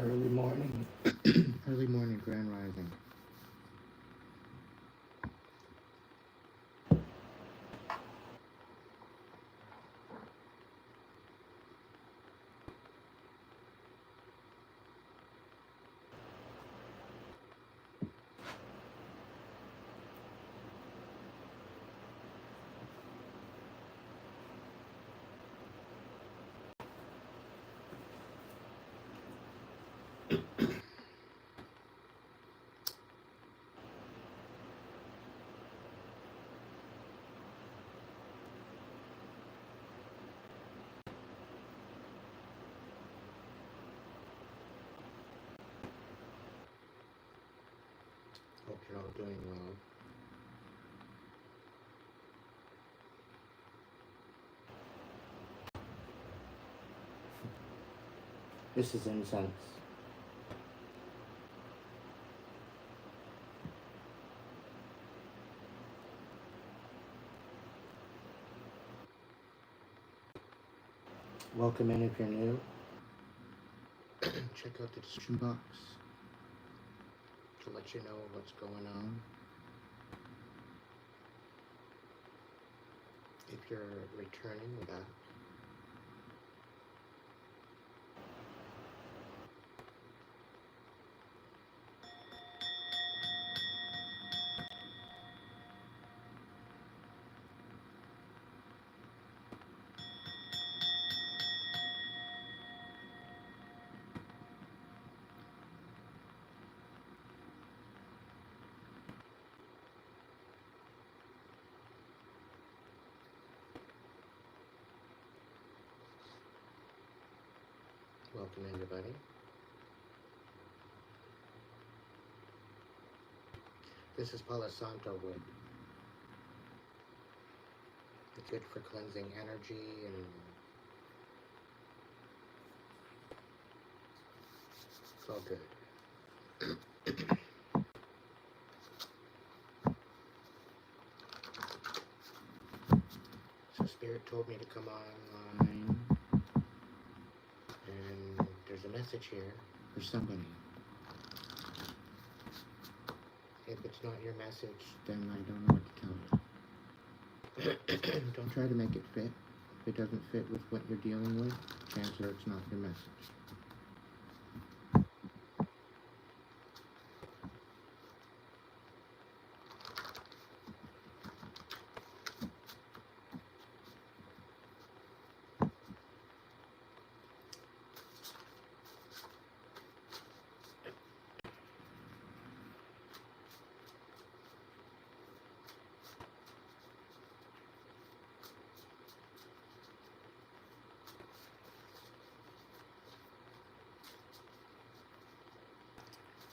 Early morning, early morning grand rising. Hope you're all doing well. This is incense. Welcome in if you're new. Check out the description box to let you know what's going on. If you're returning back, welcome everybody. This is Palo Santo wood. It's good for cleansing energy and it's all good. So Spirit told me to come online and there's a message here for somebody. If it's not your message, then I don't know what to tell you. Don't try to make it fit. If it doesn't fit with what you're dealing with, chances are it's not your message.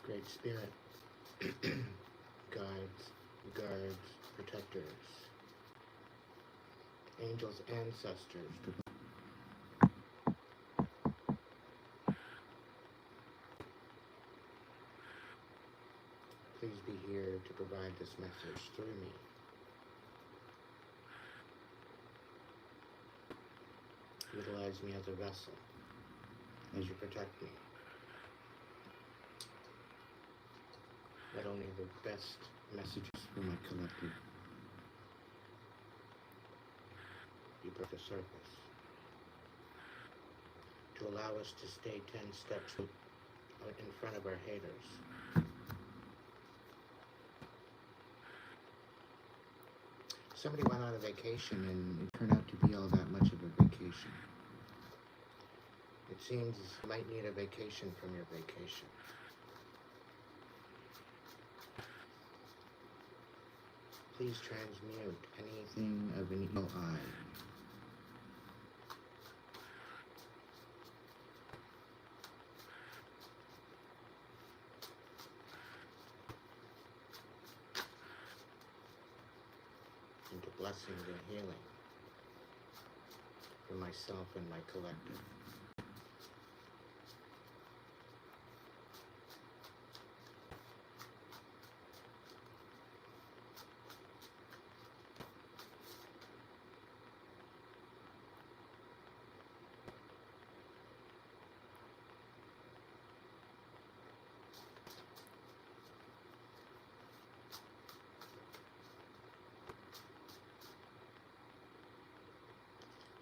Great Spirit, guides, guards, protectors, angels, ancestors, please be here to provide this message through me. Utilize me as a vessel as you protect me. Not only the best messages for my collective, you brought the surface to allow us to stay 10 steps in front of our haters. Somebody went on a vacation and it turned out to be all that much of a vacation. It seems you might need a vacation from your vacation. Please transmute anything of an evil eye. Into blessings and healing for myself and my collective.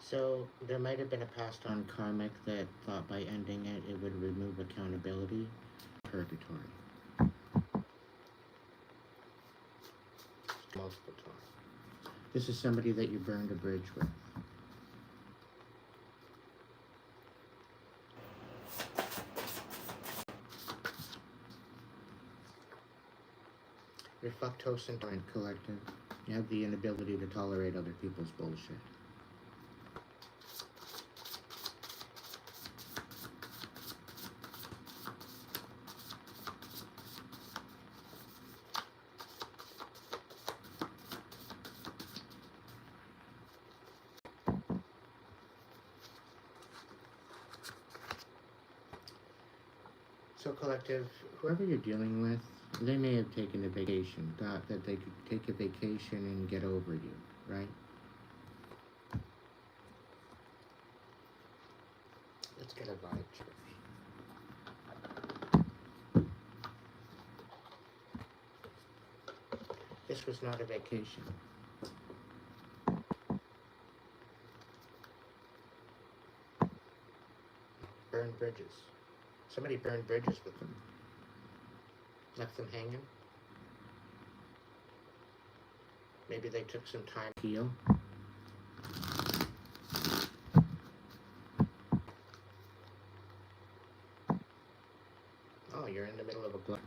So there might have been a passed on karmic that thought by ending it, it would remove accountability. Purgatory. Multiple times. This is somebody that you burned a bridge with. You're fructose intolerant, collective. You have the inability to tolerate other people's bullshit. So collective, whoever you're dealing with, they may have taken a vacation, thought that they could take a vacation and get over you, right? Let's get a vibe check. This was not a vacation. Burned bridges. Somebody burned bridges with them. Left them hanging. Maybe they took some time to heal. Oh, you're in the middle of a blood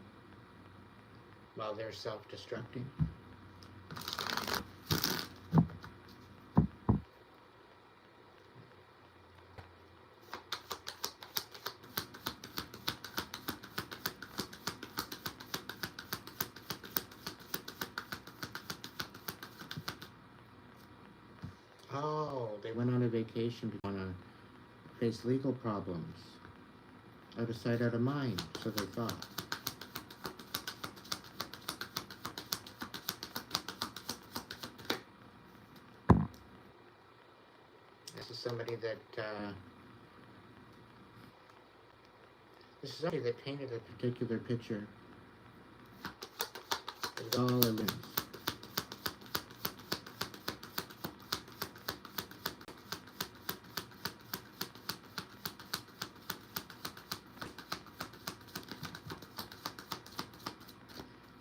while they're self-destructing. Oh, they went on a vacation to want to face legal problems. Out of sight, out of mind, so they thought. This is somebody that painted a particular picture. It's all illusions.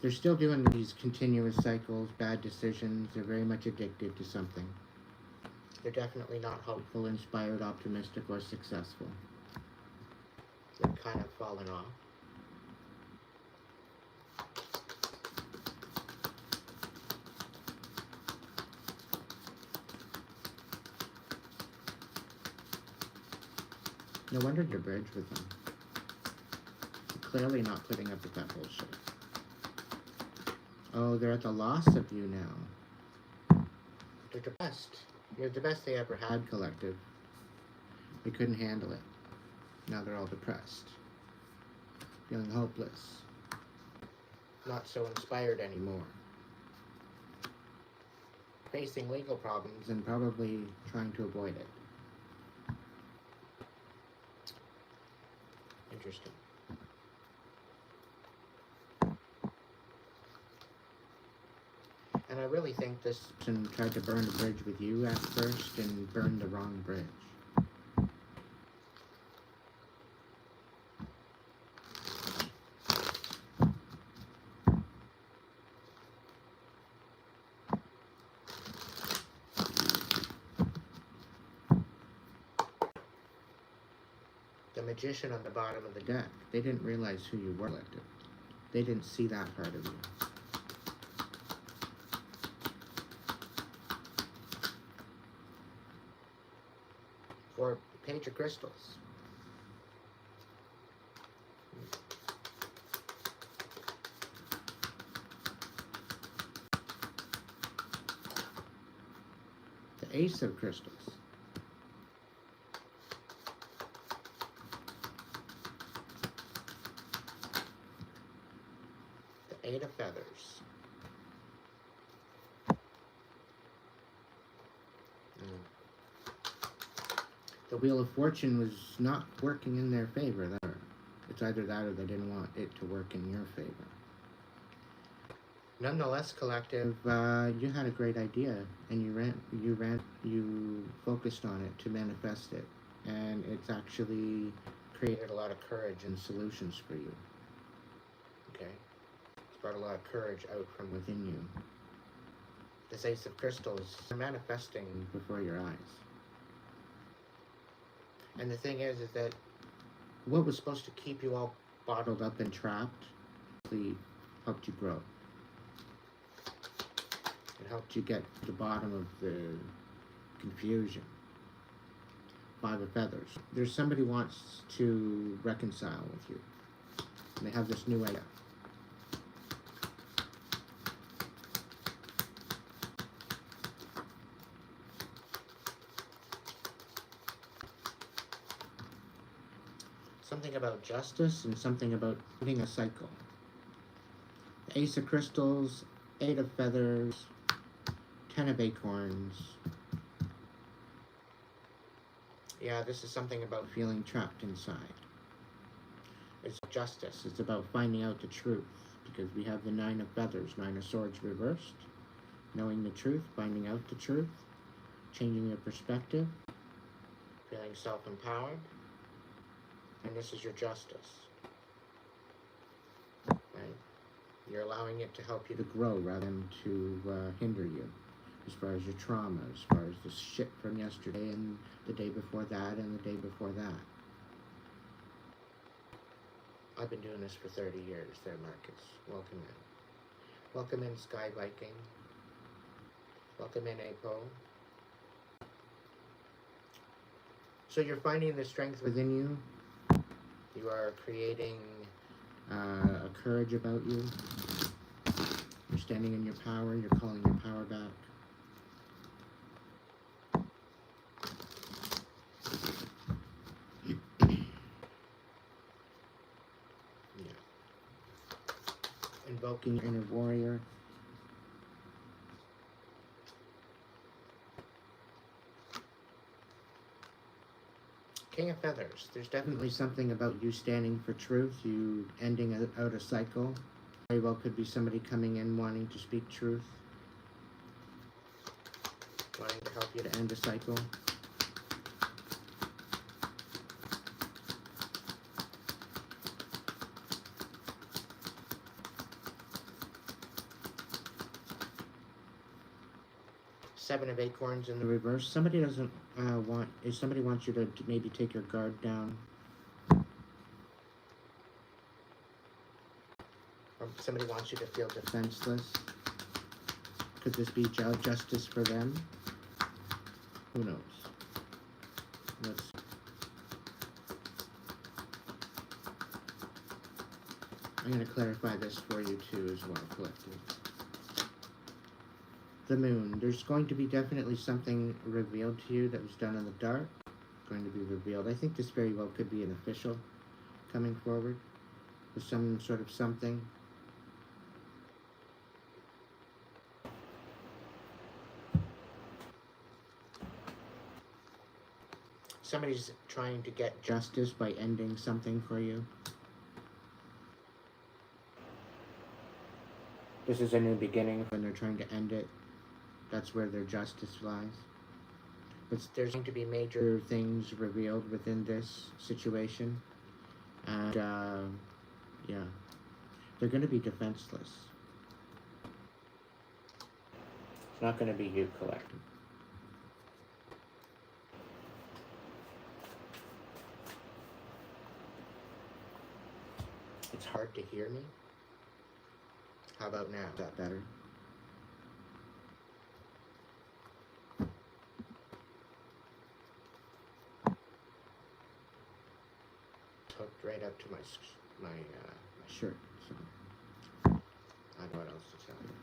They're still doing these continuous cycles, bad decisions. They're very much addicted to something. They're definitely not hopeful, inspired, optimistic, or successful. They've kind of fallen off. No wonder you're bridge with them. You're clearly not putting up with that bullshit. Oh, they're at the loss of you now. They're depressed. You're the best they ever had, collective. They couldn't handle it. Now they're all depressed. Feeling hopeless. Not so inspired anymore. Facing legal problems and probably trying to avoid it. Interesting. And I really think this person tried to burn a bridge with you at first and burned the wrong bridge. The magician on the bottom of the deck, they didn't realize who you were, collective. They didn't see that part of you. Or page of crystals. The ace of crystals. The eight of feathers. The Wheel of Fortune was not working in their favor there. It's either that or they didn't want it to work in your favor. Nonetheless, collective, you had a great idea, and you focused on it to manifest it, and it's actually created a lot of courage and solutions for you. Okay, it's brought a lot of courage out from within you. This Ace of Crystals are manifesting before your eyes, and the thing is that what was supposed to keep you all bottled up and trapped, really helped you grow. It helped you get to the bottom of the confusion. Five of Feathers. There's somebody who wants to reconcile with you. And they have this new idea. Something about justice and something about putting a cycle. The Ace of Crystals, Eight of Feathers, 10 of Acorns. Yeah, this is something about feeling trapped inside. It's justice. It's about finding out the truth. Because we have the Nine of Feathers, Nine of Swords reversed. Knowing the truth, finding out the truth, changing your perspective, feeling self-empowered. And this is your justice. Right? You're allowing it to help you to grow rather than to hinder you. As far as your trauma, as far as the shit from yesterday and the day before that and the day before that. I've been doing this for 30 years there, Marcus. Welcome in. Welcome in, Sky Viking. Welcome in, Apo. So you're finding the strength within you. You are creating a courage about you. You're standing in your power. You're calling your power back. Invoking your inner warrior. King of Feathers. There's definitely something about you standing for truth, you ending out a cycle. Very well could be somebody coming in wanting to speak truth, wanting to help you to end a cycle. Seven of Acorns in the reverse. Somebody doesn't somebody wants you to maybe take your guard down. Or somebody wants you to feel defenseless. Could this be justice for them? Who knows? I'm going to clarify this for you too as well, collective. The Moon. There's going to be definitely something revealed to you that was done in the dark. Going to be revealed. I think this very well could be an official coming forward with some sort of something. Somebody's trying to get justice by ending something for you. This is a new beginning when they're trying to end it. That's where their justice lies. But there's going to be major things revealed within this situation. And, yeah. They're going to be defenseless. It's not going to be you, collective. It's hard to hear me. How about now? Is that better? Hooked right up to my shirt, so I don't know what else to tell you.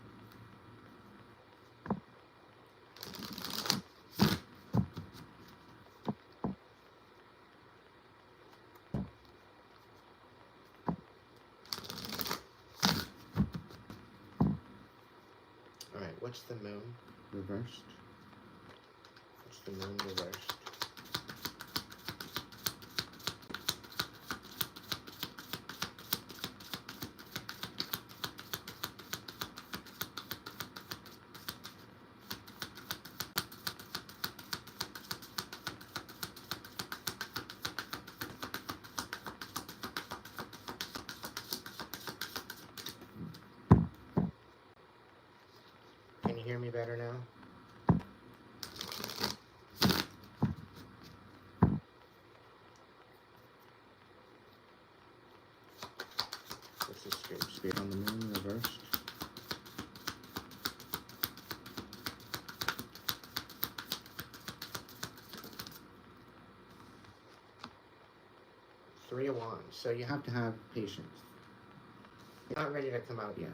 All right, what's the Moon reversed? What's the Moon reversed? Three of Wands. So you have to have patience. It's not ready to come out yet.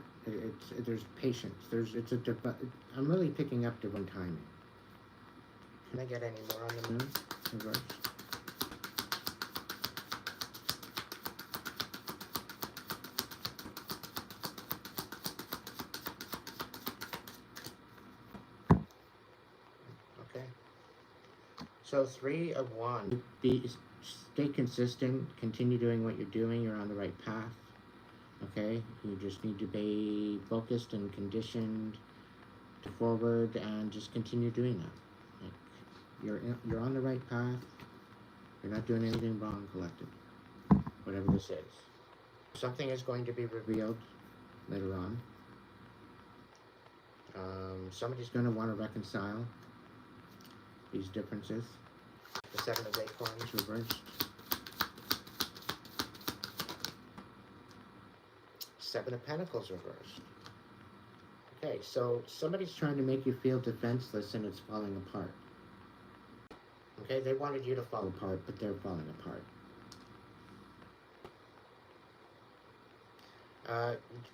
There's patience. I'm really picking up divine timing. Can I get any more on the moon? Reverse. Okay. So Three of Wands. Stay consistent. Continue doing what you're doing. You're on the right path. Okay, you just need to be focused and conditioned to forward, and just continue doing that. Like, you're on the right path. You're not doing anything wrong, collective. Whatever this is, something is going to be revealed later on. Somebody's going to want to reconcile these differences. The Seven of Acorns reversed. Seven of Pentacles reversed. Okay, so somebody's trying to make you feel defenseless and it's falling apart. Okay, they wanted you to fall apart, but they're falling apart.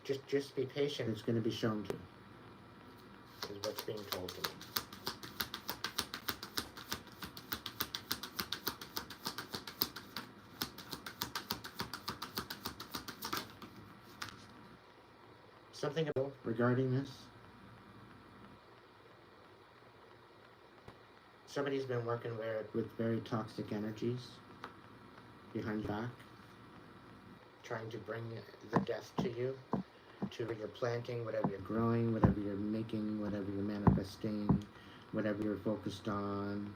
Just be patient. It's going to be shown to you, is what's being told to me. Something regarding this. Somebody's been working with very toxic energies behind your back, trying to bring the death to you, to what you're planting, whatever you're growing, whatever you're making, whatever you're manifesting, whatever you're focused on.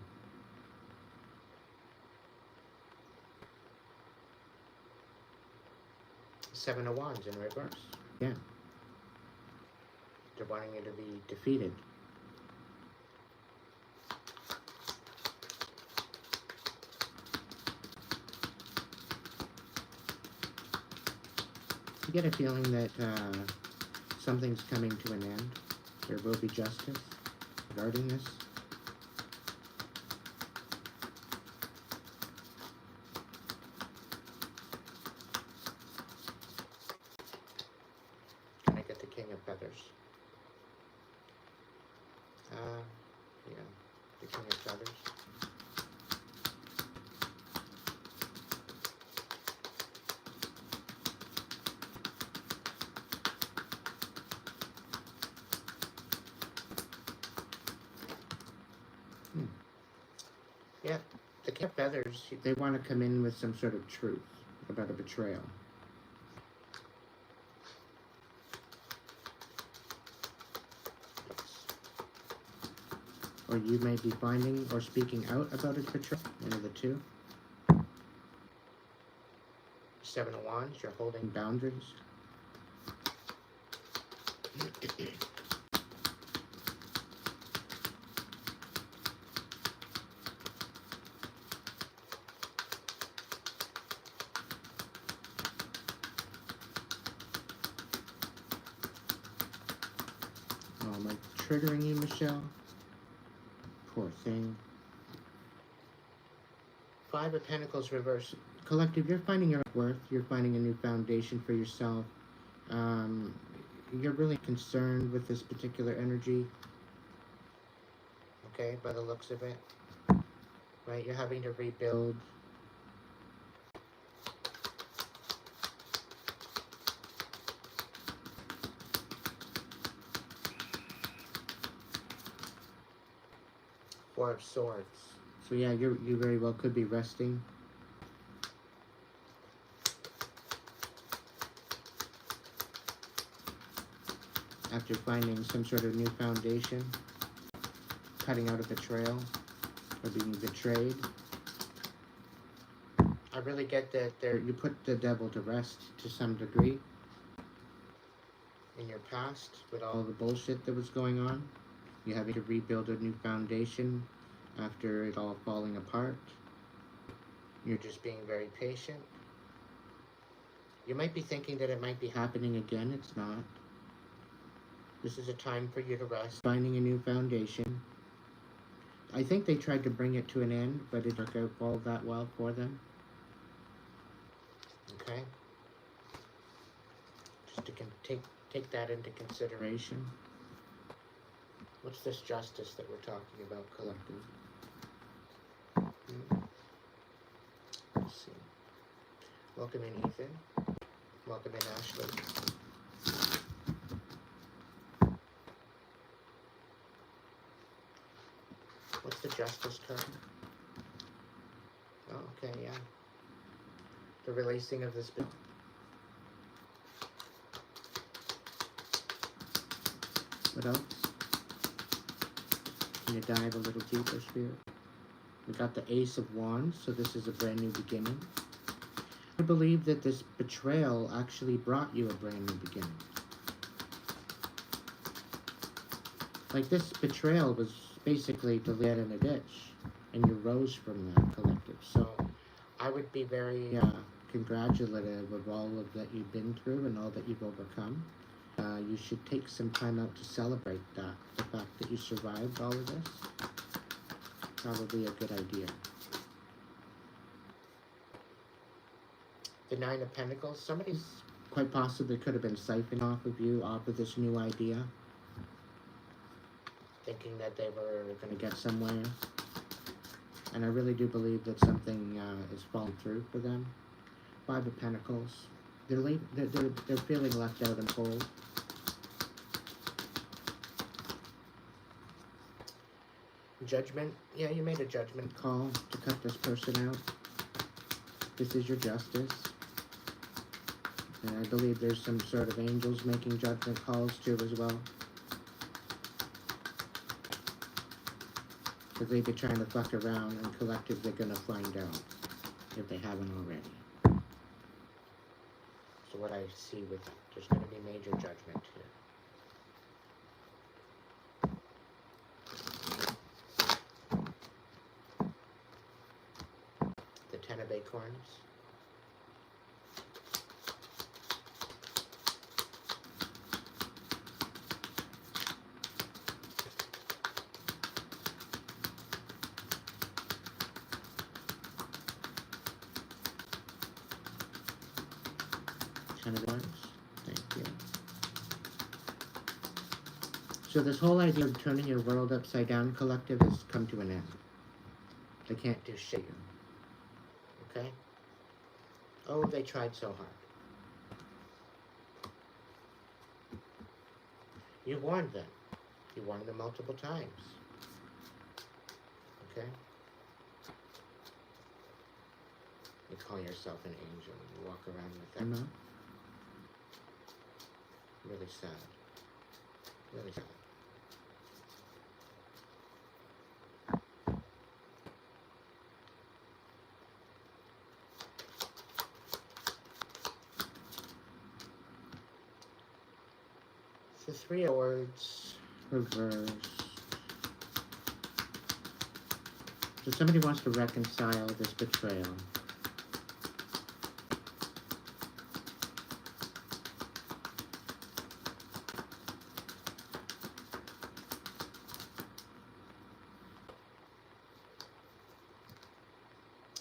Seven of Wands in reverse. Yeah. They're wanting you to be defeated. You get a feeling that something's coming to an end. There will be justice regarding this. Can I get the King of Feathers? Yeah, the King of Feathers. Yeah, the King of Feathers, they want to come in with some sort of truth about a betrayal. Or you may be finding or speaking out about a betrayal, one of the two. Seven of Wands, you're holding boundaries. Oh, am I triggering you, Michelle? Poor thing. Five of Pentacles reverse. Collective, you're finding your worth. You're finding a new foundation for yourself. You're really concerned with this particular energy. Okay, by the looks of it. Right, you're having to rebuild. Four of Swords. So yeah, you very well could be resting. After finding some sort of new foundation, cutting out a betrayal, or being betrayed. I really get that you put the devil to rest to some degree in your past with all the bullshit that was going on. You're having to rebuild a new foundation after it all falling apart. You're just being very patient. You might be thinking that it might be happening again. It's not. This is a time for you to rest. Finding a new foundation. I think they tried to bring it to an end, but it didn't work out all that well for them. Okay? Just to take that into consideration. What's this justice that we're talking about, collective? Let's see. Welcome in, Ethan. Welcome in, Ashley. What's the justice card? Oh, okay, yeah. The releasing of this bill. What else? Can you dive a little deeper, Spirit? We got the Ace of Wands, so this is a brand new beginning. I believe that this betrayal actually brought you a brand new beginning. Like, this betrayal was basically to get in a ditch, and you rose from that, collective. So I would be very congratulative of all of that you've been through and all that you've overcome. You should take some time out to celebrate that. The fact that you survived all of this. Probably a good idea. The Nine of Pentacles. Somebody's quite possibly could have been siphoning off of you, off of this new idea. Thinking that they were going to get somewhere. And I really do believe that something is falling through for them. Five of Pentacles. They're feeling left out and cold. Judgment. Yeah, you made a judgment call to cut this person out. This is your justice. And I believe there's some sort of angels making judgment calls too as well. Because they've been trying to fuck around, and collective they're going to find out if they haven't already. So what I see with there's going to be major judgment here. The Ten of Acorns. Ten of Wands. Thank you. So this whole idea of turning your world upside down, collective, has come to an end. They can't do shit. Okay? Oh, they tried so hard. You warned them. You warned them multiple times. Okay? You call yourself an angel and you walk around with that. No? Really sad. Really sad. The Three of Swords reversed. So somebody wants to reconcile this betrayal.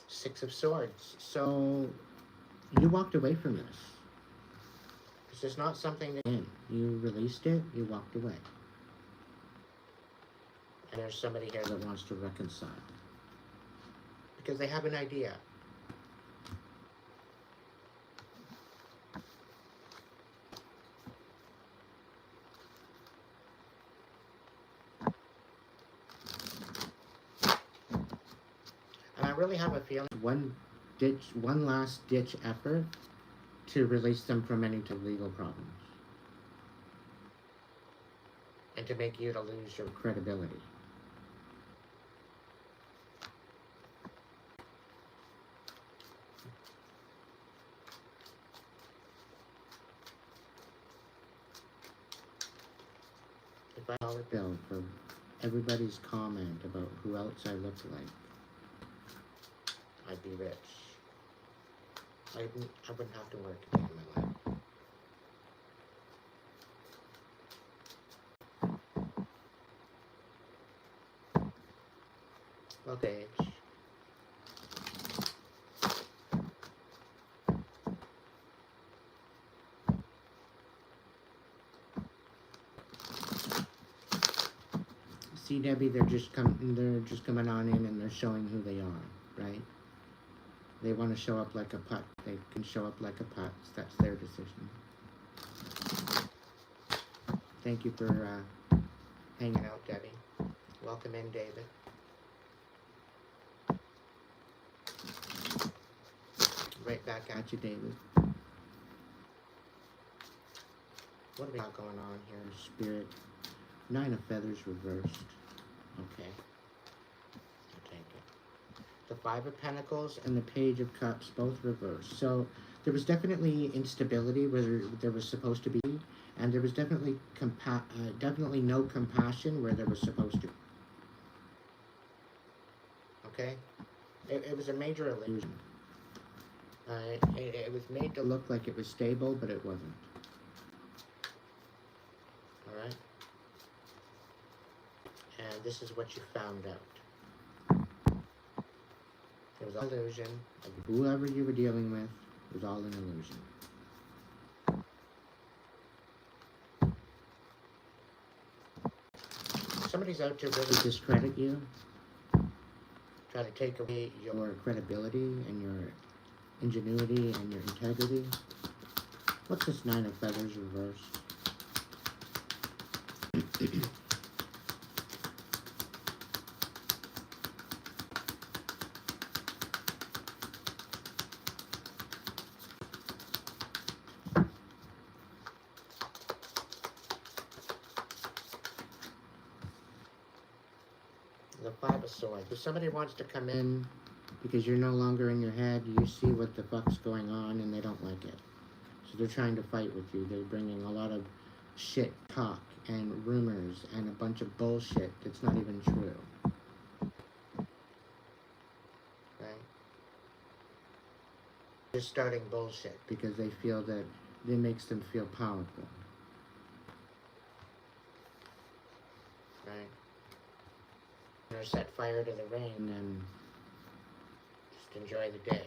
Six of Swords. So you walked away from this. This is not something that you released it, you walked away. And there's somebody here that wants to reconcile. Because they have an idea. And I really have a feeling one last ditch effort to release them from any legal problems. And to make you to lose your credibility. If I $1 bill for everybody's comment about who else I look like, I'd be rich. I wouldn't have to work a day in my life. Okay. See, Debbie, they're just coming on in and they're showing who they are, right? They want to show up like a putt. They can show up like a putt. That's their decision. Thank you for hanging out, Debbie. Welcome in, David. Right back at you, David. What do we got going on here? Spirit. 9 of feathers reversed. Okay. I'll take it. The 5 of pentacles and the page of cups both reversed. So there was definitely instability where there was supposed to be, and there was definitely no compassion where there was supposed to be. Okay? It was a major illusion. It was made to look like it was stable, but it wasn't. Alright? And this is what you found out. It was all illusion. Whoever you were dealing with, it was all an illusion. Somebody's out to really discredit you, try to take away your credibility and your ingenuity and your integrity. What's this 9 of feathers reversed? The 5 of swords. If somebody wants to come in because you're no longer in your head, you see what the fuck's going on and they don't like it. So they're trying to fight with you. They're bringing a lot of shit talk and rumors and a bunch of bullshit that's not even true. Right? They're starting bullshit because they feel that it makes them feel powerful. Right? Or set fire to the rain and just enjoy the day.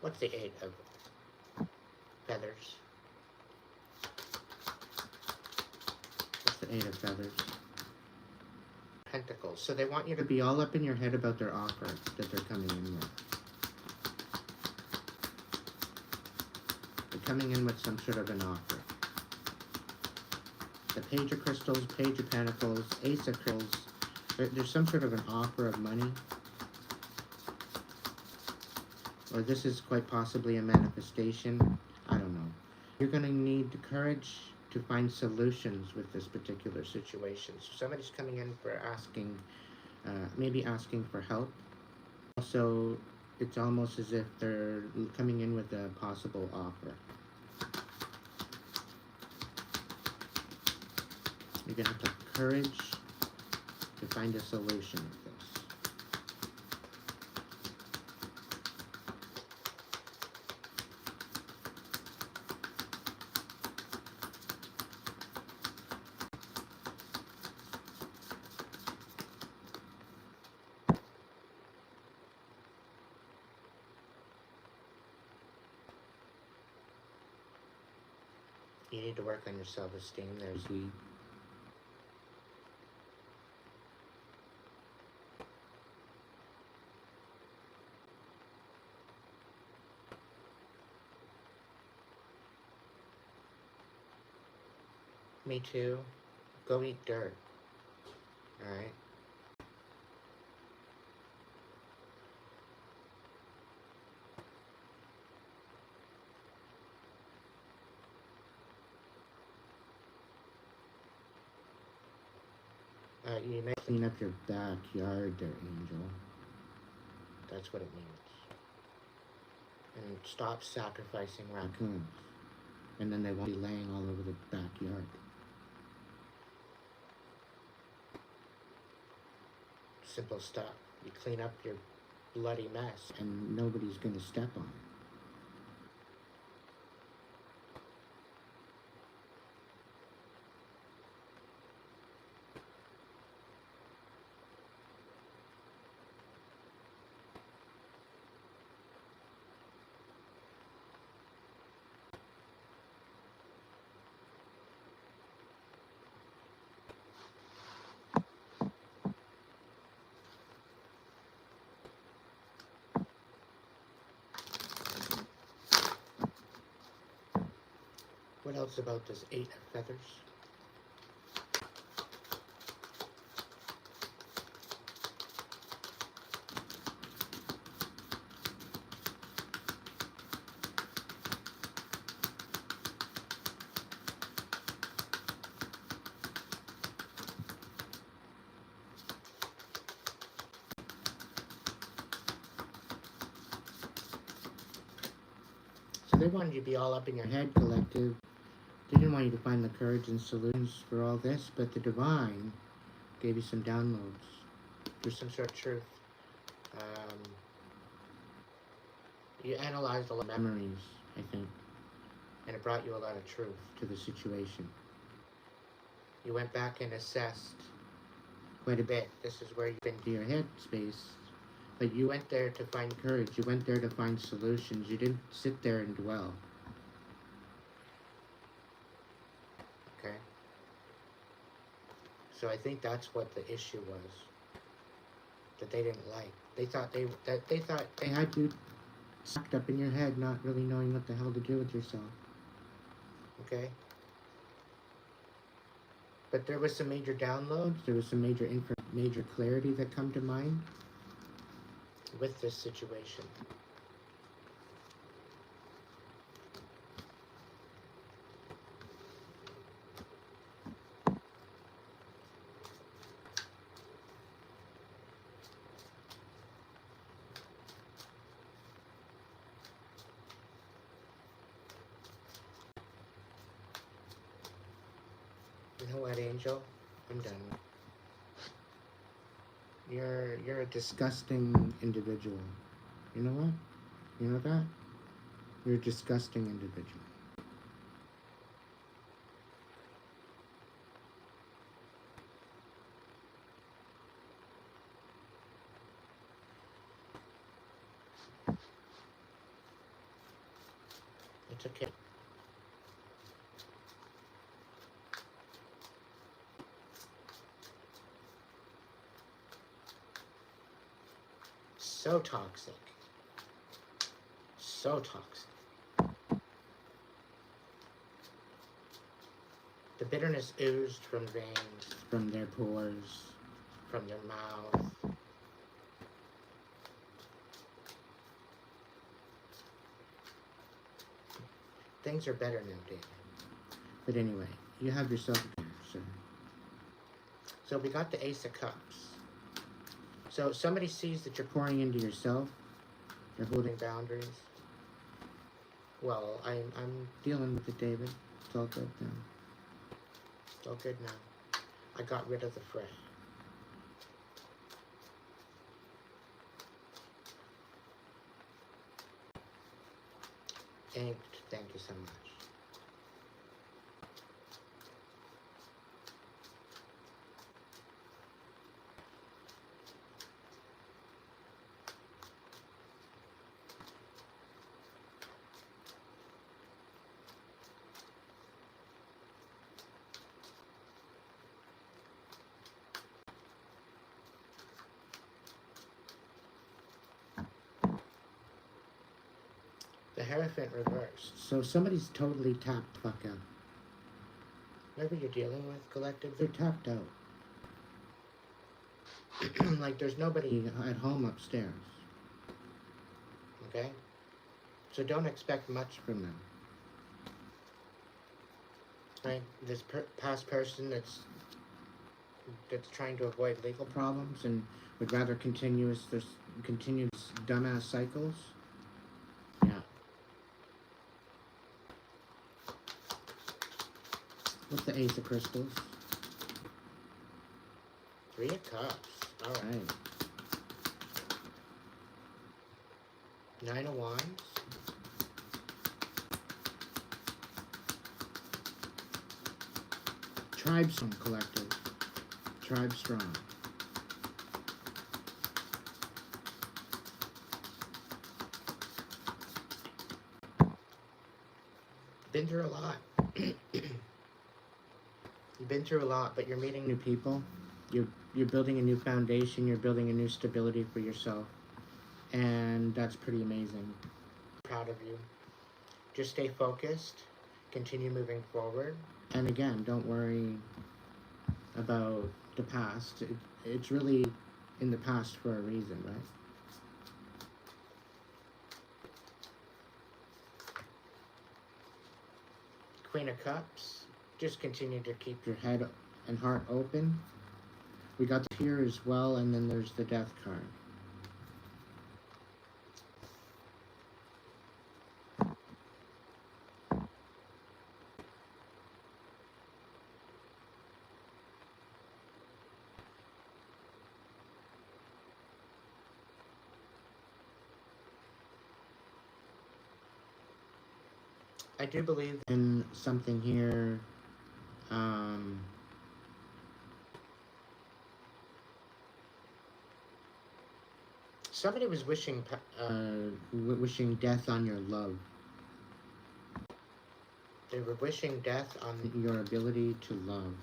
What's the 8 of feathers? What's the 8 of feathers? Pentacles. So they want you to be all up in your head about their offer that they're coming in with. They're coming in with some sort of an offer. The page of crystals, page of pentacles, ace of crystals. There's some sort of an offer of money. Or this is quite possibly a manifestation. I don't know. You're going to need the courage to find solutions with this particular situation. So somebody's coming in for asking, maybe asking for help. Also, it's almost as if they're coming in with a possible offer. You're going to have to have courage to find a solution with this. You need to work on your self-esteem. There's the Me too. Go eat dirt. Alright? You may clean up your backyard there, Angel. That's what it means. And stop sacrificing raccoons. And then they won't be laying all over the backyard. Simple stuff. You clean up your bloody mess and nobody's gonna step on it. What else about this 8 of feathers? So they wanted you to be all up in your head, collective. They didn't want you to find the courage and solutions for all this, but the divine gave you some downloads. There's some sort of truth. You analyzed a lot of memories, I think, and it brought you a lot of truth to the situation. You went back and assessed quite a bit. This is where you've been to your head space. But you went there to find courage. You went there to find solutions. You didn't sit there and dwell. Okay? So I think that's what the issue was. That they didn't like. They thought they had you sucked up in your head, not really knowing what the hell to do with yourself. Okay? But there was some major downloads. There was some major clarity that come to mind with this situation. You know what, Angel? I'm done. You're a disgusting individual. You know what? You know that? You're a disgusting individual. It's okay. So toxic. So toxic. The bitterness oozed from veins, from their pores, from their mouth. Things are better now, David. But anyway, you have yourself a sir. So we got the Ace of Cups. So somebody sees that you're pouring into yourself. You're holding boundaries. Well, I'm dealing with it, David. It's all good now. It's all good now. I got rid of the fray. Inked, thank you so much. The Hierophant reversed. So somebody's totally tapped the fuck out. Whoever you're dealing with, collective, they're tapped out. Like there's nobody at home upstairs. Okay? So don't expect much from them. Right? This past person that's trying to avoid legal problems and would rather continue dumbass cycles. Yeah. What's the Ace of Crystals? 3 of Cups. Alright. 9 of Wands. Tribe Strong, collective. Tribe Strong. Been through a lot. You've been through a lot, but you're meeting new people. You're building a new foundation. You're building a new stability for yourself. And that's pretty amazing. Proud of you. Just stay focused. Continue moving forward. And again, don't worry about the past. It's really in the past for a reason, right? Queen of Cups. Just continue to keep your head and heart open. We got here as well, and then there's the Death card. I do believe in something here. Somebody was wishing death on your love. They were wishing death on your ability to love.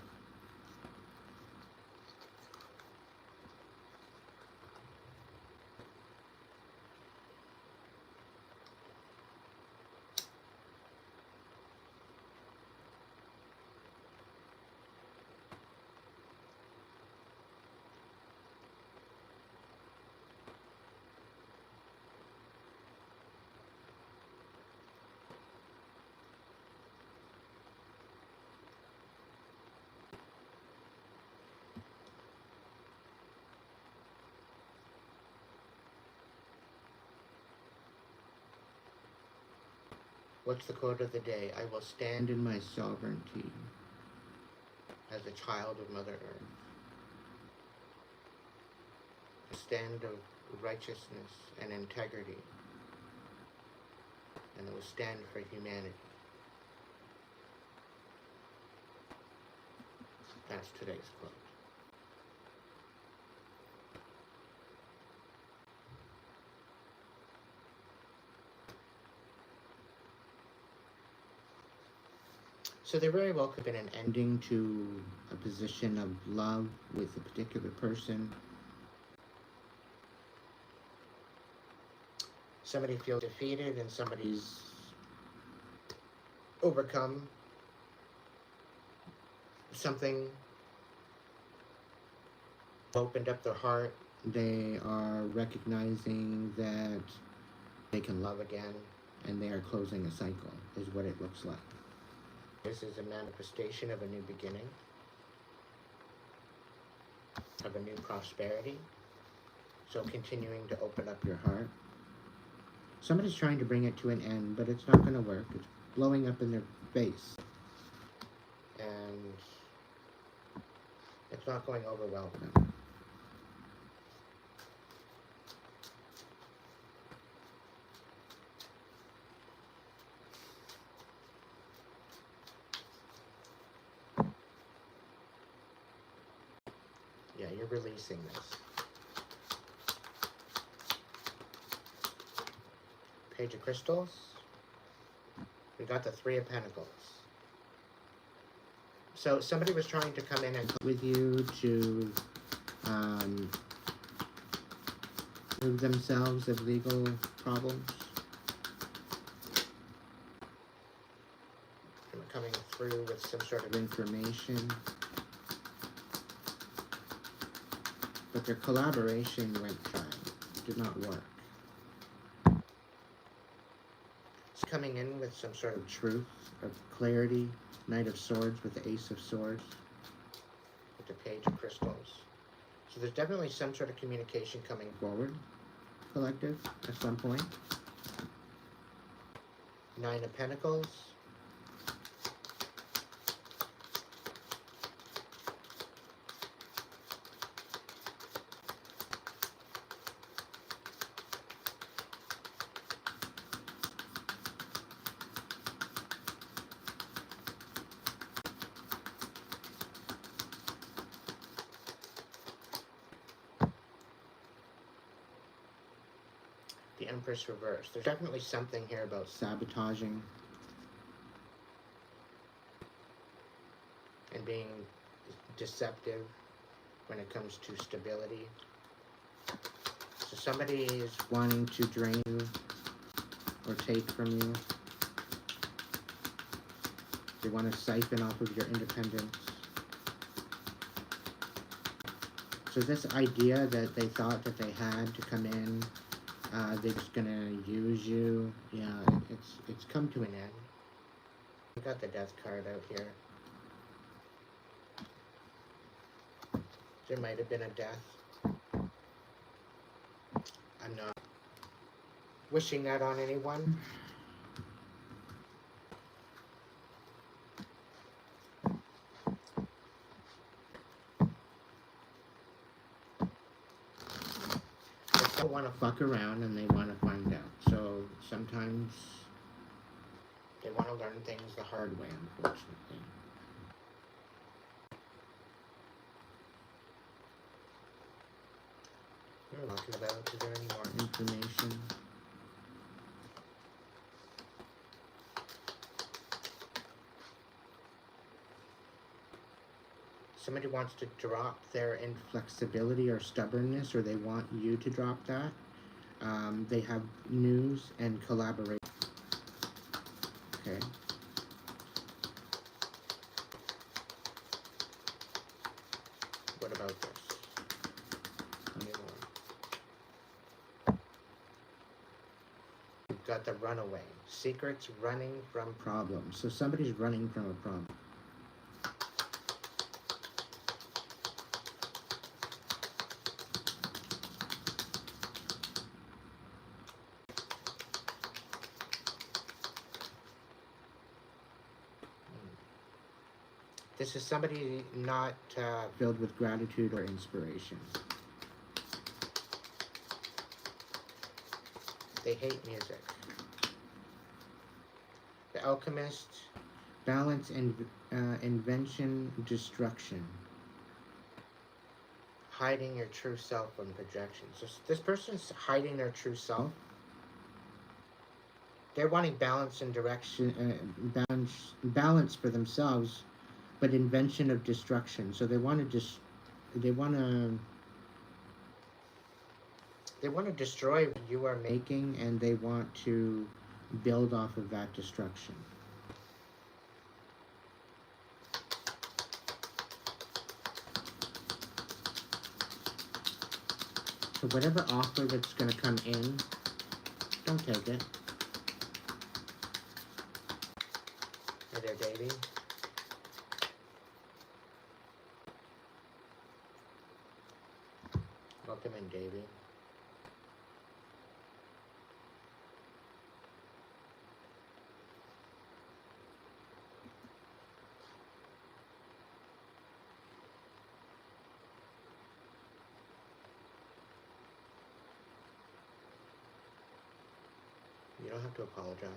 What's the quote of the day? I will stand in my sovereignty as a child of Mother Earth. A stand of righteousness and integrity. And it will stand for humanity. That's today's quote. So there very well could have been an ending to a position of love with a particular person. Somebody feels defeated and somebody's overcome something, opened up their heart. They are recognizing that they can love again, and they are closing a cycle, is what it looks like. This is a manifestation of a new beginning, of a new prosperity. So continuing to open up your heart. Somebody's trying to bring it to an end, but it's not going to work. It's blowing up in their face. And it's not going over well for them. Yeah, you're releasing this. Page of Crystals. We got the Three of Pentacles. So somebody was trying to come in and with you to remove themselves of legal problems. They were coming through with some sort of information. But their collaboration went dry. Did not work. It's coming in with some sort of truth, of clarity. Knight of Swords with the Ace of Swords. With the Page of Crystals. So there's definitely some sort of communication coming forward, collective, at some point. Nine of Pentacles. The Empress reversed. There's definitely something here about sabotaging and being deceptive when it comes to stability. So somebody is wanting to drain you or take from you. They want to siphon off of your independence. So this idea that they thought that they had to come in, they're just gonna use you. Yeah, it's come to an end. We got the death card out here. There might have been a death. I'm not wishing that on anyone. They don't want to fuck around and they want to find out. So sometimes they want to learn things the hard way, unfortunately. We're talking about, is there any more information? Somebody wants to drop their inflexibility or stubbornness, or they want you to drop that. They have news and collaboration. Okay. What about this? Any more? We've got the runaway. Secrets running from problems. So somebody's running from a problem. This is somebody not filled with gratitude or inspiration. They hate music. The alchemist, balance and invention, destruction. Hiding your true self from projection. So this person's hiding their true self. They're wanting balance and direction, balance for themselves, but invention of destruction. So they want to destroy what you are making, and they want to build off of that destruction. So whatever offer that's going to come in, don't take it. Hey there, Davey. Welcome in, Davey. You don't have to apologize.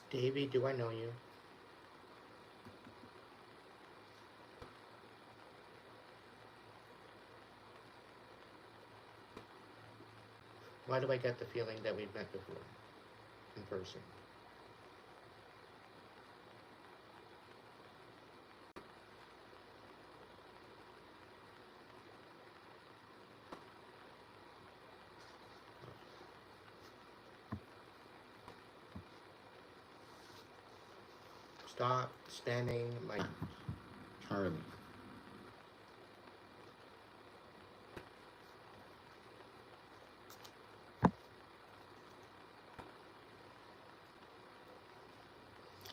Davey, do I know you? Why do I get the feeling that we've met before in person? Stop spamming my Charlie.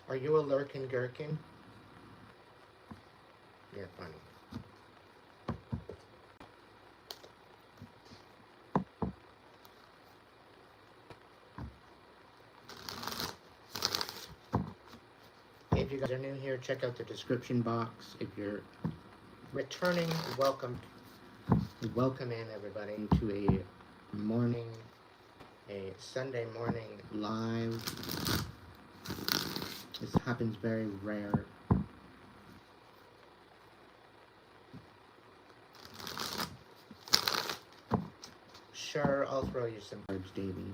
Are you a lurkin' gherkin? You're funny. If you guys are new here, check out the description box. If you're returning, welcome in, everybody, to a Sunday morning live. This happens very rare. Sure, I'll throw you some cards, Davey.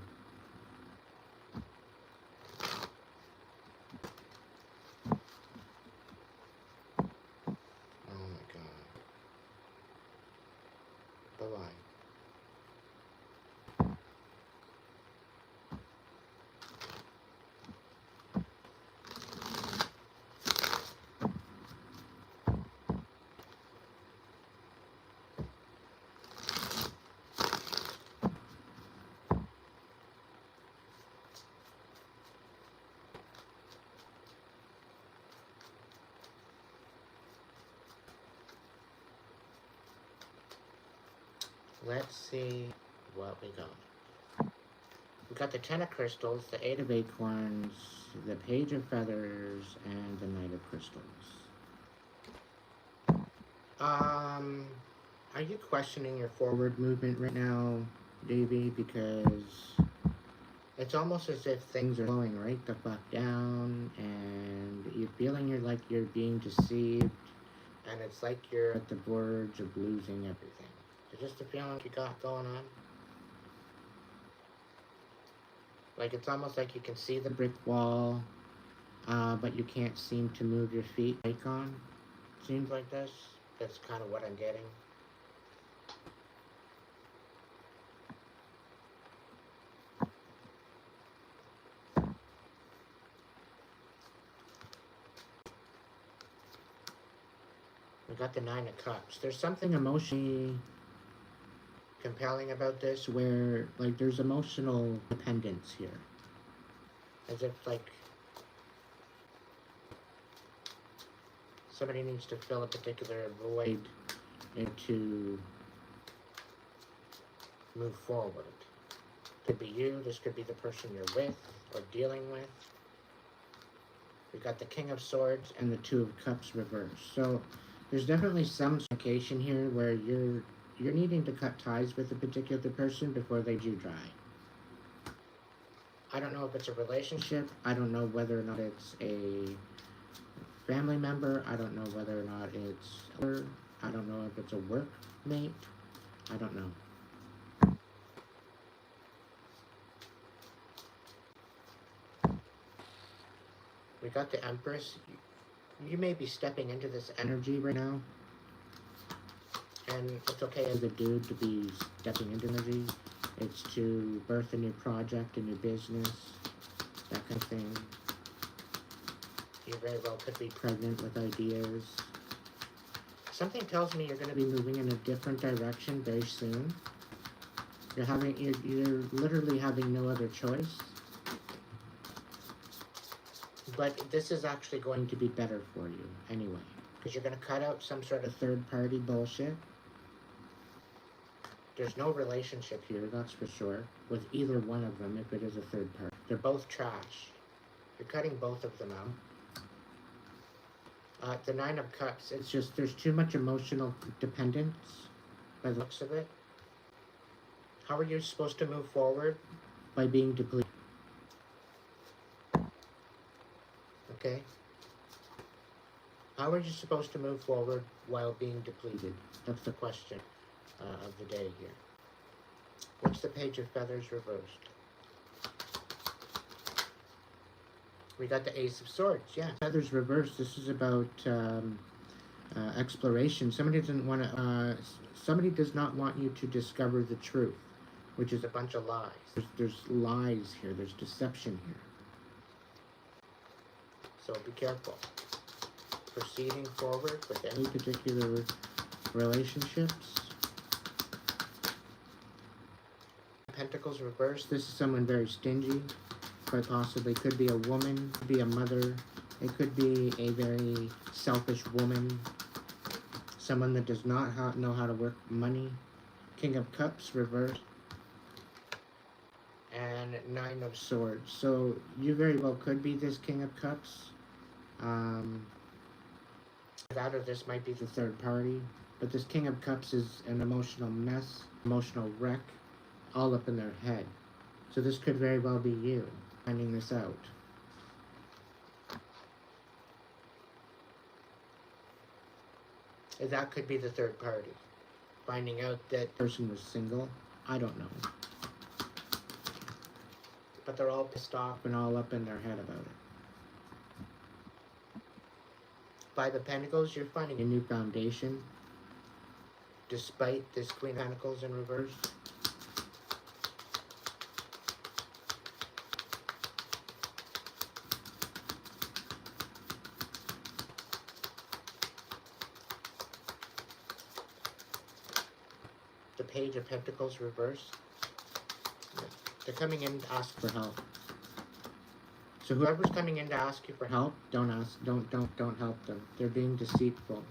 Let's see what we got. We got the 10 of crystals, the 8 of acorns, the page of feathers, and the knight of crystals. Are you questioning your forward movement right now, Davey? Because it's almost as if things are slowing right the fuck down, and you're feeling you're being deceived, and it's like you're at the verge of losing everything. Is this the feeling you got going on? Like it's almost like you can see the brick wall, but you can't seem to move your feet. Icon seems like this. That's kind of what I'm getting. We got the 9 of cups. There's something emotionally compelling about this where, like, there's emotional dependence here. As if, like, somebody needs to fill a particular void to move forward. Could be you, this could be the person you're with or dealing with. We got the King of Swords and the 2 of Cups reversed. So there's definitely some indication here where you're needing to cut ties with a particular person before they do dry. I don't know if it's a relationship. I don't know whether or not it's a family member. I don't know whether or not it's her. I don't know if it's a workmate. I don't know. We got the Empress. You may be stepping into this energy right now. And it's okay as a dude to be stepping into energy. It's to birth a new project, a new business, that kind of thing. You very well could be pregnant with ideas. Something tells me you're going to be moving in a different direction very soon. You're literally having no other choice. But this is actually going to be better for you anyway. Because you're going to cut out some sort of third-party bullshit. There's no relationship here, that's for sure, with either one of them if it is a third party. They're both trash. You're cutting both of them out. The 9 of Cups, it's just there's too much emotional dependence by the looks of it. How are you supposed to move forward? By being depleted. Okay? How are you supposed to move forward while being depleted? That's the question of the day here. What's the Page of Feathers reversed? We got the Ace of Swords, yeah. Feathers reversed, this is about exploration. Somebody does not want you to discover the truth, which is a bunch of lies. There's lies here, there's deception here. So be careful. Proceeding forward with any particular relationships. Pentacles reversed. This is someone very stingy. Quite possibly could be a woman, could be a mother. It could be a very selfish woman. Someone that does not know how to work money. King of Cups reversed. And 9 of Swords. So you very well could be this King of Cups. That or this might be the third party. But this King of Cups is an emotional mess, emotional wreck, all up in their head. So this could very well be you finding this out. That could be the third party. Finding out that person was single. I don't know. But they're all pissed off and all up in their head about it. 5 of Pentacles, you're finding a new foundation. Despite this Queen of Pentacles in reverse. The Page of Pentacles reversed. They're coming in to ask for help. So whoever's coming in to ask you for help, don't help them. They're being deceitful.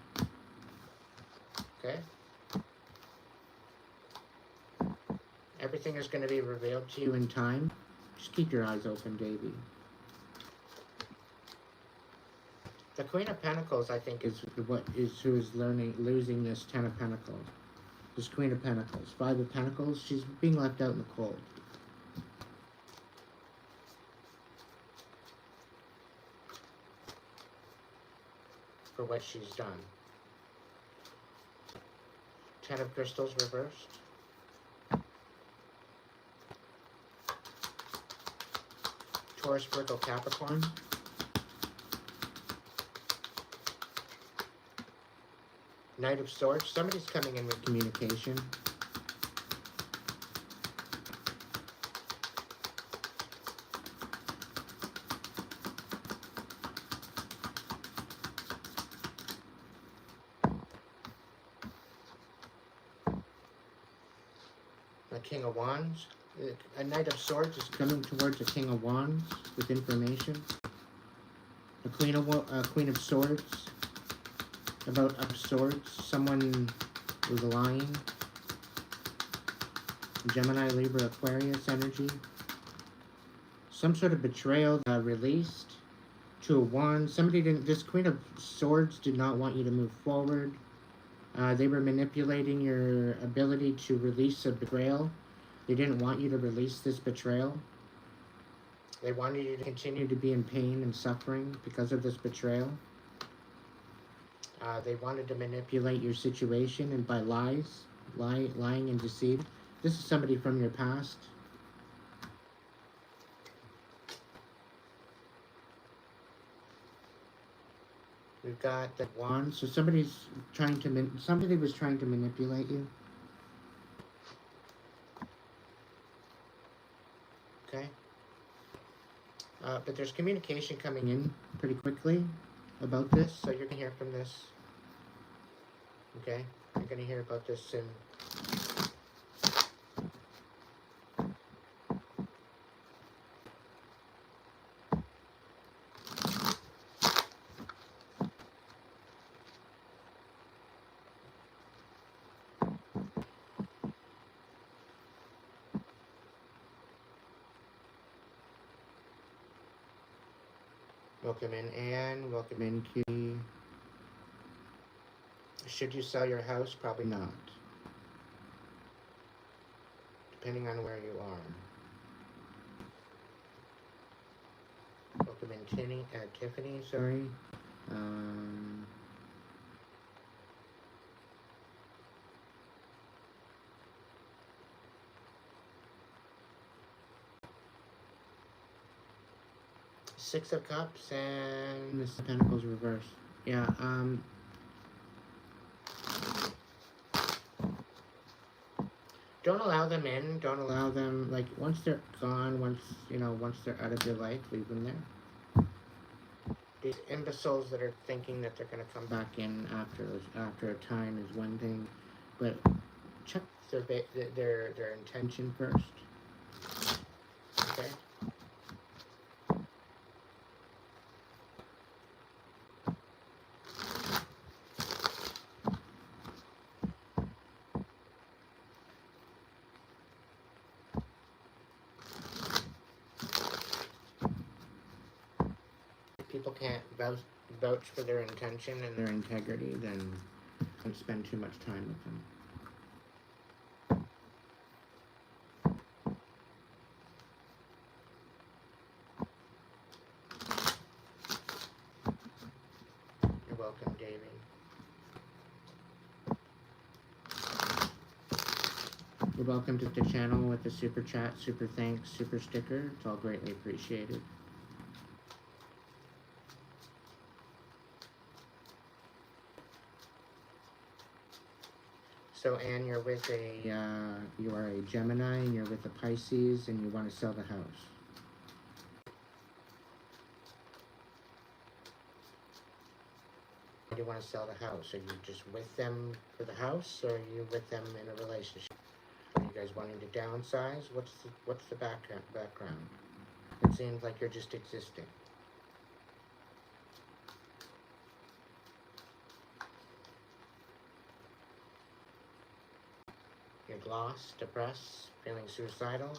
Okay? Everything is going to be revealed to you in time. Just keep your eyes open, Davey. The Queen of Pentacles, I think, is who is losing this Ten of Pentacles. This Queen of Pentacles. Five of Pentacles, she's being left out in the cold. For what she's done. Ten of Crystals reversed. Taurus, Virgo, Capricorn. Knight of Swords. Somebody's coming in with communication. A King of Wands. A Knight of Swords is coming towards a King of Wands with information. A Queen of Swords. About of Swords. Someone was lying. Gemini, Libra, Aquarius energy. Some sort of betrayal released. Two of Wands. Somebody didn't. This Queen of Swords did not want you to move forward. They were manipulating your ability to release a betrayal. They didn't want you to release this betrayal. They wanted you to continue to be in pain and suffering because of this betrayal. They wanted to manipulate your situation and by lies, lying and deceit. This is somebody from your past. We've got the Wand. So somebody was trying to manipulate you. Okay. But there's communication coming in pretty quickly about this, so you're gonna hear from this. Okay, you're gonna hear about this soon. Welcome in, Anne. Welcome in, Kitty. Should you sell your house? Probably not. Depending on where you are. Welcome in, Tiffany, sorry. Six of Cups and Miss Pentacles reverse. Yeah, don't allow them in. Don't allow them, like, once they're gone, once they're out of your life, leave them there. These imbeciles that are thinking that they're going to come back in after a time is one thing, but check their intention first. Okay? People can't vouch for their intention and their integrity, then don't spend too much time with them. You're welcome, Davey. You're welcome to the channel with the super chat, super thanks, super sticker. It's all greatly appreciated. So, Anne, you're with you are a Gemini, and you're with a Pisces, and you want to sell the house. Why do you want to sell the house? Are you just with them for the house, or are you with them in a relationship? Are you guys wanting to downsize? What's the background? It seems like you're just existing. You're lost, depressed, feeling suicidal.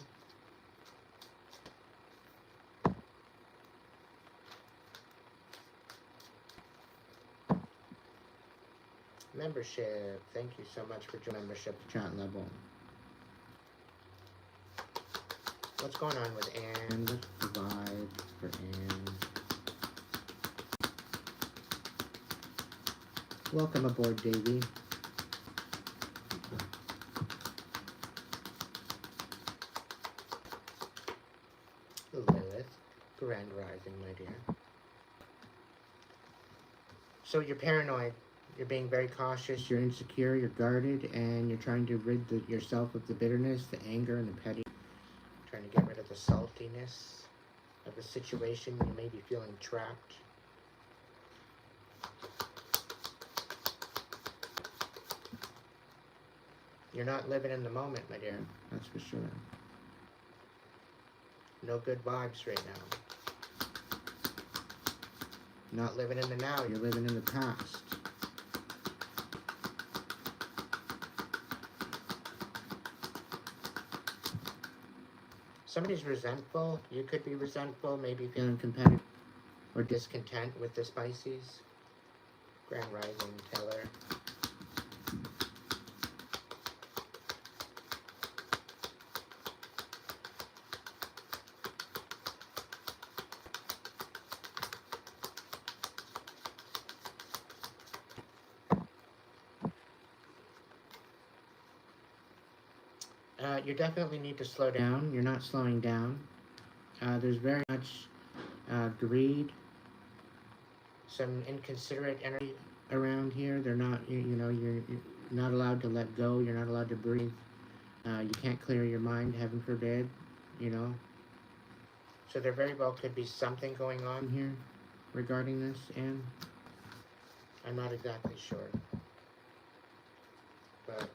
Membership. Thank you so much for joining membership chat level. What's going on with Anne? What's the vibe for Anne? Welcome aboard, Davey. Lilith, Grand Rising, my dear. So you're paranoid. You're being very cautious. You're insecure. You're guarded, and you're trying to rid yourself of the bitterness, the anger, and the petty. Trying to get rid of the saltiness of the situation. You may be feeling trapped. You're not living in the moment, my dear. That's for sure. No good vibes right now. Not living in the now, you're living in the past. Somebody's resentful. You could be resentful, maybe feeling competitive or discontent with the Pisces. Grand Rising, Taylor. You definitely need to slow down. You're not slowing down. There's very much greed, some inconsiderate energy around here. They're not, you're not allowed to let go. You're not allowed to breathe. You can't clear your mind, heaven forbid, So there very well could be something going on here regarding this, and I'm not exactly sure. But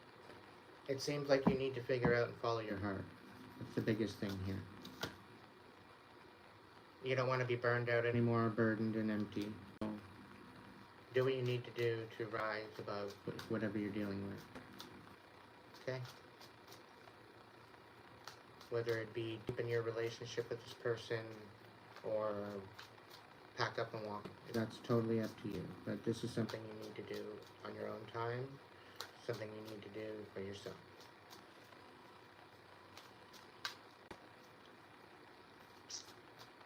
it seems like you need to figure out and follow your heart. That's the biggest thing here. You don't want to be burned out anymore, burdened and empty. So do what you need to do to rise above whatever you're dealing with. Okay? Whether it be deepen your relationship with this person or pack up and walk. That's totally up to you. But this is something you need to do on your own time. Something you need to do for yourself.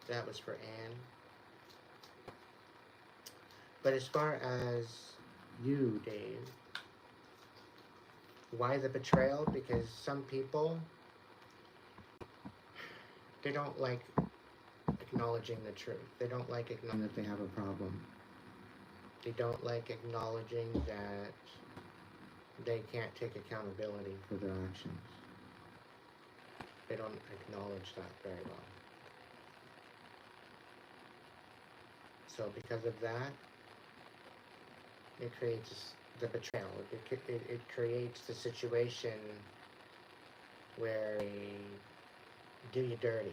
That was for Anne. But as far as you, Dave, why the betrayal? Because some people, they don't like acknowledging the truth. They don't like acknowledging that they have a problem. They don't like acknowledging that they can't take accountability for their actions. They don't acknowledge that very well. So because of that, it creates the betrayal. It creates the situation where they do you dirty.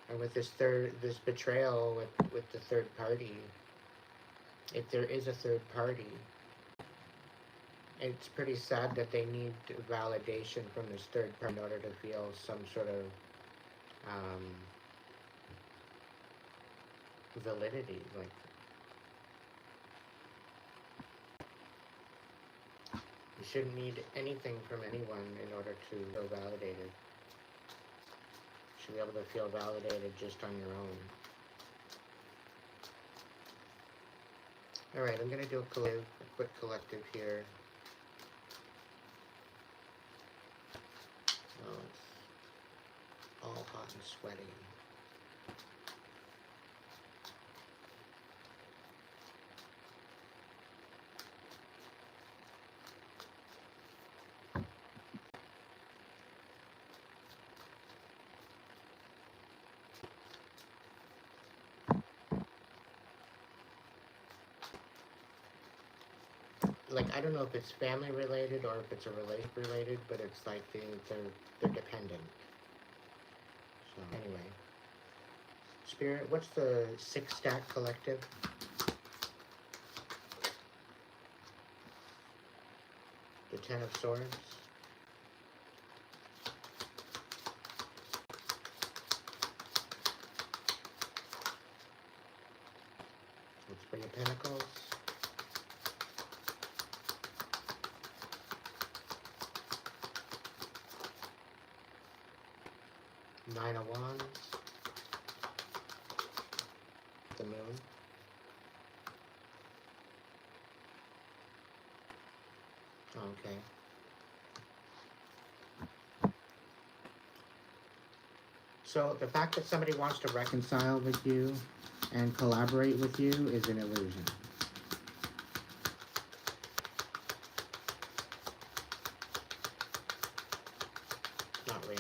And with this betrayal with the third party, if there is a third party, it's pretty sad that they need validation from this third party in order to feel some sort of validity. Like, you shouldn't need anything from anyone in order to feel validated. You should be able to feel validated just on your own. Alright, I'm going to do a quick collective here. Oh, it's all hot and sweaty. Like, I don't know if it's family related or if it's a relationship related, but it's like they're dependent. So anyway, Spirit, what's the 6-stack collective? The 10 of Swords. Let's bring the Pentacles. Nine of Wands. The Moon. Okay. So the fact that somebody wants to reconcile with you and collaborate with you is an illusion. Not real.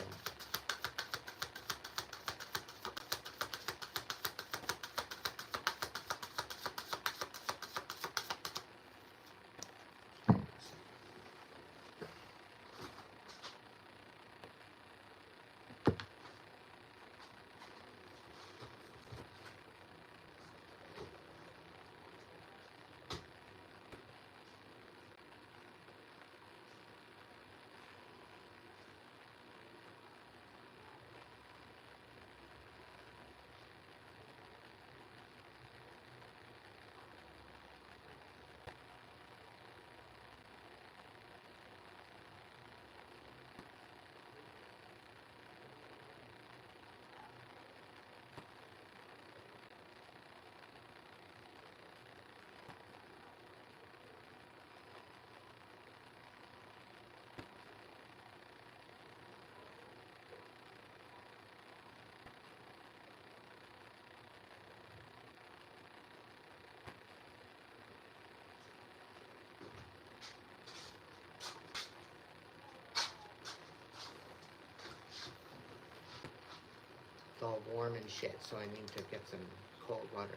It's all warm and shit, so I need to get some cold water.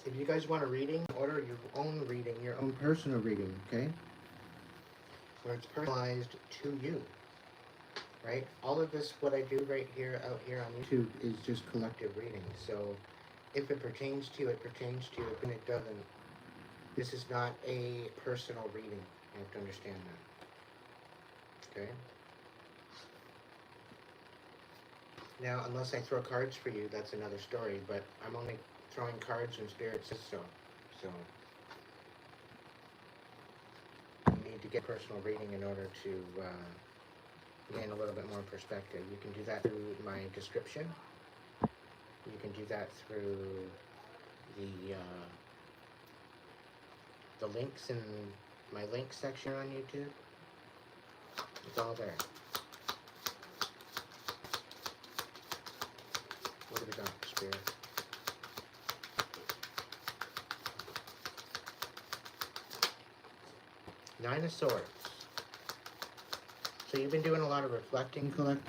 If you guys want a reading, order your own reading, your own personal reading, okay? Where it's personalized to you, right? All of this, what I do right here, out here on YouTube, is just collective reading. So if it pertains to you, it pertains to you. If it doesn't, this is not a personal reading. You have to understand that, okay? Now, unless I throw cards for you, that's another story, but I'm only throwing cards when Spirit says so. So, you need to get personal reading in order to gain a little bit more perspective. You can do that through my description. You can do that through the links in my link section on YouTube. It's all there. What do we got, Spirit? Nine of Swords. So you've been doing a lot of reflecting, collect,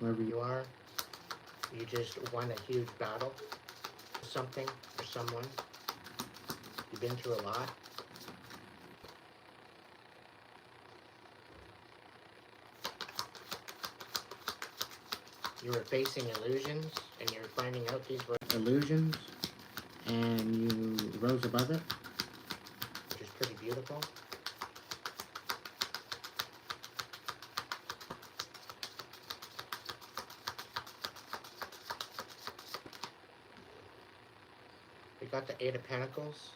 wherever you are. You just won a huge battle for something, for someone. You've been through a lot. You were facing illusions, and you're finding out these were illusions, and you rose above it, which is pretty beautiful. We got the Eight of Pentacles.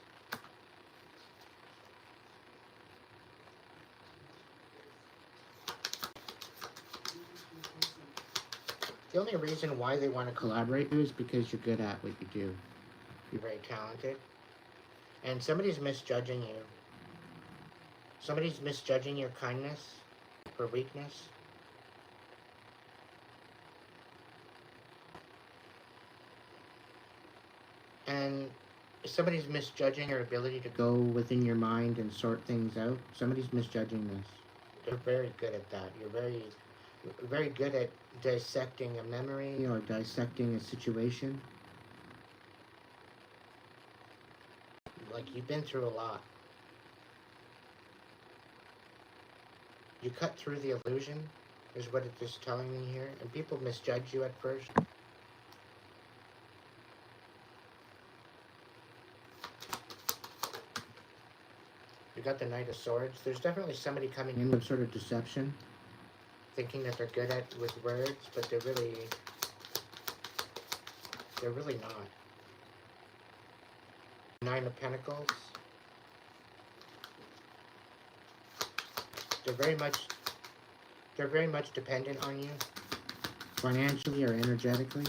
The only reason why they want to collaborate with you is because you're good at what you do. You're very talented. And somebody's misjudging you. Somebody's misjudging your kindness for weakness. And somebody's misjudging your ability to go within your mind and sort things out. Somebody's misjudging this. They're very good at that. You're very good at dissecting a memory or dissecting a situation. Like, you've been through a lot. You cut through the illusion, is what it is telling me here, and people misjudge you at first. You got the Knight of Swords. There's definitely somebody coming in with sort of deception, thinking that they're good at with words, but they're really not. Nine of Pentacles. They're very much dependent on you, financially or energetically.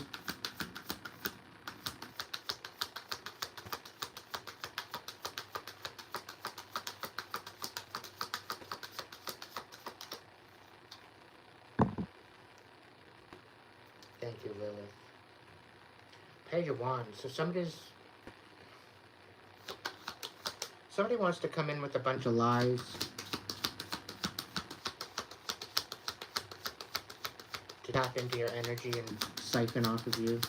Thank you, Lilith. Page of Wands. So somebody wants to come in with a bunch of lies. To tap into your energy and siphon off of you.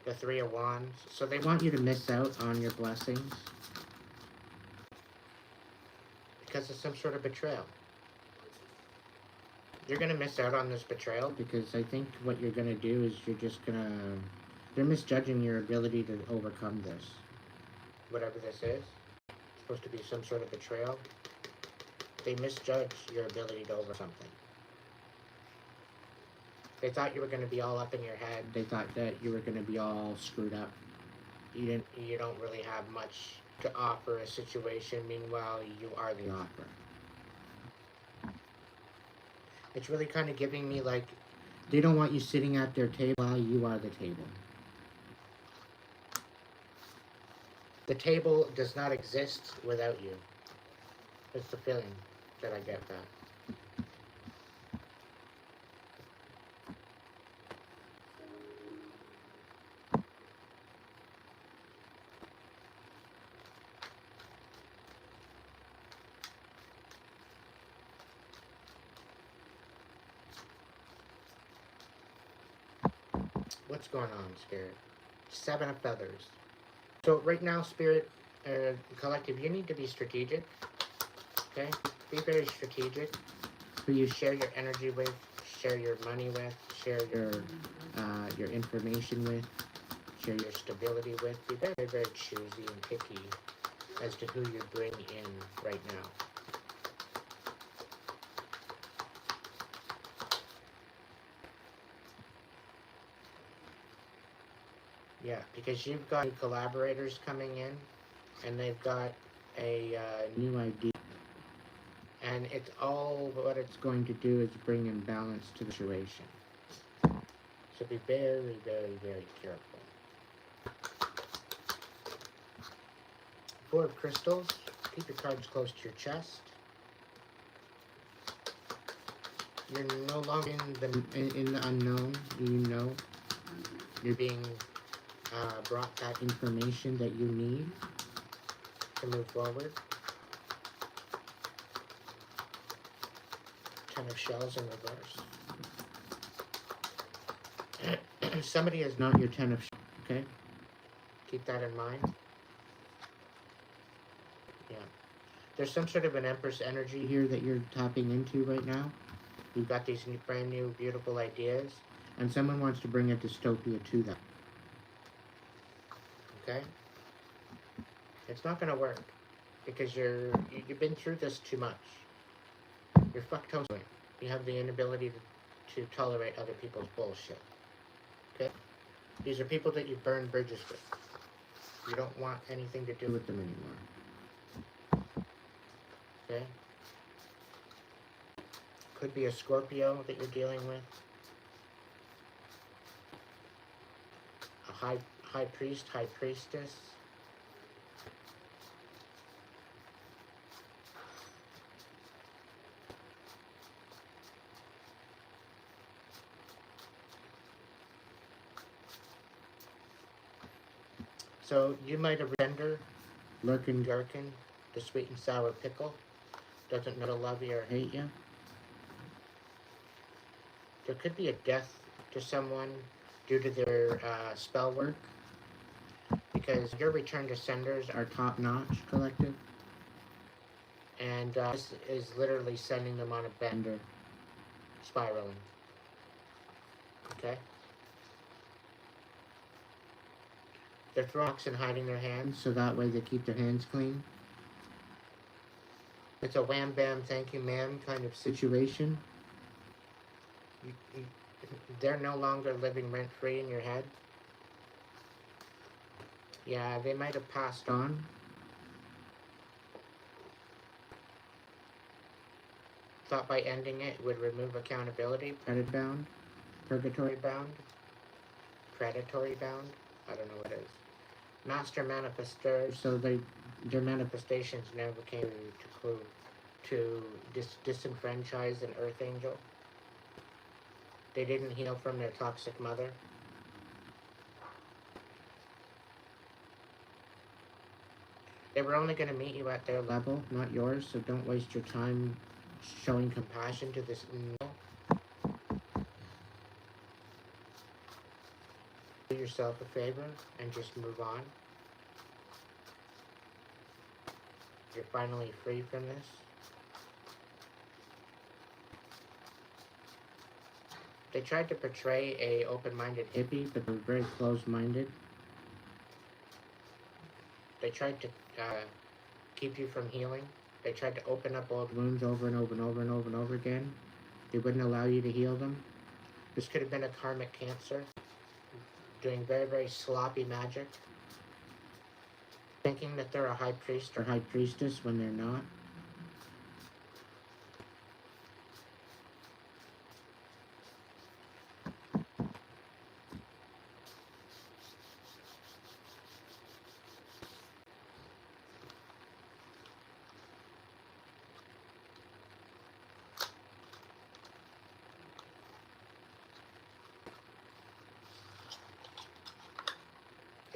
The Three of Wands. So they want you to miss out on your blessings. Because of some sort of betrayal. You're going to miss out on this betrayal because I think what you're going to do is they're misjudging your ability to overcome this. Whatever this is. It's supposed to be some sort of betrayal. They misjudge your ability to overcome something. They thought you were going to be all up in your head. They thought that you were going to be all screwed up. You don't really have much to offer a situation. Meanwhile, you are the offer. It's really kind of giving me like, they don't want you sitting at their table while you are the table. The table does not exist without you. It's the feeling that I get that. What's going on, Spirit? Seven of Feathers. So right now, Spirit, Collective, you need to be strategic. Okay? Be very strategic. Who you share your energy with, share your money with, share your information with, share your stability with. Be very, very choosy and picky as to who you bring in right now. Yeah, because you've got new collaborators coming in, and they've got a new idea. And it's all, what it's going to do is bring in balance to the situation. So be very, very, very careful. Four of Crystals. Keep your cards close to your chest. You're no longer in the unknown. You know. You're being brought that information that you need to move forward. Ten of Shells in reverse. Somebody is not your Ten of Shells, okay? Keep that in mind. Yeah. There's some sort of an Empress energy here that you're tapping into right now. You've got these brand new, beautiful ideas, and someone wants to bring a dystopia to them. Okay? It's not going to work because you've been through this too much. You're fucked totally. You have the inability to tolerate other people's bullshit. Okay? These are people that you burn bridges with. You don't want anything to do with them anymore. Okay? Could be a Scorpio that you're dealing with. A high priest, high priestess. So you might have gender, lurking gherkin, the sweet and sour pickle, doesn't know to love you or hate you. There could be a death to someone due to their spell work. because your return to senders are top-notch, collective. And this is literally sending them on a bender, spiraling. Okay? They're throwing rocks and hiding their hands, so that way they keep their hands clean. It's a wham bam thank you ma'am kind of situation. They're no longer living rent free in your head. Yeah, they might have passed on. Thought by ending it would remove accountability. Purgatory bound. Predatory bound. I don't know what it is. Master manifestors. So their manifestations never came to disenfranchise an earth angel. They didn't heal from their toxic mother. They were only going to meet you at their level, not yours, so don't waste your time showing compassion to this no. Do yourself a favor and just move on. You're finally free from this. They tried to portray a open-minded hippie, but they're very closed-minded. They tried to keep you from healing. They tried to open up old wounds over and over and over and over and over again. They wouldn't allow you to heal them. This could have been a karmic cancer, doing very, very sloppy magic, thinking that they're a high priest or high priestess when they're not.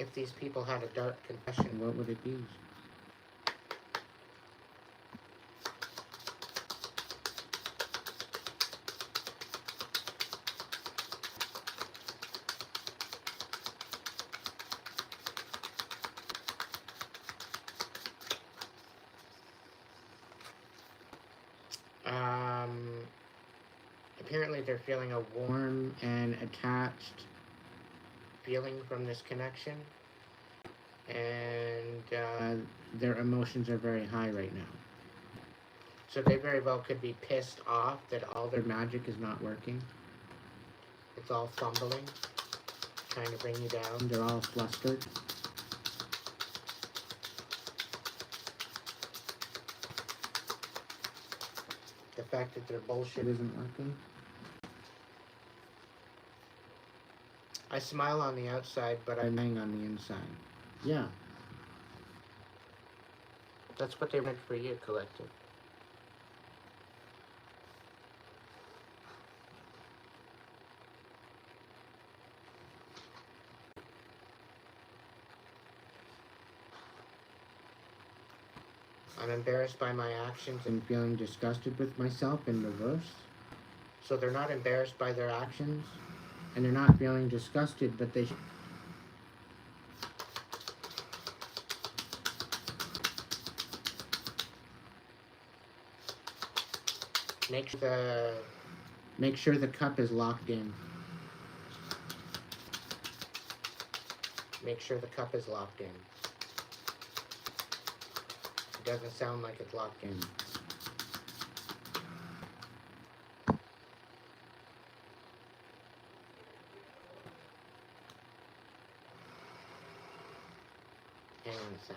If these people had a dark confession, what would it be? Apparently they're feeling a warm and attached feeling from this connection, and their emotions are very high right now. So they very well could be pissed off that all their magic is not working. It's all fumbling, trying to bring you down. They're all flustered. The fact that their bullshit isn't working. I smile on the outside, but I'm lying on the inside. Yeah. That's what they meant for you, collective. I'm embarrassed by my actions and feeling disgusted with myself in reverse. So they're not embarrassed by their actions, and they're not feeling disgusted, but they... Make sure the cup is locked in. Make sure the cup is locked in. It doesn't sound like it's locked in. Hang on a sec.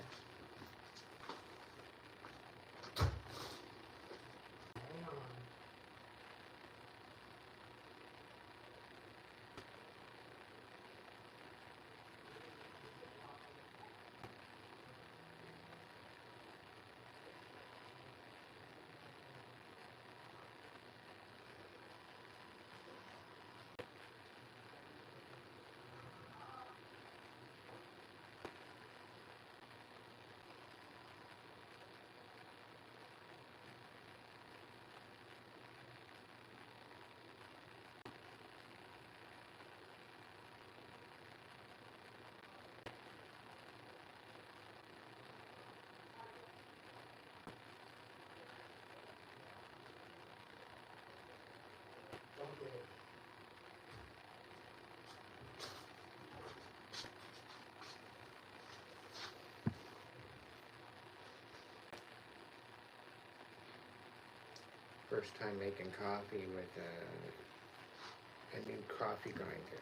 first time making coffee with a new coffee grinder.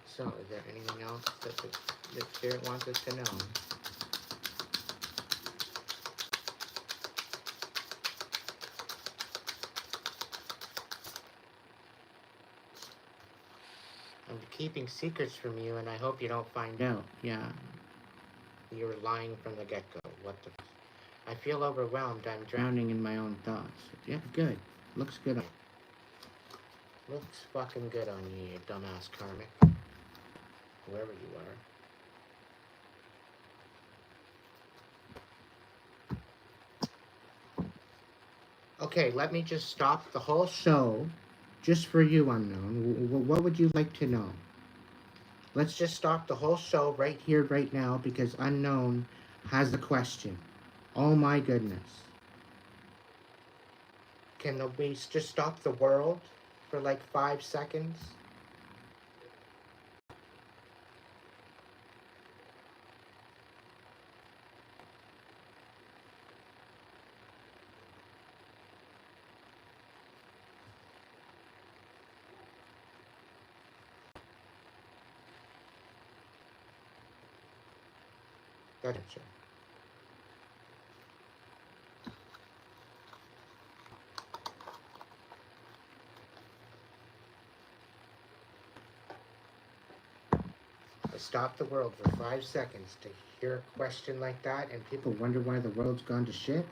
So, is there anything else that Spirit wants us to know? I'm keeping secrets from you, and I hope you don't find out. Yeah. You were lying from the get-go. What the... I feel overwhelmed. I'm drowning in my own thoughts. Yeah, good. Looks good on you. Looks fucking good on you, you dumbass Karmic. Whoever you are. Okay, let me just stop the whole show just for you, Unknown. What would you like to know? Let's just stop the whole show right here, right now, because Unknown has the question. Oh my goodness. Can we just stop the world for like 5 seconds? Gotcha. I stopped the world for 5 seconds to hear a question like that, and people wonder why the world's gone to shit?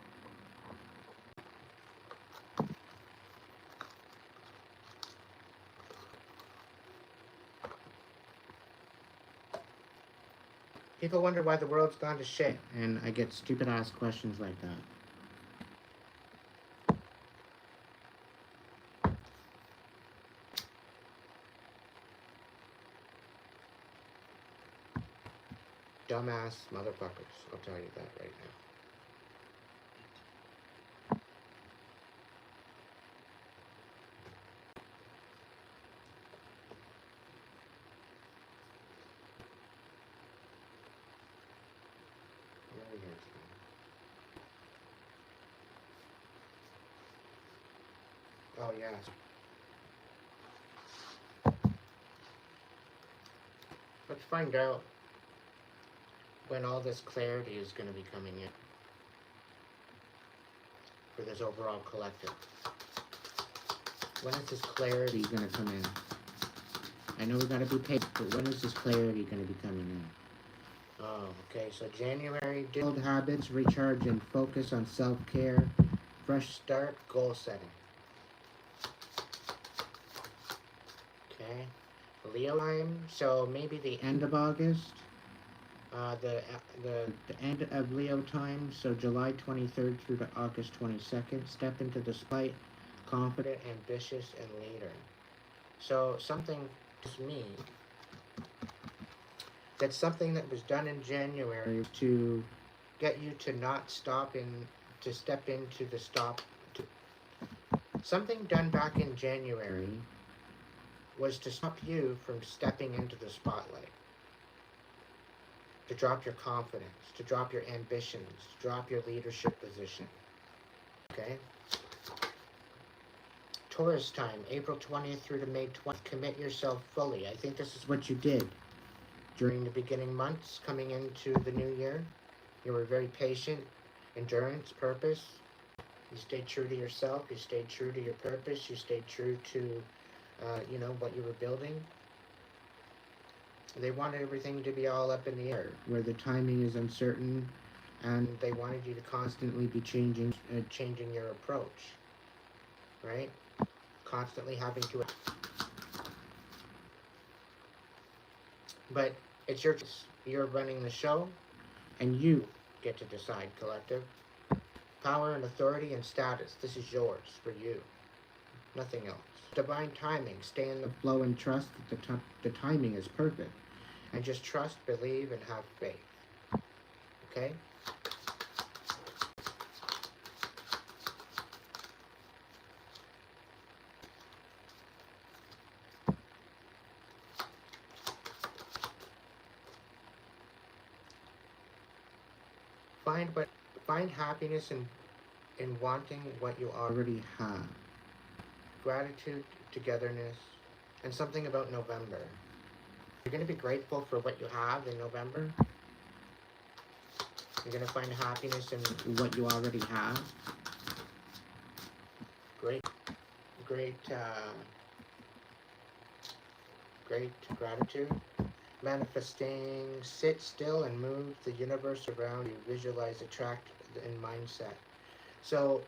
People wonder why the world's gone to shit, and I get stupid ass questions like that. Dumbass motherfuckers, I'll tell you that right now. Oh, yes. Let's find out when all this clarity is going to be coming in for this overall collective. When is this clarity going to come in? I know we got to be patient, but when is this clarity going to be coming in? Oh, okay, so January, build habits, recharge and focus on self-care, fresh start, goal setting. Okay, Leo time, so maybe the end of August, the end of Leo time, so July 23rd through to August 22nd, step into the spotlight, confident, ambitious, and leader. So something to me, that's something that was done in January to get you to not stop to step into the stop. Something done back in January was to stop you from stepping into the spotlight, to drop your confidence, to drop your ambitions, to drop your leadership position. Okay? Taurus time, April 20th through to May 20th. Commit yourself fully. I think this is what you did during the beginning months coming into the new year. You were very patient, endurance, purpose. You stayed true to yourself. You stayed true to your purpose. You stayed true to, what you were building. They wanted everything to be all up in the air, where the timing is uncertain, and they wanted you to constantly be changing your approach, right? Constantly having to. But it's your choice. You're running the show, and you get to decide, collective. Power and authority and status. This is yours, for you. Nothing else. Divine timing. Stay in the flow and trust that the timing is perfect. And just trust, believe, and have faith. Okay? Find what Find happiness in wanting what you already have. Gratitude, togetherness, and something about November. You're going to be grateful for what you have in November. You're going to find happiness in what you already have. Great gratitude. Manifesting, sit still and move the universe around you. Visualize, attract, and mindset. So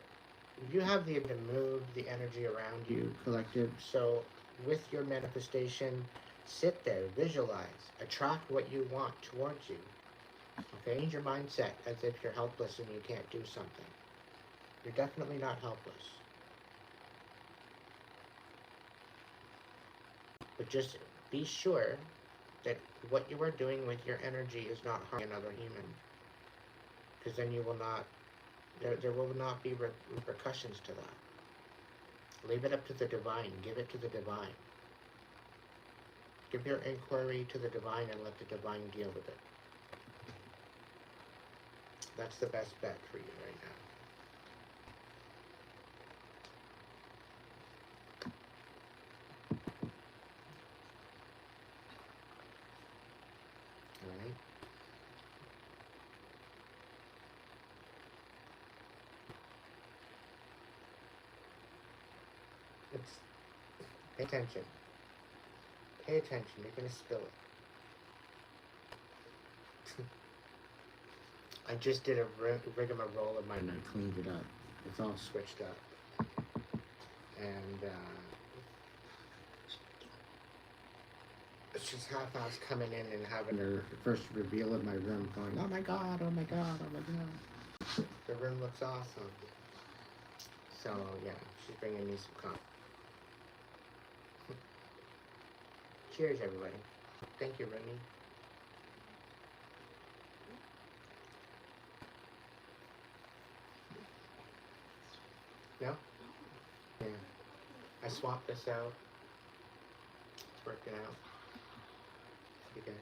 you have the ability to move the energy around you, collective. So with your manifestation, sit there, visualize, attract what you want towards you. Okay, change your mindset as if you're helpless and you can't do something. You're definitely not helpless. But just be sure that what you are doing with your energy is not harming another human. Because then you will not, there will not be repercussions to that. Leave it up to the divine. Give it to the divine. Give your inquiry to the divine and let the divine deal with it. That's the best bet for you right now. Alright? Pay attention. Pay attention. You're going to spill it. I just did a rigmarole of mine and I cleaned it up. It's all switched up. And she's half-assed coming in and having her first reveal of my room going, oh my god, oh my god, oh my god. The room looks awesome. So yeah, she's bringing me some coffee. Cheers, everybody. Thank you, Remy. No? Yeah. I swapped this out. It's working out. Okay.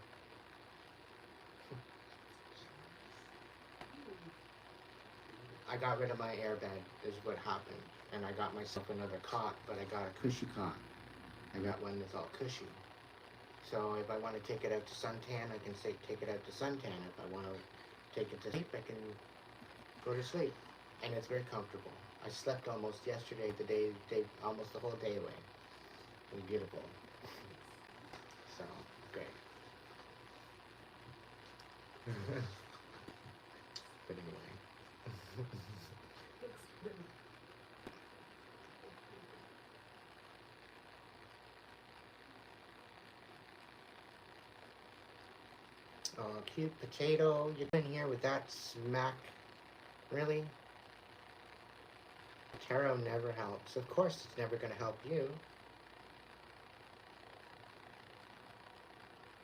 I got rid of my airbed is what happened. And I got myself another cot, but I got a cushy cot. I got one that's all cushy. So if I want to take it out to suntan, I can take it out to suntan. If I want to take it to sleep, I can go to sleep. And it's very comfortable. I slept almost yesterday, almost the whole day away. It was beautiful. So, great. But anyway. Oh, cute potato. You're in here with that smack. Really? Tarot never helps. Of course it's never going to help you.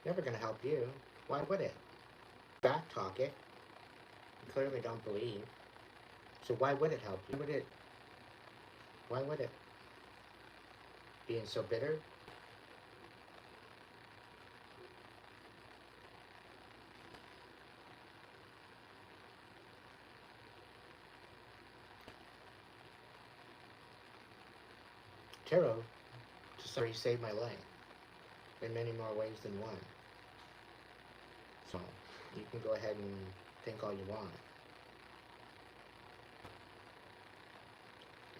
Never going to help you. Why would it? Backtalk it. You clearly don't believe. So why would it help you? Why would it? Being so bitter? Tarot, to sorry, saved my life in many more ways than one. So, you can go ahead and think all you want.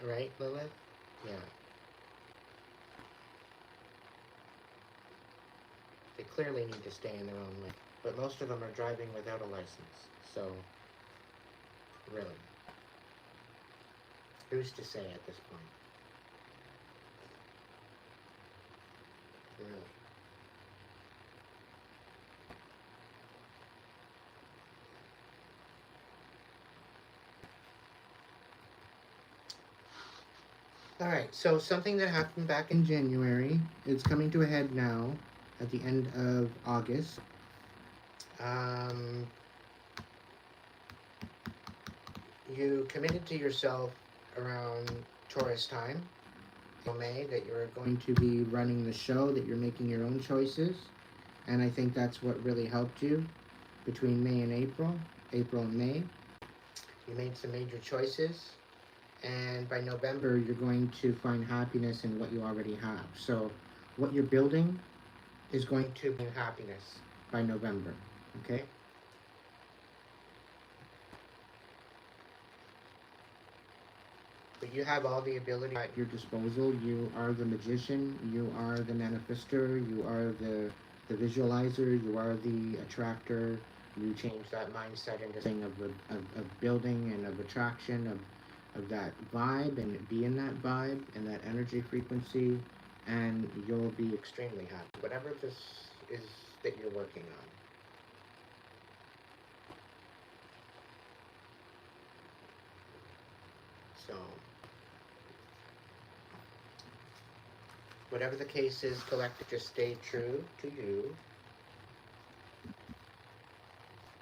Right, Lilith? Yeah. They clearly need to stay in their own lane. But most of them are driving without a license. So, really. Who's to say at this point? Really. Alright, so something that happened back in January is coming to a head now at the end of August. You committed to yourself around Taurus time, May, that you're going to be running the show, that you're making your own choices, and I think that's what really helped you between May and April and May. You made some major choices, and by November, you're going to find happiness in what you already have. So, what you're building is going to bring happiness by November, okay? But you have all the ability at your disposal. You are the magician, you are the manifester, you are the visualizer, you are the attractor. You change that mindset into thing of building and of attraction, of that vibe, and be in that vibe and that energy frequency, and you'll be extremely happy. Whatever this is that you're working on. So, whatever the case is, collective, just stay true to you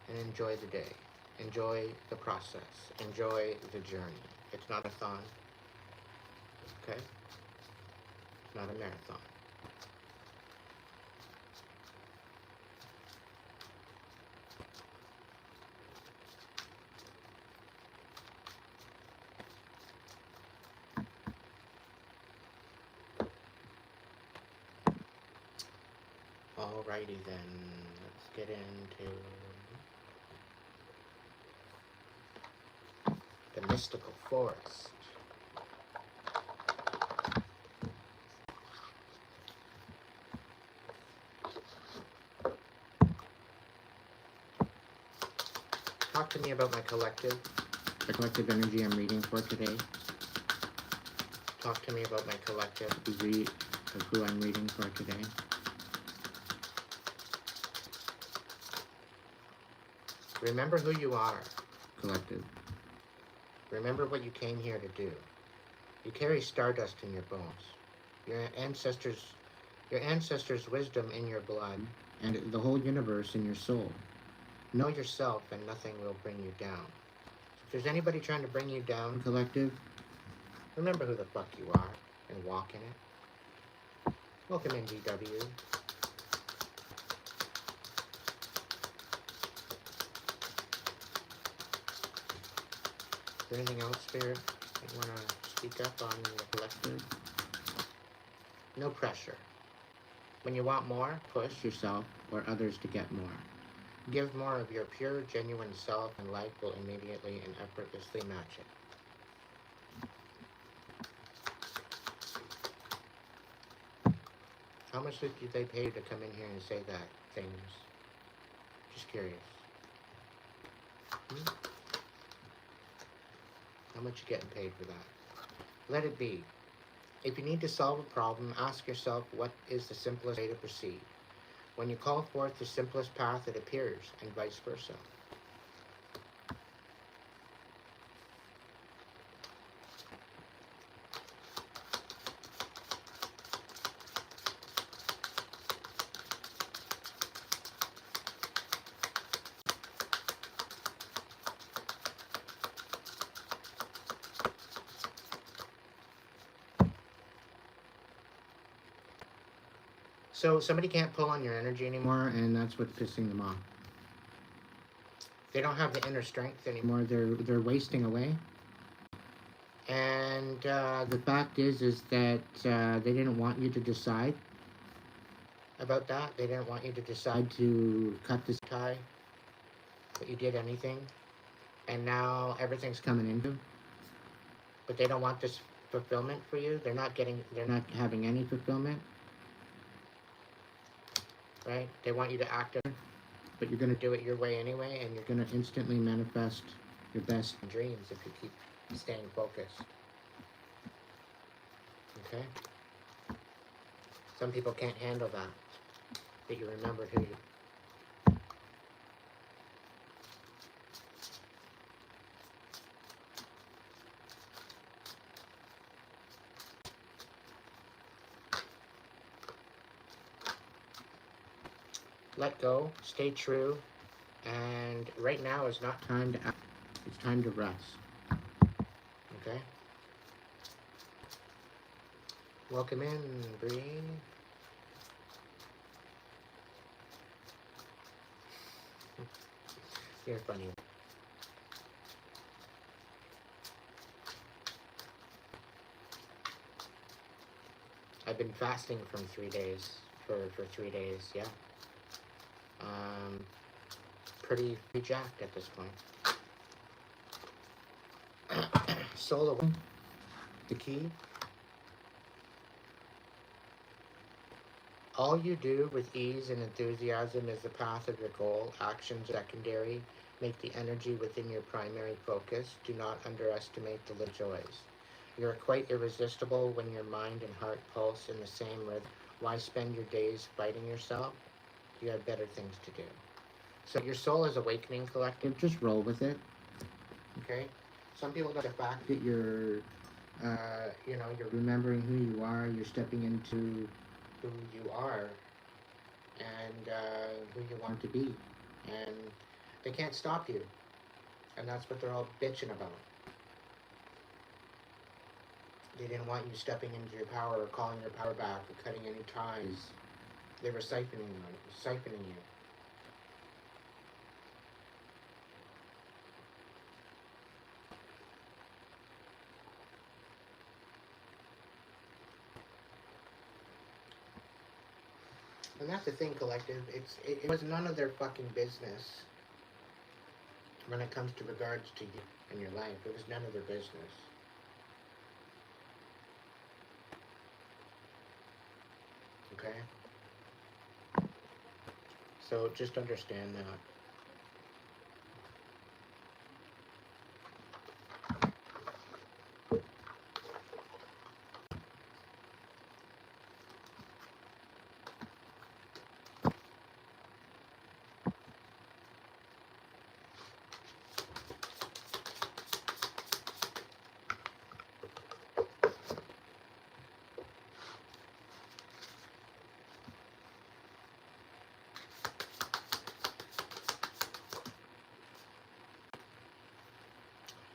and enjoy the day. Enjoy the process. Enjoy the journey. It's not a thon, okay? It's not a marathon. Alrighty then, let's get into the mystical forest. Talk to me about my collective, the collective energy I'm reading for today. Talk to me about my collective, of who I'm reading for today. Remember who you are, collective. Remember what you came here to do. You carry stardust in your bones. Your ancestors' wisdom in your blood, and the whole universe in your soul. Know yourself and nothing will bring you down. If there's anybody trying to bring you down, collective, remember who the fuck you are and walk in it. Welcome in, DW. Is there anything else, Spirit, that you want to speak up on the collective? No pressure. When you want more, push yourself or others to get more. Give more of your pure, genuine self, and life will immediately and effortlessly match it. How much did they pay you to come in here and say that things? Just curious. How much you getting paid for that? Let it be. If you need to solve a problem, ask yourself what is the simplest way to proceed. When you call forth the simplest path, it appears, and vice versa. So somebody can't pull on your energy anymore, and that's what's pissing them off. They don't have the inner strength anymore. They're wasting away. And the fact is that they didn't want you to decide about that. They didn't want you to decide to cut this tie, but you did anything. And now everything's coming into. But they don't want this fulfillment for you. They're not having any fulfillment. Right? They want you to act on it, but you're going to do it your way anyway, and you're going to instantly manifest your best dreams if you keep staying focused. Okay? Some people can't handle that you remembered who you... Let go, stay true, and right now is not time to act, it's time to rest. Okay? Welcome in, Bree. You're funny. I've been fasting from 3 days, for 3 days, yeah. Pretty jacked at this point. Solo, the key. All you do with ease and enthusiasm is the path of your goal. Actions secondary. Make the energy within your primary focus. Do not underestimate the little joys. You're quite irresistible when your mind and heart pulse in the same rhythm. Why spend your days fighting yourself? You have better things to do. So your soul is awakening, collective. Just roll with it. Okay? Some people got the fact that you're, you're remembering who you are. You're stepping into who you are and who you want to be. And they can't stop you. And that's what they're all bitching about. They didn't want you stepping into your power or calling your power back or cutting any ties. They were siphoning you. And that's the thing, collective. It was none of their fucking business when it comes to regards to you and your life. It was none of their business. Okay? So just understand that.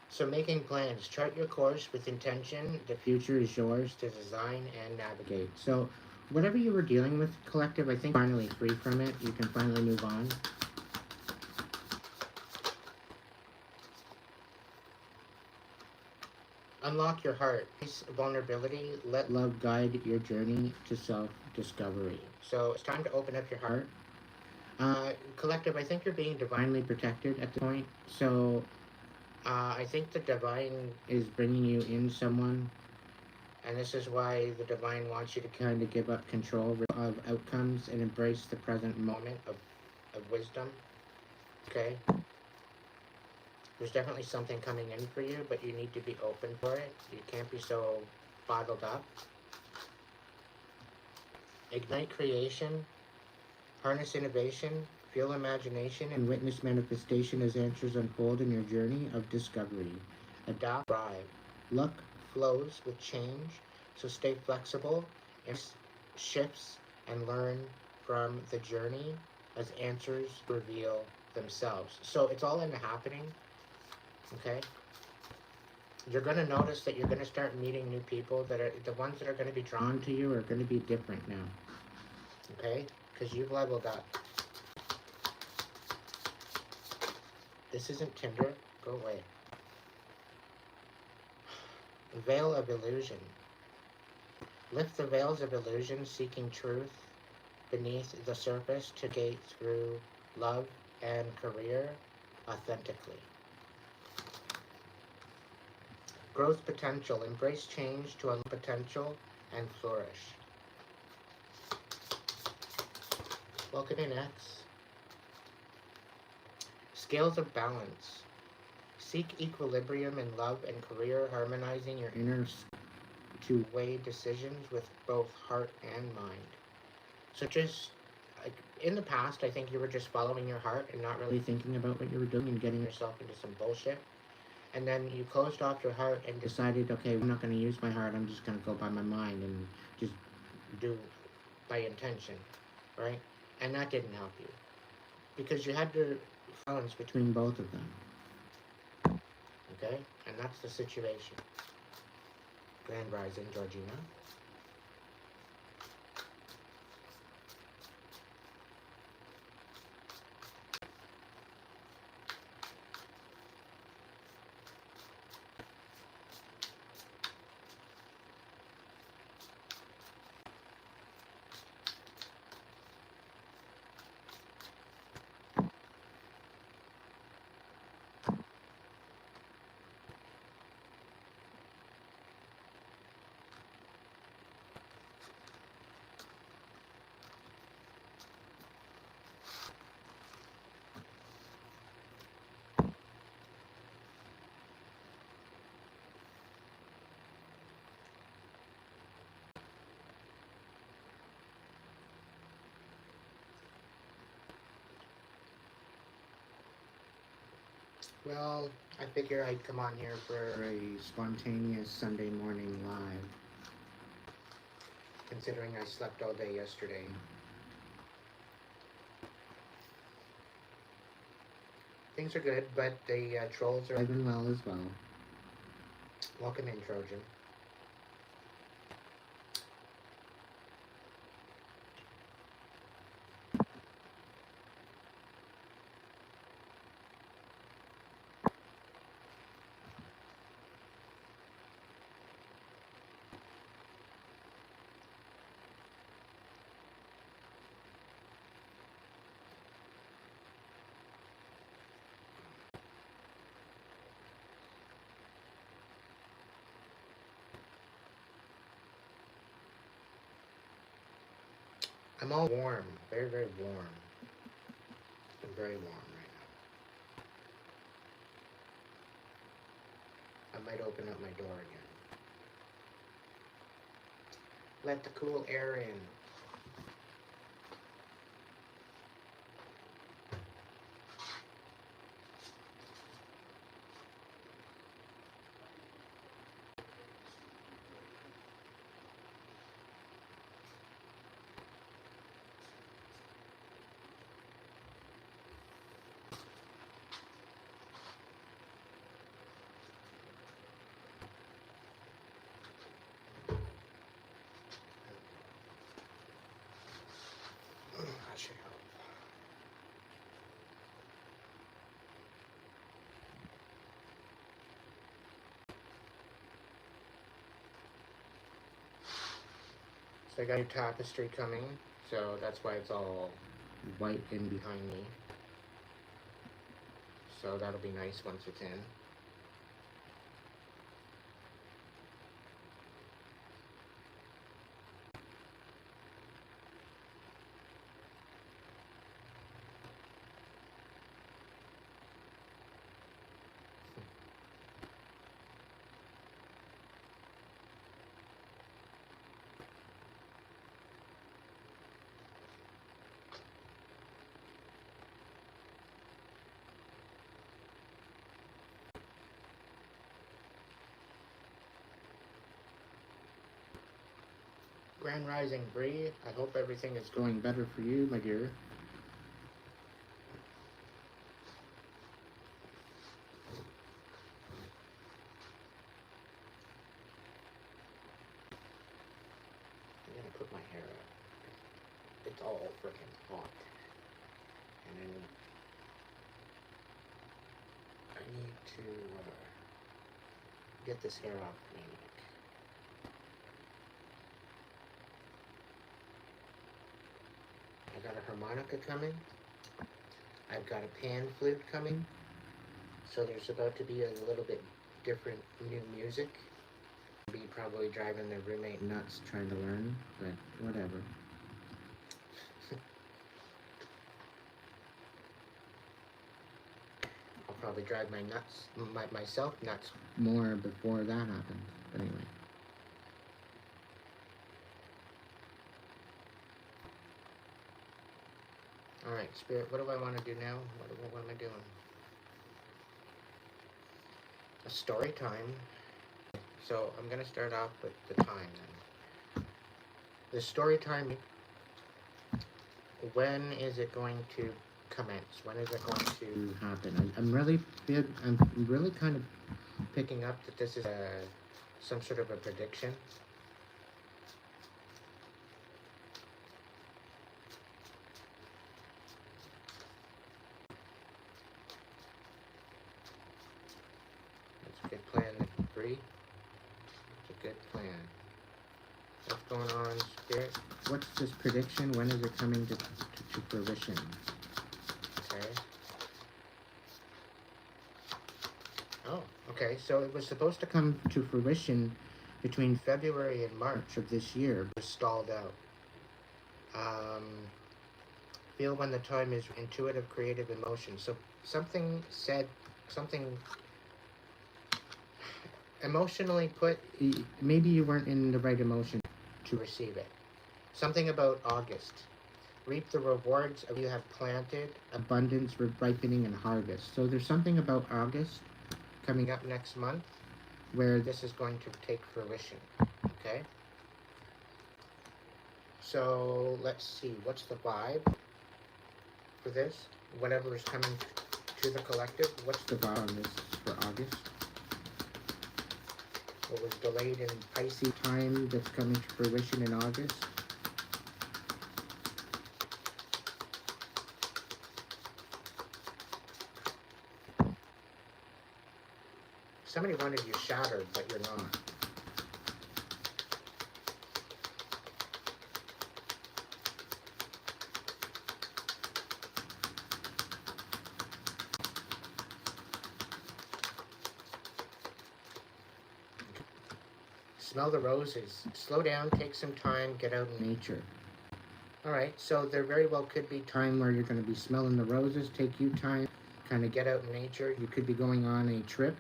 So making plans, chart your course with intention. The future is yours to design and navigate. So whatever you were dealing with, collective, I think finally free from it. You can finally move on. Unlock your heart. Peace, vulnerability. Let love guide your journey to self-discovery. So it's time to open up your heart. Collective, I think you're being divinely protected at the point. So I think the divine is bringing you in someone, and this is why the divine wants you to kind of give up control of outcomes and embrace the present moment of wisdom. Okay? There's definitely something coming in for you, but you need to be open for it. You can't be so bottled up. Ignite creation, harness innovation, feel imagination, and witness manifestation as answers unfold in your journey of discovery. Adapt, thrive. Luck flows with change, so stay flexible, and shifts, and learn from the journey as answers reveal themselves. So it's all in the happening, okay? You're going to notice that you're going to start meeting new people that are, the ones that are going to be drawn to you are going to be different now, okay? Because you've leveled up. This isn't Tinder. Go away. Veil of illusion. Lift the veils of illusion, seeking truth beneath the surface to gate through love and career authentically. Growth potential. Embrace change to unlock potential and flourish. Welcome in, X. Scales of balance. Seek equilibrium in love and career, harmonizing your inner to weigh decisions with both heart and mind. So just, like, in the past, I think you were just following your heart and not really thinking about what you were doing and getting yourself into some bullshit. And then you closed off your heart and decided, okay, I'm not going to use my heart, I'm just going to go by my mind and just do by intention, right? And that didn't help you. Because you had to balance between both of them. Okay? And that's the situation. Grand Rising, Georgina. Well, I figure I'd come on here for a spontaneous Sunday morning live, considering I slept all day yesterday. Things are good, but the trolls are alive and well as well. Welcome in, Trojan. I'm all warm, very, very warm. I'm very warm right now. I might open up my door again. Let the cool air in. That should help. So I got a new tapestry coming, so that's why it's all white in behind me. So that'll be nice once it's in. Grand Rising Bree, I hope everything is going better for you, my dear. I'm gonna put my hair up. It's all freaking hot. And then I need to get this hair off me. I got a harmonica coming. I've got a pan flute coming. So there's about to be a little bit different new music. Be probably driving the roommate nuts trying to learn, but whatever. I'll probably drive myself nuts more before that happens. But anyway. Alright, Spirit, what do I want to do now? What am I doing? A story time. So I'm going to start off with the time then. The story time, when is it going to commence? When is it going to happen? I'm really kind of picking up that this is some sort of a prediction. That's a good plan, Bree. It's a good plan. What's going on, Spirit? What's this prediction? When is it coming to fruition? Okay. Oh, okay. So it was supposed to come to fruition between February and March of this year, but stalled out. Feel when the time is intuitive, creative emotion. So something emotionally put, maybe you weren't in the right emotion to receive it. Something about August. Reap the rewards of you have planted, abundance, ripening, and harvest. So there's something about August coming up next month where this is going to take fruition, okay? So let's see, what's the vibe for this? Whatever is coming to the collective, what's the vibe on this for August? What was delayed in Pisces time that's coming to fruition in August? Somebody wanted you shattered, but you're not. Smell the roses. Slow down, take some time, get out in nature. Alright, so there very well could be time where you're going to be smelling the roses. Take you time, kind of get out in nature. You could be going on a trip.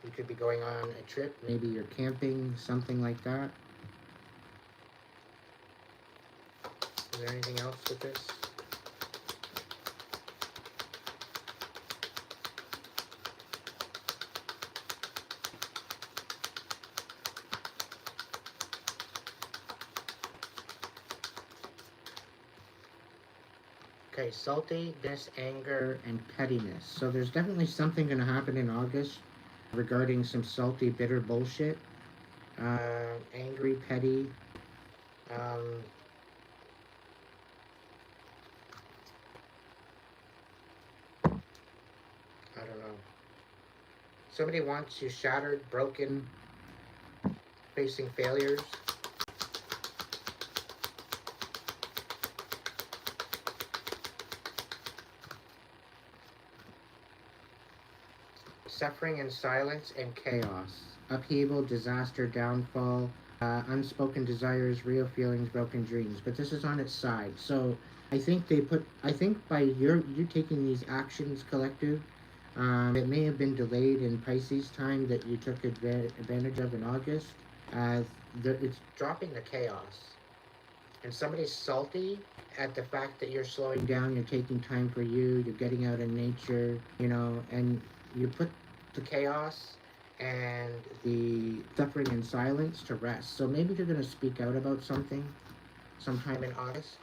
You could be going on a trip. Maybe you're camping, something like that. Is there anything else with this? Okay, saltiness, anger, and pettiness. So there's definitely something going to happen in August regarding some salty, bitter bullshit. Angry, petty. I don't know. Somebody wants you shattered, broken, facing failures. Suffering and silence and chaos. Upheaval, disaster, downfall, unspoken desires, real feelings, broken dreams. But this is on its side. So I think by you taking these actions collective, it may have been delayed in Pisces time that you took advantage of in August. It's dropping the chaos. And somebody's salty at the fact that you're slowing down, you're taking time for you, you're getting out in nature, and you put the chaos and the suffering and silence to rest. So maybe you're going to speak out about something sometime in August.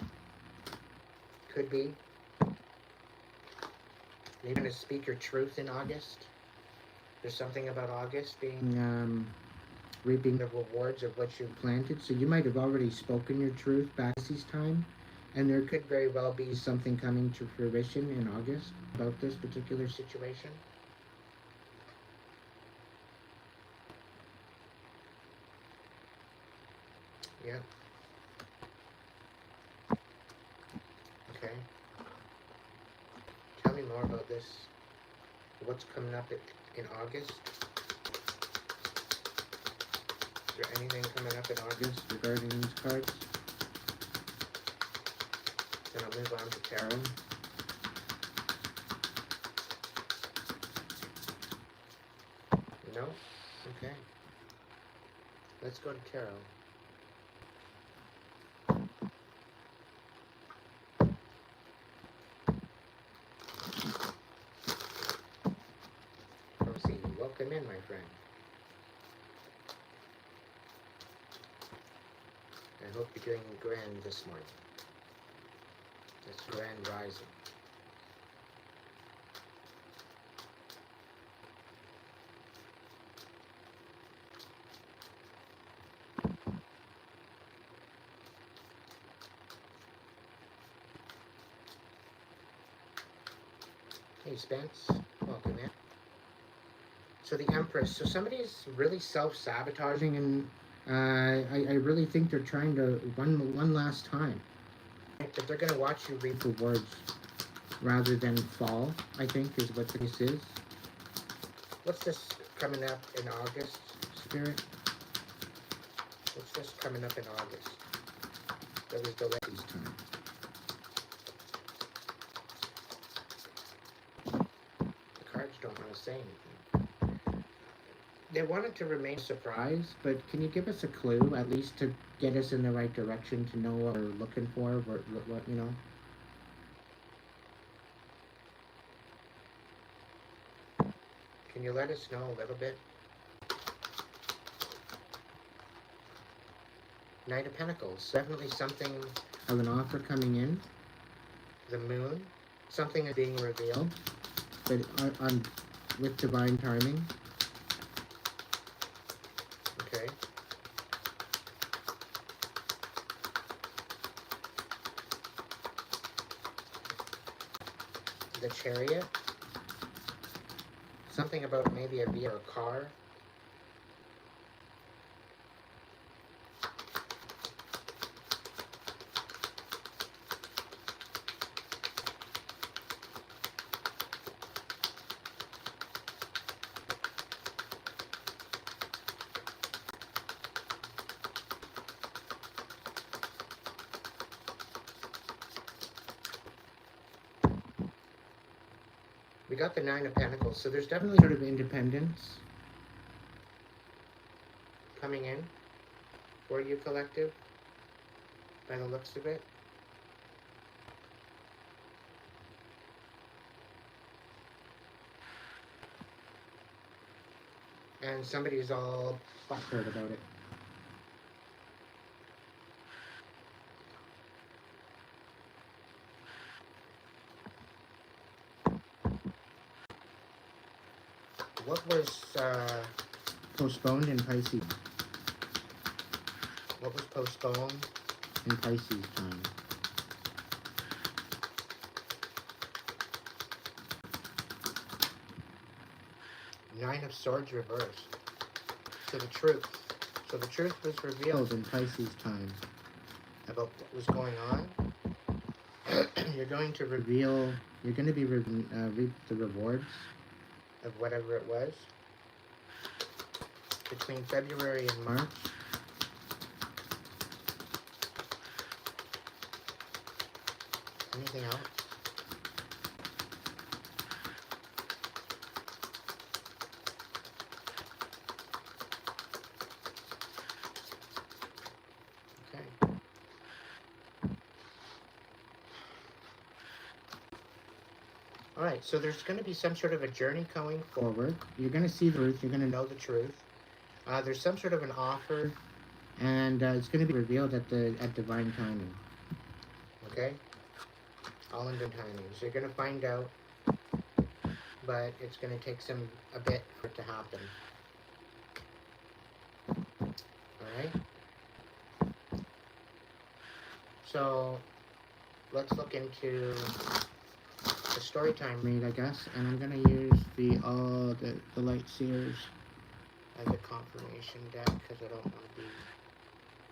Could be. Maybe you're going to speak your truth in August. There's something about August being reaping the rewards of what you've planted. So you might have already spoken your truth back this time, and there could very well be something coming to fruition in August about this particular situation. Yeah. Okay. Tell me more about this. What's coming up in August? Is there anything coming up in August regarding these cards? Then I'll move on to tarot. No? Okay. Let's go to tarot. Welcome in, my friend. I hope you're doing grand this morning. It's grand rising. Hey, Spence. Welcome in. So the Empress. So somebody's really self-sabotaging, and I really think they're trying to one last time. But they're going to watch you reap rewards rather than fall, I think, is what this is. What's this coming up in August, Spirit? What's this coming up in August? That was delayed this time. The cards don't want to say anything. They want it to remain a surprise, but can you give us a clue, at least to get us in the right direction, to know what we're looking for, what you know? Can you let us know a little bit? Knight of Pentacles. Definitely something of an offer coming in. The Moon. Something is being revealed. But with divine timing. Okay. The Chariot. Something about maybe a vehicle or a car. We got the Nine of Pentacles, so there's definitely sort of independence coming in for you, collective, by the looks of it. And somebody's all butthurt about it. What was postponed in Pisces? What was postponed in Pisces time? Nine of Swords reversed. So the truth. So the truth was revealed in Pisces time about what was going on. You're going to reveal, you're going to be reap the rewards of whatever it was between February and March. Anything else? Okay. All right, so there's going to be some sort of a journey going forward. You're going to see the truth. You're going to know the truth. There's some sort of an offer, and it's going to be revealed at divine timing. Okay, all in good timing. So you're going to find out, but it's going to take a bit for it to happen. All right. So let's look into the story time read, I guess, and I'm going to use the Light Seers as a confirmation deck because I don't want to be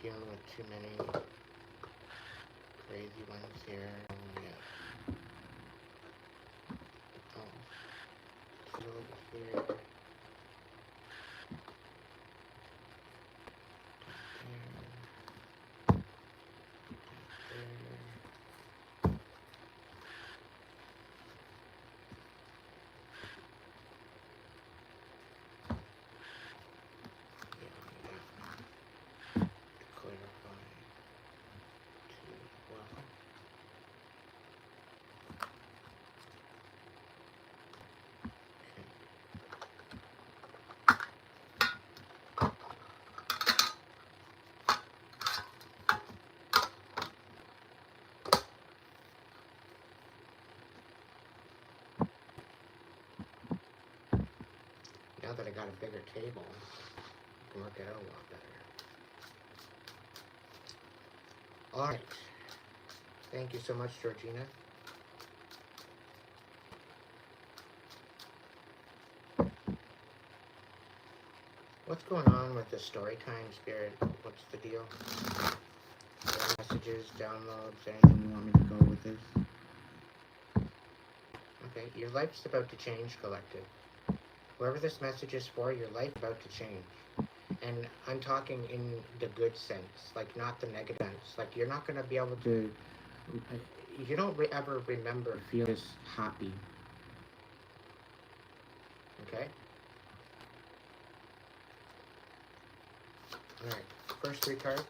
dealing with too many crazy ones here. Yeah. Oh, two over here. There. Now that I got a bigger table, I can work it out a lot better. Alright. Thank you so much, Georgina. What's going on with the story time, Spirit? What's the deal? Messages, downloads, anything you want me to go with this? Okay, your life's about to change, collective. Whoever this message is for, your life is about to change. And I'm talking in the good sense, like not the negative sense. Like you're not going to be able to, you don't ever remember feel this happy. Okay? Alright, first 3 cards.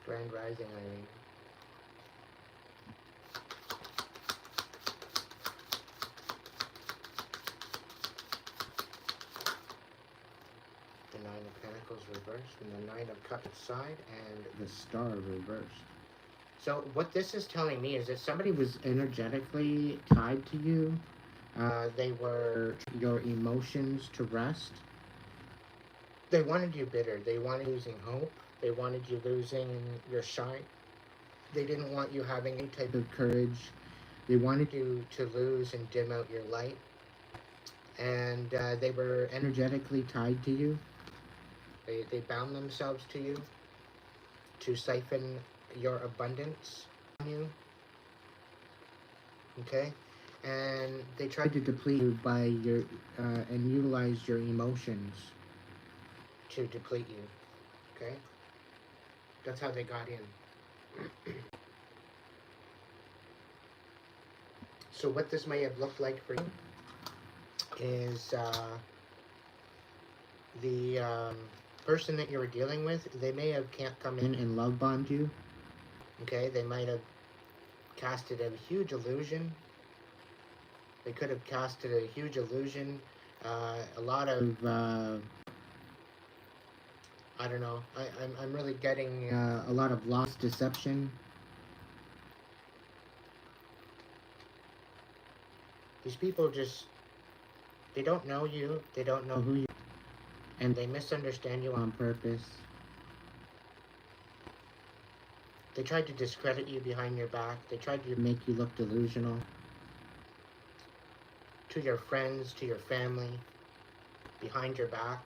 Grand Rising, Irene. The 9 of Pentacles reversed, and the 9 of Cups side, and the Star reversed. So what this is telling me is that somebody was energetically tied to you. They were your emotions to rest. They wanted you bitter. They wanted you losing hope. They wanted you losing your shine. They didn't want you having any type of courage. They wanted you to lose and dim out your light. And they were energetically tied to you. They bound themselves to you to siphon your abundance from you. Okay? And they tried to deplete you by your and utilize your emotions to deplete you. Okay? That's how they got in. So what this may have looked like for you is the person that you were dealing with, they may have can't come in and love bond you. Okay? They might have casted a huge illusion. They could have casted a huge illusion. A lot of I don't know. I'm really getting a lot of lost deception. These people just, they don't know you. They don't know who you are. And they misunderstand you on purpose. They tried to discredit you behind your back. They tried to make you look delusional. To your friends, to your family, behind your back.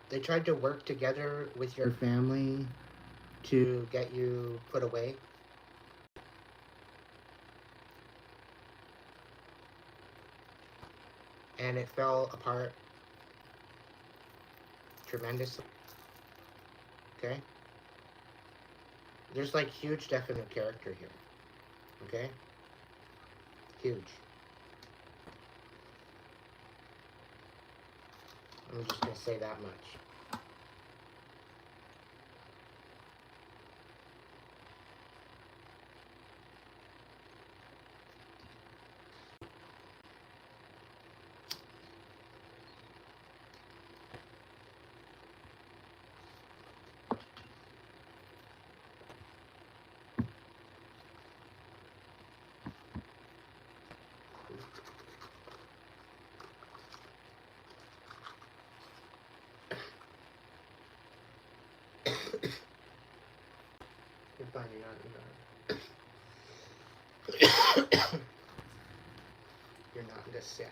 They tried to work together with your family to get you put away. And it fell apart tremendously. Okay? There's like huge definite character here. Okay? Huge. I'm just going to say that much. You're fine, you're not this sick.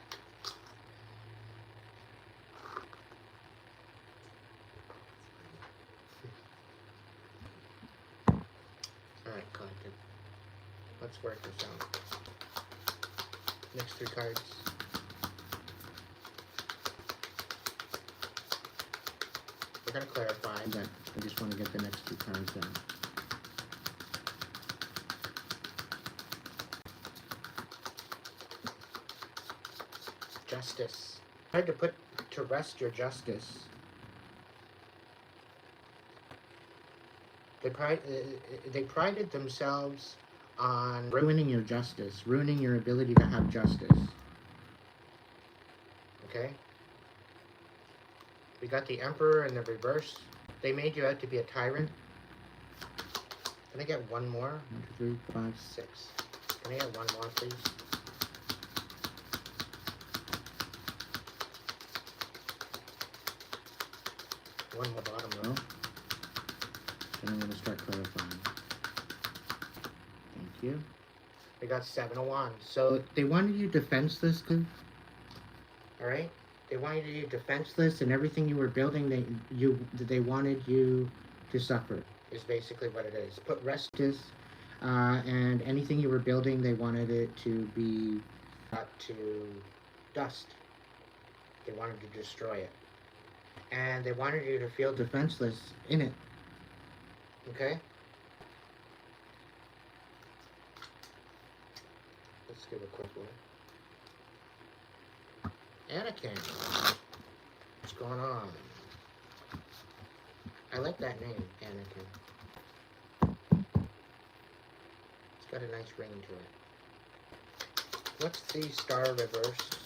Alright, collective. Let's work this out. Next 3 cards. We're going to clarify that I just want to get the next 2 cards out. Justice. Tried to put to rest your justice. They prided themselves on ruining your justice, ruining your ability to have justice. Okay? We got the Emperor in the reverse. They made you out to be a tyrant. Can I get one more? 1, 2, 3, 4, 5, 6. Can I get one more, please? One more bottom row. Then I'm going to start clarifying. Thank you. We got 7 of Wands. So they wanted you defenseless, alright? They wanted you defenseless, and everything you were building, they wanted you to suffer. Is basically what it is. Put rest is, and anything you were building, they wanted it to be brought to dust. They wanted to destroy it, and they wanted you to feel defenseless in it. Okay. Let's give a quick one. Anakin. What's going on? I like that name, Anakin. It's got a nice ring to it. What's the star reversed?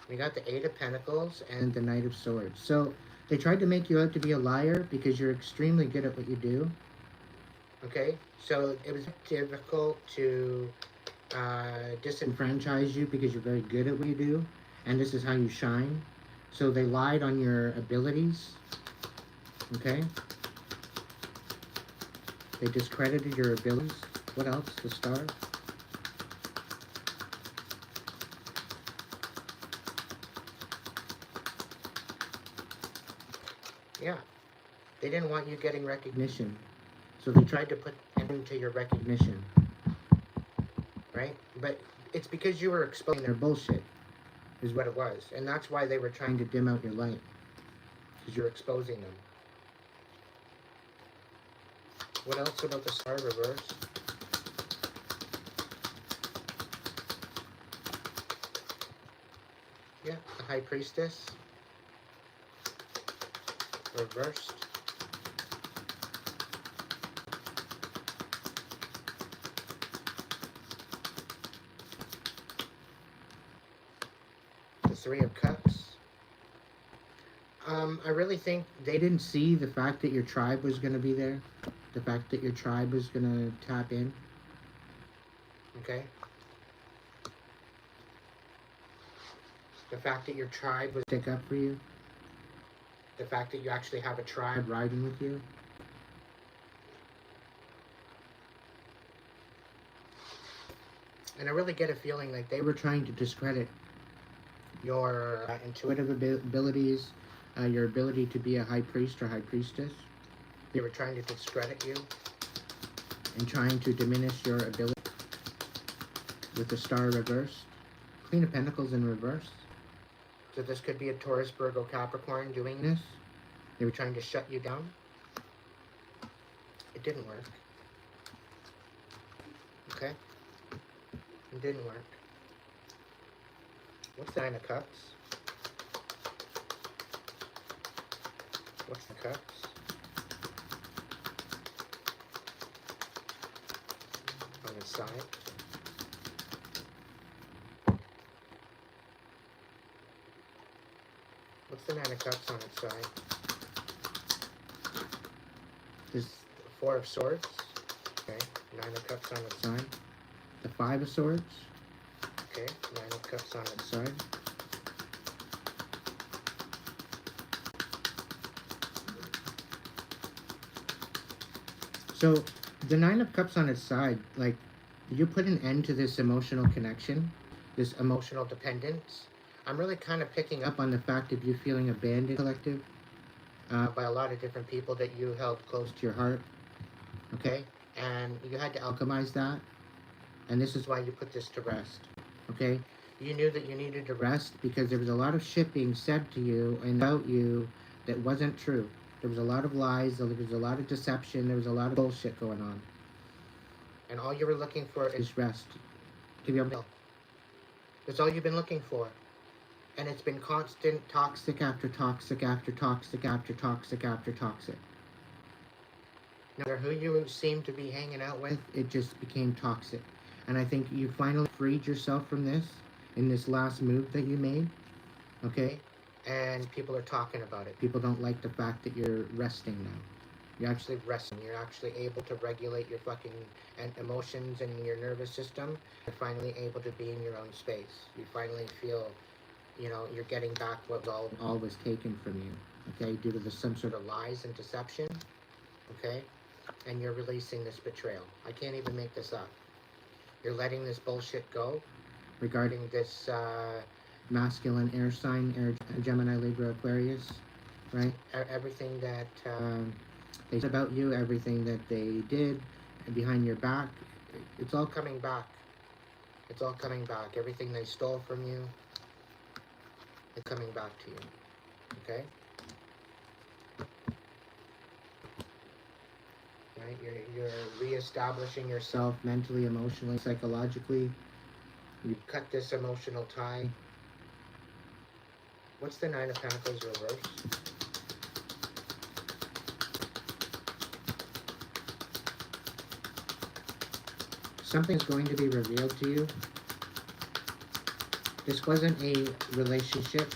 We got the 8 of Pentacles and the Knight of Swords. So they tried to make you out to be a liar because you're extremely good at what you do. Okay? So it was difficult to disenfranchise you because you're very good at what you do. And this is how you shine. So they lied on your abilities. Okay? They discredited your abilities. What else? The star. Yeah. They didn't want you getting recognition. So they tried to put an end to your recognition. Right? But it's because you were exposing their bullshit, is what it was. And that's why they were trying to dim out your light. Because you're exposing them. What else about the star reverse? Yeah, the High Priestess. Reversed. The 3 of Cups. I really think they didn't see the fact that your tribe was going to be there. The fact that your tribe was going to tap in. Okay? The fact that your tribe would stick up for you. The fact that you actually have a tribe riding with you. And I really get a feeling like they were trying to discredit your intuitive abilities, your ability to be a high priest or high priestess. They were trying to discredit you and trying to diminish your ability with the star reversed. Queen of Pentacles in reverse. So this could be a Taurus, Virgo, Capricorn doing this. They were trying to shut you down. It didn't work. Okay? It didn't work. What's the 9 of Cups? What's the Cups? On its side. What's the 9 of Cups on its side? There's the 4 of Swords. Okay, 9 of Cups on its side. The 5 of Swords. Okay, 9 of Cups on its side. So, the 9 of Cups on its side, like, you put an end to this emotional connection, this emotional dependence. I'm really kind of picking up on the fact of you feeling abandoned, collective, by a lot of different people that you held close to your heart, okay? And you had to alchemize that, and this is why you put this to rest, okay? You knew that you needed to rest because there was a lot of shit being said to you and about you that wasn't true. There was a lot of lies, there was a lot of deception, there was a lot of bullshit going on. And all you were looking for is rest. To be able to. That's all you've been looking for. And it's been constant toxic after toxic after toxic after toxic after toxic. No matter who you seem to be hanging out with, it just became toxic. And I think you finally freed yourself from this in this last move that you made. Okay? And people are talking about it. People don't like the fact that you're resting now. You're actually resting. You're actually able to regulate your fucking emotions and your nervous system. You're finally able to be in your own space. You finally feel, you know, you're getting back what all was taken from you. Okay? Due to some sort of lies and deception. Okay? And you're releasing this betrayal. I can't even make this up. You're letting this bullshit go. regarding this masculine air sign, air Gemini, Libra, Aquarius, right? Everything that they said about you, everything that they did behind your back, it's all coming back. It's all coming back. Everything they stole from you, it's coming back to you. Okay? Right? You're reestablishing yourself mentally, emotionally, psychologically. You cut this emotional tie. What's the Nine of Pentacles reverse? Something's going to be revealed to you. This wasn't a relationship.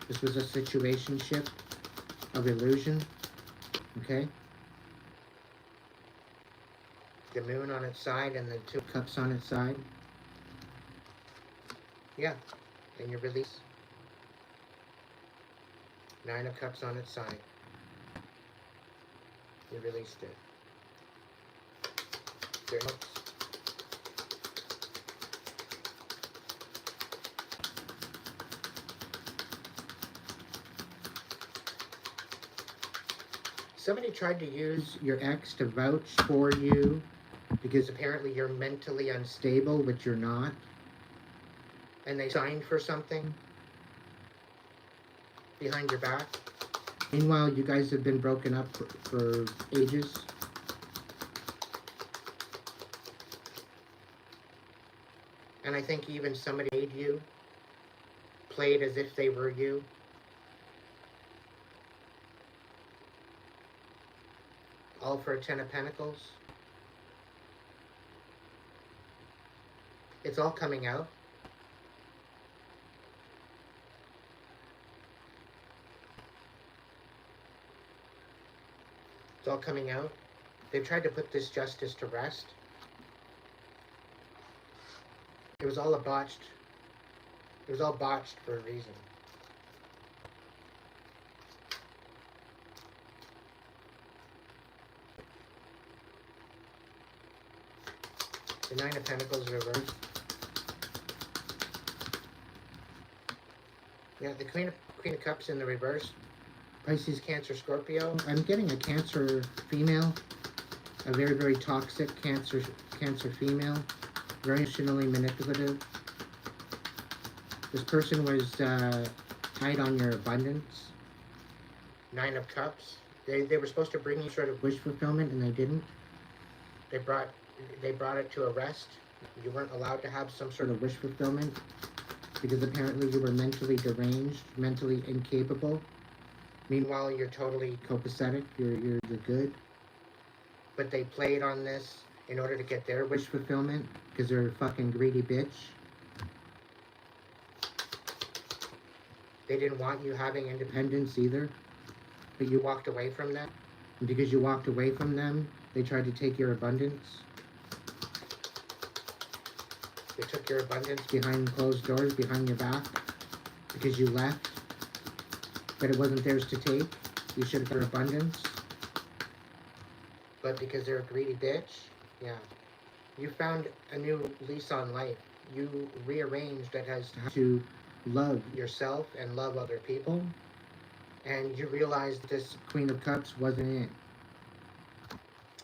This was a situationship of illusion. Okay? The moon on its side and the two cups on its side. Yeah. And you release. Nine of Cups on its side. You released it. Your notes. Somebody tried to use your ex to vouch for you because apparently you're mentally unstable, which you're not. And they signed for something behind your back. Meanwhile, you guys have been broken up for ages. And I think even somebody made you, played as if they were you. All for a Ten of Pentacles. It's all coming out. It's all coming out. They've tried to put this justice to rest. It was all botched for a reason. The Nine of Pentacles reversed. Yeah, the Queen of Cups in the reverse. Pisces, Cancer, Scorpio. I'm getting a Cancer female. A very, very toxic Cancer female. Very emotionally manipulative. This person was tied on your abundance. Nine of Cups. They were supposed to bring you sort of wish fulfillment, and they didn't. They brought it to a rest. You weren't allowed to have some sort of wish fulfillment because apparently you were mentally deranged, mentally incapable. Meanwhile, you're totally copacetic. You're good. But they played on this in order to get their wish fulfillment because they're a fucking greedy bitch. They didn't want you having independence either, but you walked away from them. And because you walked away from them, they tried to take your abundance. They took your abundance behind closed doors, behind your back, because you left. But it wasn't theirs to take. You should have got your abundance. But because they're a greedy bitch, yeah. You found a new lease on life. You rearranged that has to love yourself and love other people. And you realized this Queen of Cups wasn't it.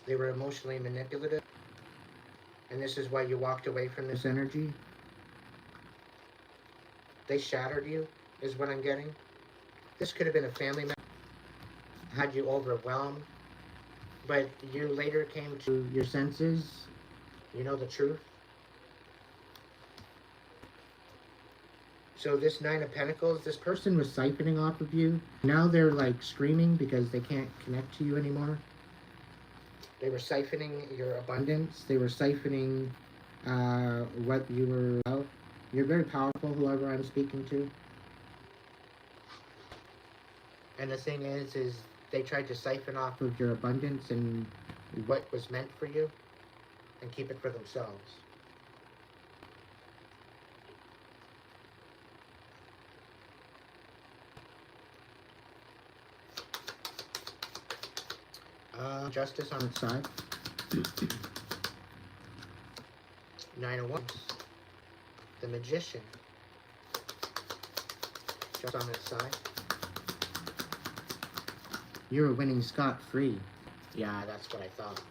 They were emotionally manipulative. And this is why you walked away from this energy. They shattered you, is what I'm getting. This could have been a family member, had you overwhelmed, but you later came to your senses. You know the truth. So this Nine of Pentacles, this person was siphoning off of you. Now they're like screaming because they can't connect to you anymore. They were siphoning your abundance. They were siphoning what you were about. You're very powerful, whoever I'm speaking to. And the thing is they tried to siphon off of your abundance and what was meant for you and keep it for themselves. Justice on its side. Nine of Wands. The Magician. Just on its side. You were winning scot-free. Yeah, that's what I thought.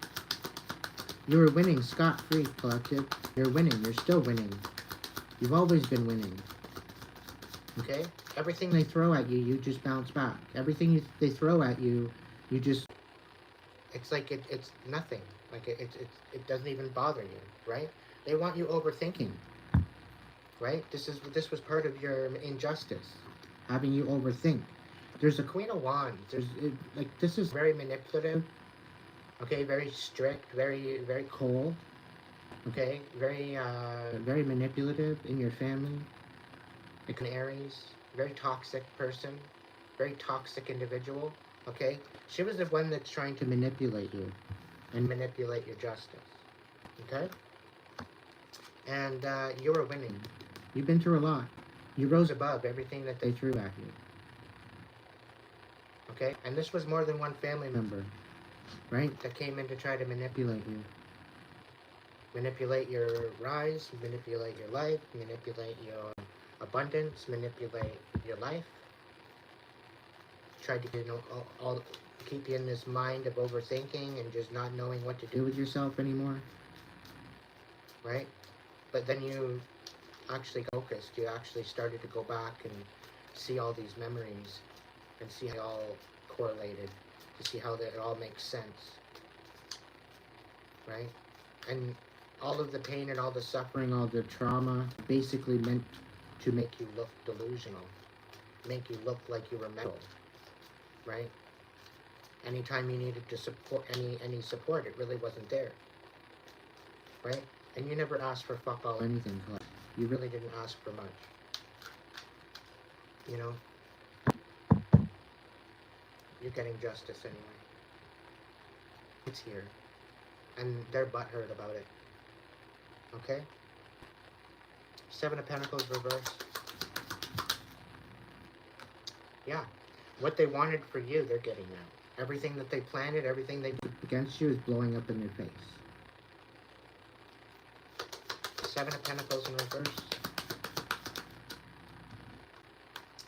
You were winning scot-free, Collective. You're winning. You're still winning. You've always been winning. Okay? Everything they throw at you, you just bounce back. Everything they throw at you, you just... It's like it's nothing. Like it doesn't even bother you, right? They want you overthinking, right? This was part of your injustice, having you overthink. There's a Queen of Wands. This is very manipulative. Okay, very strict, very cold. Okay, very manipulative in your family. Like an Aries, very toxic person, very toxic individual. Okay, she was the one that's trying to manipulate you and manipulate your justice. Okay, and you were winning. You've been through a lot. You rose above everything that they threw at you. Okay, and this was more than one family member, right, that came in to try to manipulate you. Manipulate your rise, manipulate your life, manipulate your abundance, manipulate your life. Tried to, all keep you in this mind of overthinking and just not knowing what to do with yourself anymore. Right? But then you actually focused. You actually started to go back and see all these memories and see how they all correlated, to see how it all makes sense. Right? And all of the pain and all the suffering, all the trauma, basically meant to make you look delusional, make you look like you were mental, right? Anytime you needed to support any support, it really wasn't there, right? And you never asked for fuck all anything. You really didn't ask for much, you know? You're getting justice anyway. It's here, and they're butthurt about it. Okay? Seven of Pentacles reversed. Yeah. What they wanted for you, they're getting now. Everything that they planted, everything they did against you is blowing up in their face. Seven of Pentacles in reverse.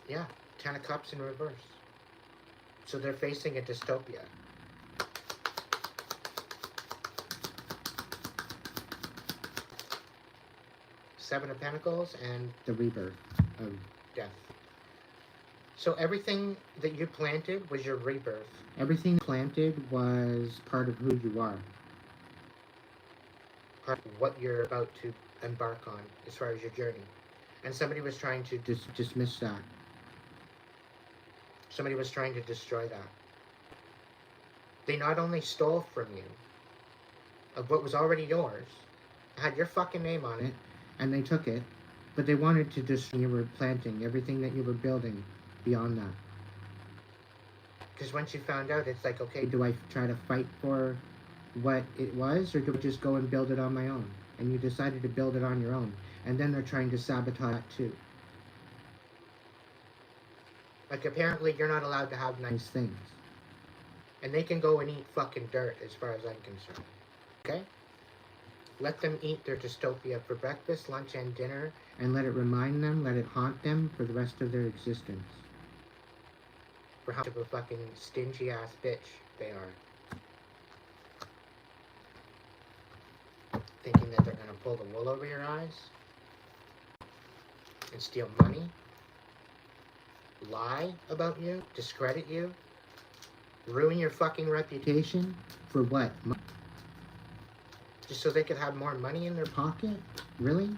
Yeah. Ten of Cups in reverse. So they're facing a dystopia. Seven of Pentacles and the rebirth of death. So everything that you planted was your rebirth. Everything you planted was part of who you are. Part of what you're about to embark on as far as your journey. And somebody was trying to dismiss that. Somebody was trying to destroy that. They not only stole from you of what was already yours, had your fucking name on it, and they took it, but they wanted to destroy you were planting, everything that you were building beyond that. Because once you found out, it's like, okay, do I try to fight for what it was, or do I just go and build it on my own? And you decided to build it on your own. And then they're trying to sabotage that too. Like, apparently you're not allowed to have nice things. And they can go and eat fucking dirt as far as I'm concerned. Okay? Let them eat their dystopia for breakfast, lunch, and dinner, and let it remind them, let it haunt them for the rest of their existence. For how much of a fucking stingy-ass bitch they are. Thinking that they're gonna pull the wool over your eyes and steal money, lie about you, discredit you, ruin your fucking reputation, for what? Just so they could have more money in their pocket? Really?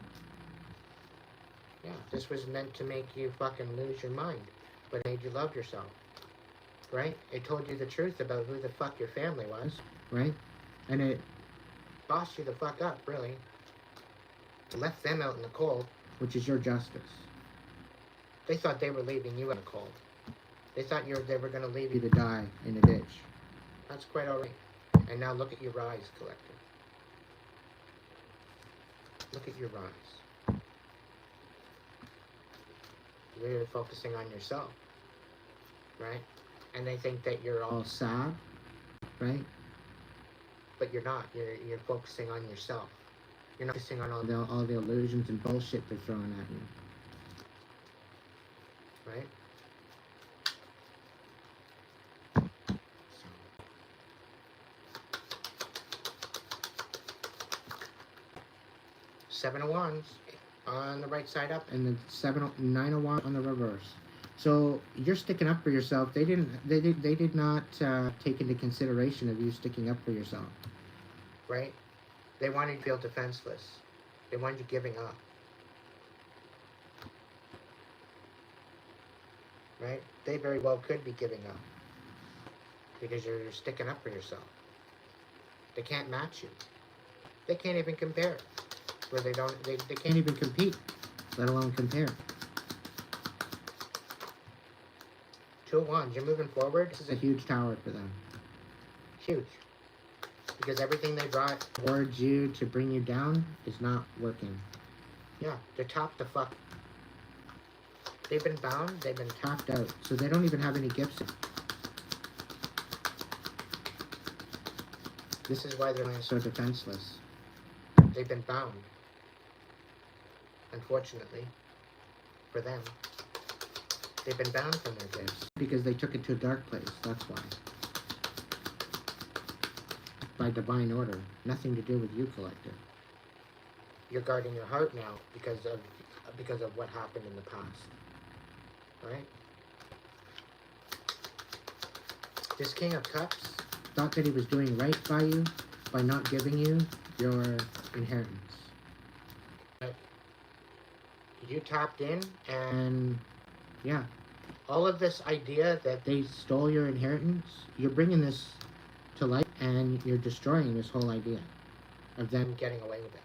Yeah, this was meant to make you fucking lose your mind, but it made you love yourself. Right? It told you the truth about who the fuck your family was, right? And it bossed you the fuck up, really. It left them out in the cold, which is your justice. They thought they were leaving you in the cold. They thought they were going to leave you to die in a ditch. That's quite alright. And now look at your rise, Collective. Look at your rise. You're focusing on yourself, right? And they think that you're all sad, right? But you're not. You're focusing on yourself. You're not focusing on all the illusions and bullshit they're throwing at you. Right? So. Seven of Wands on the right side up, and the Nine of Wands on the reverse. So you're sticking up for yourself. They did not take into consideration of you sticking up for yourself. Right? They wanted you to feel defenseless. They wanted you giving up. Right? They very well could be giving up. Because you're sticking up for yourself. They can't match you. They can't even compare. Where they can't even compete, let alone compare. Two of Wands, you're moving forward. This is a huge tower for them. Huge. Because everything they brought towards you to bring you down is not working. Yeah, they're tapped the fuck. They've been bound, they've been tapped out. So they don't even have any gifts. This is why they're so defenseless. They've been bound. Unfortunately, for them. They've been bound from their gifts. Because they took it to a dark place, that's why. By divine order. Nothing to do with you, collective. You're guarding your heart now because of what happened in the past. Right? This King of Cups thought that he was doing right by you by not giving you your inheritance. But you tapped in, and yeah, all of this idea that they stole your inheritance, you're bringing this to light, and you're destroying this whole idea of them getting away with it.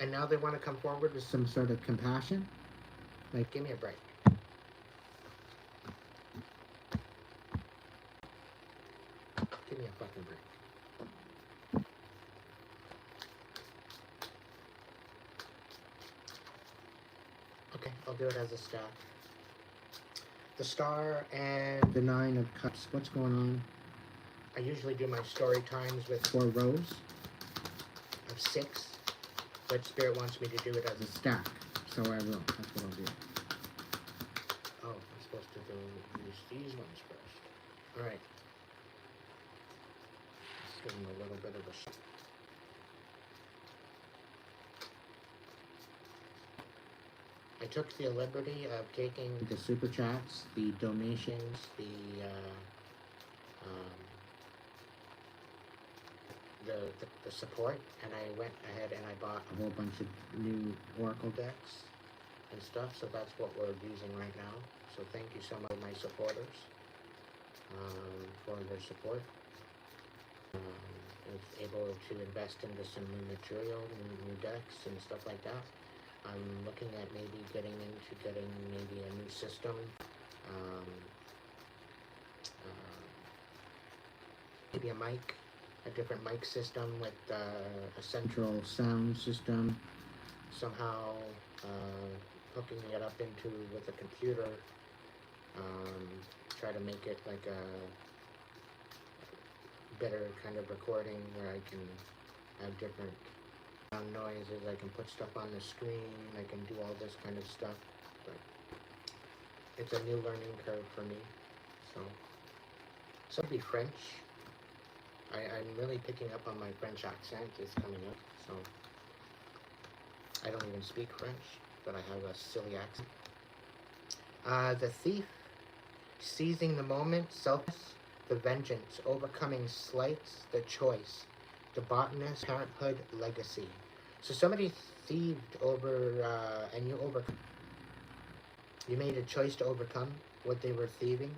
And now they want to come forward with some sort of compassion. Like, give me a break. Give me a fucking break. Okay, I'll do it as a staff. The Star and the Nine of Cups. What's going on? I usually do my story times with 4 rows of 6, but Spirit wants me to do it as a stack, so I will. That's what I'll do. Oh, I'm supposed to use these ones first. Alright. Let's give them a little bit of a shot. I took the liberty of taking the super chats, the donations, the support, and I went ahead and I bought a whole bunch of new Oracle decks and stuff, so that's what we're using right now. So thank you so much to my supporters for their support. I was able to invest into some new material, new decks and stuff like that. I'm looking at maybe getting maybe a new system. Maybe a different mic system with a central sound system. Somehow hooking it up with a computer. Try to make it like a better kind of recording where I can have different noises, I can put stuff on the screen, I can do all this kind of stuff, but it's a new learning curve for me, so it'll be French. I'm really picking up on my French accent. It's coming up, so I don't even speak French, but I have a silly accent. The Thief, seizing the moment, selfless, the vengeance, overcoming slights, the choice, the botanist, parenthood, legacy. So somebody thieved over, and you overcome. You made a choice to overcome what they were thieving.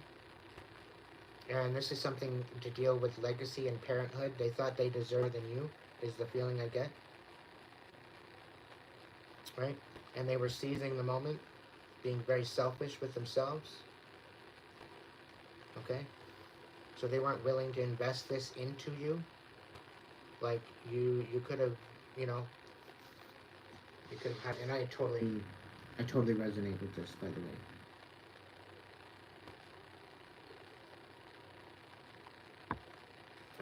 And this is something to deal with legacy and parenthood. They thought they deserved than you, is the feeling I get. Right? And they were seizing the moment, being very selfish with themselves. Okay? So they weren't willing to invest this into you. Like, you could have, you could have had, and I totally resonate with this, by the way.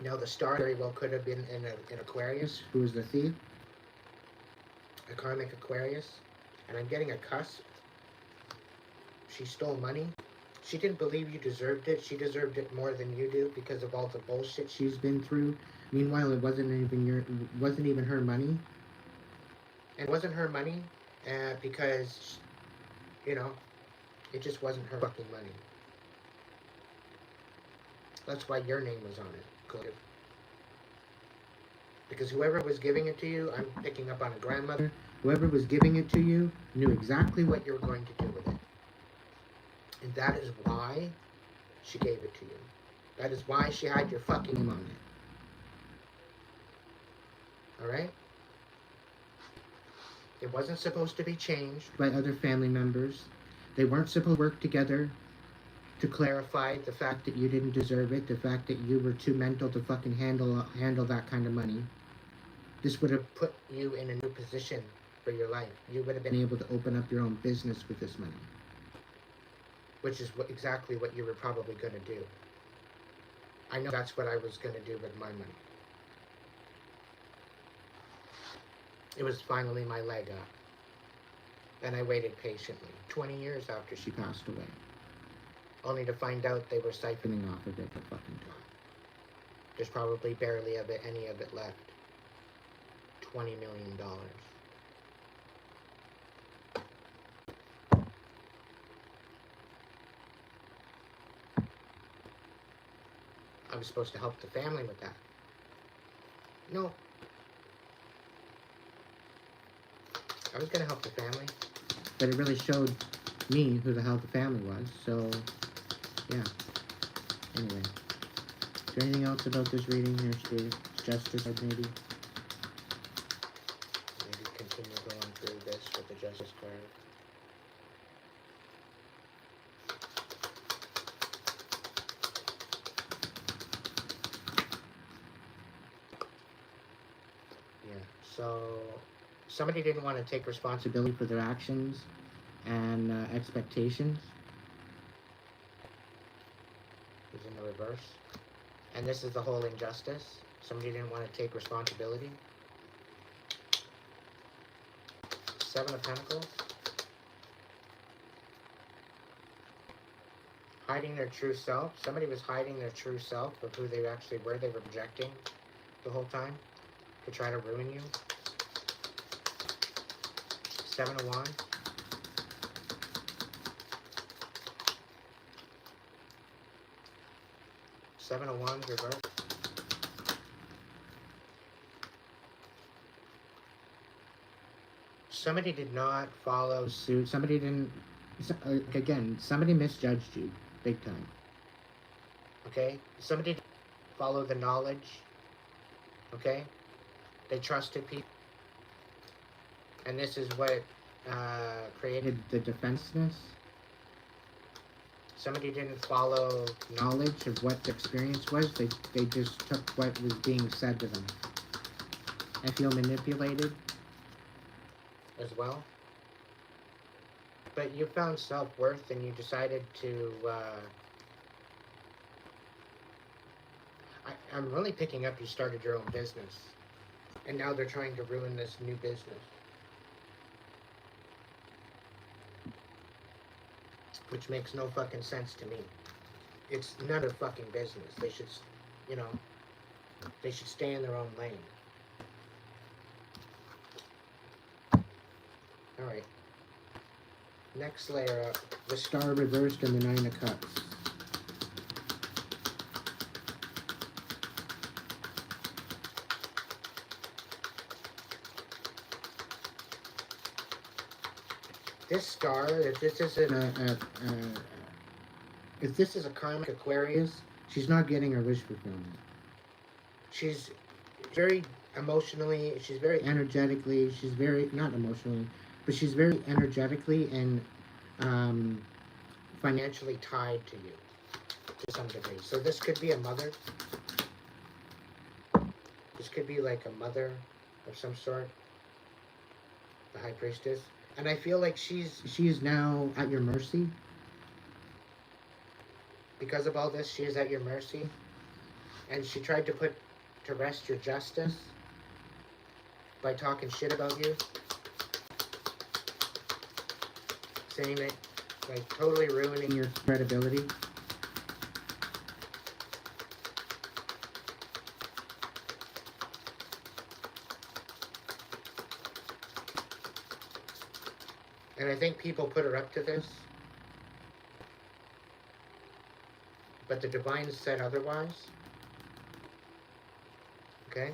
Now the star very well could have been in Aquarius, who was the thief, a karmic Aquarius, and I'm getting a cusp. She stole money. She didn't believe you deserved it. She deserved it more than you do because of all the bullshit she's been through. Meanwhile, it wasn't even her money. And it wasn't her money because, you know, it just wasn't her fucking money. That's why your name was on it, collective. Because whoever was giving it to you, I'm picking up on a grandmother, whoever was giving it to you knew exactly what you were going to do with it. And that is why she gave it to you. That is why she had your fucking name on it. Alright? It wasn't supposed to be changed by other family members. They weren't supposed to work together to clarify the fact that you didn't deserve it, the fact that you were too mental to fucking handle that kind of money. This would have put you in a new position for your life. You would have been able to open up your own business with this money. Which is exactly what you were probably going to do. I know that's what I was going to do with my money. It was finally my leg up. And I waited patiently, 20 years after she passed away. Only to find out they were siphoning off of it the fucking time. There's probably barely any of it left. $20 million. I was supposed to help the family with that. No. I was going to help the family. But it really showed me who the hell the family was. So, yeah. Anyway. Is there anything else about this reading here, Steve? Justice, maybe? Maybe continue going through this with the Justice card. So somebody didn't want to take responsibility for their actions and expectations. Is in the reverse. And this is the whole injustice. Somebody didn't want to take responsibility. Seven of Pentacles. Hiding their true self. Somebody was hiding their true self of who they actually were. They were projecting the whole time to try to ruin you. Seven of Wands. Seven of Wands reverse. Somebody did not follow suit. Somebody didn't. Again, somebody misjudged you big time. Okay? Somebody didn't follow the knowledge. Okay? They trusted people. And this is what created the defensiveness. Somebody didn't follow knowledge of what the experience was. They just took what was being said to them. I feel manipulated as well. But you found self-worth and you decided to... I'm really picking up you started your own business. And now they're trying to ruin this new business. Which makes no fucking sense to me. It's none of their fucking business. They should, you know, they should stay in their own lane. Alright. Next layer up. The Star reversed and the Nine of Cups. This star, if this isn't if this is a karmic Aquarius, she's not getting her wish fulfillment. She's very emotionally, she's very energetically, she's very, not emotionally, but she's very energetically and financially tied to you to some degree. So this could be a mother. This could be like a mother of some sort. The High Priestess. And I feel like she's now at your mercy. Because of all this, she is at your mercy. And she tried to put to rest your justice by talking shit about you. Saying that, like, totally ruining your credibility. And I think people put her up to this. But the divine said otherwise. Okay?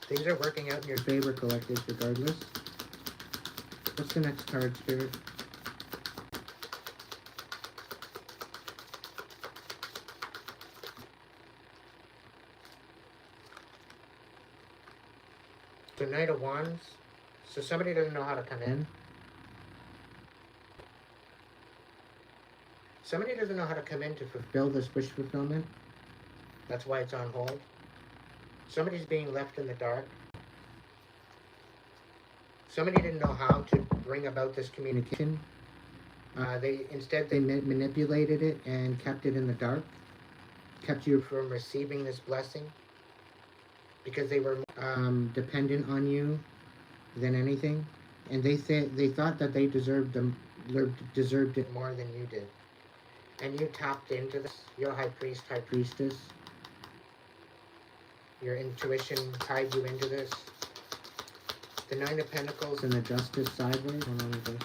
Things are working out in your favor, collective, regardless. What's the next card, Spirit? The Knight of Wands. So somebody doesn't know how to come in. Somebody doesn't know how to come in to fulfill this wish fulfillment. That's why it's on hold. Somebody's being left in the dark. Somebody didn't know how to bring about this communication. Instead they manipulated it and kept it in the dark. Kept you from receiving this blessing. Because they were dependent on you than anything. And they thought that they deserved it more than you did. And you tapped into this. You're a high priest, high priestess. Your intuition tied you into this. The Nine of Pentacles and the Justice sideways. Hold on with this.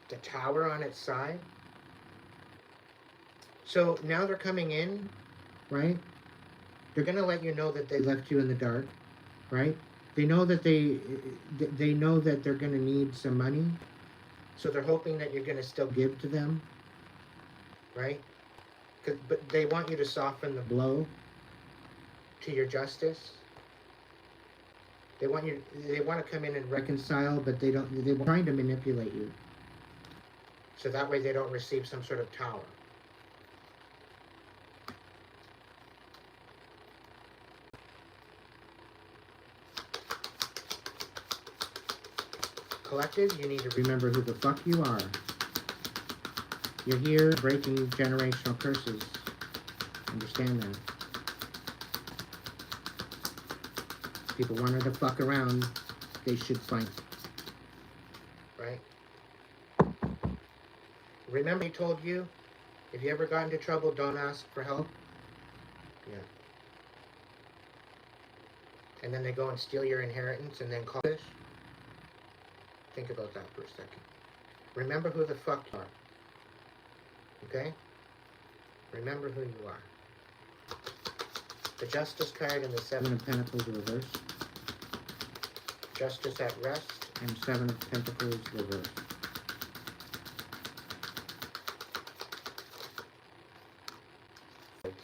The Tower on its side. So now they're coming in, right? They're gonna let you know that they left you in the dark, right? They know that they know that they're gonna need some money, so they're hoping that you're gonna still give to them, right? But they want you to soften the blow to your justice. They want to come in and reconcile, but they're trying to manipulate you, so that way they don't receive some sort of tower. Collective, you need to remember who the fuck you are. You're here breaking generational curses. Understand that. People wanted to fuck around, they should fight. Right? Remember he told you, if you ever got into trouble, don't ask for help? Yeah. And then they go and steal your inheritance and then call this? Think about that for a second. Remember who the fuck you are. Okay? Remember who you are. The Justice card and the Seven of Pentacles reversed. Justice at rest and Seven of Pentacles reversed.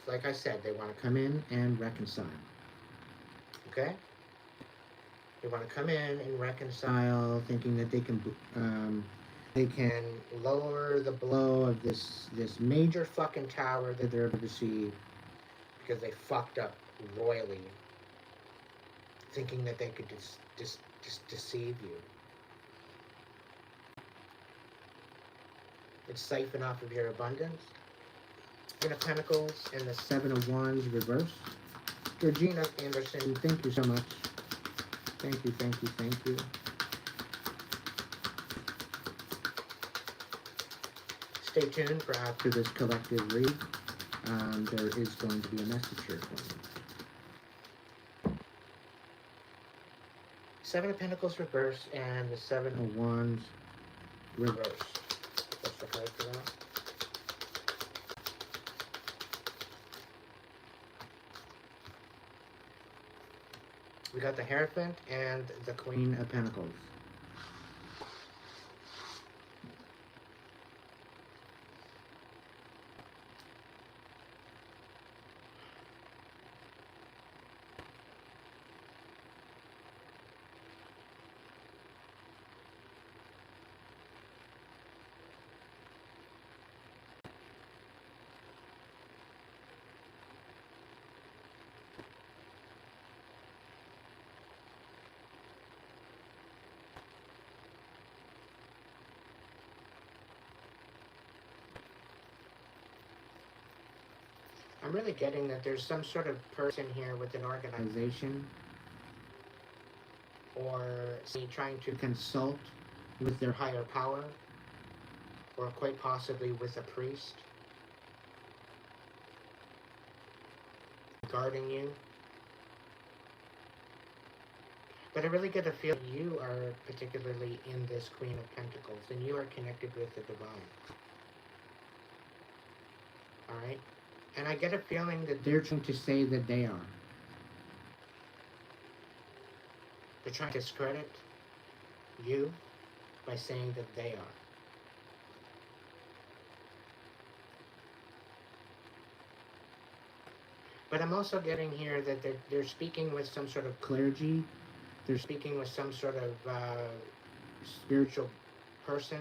Like I said, they want to come in and reconcile. Okay? They want to come in and reconcile, thinking that they can lower the blow of this major fucking tower that they're able to see because they fucked up royally, thinking that they could just deceive you. It's siphon off of your abundance. Ten of Pentacles and the Seven of Wands reversed. Georgina Anderson, thank you so much. Thank you, thank you, thank you. Stay tuned for after this collective read. There is going to be a message here for you. Seven of Pentacles reverse and the Seven of Wands reverse. What's the card for that? We got the Hierophant and the Queen of Pentacles. I'm really getting that there's some sort of person here with an organization or trying to consult with their higher power, or quite possibly with a priest guarding you. But I really get a feeling you are particularly in this Queen of Pentacles, and you are connected with the divine. Alright? And I get a feeling that they're trying to say that they are. They're trying to discredit you by saying that they are. But I'm also getting here that they're speaking with some sort of clergy. They're speaking with some sort of spiritual person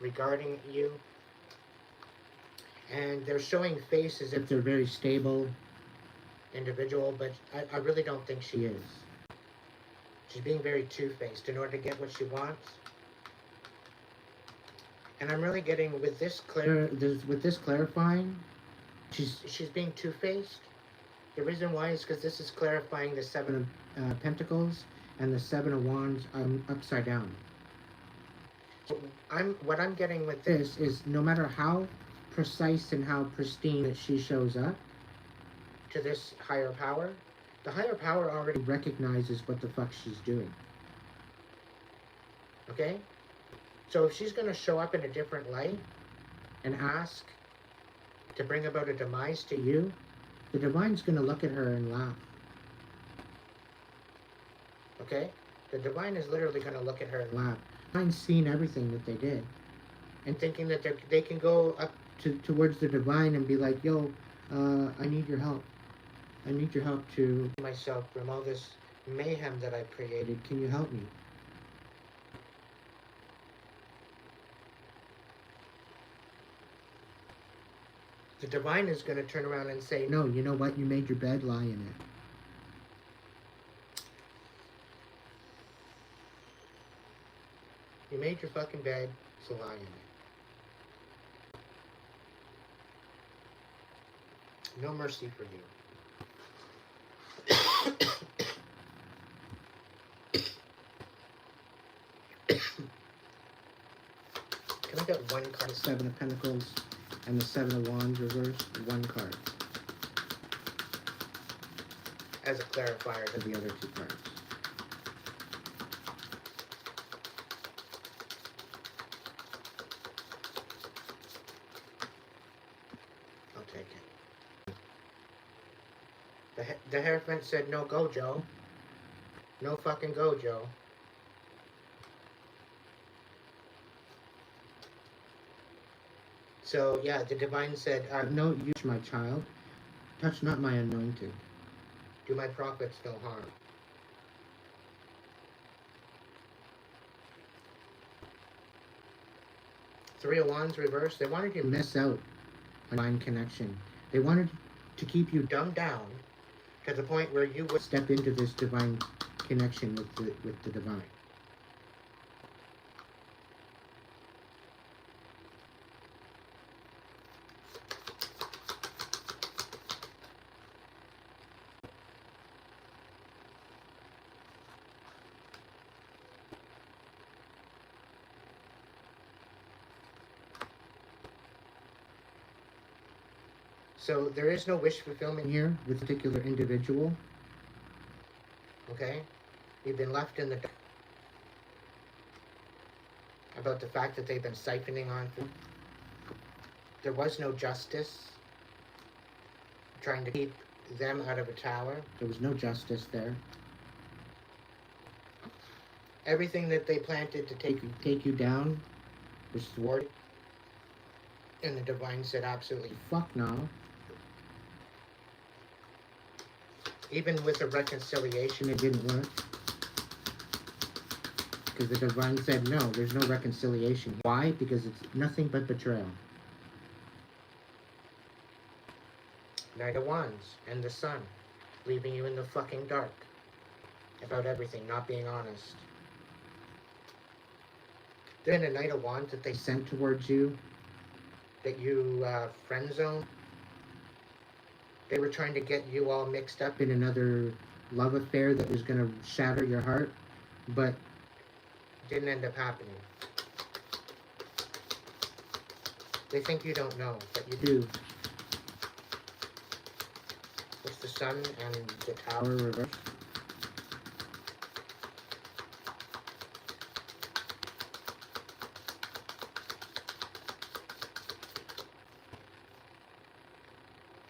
regarding you. And they're showing face as if they're a very stable individual, but I really don't think she is. She's being very two-faced in order to get what she wants. And I'm really getting with this clarifying, she's being two-faced. The reason why is because this is clarifying the Seven of Pentacles and the Seven of Wands upside down. So what I'm getting with this is no matter how precise and how pristine that she shows up to this higher power, the higher power already recognizes what the fuck she's doing. Okay? So if she's going to show up in a different light and ask to bring about a demise to you, the divine's going to look at her and laugh. Okay? The divine is literally going to look at her and laugh. The divine's seen everything that they did and thinking that they can go up towards the divine and be like, yo, I need your help. I need your help to myself from all this mayhem that I've created. Can you help me? The divine is going to turn around and say, no, you know what? You made your bed, lie in it. You made your fucking bed, so lie in it. No mercy for you. Can I get one card? Seven of Pentacles and the Seven of Wands reversed. One card. As a clarifier to the other two cards. I'll take it. The Hierophant said, no go, Joe. No fucking go, Joe. So, yeah, the divine said, no, you, my child, touch not my anointed. Do my prophets no harm. Three of Wands reversed. They wanted you to miss out on divine connection. They wanted to keep you dumbed down to the point where you would step into this divine connection with the divine. So there is no wish fulfillment here with a particular individual. Okay? You've been left in the dark about the fact that they've been siphoning on food. There was no justice. Trying to keep them out of a tower. There was no justice there. Everything that they planted to take you down was thwarted. And the divine said absolutely fuck no. Even with a reconciliation, it didn't work. Because the divine said, no, there's no reconciliation. Why? Because it's nothing but betrayal. Knight of Wands and the Sun, leaving you in the fucking dark about everything, not being honest. Then a Knight of Wands that they sent towards you, that you friend zone. They were trying to get you all mixed up in another love affair that was going to shatter your heart, but didn't end up happening. They think you don't know, but you do. It's the sun and the tower reversed.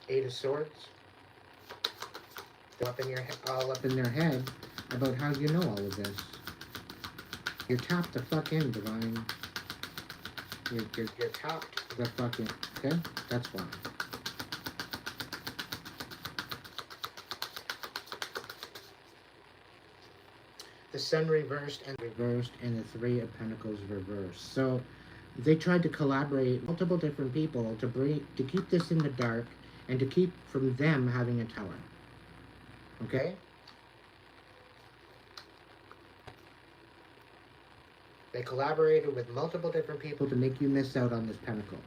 Eight of Swords. They're all up in their head about how you know all of this. You're tapped the fuck in, Divine. You're tapped the fuck in. Okay? That's why. The Sun reversed, and the Three of Pentacles reversed. So they tried to collaborate multiple different people to keep this in the dark and to keep from them having a tower. Okay? They collaborated with multiple different people to make you miss out on this pentacle.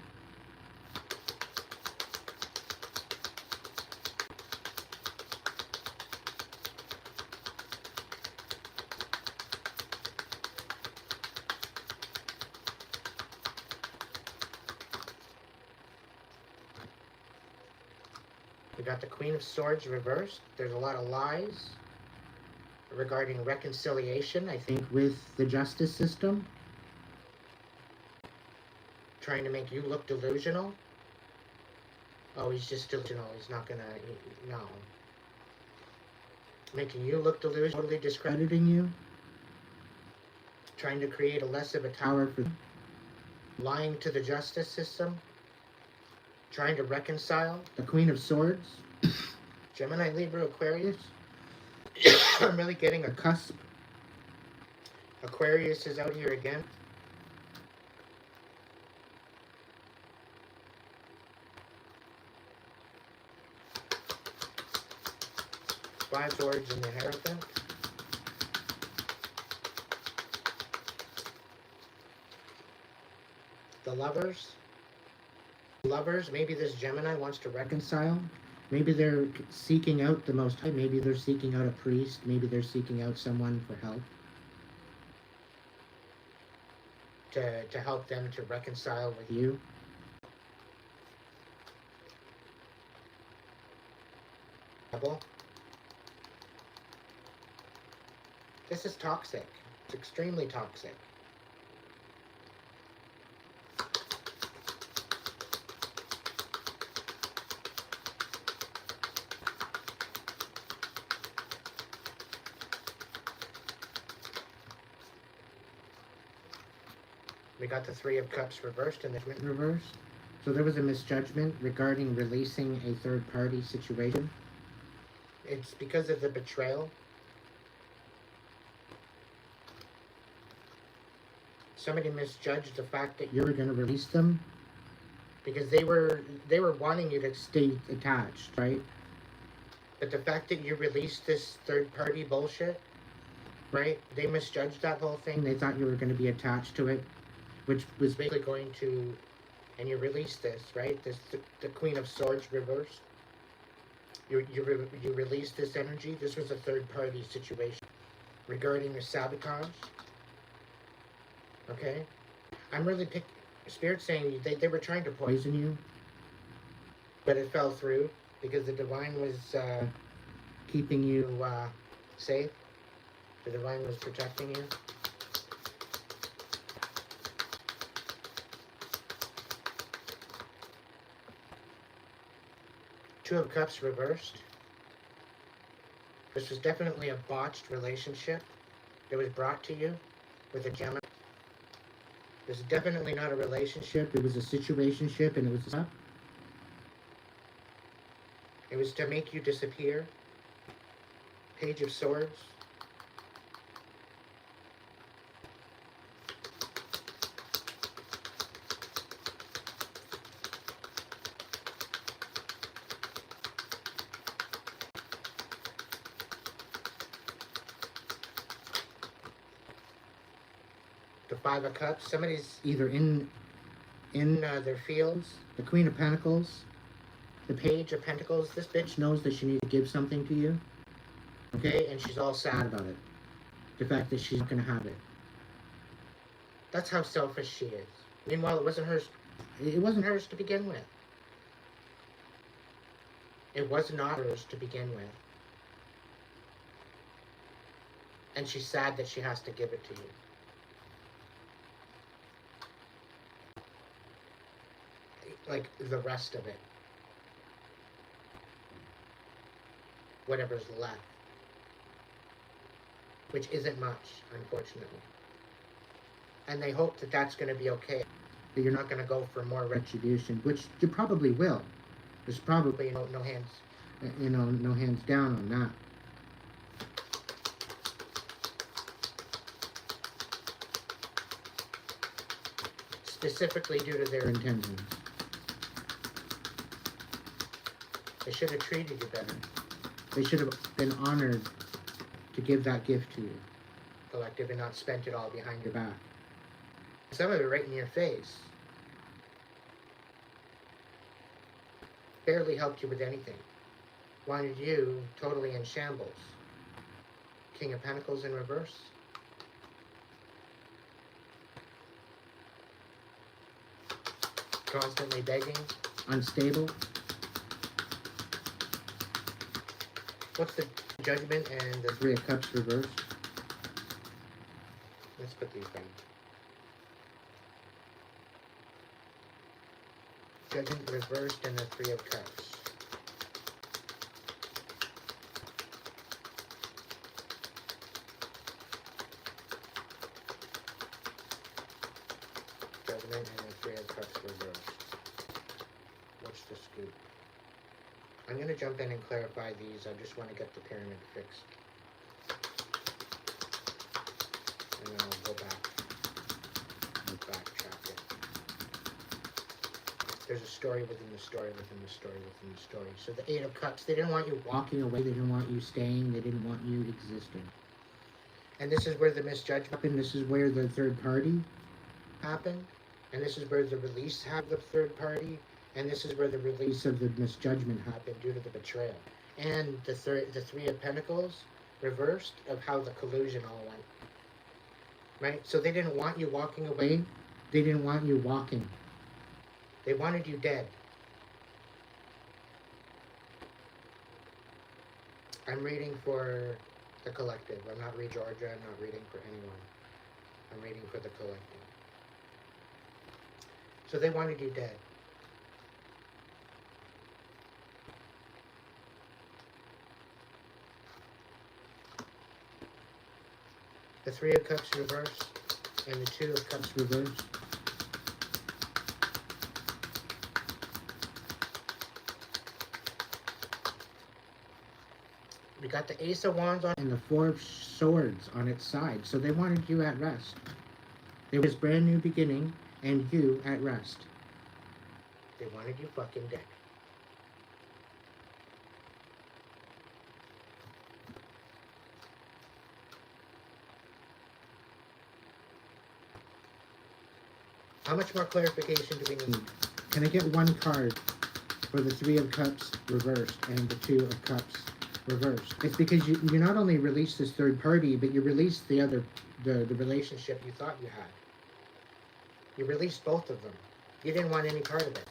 We got the Queen of Swords reversed. There's a lot of lies regarding reconciliation, I think, with the justice system. Trying to make you look delusional. Oh, he's just delusional. He's not gonna... No. Making you look delusional, totally discrediting you. Trying to create a less of a tower for... Lying to the justice system. Trying to reconcile. The Queen of Swords. Gemini, Libra, Aquarius. I'm really getting a cusp. Aquarius is out here again. Five Swords and the Hierophant. The Lovers. Lovers, maybe this Gemini wants to reconcile. Maybe they're seeking out the Most High. Maybe they're seeking out a priest. Maybe they're seeking out someone for help. To help them to reconcile with you. Double. This is toxic. It's extremely toxic. We got the Three of Cups reversed and the Judgment reversed. So there was a misjudgment regarding releasing a third-party situation. It's because of the betrayal. Somebody misjudged the fact that you were going to release them because they were wanting you to stay attached, right? But the fact that you released this third-party bullshit, right? They misjudged that whole thing. They thought you were going to be attached to it, which was basically going to, and you released this, right? This the Queen of Swords reversed. You released this energy. This was a third-party situation regarding the sabotage. Okay, I'm really Spirit saying they were trying to poison you, but it fell through because the Divine was keeping you safe. The Divine was protecting you. Two of Cups reversed. This was definitely a botched relationship that was brought to you with a Gemini. This is definitely not a relationship. It was a situationship, and it was to make you disappear. Page of Swords. The Five of Cups. Somebody's either in their fields. The Queen of Pentacles. The Page of Pentacles, this bitch knows that she needs to give something to you. Okay? And she's all sad about it. The fact that she's not going to have it. That's how selfish she is. Meanwhile, it wasn't hers. It wasn't hers to begin with. It was not hers to begin with. And she's sad that she has to give it to you. Like the rest of it. Whatever's left. Which isn't much, unfortunately. And they hope that that's going to be okay. That you're not going to go for more retribution, which you probably will. There's probably no hands, no hands down on that. Specifically due to their intentions. They should have treated you better. They should have been honored to give that gift to you, collective, and not spent it all behind your back. Some of it right in your face. Barely helped you with anything. Wanted you totally in shambles. King of Pentacles in reverse. Constantly begging. Unstable. What's the Judgment and the Three of Cups reversed? Let's put these back. Judgment reversed and the Three of Cups. Judgment and the Three of Cups reversed. What's the scoop? I'm going to jump in and clarify these. I just want to get the pyramid fixed. And then I'll go back. I'll backtrack it. There's a story within the story within the story within the story. So the Eight of Cups, they didn't want you walking away. They didn't want you staying. They didn't want you existing. And this is where the misjudgment happened. This is where the third party happened. And this is where the release had the third party. And this is where the release of the misjudgment happened due to the betrayal. And the Three of Pentacles reversed of how the collusion all went. Right? So they didn't want you walking away. They didn't want you walking. They wanted you dead. I'm reading for the collective. I'm not reading Georgia. I'm not reading for anyone. I'm reading for the collective. So they wanted you dead. The Three of Cups reversed and the Two of Cups reversed. We got the Ace of Wands on and the Four of Swords on its side. So they wanted you at rest. There was brand new beginning and you at rest. They wanted you fucking dead. How much more clarification do we need? Can I get one card for the Three of Cups reversed and the Two of Cups reversed? It's because you not only released this third party, but you released the relationship you thought you had. You released both of them. You didn't want any part of it.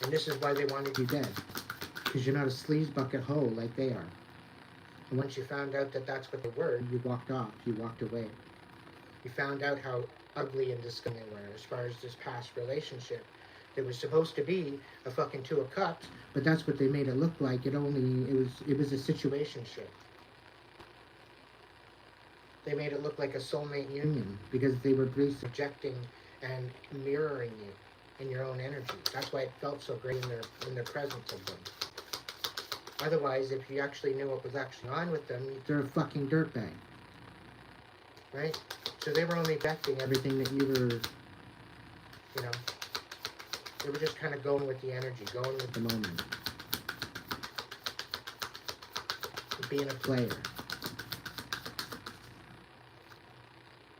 And this is why they wanted you dead. Because you're not a sleaze bucket hoe like they are. And once you found out that that's what they were, you walked off. You walked away. You found out how ugly and disgusting they were as far as this past relationship. It was supposed to be a fucking Two of Cups, but that's what they made it look like. It was a situationship. They made it look like a soulmate union because they were projecting and mirroring you in your own energy. That's why it felt so great in their presence of them. Otherwise, if you actually knew what was actually on with them, they're a fucking dirtbag. Right? So they were only affecting everything that you were, they were just kind of going with the energy, going with the moment. Being a player.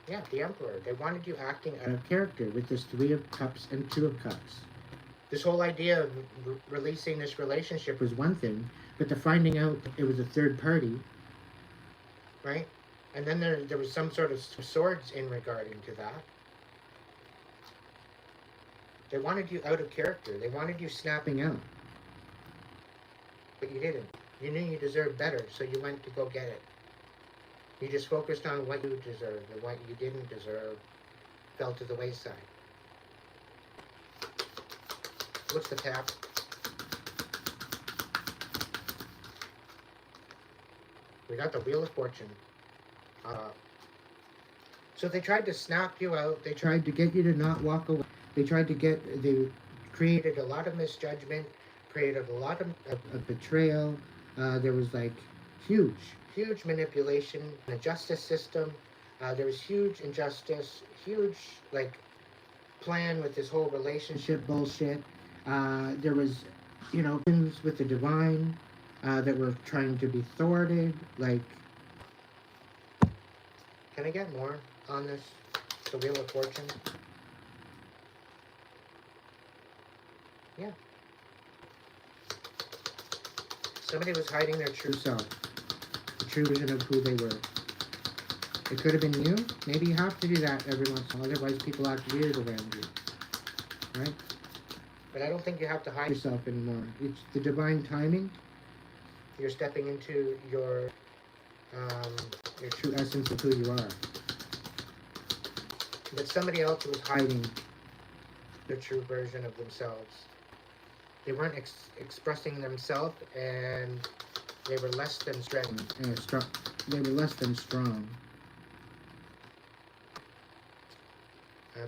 Yeah, the Emperor. They wanted you acting out of character with this Three of Cups and Two of Cups. This whole idea of releasing this relationship was one thing, but the finding out it was a third party, right? And then there was some sort of swords in regarding to that. They wanted you out of character. They wanted you snapping out. But you didn't. You knew you deserved better, so you went to go get it. You just focused on what you deserved, and what you didn't deserve fell to the wayside. What's the tap? We got the Wheel of Fortune. So they tried to snap you out. They tried to get you to not walk away. They created a lot of misjudgment, created a lot of betrayal. There was like huge manipulation in the justice system. There was huge injustice, huge like plan with this whole relationship bullshit. There was, things with the divine that were trying to be thwarted. Like, can I get more on this? The Wheel of Fortune. Yeah. Somebody was hiding their true self, the true vision of who they were. It could have been you. Maybe you have to do that every once in a while, otherwise people act weird around you, right? But I don't think you have to hide yourself anymore. It's the divine timing. You're stepping into your true essence of who you are. But somebody else was hiding the true version of themselves. They weren't expressing themselves, and they were less than strong. They were less than strong.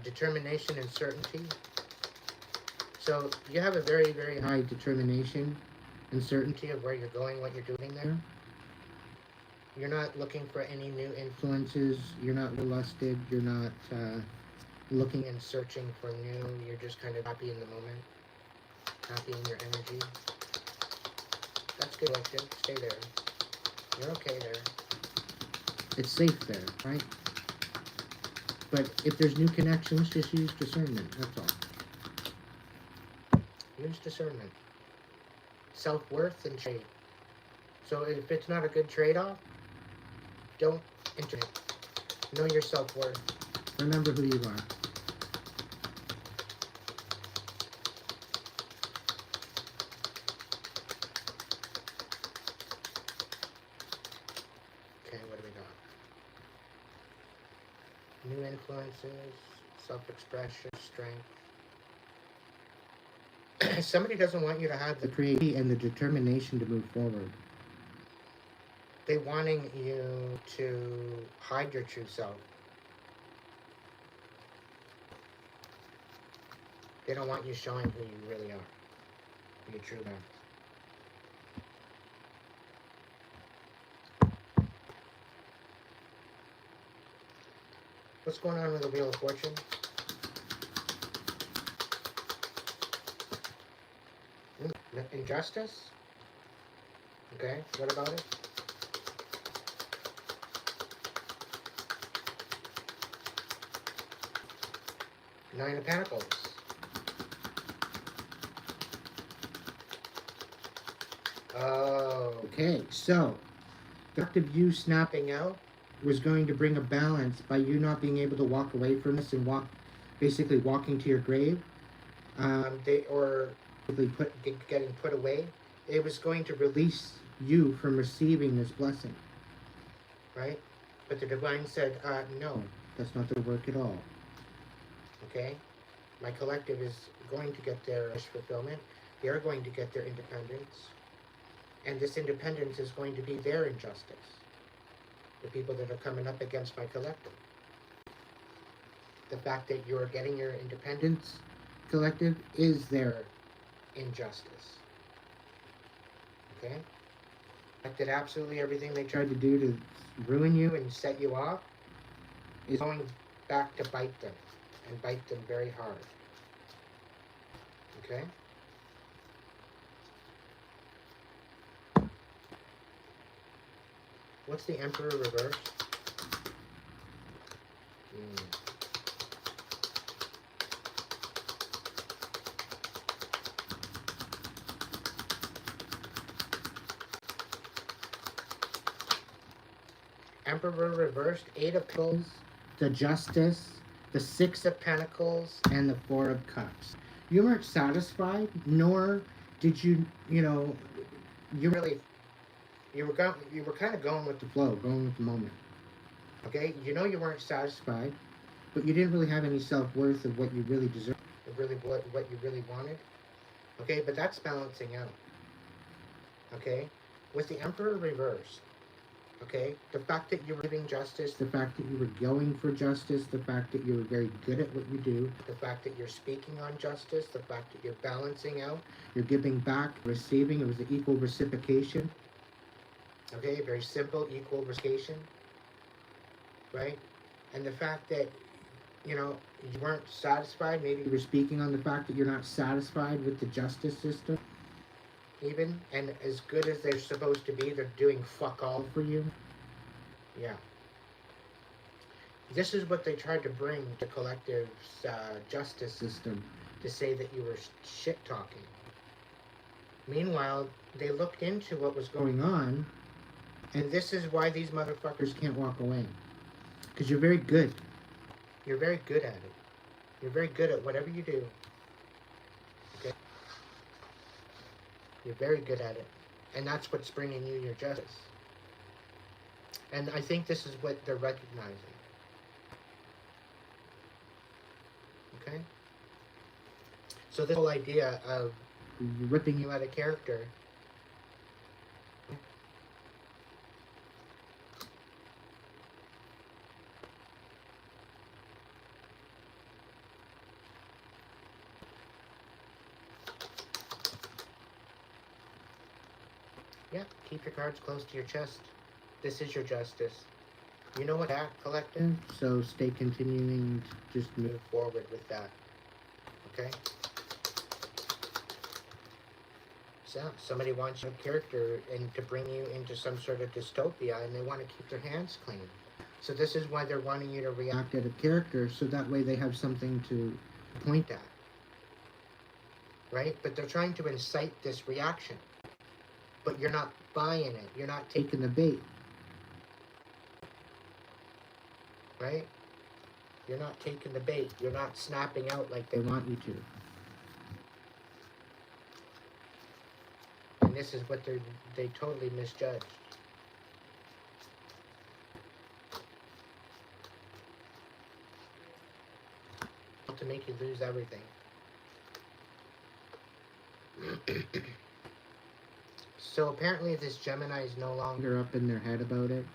Determination and certainty. So you have a very, very high determination and certainty of where you're going, what you're doing there. You're not looking for any new influences. You're not relusted. You're not looking and searching for new. You're just kind of happy in the moment. Happy in your energy. That's good, Collective. Stay there. You're okay there. It's safe there, right? But if there's new connections, just use discernment. That's all. Use discernment. Self-worth and trade. So if it's not a good trade-off, don't enter it. Know your self-worth. Remember who you are. New influences, self-expression, strength. Somebody doesn't want you to have the creativity and the determination to move forward. They're wanting you to hide your true self. They don't want you showing who you really are, who you truly are. What's going on with the Wheel of Fortune? Injustice? Okay, what about it? Nine of Pentacles. Oh, okay, so the fact of you snapping out was going to bring a balance by you not being able to walk away from this and basically walking to your grave, getting put away. It was going to release you from receiving this blessing, right? But the divine said, no, that's not going to work at all. Okay? My collective is going to get their wish fulfillment. They are going to get their independence. And this independence is going to be their injustice. The people that are coming up against my collective. The fact that you're getting your independence, collective, is their injustice. Okay? The fact that absolutely everything they tried to do to ruin you and set you off is going back to bite them, and bite them very hard. Okay? What's the Emperor reversed? Emperor reversed, 8 of Pentacles, the Justice, the 6 of Pentacles, and the 4 of Cups. You weren't satisfied, nor did you, you know, you really, you were kind of going with the flow, going with the moment. Okay, you know you weren't satisfied, but you didn't really have any self-worth of what you really deserved, really what you really wanted. Okay, but that's balancing out. Okay, with the Emperor reversed. Okay, the fact that you were giving justice, the fact that you were going for justice, the fact that you were very good at what you do, the fact that you're speaking on justice, the fact that you're balancing out, you're giving back, receiving, it was an equal reciprocation. Okay, very simple, equal reciprocation, right? And the fact that, you know, you weren't satisfied, maybe you were speaking on the fact that you're not satisfied with the justice system, even, and as good as they're supposed to be, they're doing fuck all for you. Yeah. This is what they tried to bring to collective's justice system, to say that you were shit-talking. Meanwhile, they looked into what was going on, and this is why these motherfuckers can't walk away. Because you're very good. You're very good at it. You're very good at whatever you do. Okay? You're very good at it. And that's what's bringing you your justice. And I think this is what they're recognizing. Okay? So this whole idea of ripping you out of character, yeah, keep your cards close to your chest. This is your justice. You know what that, collective? So stay continuing to just move forward with that. Okay? So somebody wants your character and to bring you into some sort of dystopia, and they want to keep their hands clean. So this is why they're wanting you to react out of character, so that way they have something to point at. Right? But they're trying to incite this reaction. But you're not buying it. You're not taking the bait. Right? You're not taking the bait. You're not snapping out like they want you to. And this is what they totally misjudged. To make you lose everything. So apparently this Gemini is no longer up in their head about it.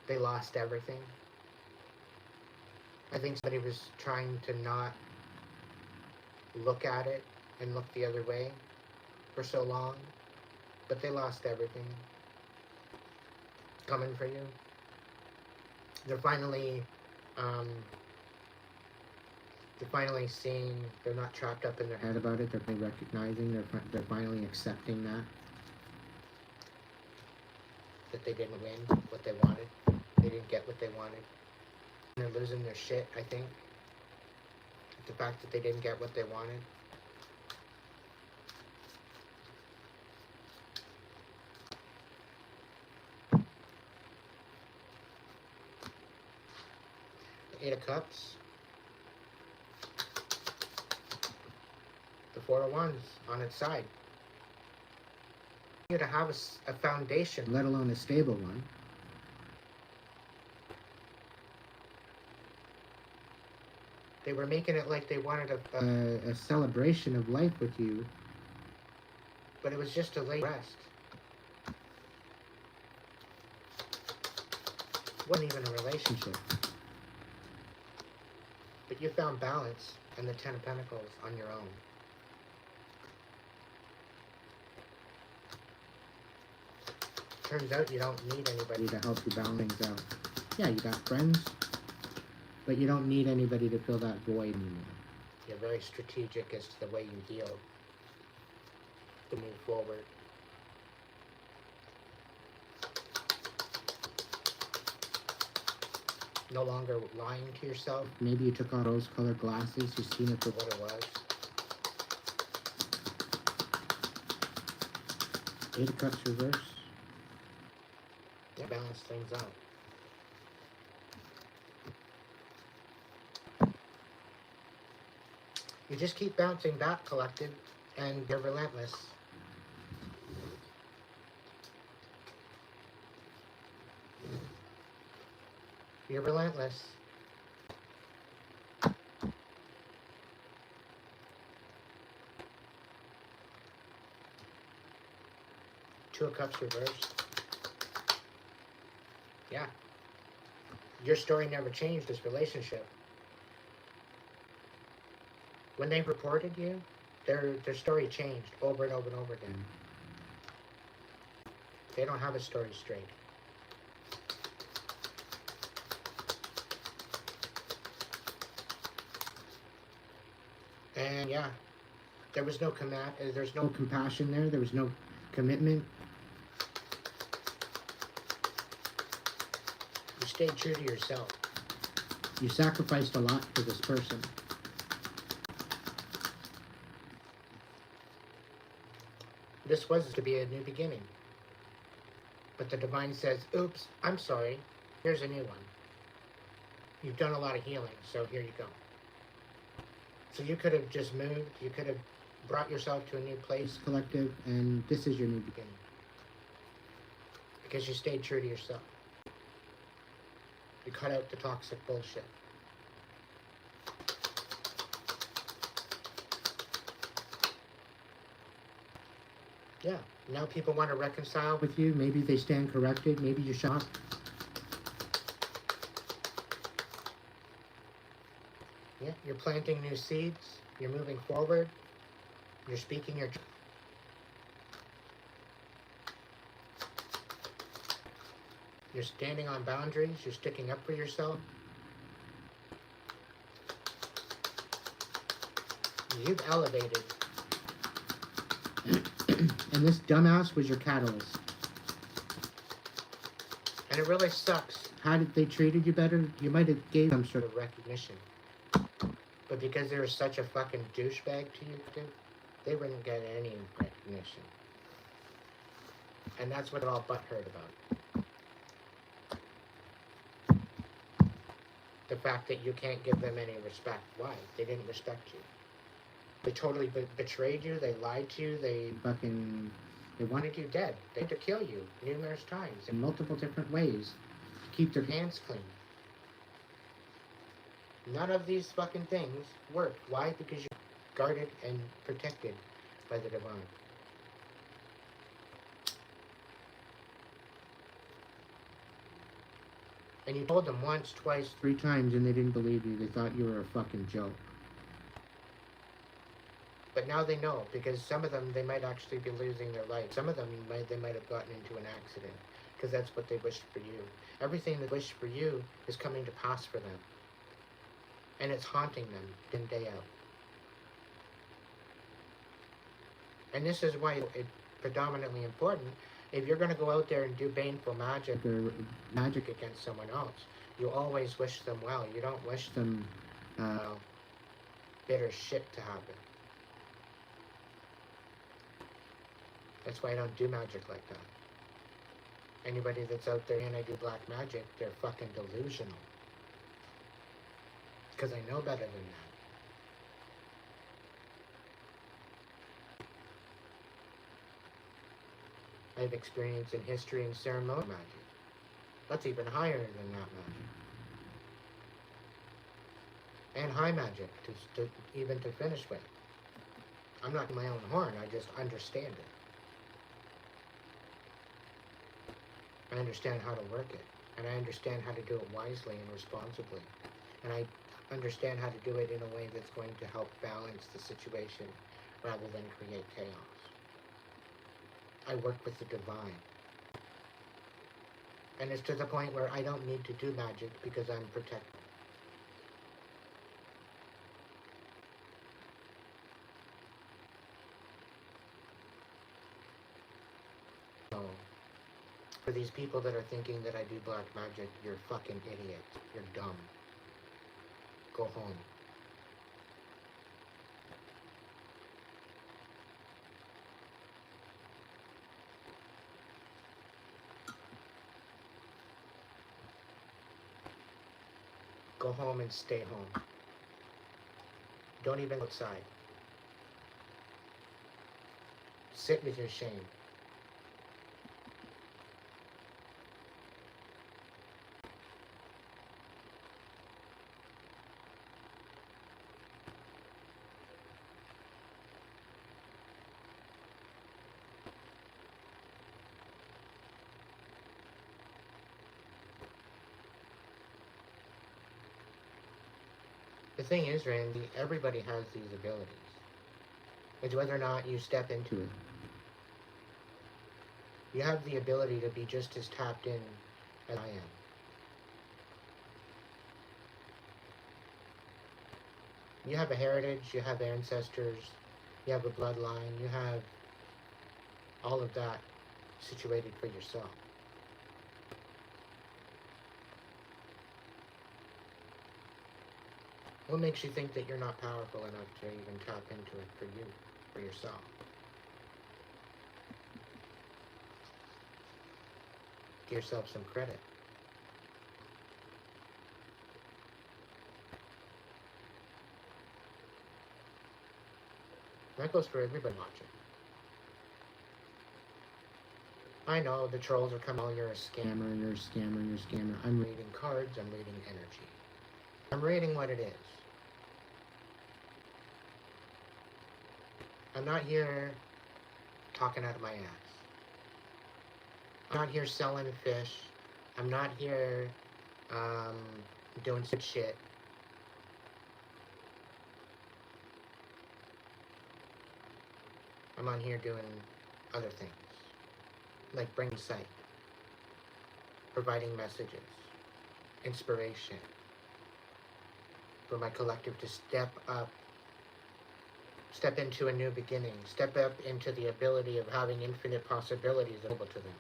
They lost everything. I think somebody was trying to not look at it and look the other way for so long, but they lost everything. Coming for you. They're finally seeing, they're not trapped up in their head about it. They're recognizing, they're finally accepting that they didn't win what they wanted. They didn't get what they wanted. And they're losing their shit, I think. The fact that they didn't get what they wanted. The 8 of Cups. The 4 of Wands on its side. You to have a foundation, let alone a stable one. They were making it like they wanted a celebration of life with you, but it was just a late rest. It wasn't even a relationship. But you found balance and the 10 of Pentacles on your own. Turns out you don't need anybody to help you balance things out. Yeah, you got friends, but you don't need anybody to fill that void anymore. You're very strategic as to the way you deal to move forward. No longer lying to yourself. Maybe you took on rose-colored glasses, you've seen it for what it was. 8 of Cups reverse. Yeah, balance things out. You just keep bouncing back, collective, and you're relentless. You're relentless. Two of Cups reversed. Yeah. Your story never changed, this relationship. When they reported you, their story changed over and over and over again. They don't have a story straight. And yeah, there was no there's no compassion there. There was no commitment. You stayed true to yourself. You sacrificed a lot for this person. This was to be a new beginning. But the divine says, oops, I'm sorry. Here's a new one. You've done a lot of healing, so here you go. So you could have just moved. You could have brought yourself to a new place, collective, and this is your new beginning. Because you stayed true to yourself. You cut out the toxic bullshit. Yeah, now people want to reconcile with you. Maybe they stand corrected. Maybe you're shocked. Yeah, you're planting new seeds. You're moving forward. You're speaking your truth. You're standing on boundaries. You're sticking up for yourself. You've elevated. And this dumbass was your catalyst. And it really sucks. How did they treated you better? You might have gave them sort of recognition. But because they were such a fucking douchebag to you, they wouldn't get any recognition. And that's what they're all butthurt about. The fact that you can't give them any respect. Why? They didn't respect you. They totally betrayed you. They lied to you. They wanted you dead. They had to kill you numerous times in multiple different ways to keep their hands clean. None of these fucking things worked. Why? Because you're guarded and protected by the divine. And you told them once, twice, 3 times, and they didn't believe you. They thought you were a fucking joke. But now they know, because some of them, they might actually be losing their life. Some of them, they might have gotten into an accident, because that's what they wished for you. Everything they wished for you is coming to pass for them. And it's haunting them day in, day out. And this is why it's predominantly important. If you're going to go out there and do baneful magic or magic against someone else, you always wish them well. You don't wish them bitter shit to happen. That's why I don't do magic like that. Anybody that's out there and I do black magic, they're fucking delusional. Because I know better than that. I have experience in history and ceremonial magic. That's even higher than that magic. And high magic, even to finish with. I'm not my own horn, I just understand it. I understand how to work it. And I understand how to do it wisely and responsibly. And I understand how to do it in a way that's going to help balance the situation rather than create chaos. I work with the divine. And it's to the point where I don't need to do magic because I'm protected. So, for these people that are thinking that I do black magic, you're fucking idiots. You're dumb. Go home. Go home and stay home. Don't even go outside. Sit with your shame. The thing is, Randy, everybody has these abilities. It's whether or not you step into it. You have the ability to be just as tapped in as I am. You have a heritage, you have ancestors, you have a bloodline, you have all of that situated for yourself. What makes you think that you're not powerful enough to even tap into it for you, for yourself? Give yourself some credit. That goes for everybody watching. I know the trolls are coming, oh, you're a scammer, you're a scammer, you're a scammer. I'm reading cards, I'm reading energy. I'm reading what it is. I'm not here talking out of my ass. I'm not here selling fish. I'm not here doing some shit. I'm on here doing other things, like bringing sight, providing messages, inspiration, for my collective to step up, step into a new beginning, step up into the ability of having infinite possibilities available to them.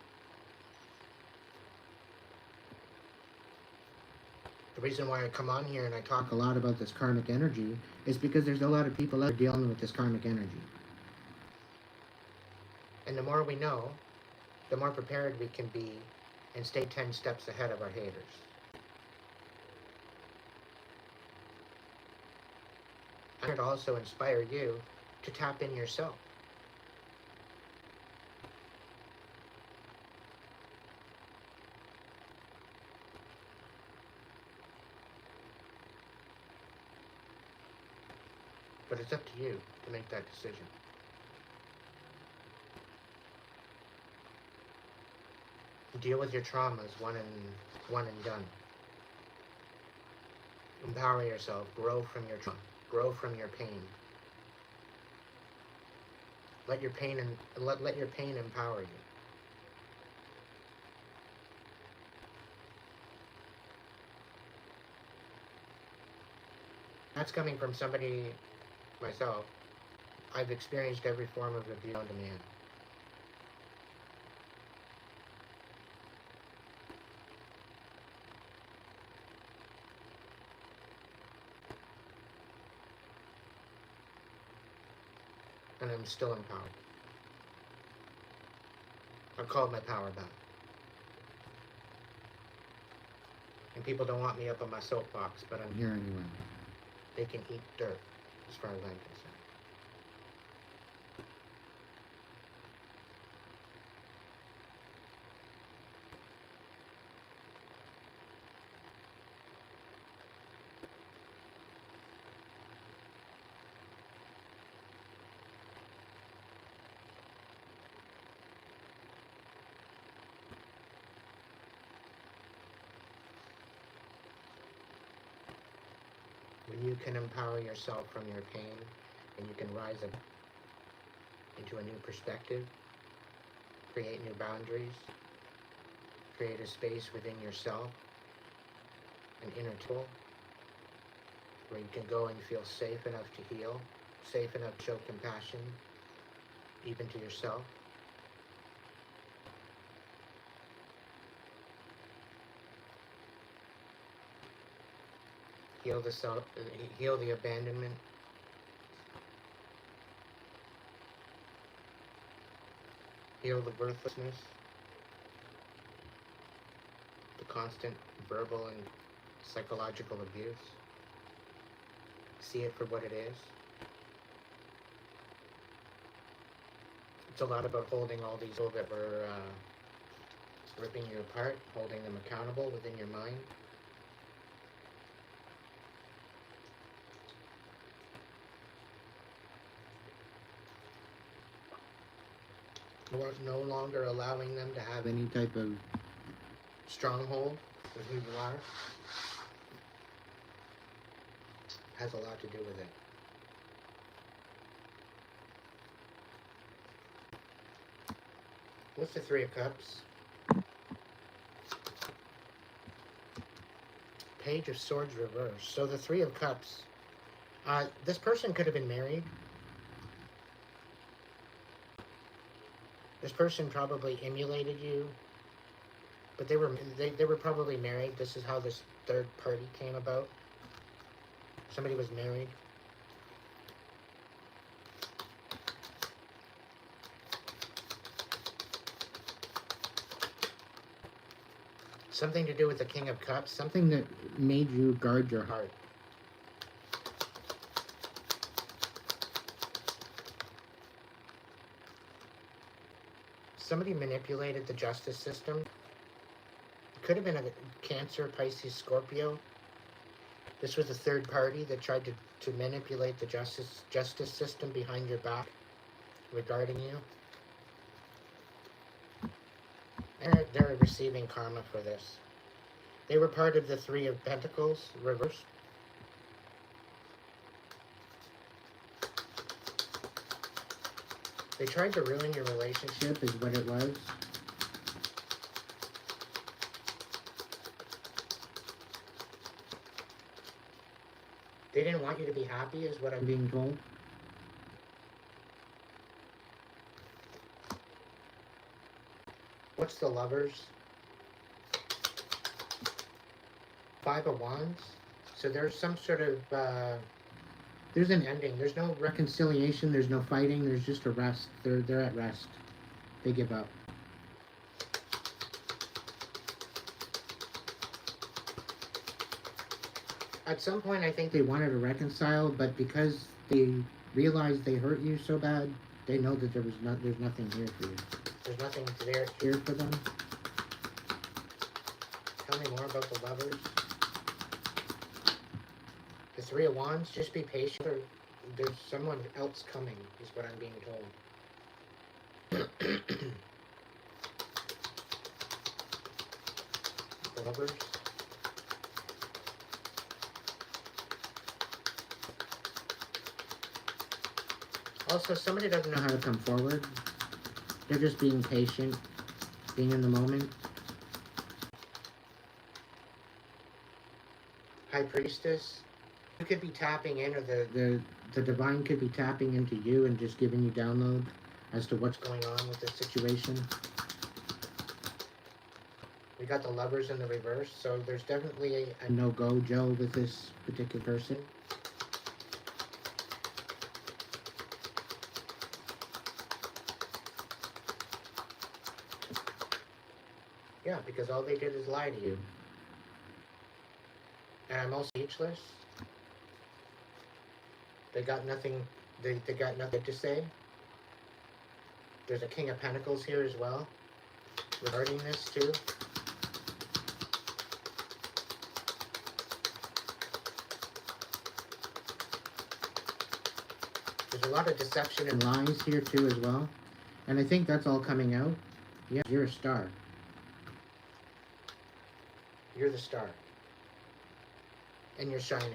The reason why I come on here and I talk a lot about this karmic energy is because there's a lot of people out there dealing with this karmic energy. And the more we know, the more prepared we can be and stay 10 steps ahead of our haters. I'm here to also inspire you to tap in yourself. But it's up to you to make that decision. Deal with your traumas one and done. Empower yourself. Grow from your trauma. Grow from your pain. Let your pain empower you. That's coming from somebody, myself. I've experienced every form of abuse known to man. And I'm still empowered. I've called my power back. And people don't want me up on my soapbox, but I'm here anyway. They can eat dirt, as far as I'm concerned. When you can empower yourself from your pain, and you can rise up into a new perspective, create new boundaries, create a space within yourself, an inner tool, where you can go and feel safe enough to heal, safe enough to show compassion, even to yourself. Heal the self, heal the abandonment. Heal the worthlessness. The constant verbal and psychological abuse. See it for what it is. It's a lot about holding all these people that were ripping you apart, holding them accountable within your mind. No longer allowing them to have any type of stronghold with who you are. Has a lot to do with it. What's the Three of Cups? Page of Swords reversed. So the Three of Cups. This person could have been married. This person probably emulated you, but they were probably married. This is how this third party came about. Somebody was married. Something to do with the King of Cups. Something that made you guard your heart. Somebody manipulated the justice system. It could have been a Cancer, Pisces, Scorpio. This was a third party that tried to manipulate the justice system behind your back regarding you. And they're receiving karma for this. They were part of the Three of Pentacles, reversed. They tried to ruin your relationship, is what it was. They didn't want you to be happy, is what I'm being told. What's the Lovers? Five of Wands. So there's some sort of, there's an ending. There's no reconciliation. There's no fighting. There's just a rest. They're at rest. They give up. At some point, I think they wanted to reconcile, but because they realized they hurt you so bad, they know that there's nothing here for you. There's nothing there here for them. Tell me more about the Lovers. The Three of Wands, just be patient, or there's someone else coming, is what I'm being told. The Lovers. Also, somebody doesn't know how to come forward. They're just being patient, being in the moment. High Priestess. You could be tapping in, or the divine could be tapping into you and just giving you download as to what's going on with this situation. We got the Lovers in the reverse, so there's definitely a no-go, Joe, with this particular person. Yeah, because all they did is lie to you. And I'm also speechless. They got nothing. They got nothing to say. There's a King of Pentacles here as well, regarding this too. There's a lot of deception and lies here too as well, and I think that's all coming out. Yeah, you're a star. You're the star. And you're shining.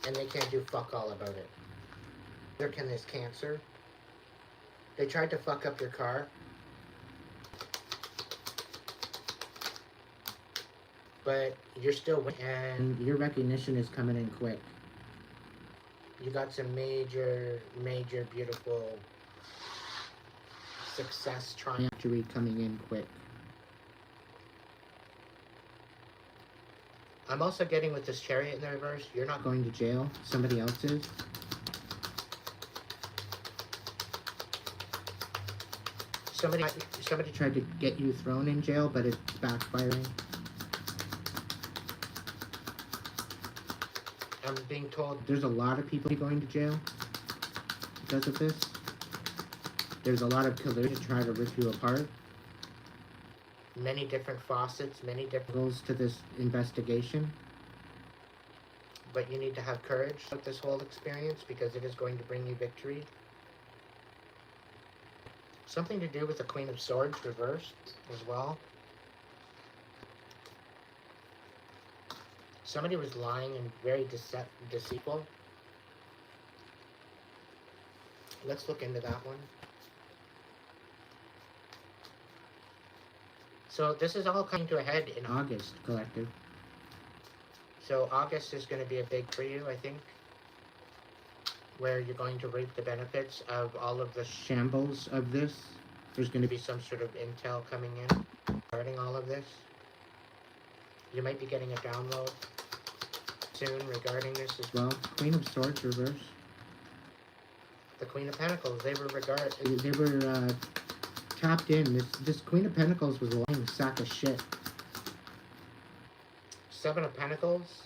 And they can't do fuck all about it. Neither can this Cancer. They tried to fuck up your car. But you're still winning. And your recognition is coming in quick. You got some major, beautiful success trajectory coming in quick. I'm also getting with this Chariot in the reverse, you're not going to jail, somebody else is. Somebody tried to get you thrown in jail, but it's backfiring. I'm being told there's a lot of people going to jail because of this. There's a lot of collusion to try to rip you apart. Many different faucets, many different goals to this investigation. But you need to have courage with this whole experience because it is going to bring you victory. Something to do with the Queen of Swords reversed as well. Somebody was lying and very deceitful. Let's look into that one. So this is all coming to a head in August, collective. So August is going to be a big for you, I think, where you're going to reap the benefits of all of the shambles of this. There's going to be some sort of intel coming in regarding all of this. You might be getting a download soon regarding this as well. Queen of Swords reverse. The Queen of Pentacles, they were tapped in. This Queen of Pentacles was a lying sack of shit. Seven of Pentacles.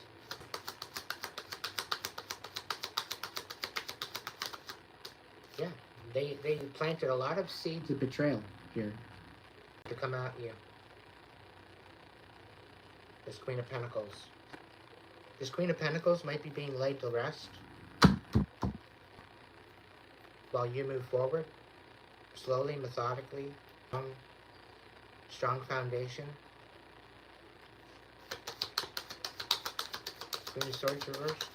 Yeah, they planted a lot of seeds of betrayal here to come at you. This Queen of Pentacles. This Queen of Pentacles might be being laid to rest while you move forward, slowly, methodically, strong foundation. Queen of Swords reversed.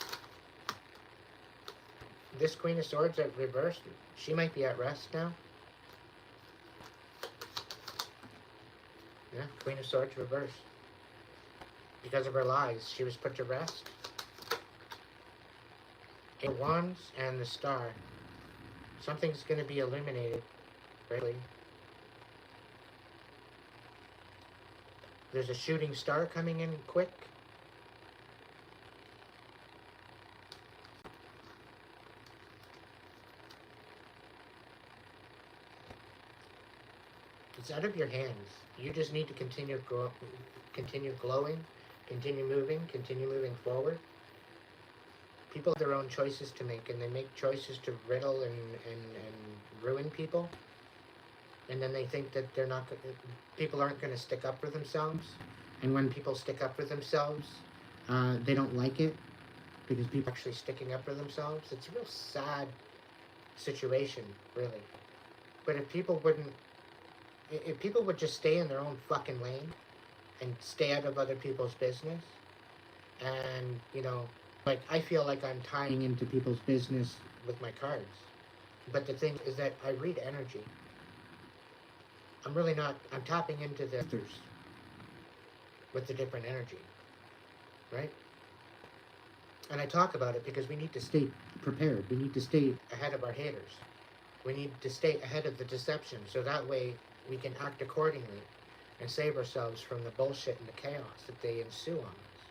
This Queen of Swords at reversed, she might be at rest now. Yeah, Queen of Swords reversed. Because of her lies, she was put to rest. Eight of Wands and the Star. Something's going to be illuminated, really. There's a shooting star coming in quick. It's out of your hands. You just need to continue glowing, continue moving forward. People have their own choices to make, and they make choices to riddle and ruin people. And then they think that they're not, people aren't going to stick up for themselves. And when people stick up for themselves, they don't like it because people are actually sticking up for themselves. It's a real sad situation, really. But if people would just stay in their own fucking lane and stay out of other people's business, and, you know, like, I feel like I'm tying into people's business with my cards. But the thing is that I read energy. I'm tapping into the others with the different energy, right? And I talk about it because we need to stay prepared. We need to stay ahead of our haters. We need to stay ahead of the deception, so that way we can act accordingly and save ourselves from the bullshit and the chaos that they ensue on us.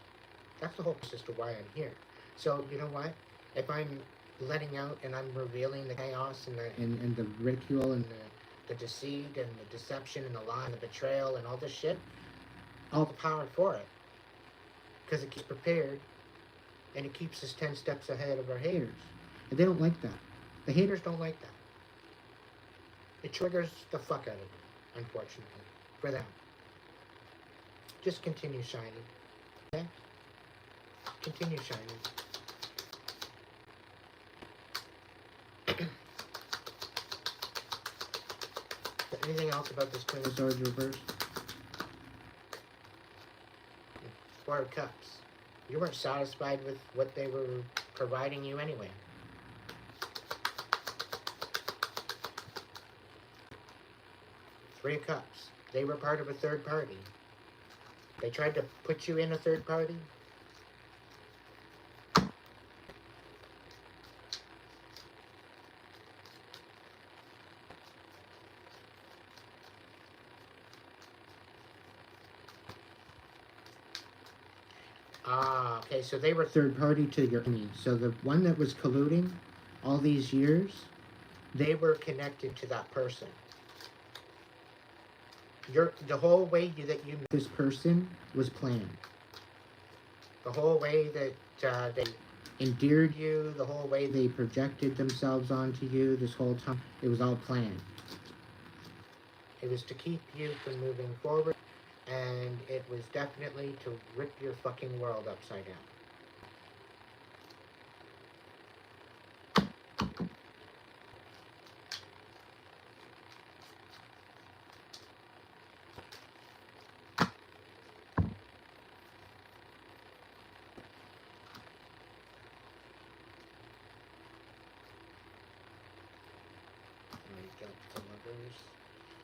That's the whole purpose as to why I'm here. So, you know what? If I'm letting out and I'm revealing the chaos and the ridicule and the deceit and the deception and the lie and the betrayal and all this shit, all the power for it. Because it keeps prepared and it keeps us 10 steps ahead of our haters. And they don't like that. The haters don't like that. It triggers the fuck out of them, unfortunately, for them. Just continue shining, okay? Continue shining. Anything else about this Queen of Swords reversed? Four of Cups. You weren't satisfied with what they were providing you anyway. Three of Cups. They were part of a third party. They tried to put you in a third party. Ah, okay, so they were third party to your enemy. So the one that was colluding all these years, they were connected to that person. The whole way that you met this person was planned. The whole way that they endeared you, the whole way they projected themselves onto you this whole time. It was all planned. It was to keep you from moving forward, and it was definitely to rip your fucking world upside down.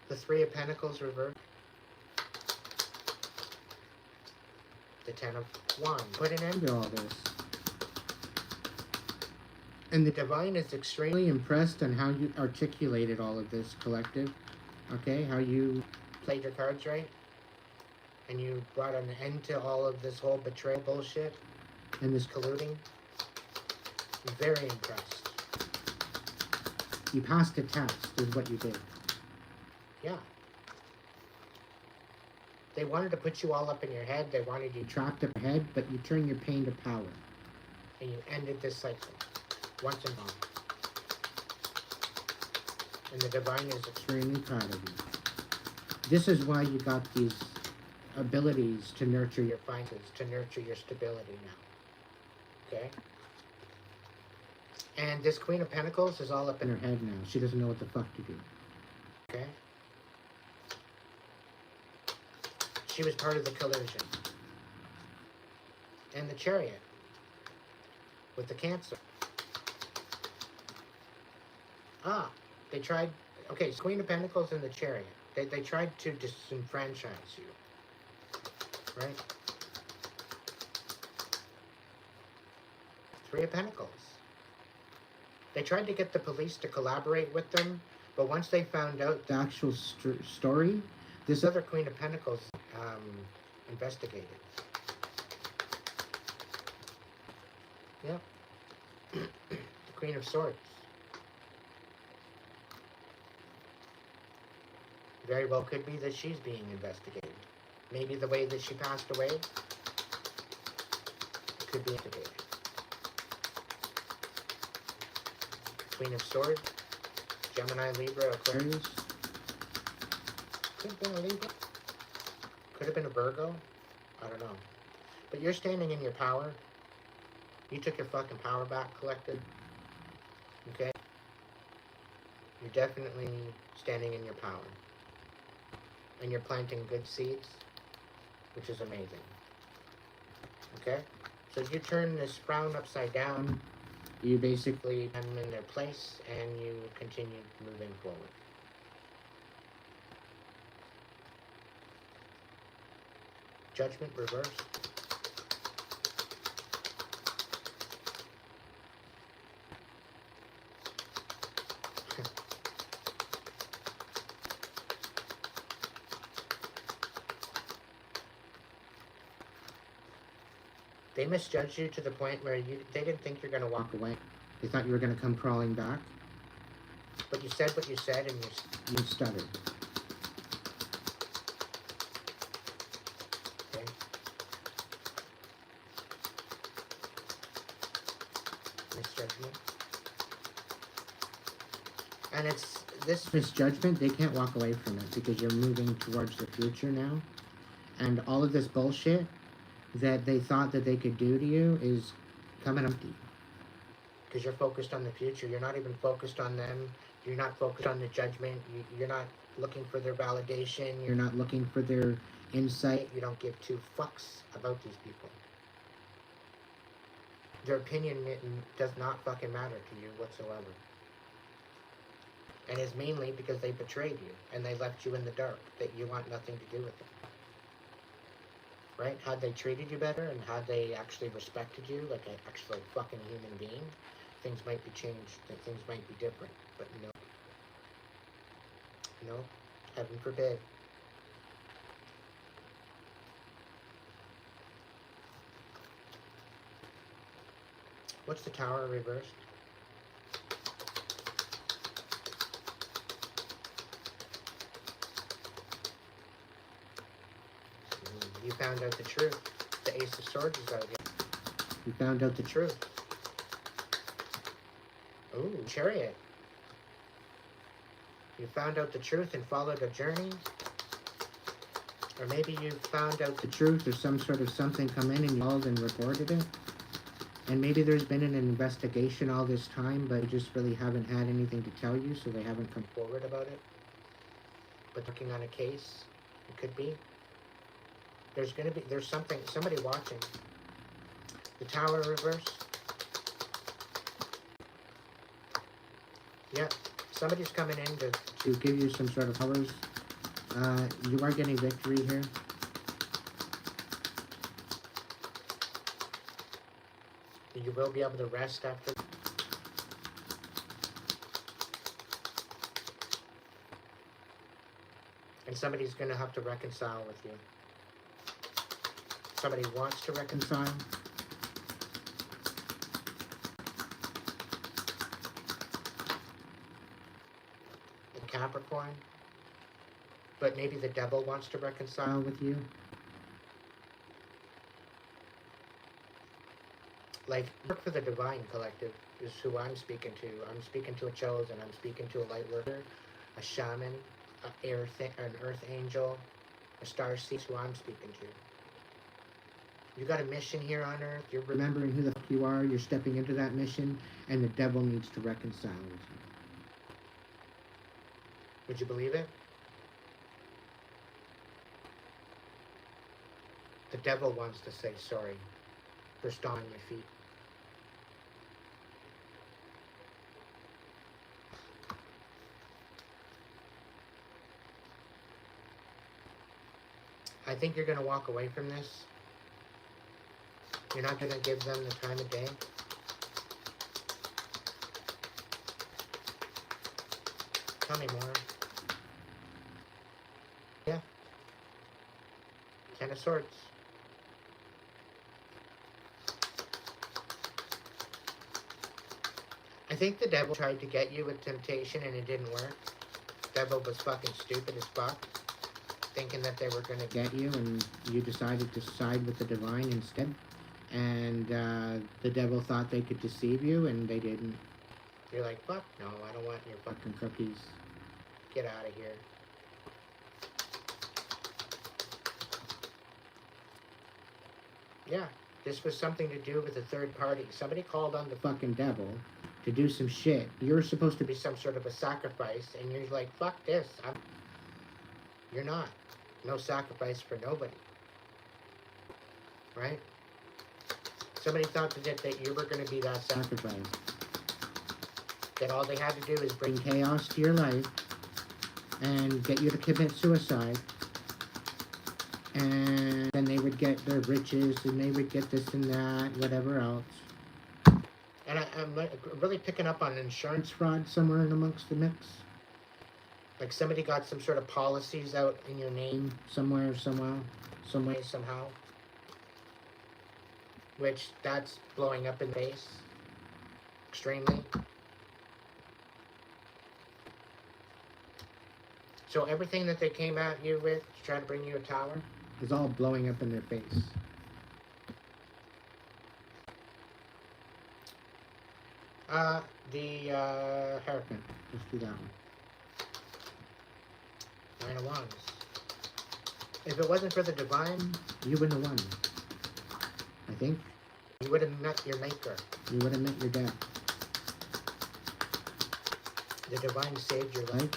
The Three of Pentacles reversed. The Ten of Wands. Put an end to all this. And the Divine is extremely impressed on how you articulated all of this, collective. Okay, how you played your cards right. And you brought an end to all of this whole betrayal bullshit and this colluding. I'm very impressed. You passed a test, is what you did. Yeah. They wanted to put you all up in your head. They wanted you trapped up your head, but you turned your pain to power. And you ended this cycle. Once and all. And the Divine is extremely proud of you. This is why you got these abilities to nurture your finances, to nurture your stability now. Okay? And this Queen of Pentacles is all up in her head now. She doesn't know what the fuck to do. Okay? She was part of the collision. And the Chariot. With the Cancer. They tried... Okay, so Queen of Pentacles and the Chariot. They tried to disenfranchise you. Right? Three of Pentacles. They tried to get the police to collaborate with them, but once they found out the actual story, this other Queen of Pentacles investigated. Yep. The Queen of Swords. Very well could be that she's being investigated. Maybe the way that she passed away could be investigated. Queen of Swords, Gemini, Libra, Aquarius. Could have been a Libra. Could have been a Virgo. I don't know. But you're standing in your power. You took your fucking power back, collective. Okay? You're definitely standing in your power. And you're planting good seeds, which is amazing. Okay? So you turn this frown upside down. You basically put them in their place, and you continue moving forward. Judgment reversed. They misjudged you to the point where they didn't think you're going to walk away. They thought you were going to come crawling back. But you said what you said, and you stuttered. Okay? Misjudgment. And it's this misjudgment, they can't walk away from it because you're moving towards the future now. And all of this bullshit that they thought that they could do to you is coming empty. Because you're focused on the future. You're not even focused on them. You're not focused on the judgment. You're not looking for their validation. You're not looking for their insight. You don't give two fucks about these people. Their opinion does not fucking matter to you whatsoever. And it's mainly because they betrayed you and they left you in the dark, that you want nothing to do with them. Right? Had they treated you better and had they actually respected you like an actual fucking human being, things might be changed, things might be different. But no. No. Heaven forbid. What's the Tower reversed? You found out the truth. The Ace of Swords is out here. You found out the truth. Ooh, Chariot. You found out the truth and followed a journey? Or maybe you found out the truth or some sort of something come in and you called and reported it? And maybe there's been an investigation all this time, but you just really haven't had anything to tell you, so they haven't come forward about it. But working on a case, it could be. There's somebody watching. The tower reverse. Yeah, somebody's coming in to give you some sort of powers. You are getting victory here. You will be able to rest after. And somebody's going to have to reconcile with you. Somebody wants to reconcile. The Capricorn. But maybe the devil wants to reconcile with you. Like, work for the divine collective is who I'm speaking to. I'm speaking to a chosen. I'm speaking to a light worker, a shaman, an earth angel, a star seed. Who I'm speaking to. You got a mission here on earth. You're remembering who the fuck you are. You're stepping into that mission, and the devil needs to reconcile with you. Would you believe it? The devil wants to say sorry for stomping your feet. I think you're going to walk away from this. You're not going to give them the time of day. Tell me more. Yeah. 10 of Swords. I think the devil tried to get you with temptation and it didn't work. The devil was fucking stupid as fuck, thinking that they were going to get you, and you decided to side with the divine instead. And the devil thought they could deceive you, and they didn't. You're like, fuck no, I don't want your fucking cookies. Get out of here. Yeah, this was something to do with a third party. Somebody called on the fucking devil to do some shit. You're supposed to be some sort of a sacrifice, and you're like, fuck this. You're not. No sacrifice for nobody. Right? Somebody thought that you were going to be that sacrifice. That all they had to do is bring chaos to your life and get you to commit suicide. And then they would get their riches and they would get this and that, whatever else. And I'm really picking up on insurance fraud somewhere in amongst the mix. Like somebody got some sort of policies out in your name somewhere, somehow, some way, somehow. Which, that's blowing up in the face. Extremely. So everything that they came at you with to try to bring you a tower is all blowing up in their face. The haircut. Let's do that one. 9 of Wands. If it wasn't for the divine, you wouldn't have won. I think. You would have met your maker. You would have met your dad. The divine saved your life.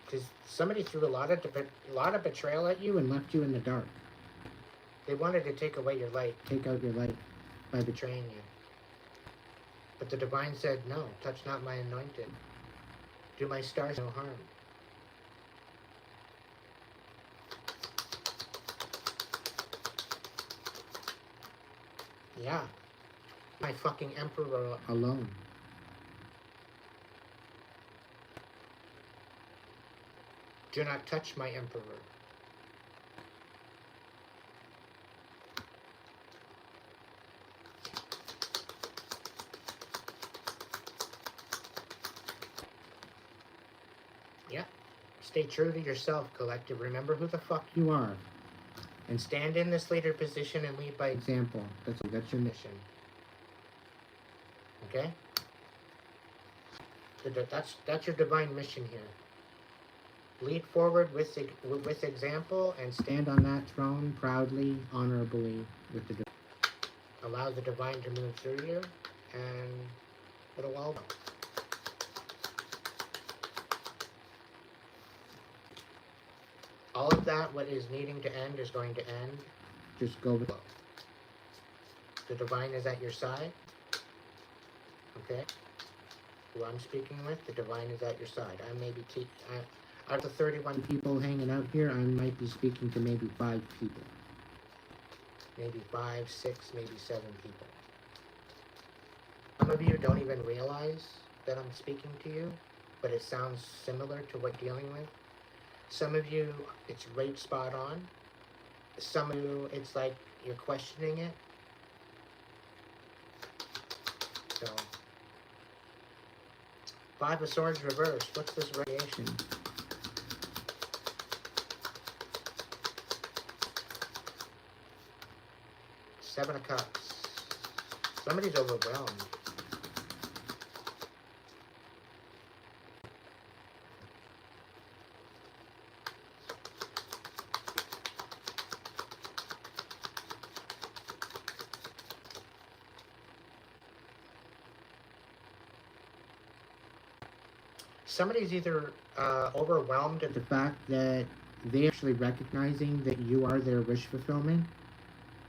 Because somebody threw a lot of betrayal at you and left you in the dark. They wanted to take away your light. Take out your light by betraying you. But the divine said, no, touch not my anointed. Do my stars no harm. Yeah. My fucking emperor alone. Do not touch my emperor. Yeah. Stay true to yourself, collective. Remember who the fuck you are. And stand in this leader position and lead by example. That's your mission. Okay? That's your divine mission here. Lead forward with example and stand on that throne proudly, honorably with the divine. Allow the divine to move through you, and it'll all go. All of that, what is needing to end, is going to end. Just go with it. The divine is at your side. Okay? Who I'm speaking with, the divine is at your side. I may be out of the 31 people hanging out here, I might be speaking to maybe 5 people. Maybe 5, 6, maybe 7 people. Some of you don't even realize that I'm speaking to you, but it sounds similar to what you're dealing with. Some of you, it's right spot on. Some of you, it's like you're questioning it. So, 5 of Swords reversed. What's this variation? Seven of Cups. Somebody's overwhelmed. Somebody's either overwhelmed at the fact that they're actually recognizing that you are their wish fulfillment.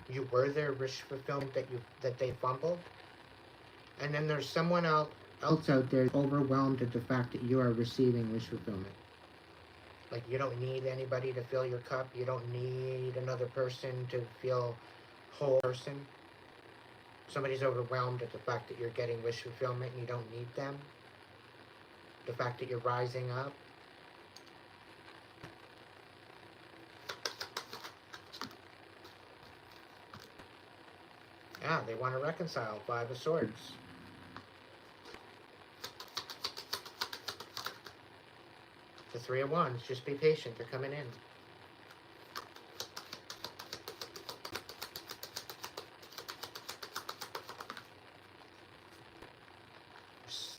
You were their wish fulfillment that they fumbled. And then there's someone else out there overwhelmed at the fact that you are receiving wish fulfillment. Like, you don't need anybody to fill your cup. You don't need another person to feel whole person. Somebody's overwhelmed at the fact that you're getting wish fulfillment and you don't need them. The fact that you're rising up. Yeah, they want to reconcile. 5 of Swords. The 3 of Wands. Just be patient. They're coming in.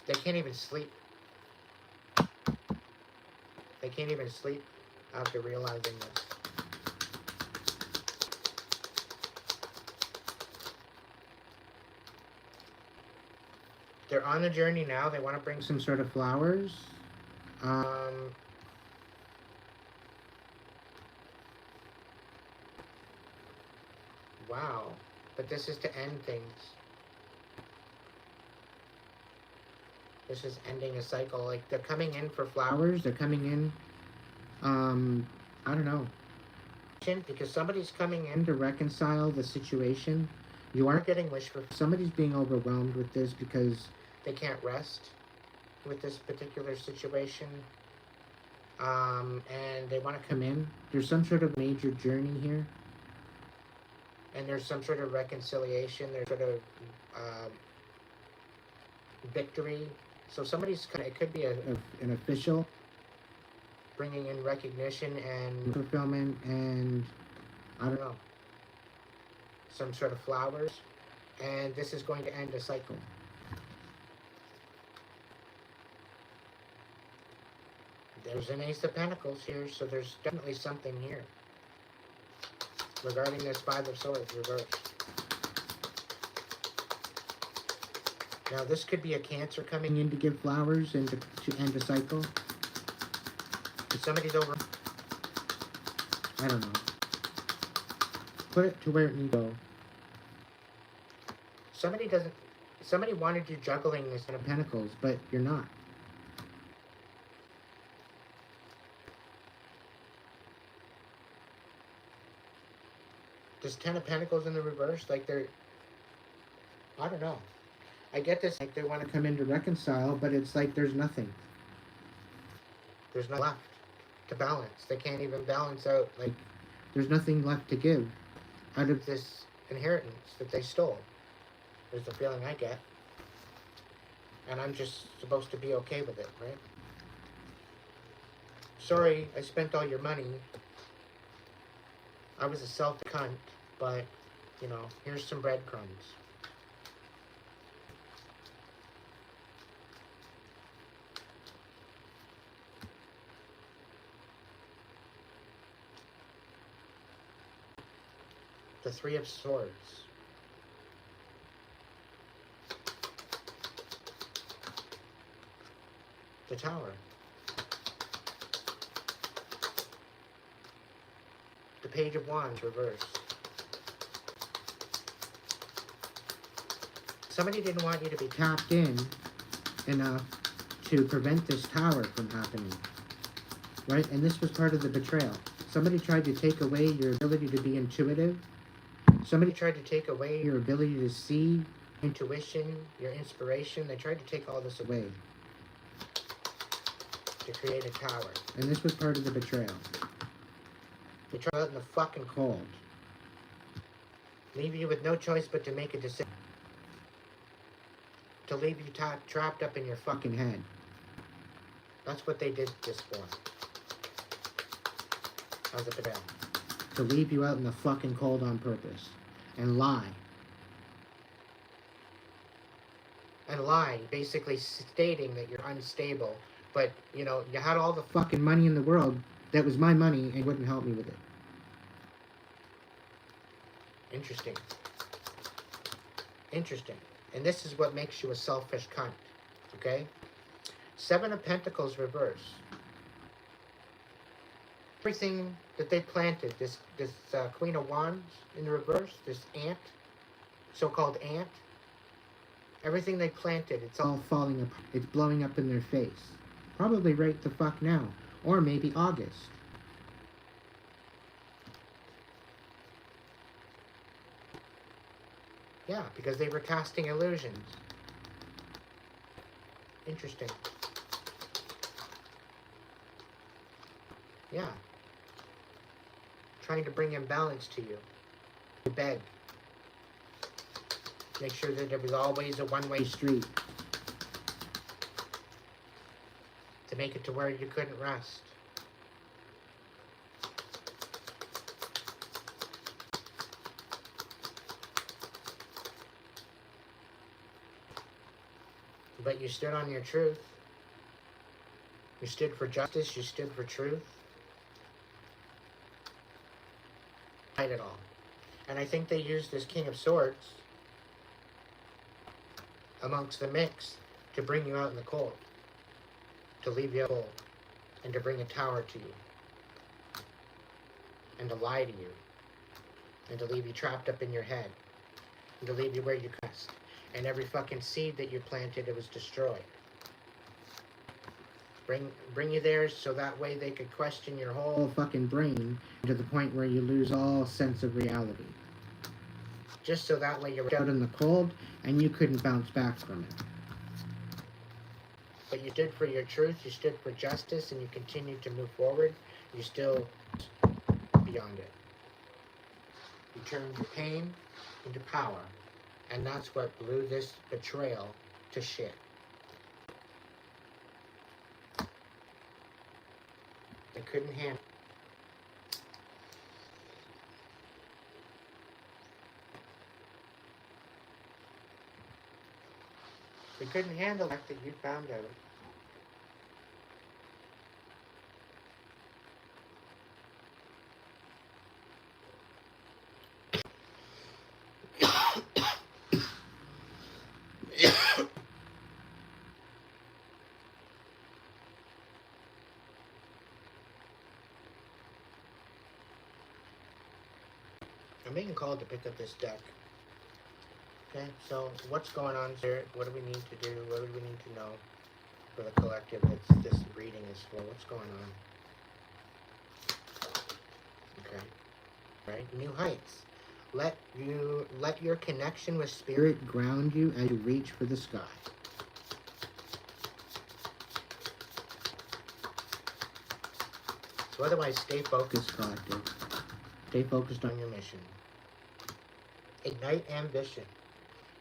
They can't even sleep. They can't even sleep after realizing this. They're on the journey now. They want to bring some sort of flowers. Wow. But this is to end things. This is ending a cycle. Like, they're coming in for flowers. They're coming in, I don't know. Because somebody's coming in to reconcile the situation. You aren't getting wish for. Somebody's being overwhelmed with this because they can't rest with this particular situation. And they want to come in. There's some sort of major journey here. And there's some sort of reconciliation. There's sort of victory. So somebody's kind of, it could be an official bringing in recognition and fulfillment and, I don't know, some sort of flowers. And this is going to end a cycle. There's an Ace of Pentacles here, so there's definitely something here regarding this 5 of Swords reversed. Now, this could be a Cancer coming in to give flowers and to end a cycle. If somebody's over, I don't know. Put it to where it needs to go. Somebody wanted you juggling this 10 of Pentacles, but you're not. This 10 of Pentacles in the reverse, like they're, I don't know. I get this, like they want to come in to reconcile, but it's like there's nothing. There's nothing left to balance. They can't even balance out, like, there's nothing left to give out of this inheritance that they stole. There's the feeling I get. And I'm just supposed to be okay with it, right? Sorry, I spent all your money. I was a selfish cunt, but, you know, here's some breadcrumbs. The Three of Swords. The Tower. The Page of Wands reversed. Somebody didn't want you to be tapped in enough to prevent this tower from happening. Right? And this was part of the betrayal. Somebody tried to take away your ability to be intuitive. Somebody tried to take away your ability to see, intuition, your inspiration. They tried to take all this away to create a tower. And this was part of the betrayal. They tried out in the fucking cold. Leave you with no choice but to make a decision. To leave you trapped up in your fucking head. That's what they did this for. How's it betrayal? To leave you out in the fucking cold on purpose. And lie. And lie, basically stating that you're unstable. But, you know, you had all the fucking money in the world that was my money and wouldn't help me with it. Interesting. Interesting. And this is what makes you a selfish cunt. Okay? Seven of Pentacles reverse. Everything that they planted, this Queen of Wands in the reverse, this ant, so-called ant, everything they planted, it's all falling apart. It's blowing up in their face. Probably right the fuck now. Or maybe August. Yeah, because they were casting illusions. Interesting. Yeah. Trying to bring imbalance to you. To beg. Make sure that there was always a one-way street. To make it to where you couldn't rest. But you stood on your truth. You stood for justice. You stood for truth. Hide it all. And I think they used this King of Swords amongst the mix to bring you out in the cold. To leave you cold. And to bring a tower to you. And to lie to you. And to leave you trapped up in your head. And to leave you where you rest. And every fucking seed that you planted, it was destroyed. Bring you there so that way they could question your whole fucking brain to the point where you lose all sense of reality. Just so that way you're out in the cold and you couldn't bounce back from it. But you stood for your truth, you stood for justice, and you continued to move forward. You still beyond it. You turned your pain into power. And that's what blew this betrayal to shit. They couldn't handle. They couldn't handle the fact that you found out. I'm being called to pick up this deck. Okay, so what's going on here? What do we need to do? What do we need to know for the collective that this reading is for? What's going on? Okay, right? New heights. Let your connection with spirit ground you as you reach for the sky. So otherwise, stay focused, collective. Stay focused on your mission. Ignite ambition.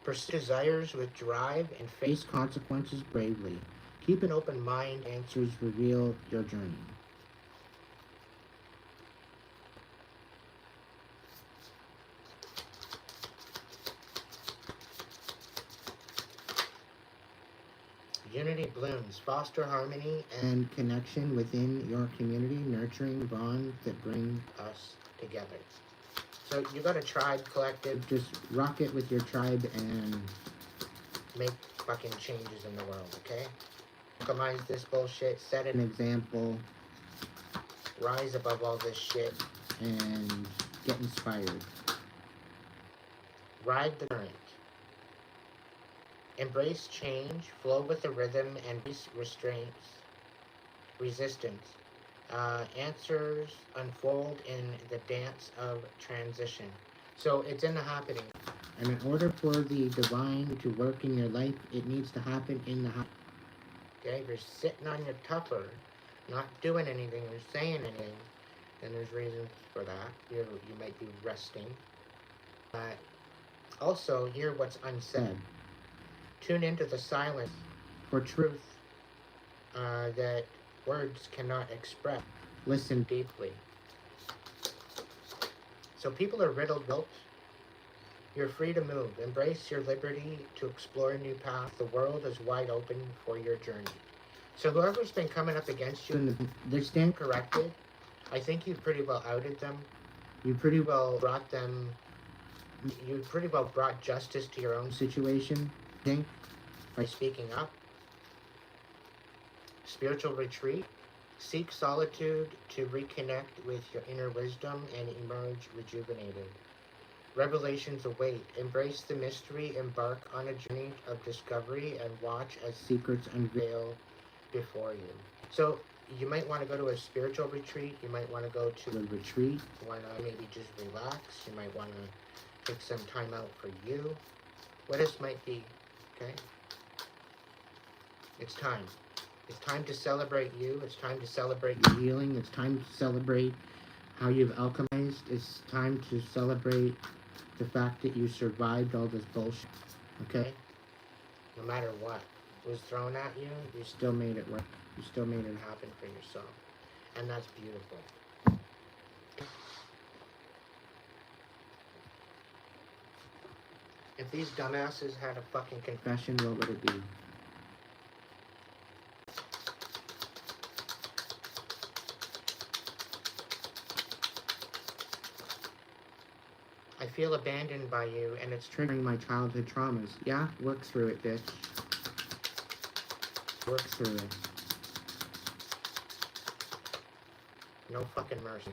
Pursue desires with drive and face consequences bravely. Keep an open mind. Answers reveal your journey. Unity blooms. Foster harmony and connection within your community, nurturing bonds that bring us together. So you got a tribe collective. Just rock it with your tribe and make fucking changes in the world, okay? Compromise this bullshit, set an example, rise above all this shit, and get inspired. Ride the current. Embrace change, flow with the rhythm, and resistance. Answers unfold in the dance of transition. So it's in the happening. And in order for the divine to work in your life, it needs to happen in the happening. Okay, if you're sitting on your tupper, not doing anything or saying anything, then there's reasons for that. You might be resting. But also hear what's unsaid. Tune into the silence for truth that words cannot express. Listen deeply. So people are riddled. You're free to move. Embrace your liberty to explore a new path. The world is wide open for your journey. So whoever's been coming up against you, they stand corrected. I think you've pretty well outed them. You pretty well brought them. You pretty well brought justice to your own situation, I think, by speaking up. Spiritual retreat. Seek solitude to reconnect with your inner wisdom and emerge rejuvenated. Revelations await. Embrace the mystery. Embark on a journey of discovery and watch as secrets unveil before you. So you might want to go to a spiritual retreat. You might want to go to a retreat. You want to maybe just relax. You might want to take some time out for you. What this might be, okay? It's time. It's time to celebrate you. It's time to celebrate your healing. It's time to celebrate how you've alchemized. It's time to celebrate the fact that you survived all this bullshit. Okay? No matter what was thrown at you, you still made it work. You still made it happen for yourself. And that's beautiful. If these dumbasses had a fucking confession, what would it be? I feel abandoned by you, and it's triggering my childhood traumas. Yeah? Work through it, bitch. Work through it. No fucking mercy.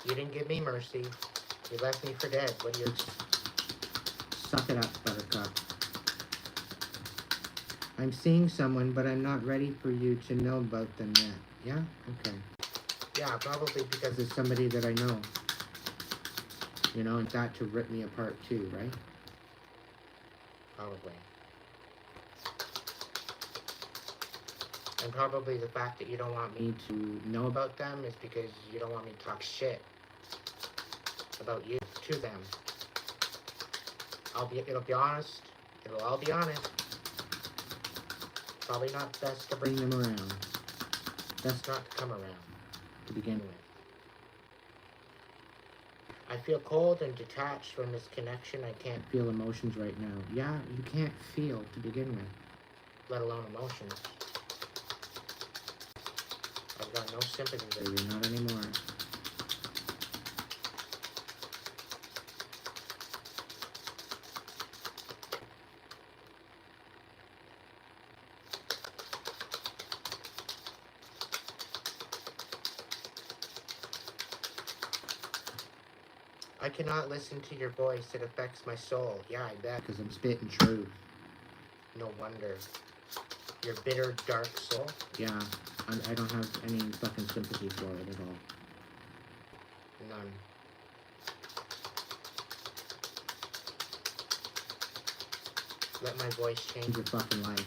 You didn't give me mercy. You left me for dead. What do you... Suck it up, buttercup. I'm seeing someone, but I'm not ready for you to know about them yet. Yeah? Okay. Yeah, probably because it's somebody that I know. You know, and that to rip me apart too, right? Probably. And probably the fact that you don't want me to know about them is because you don't want me to talk shit about you to them. It'll be honest. It'll all be honest. Probably not best to bring them around. Best not to come around to begin with. I feel cold and detached from this connection. I can't feel emotions right now. Yeah, you can't feel to begin with, let alone emotions. I've got no sympathy for you, not anymore. I cannot listen to your voice. It affects my soul. Yeah, I bet, because I'm spitting truth. No wonder. Your bitter, dark soul? Yeah, I don't have any fucking sympathy for it at all. None. Let my voice change your fucking life.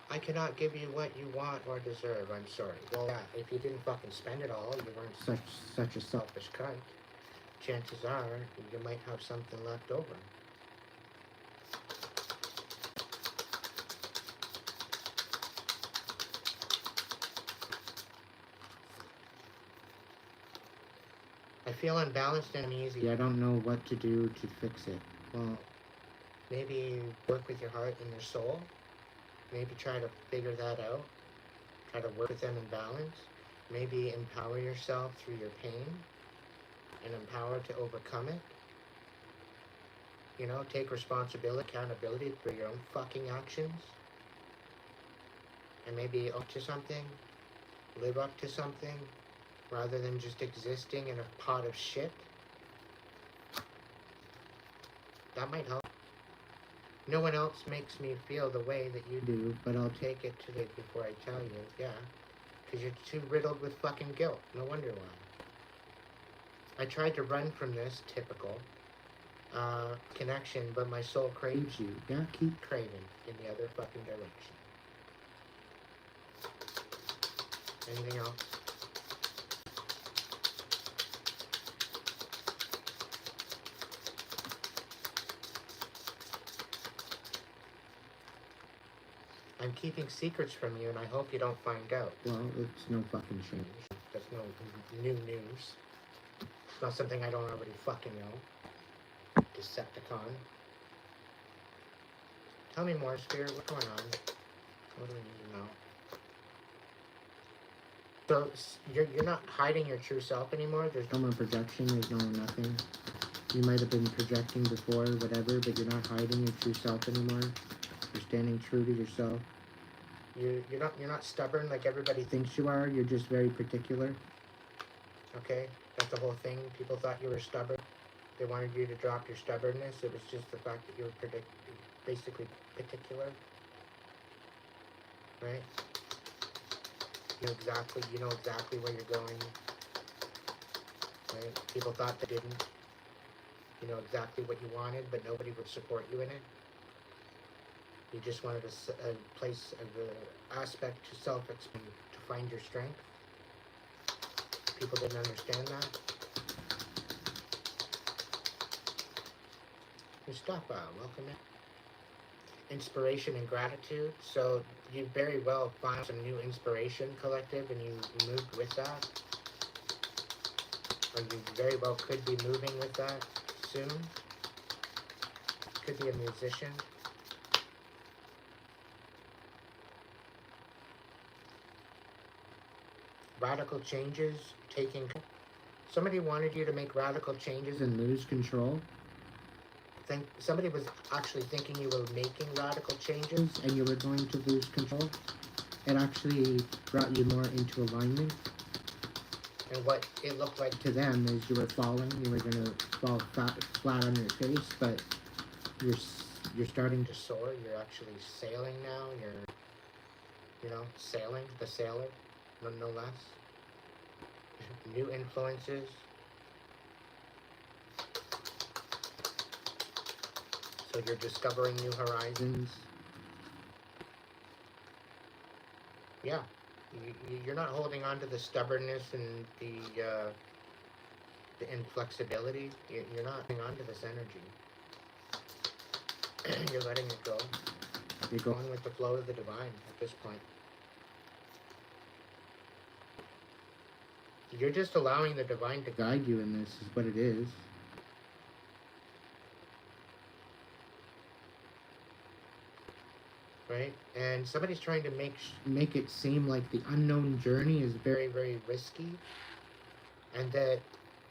I cannot give you what you want or deserve. I'm sorry. Well, yeah, if you didn't fucking spend it all, you weren't such a selfish cunt. Chances are you might have something left over. I feel unbalanced and uneasy. I don't know what to do to fix it. Well, maybe work with your heart and your soul. Maybe try to figure that out. Try to work with them in balance. Maybe empower yourself through your pain and empower to overcome it. You know, take responsibility, accountability for your own fucking actions. And maybe up to something, live up to something, rather than just existing in a pot of shit. That might help. No one else makes me feel the way that you do, but I'll take it today before I tell you, yeah. Because you're too riddled with fucking guilt. No wonder why. I tried to run from this, typical, connection, but my soul craves you. Yeah, keep craving in the other fucking direction. Anything else? I'm keeping secrets from you, and I hope you don't find out. Well, it's no fucking change. That's no new news. It's not something I don't already fucking know. Decepticon. Tell me more, Spirit. What's going on? What do we need to know? So, you're not hiding your true self anymore? There's no more projection, there's no nothing. You might have been projecting before, whatever, but you're not hiding your true self anymore. You're standing true to yourself. You're not stubborn like everybody thinks you are. You're just very particular. Okay? That's the whole thing. People thought you were stubborn. They wanted you to drop your stubbornness. It was just the fact that you were basically particular. Right? You know exactly where you're going. Right? People thought they didn't. You know exactly what you wanted, but nobody would support you in it. You just wanted a place, an aspect to self-explain, to find your strength. People didn't understand that. Mustafa, welcome in. Inspiration and gratitude. So you very well found some new inspiration, collective, and you moved with that. Or you very well could be moving with that soon. Could be a musician. Radical changes, somebody wanted you to make radical changes and lose control. Somebody was actually thinking you were making radical changes and you were going to lose control. It actually brought you more into alignment. And what it looked like to them is you were falling. You were going to fall flat on your face, but you're starting to soar. You're actually sailing now. You're, sailing, the sailor. No less. New influences. So you're discovering new horizons. Yeah. You're not holding on to the stubbornness and the inflexibility. You're not holding on to this energy. You're letting it go. You're going with the flow of the divine at this point. You're just allowing the divine to guide you in this, is what it is. Right? And somebody's trying to make it seem like the unknown journey is very, very risky. And that,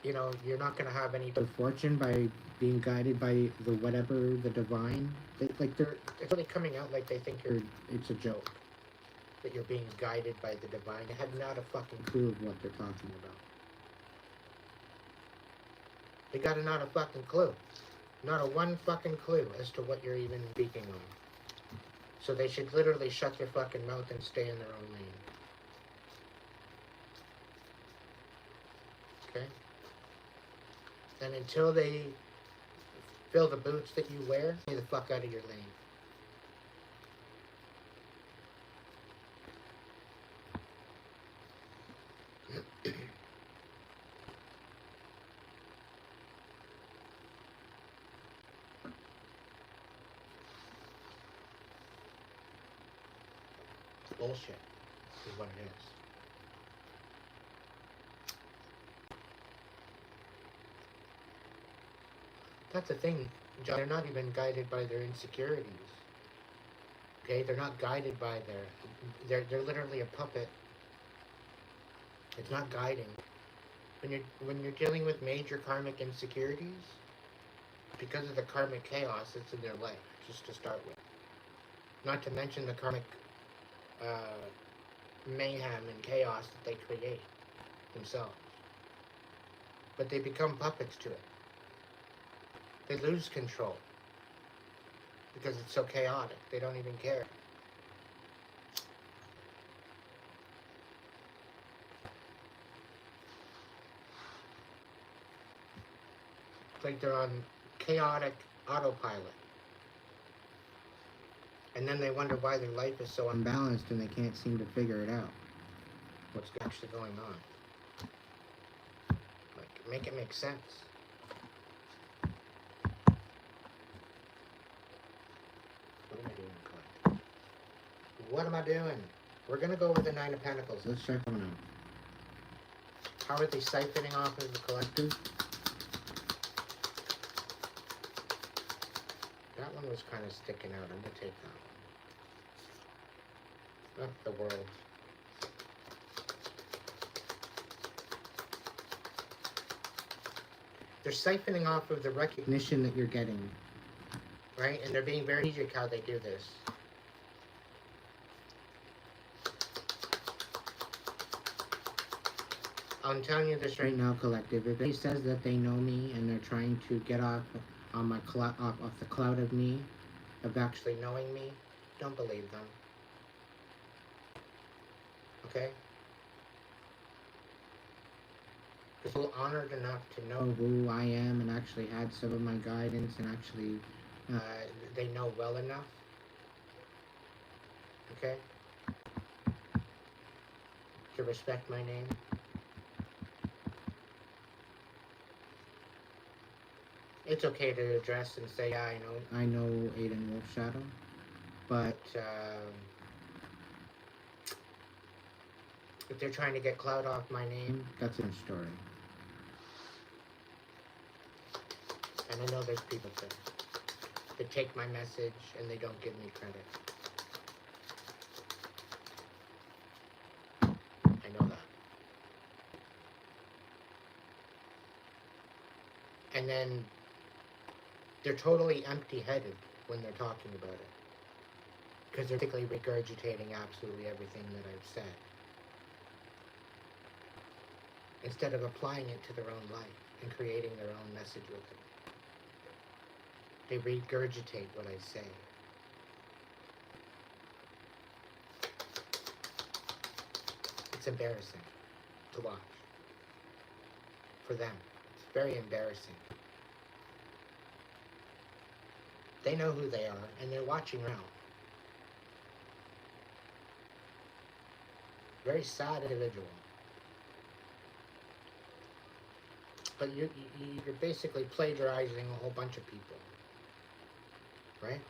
you're not going to have any fortune by being guided by the divine. It's really coming out like they think it's a joke. That you're being guided by the divine. They have not a fucking clue of what they're talking about. They got not a fucking clue. Not a one fucking clue as to what you're even speaking on. So they should literally shut their fucking mouth and stay in their own lane. Okay? And until they fill the boots that you wear, stay the fuck out of your lane. Bullshit is what it is. That's the thing, John. They're not even guided by their insecurities. Okay, they're not guided by they're literally a puppet. It's not guiding. When you're dealing with major karmic insecurities, because of the karmic chaos that's in their life, just to start with. Not to mention the karmic mayhem and chaos that they create themselves. But they become puppets to it. They lose control because it's so chaotic. They don't even care. It's like they're on chaotic autopilot. And then they wonder why their life is so unbalanced and they can't seem to figure it out. What's actually going on. Like, make it make sense. What am I doing, Collective? What am I doing? We're going to go with the Nine of Pentacles. Let's check them out. How are they siphoning off of the Collective? That one was kind of sticking out. I'm going to take that one. Oh, the World. They're siphoning off of the recognition that you're getting. Right? And they're being very strategic how they do this. I'm telling you this right now, Collective. If they says that they know me and they're trying to get off on my off the cloud of me, of actually knowing me, don't believe them. Okay? I feel honored enough to know who I am and actually had some of my guidance and actually they know well enough. Okay? To respect my name. It's okay to address and say, yeah, I know Aiden Wolfshadow, but if they're trying to get clout off my name, that's a story. And I know there's people that take my message and they don't give me credit. I know that. And then they're totally empty-headed when they're talking about it. Because they're basically regurgitating absolutely everything that I've said. Instead of applying it to their own life and creating their own message with it. They regurgitate what I say. It's embarrassing to watch. For them. It's very embarrassing. They know who they are, and they're watching around. Very sad individual. But you're basically plagiarizing a whole bunch of people. Right?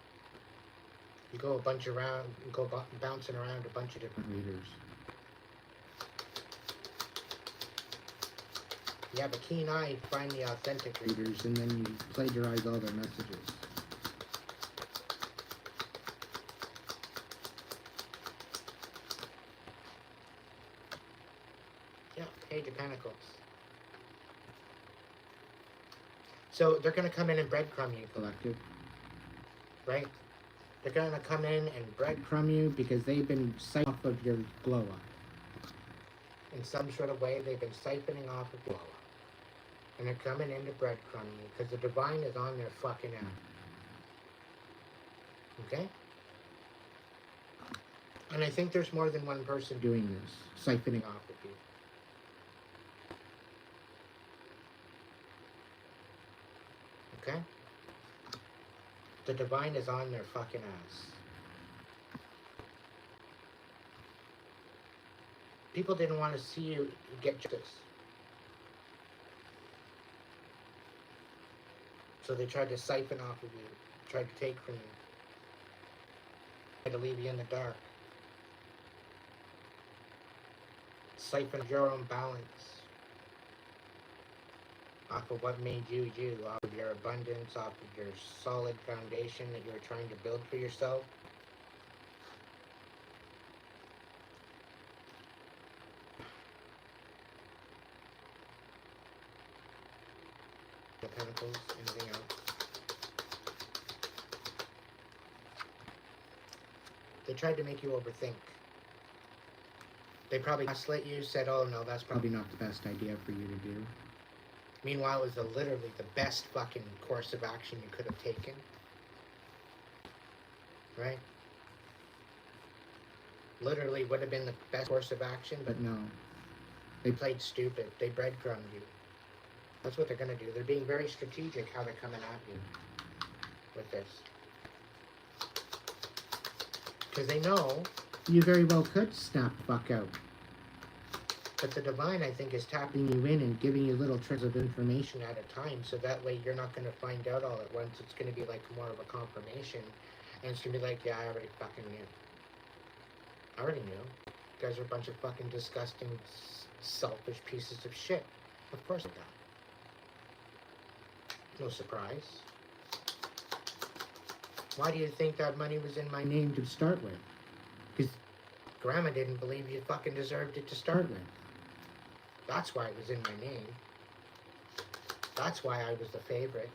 You go bouncing around a bunch of different readers. You have a keen eye to find the authentic readers, and then you plagiarize all their messages. Yeah, Page of Pentacles. So they're going to come in and breadcrumb you, Collective. Right? They're going to come in and breadcrumb you because they've been siphoning off of your glow up. In some sort of way, they've been siphoning off of glow up. And they're coming in to breadcrumb you because the divine is on their fucking ass. Okay? And I think there's more than one person doing this, siphoning off of you. Okay? The divine is on their fucking ass. People didn't want to see you get justice. So they tried to siphon off of you, tried to take from you, tried to leave you in the dark. Siphon your own balance off of what made you you, off of your abundance, off of your solid foundation that you're trying to build for yourself. The Pentacles, anything else? They tried to make you overthink. They probably gaslit you, said, oh no, that's probably not the best idea for you to do. Meanwhile, it was literally the best fucking course of action you could have taken. Right? Literally would have been the best course of action, but no. They played stupid. They breadcrumbed you. That's what they're going to do. They're being very strategic how they're coming at you with this. Because they know you very well could snap the fuck out. But the Divine, I think, is tapping you in and giving you little tricks of information at a time, so that way you're not going to find out all at once. It's going to be like more of a confirmation, and it's going to be like, yeah, I already fucking knew. I already knew. You guys are a bunch of fucking disgusting, selfish pieces of shit. Of course I got. No surprise. Why do you think that money was in my name to start with? Because Grandma didn't believe you fucking deserved it to start with. That's why it was in my name. That's why I was the favorite.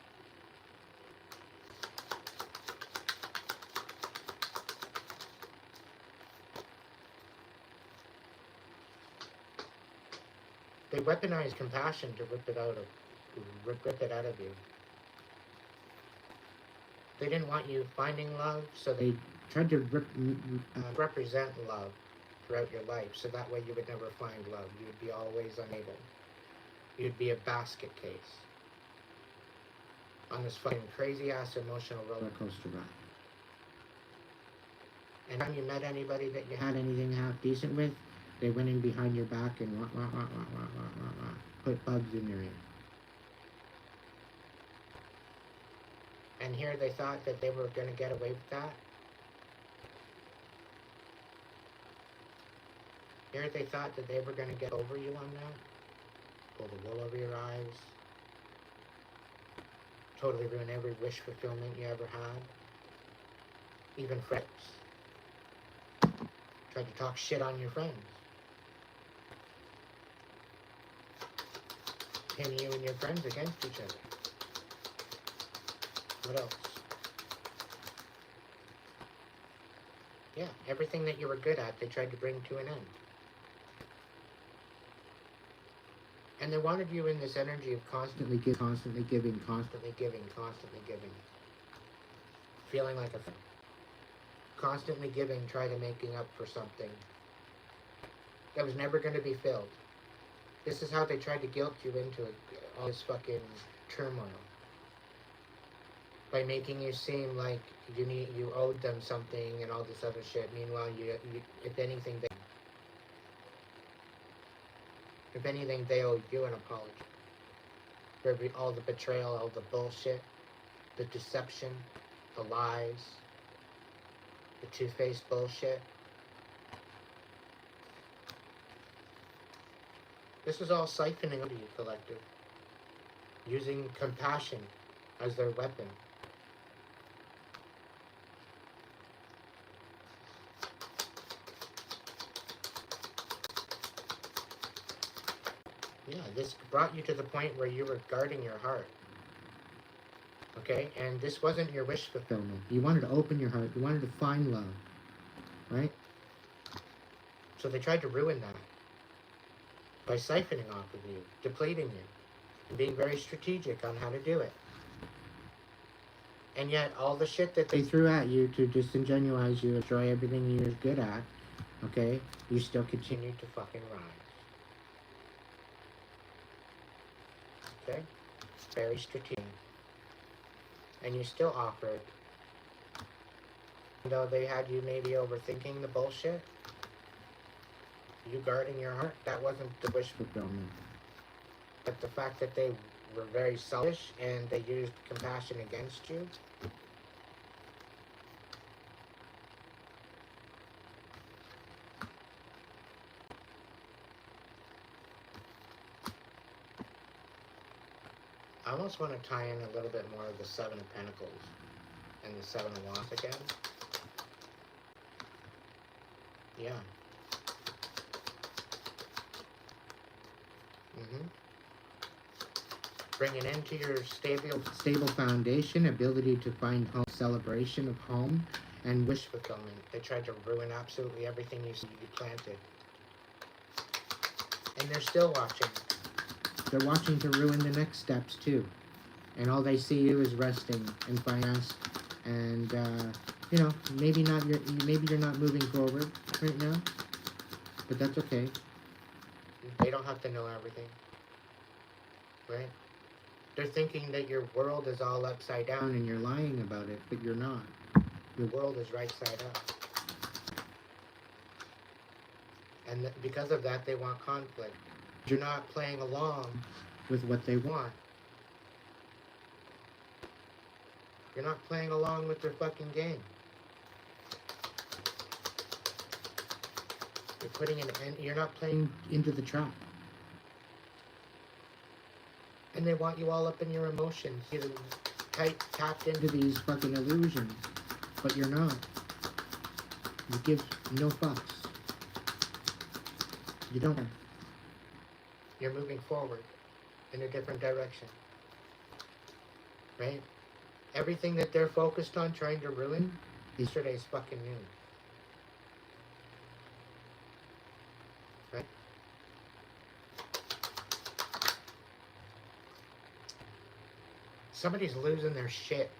They weaponized compassion to rip it out of you. They didn't want you finding love, so they tried to represent love throughout your life, so that way you would never find love. You would be always unable. You'd be a basket case on this fucking crazy-ass emotional roller coaster ride. And when you met anybody that you had anything half decent with, they went in behind your back and put bugs in your ear. And here they thought that they were going to get away with that. Here they thought that they were going to get over you on that. Pull the wool over your eyes. Totally ruin every wish fulfillment you ever had. Even friends. Tried to talk shit on your friends. Pin you and your friends against each other. What else? Yeah, everything that you were good at, they tried to bring to an end. And they wanted you in this energy of constantly giving. Feeling like a friend. Constantly giving, try to making up for something that was never going to be filled. This is how they tried to guilt you into all this fucking turmoil. By making you seem like you owed them something and all this other shit. Meanwhile, you if anything, they owe you an apology. For all the betrayal, all the bullshit, the deception, the lies, the two-faced bullshit. This is all siphoning out of you, collective. Using compassion as their weapon. Yeah, this brought you to the point where you were guarding your heart. Okay? And this wasn't your wish fulfillment. You wanted to open your heart. You wanted to find love. Right? So they tried to ruin that. By siphoning off of you. Depleting you. And being very strategic on how to do it. And yet, all the shit that they threw at you to disingenuize you, destroy everything you're good at, okay? You still continued to fucking rise. Okay? Very strategic. And you still offered. Though they had you maybe overthinking the bullshit, you guarding your heart, that wasn't the wish fulfillment. But the fact that they were very selfish and they used compassion against you. I almost want to tie in a little bit more of the Seven of Pentacles and the Seven of Wands again. Yeah. Bring an end to your stable foundation, ability to find home, celebration of home, and wish fulfillment. They tried to ruin absolutely everything you planted. And they're still watching. They're watching to ruin the next steps too. And all they see you is resting and finance. And you know, maybe you're not moving forward right now, but that's okay. They don't have to know everything, right? They're thinking that your world is all upside down and you're lying about it, but you're not. Your world is right side up. And because of that, they want conflict. You're not playing along with what they want. You're not playing along with their fucking game. You're putting an end. You're not playing into the trap. And they want you all up in your emotions. You're tapped into these fucking illusions. But you're not. You give no fucks. You don't. You're moving forward in a different direction. Right? Everything that they're focused on trying to ruin is yesterday's fucking news. Right? Somebody's losing their shit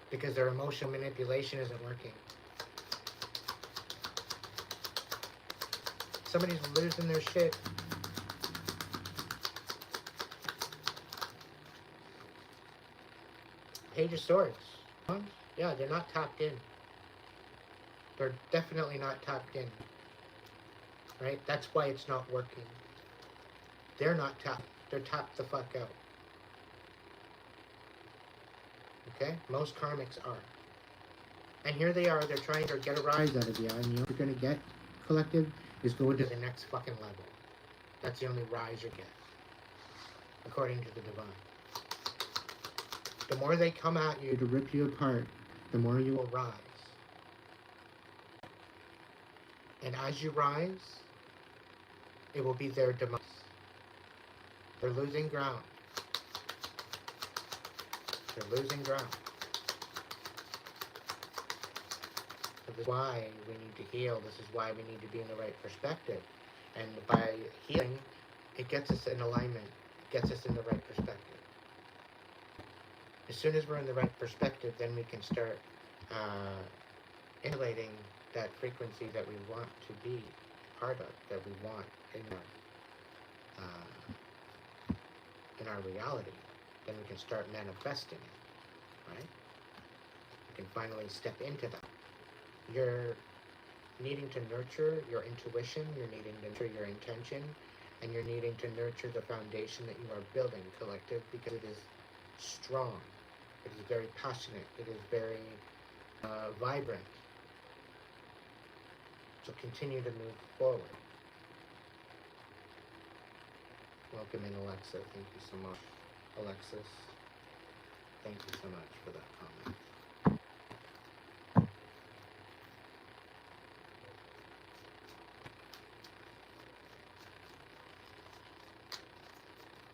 because their emotional manipulation isn't working. Somebody's losing their shit. Page of Swords. Yeah, they're not tapped in. They're definitely not tapped in. Right? That's why it's not working. They're not tapped. They're tapped the fuck out. Okay? Most karmics are. And here they are. They're trying to get a rise out of you. And you know what you're going to get, collective, is go into the next fucking level. That's the only rise you get. According to the divine. The more they come at you to rip you apart, the more you will rise. And as you rise, it will be their demise. They're losing ground. They're losing ground. This is why we need to heal. This is why we need to be in the right perspective. And by healing, it gets us in alignment. It gets us in the right perspective. As soon as we're in the right perspective, then we can start emulating that frequency that we want to be part of, that we want in our reality. Then we can start manifesting it, right? We can finally step into that. You're needing to nurture your intuition, you're needing to nurture your intention, and you're needing to nurture the foundation that you are building, collective, because it is strong. It is very passionate. It is very vibrant. So continue to move forward. Welcome in, Alexa. Thank you so much. Alexis, thank you so much for that comment.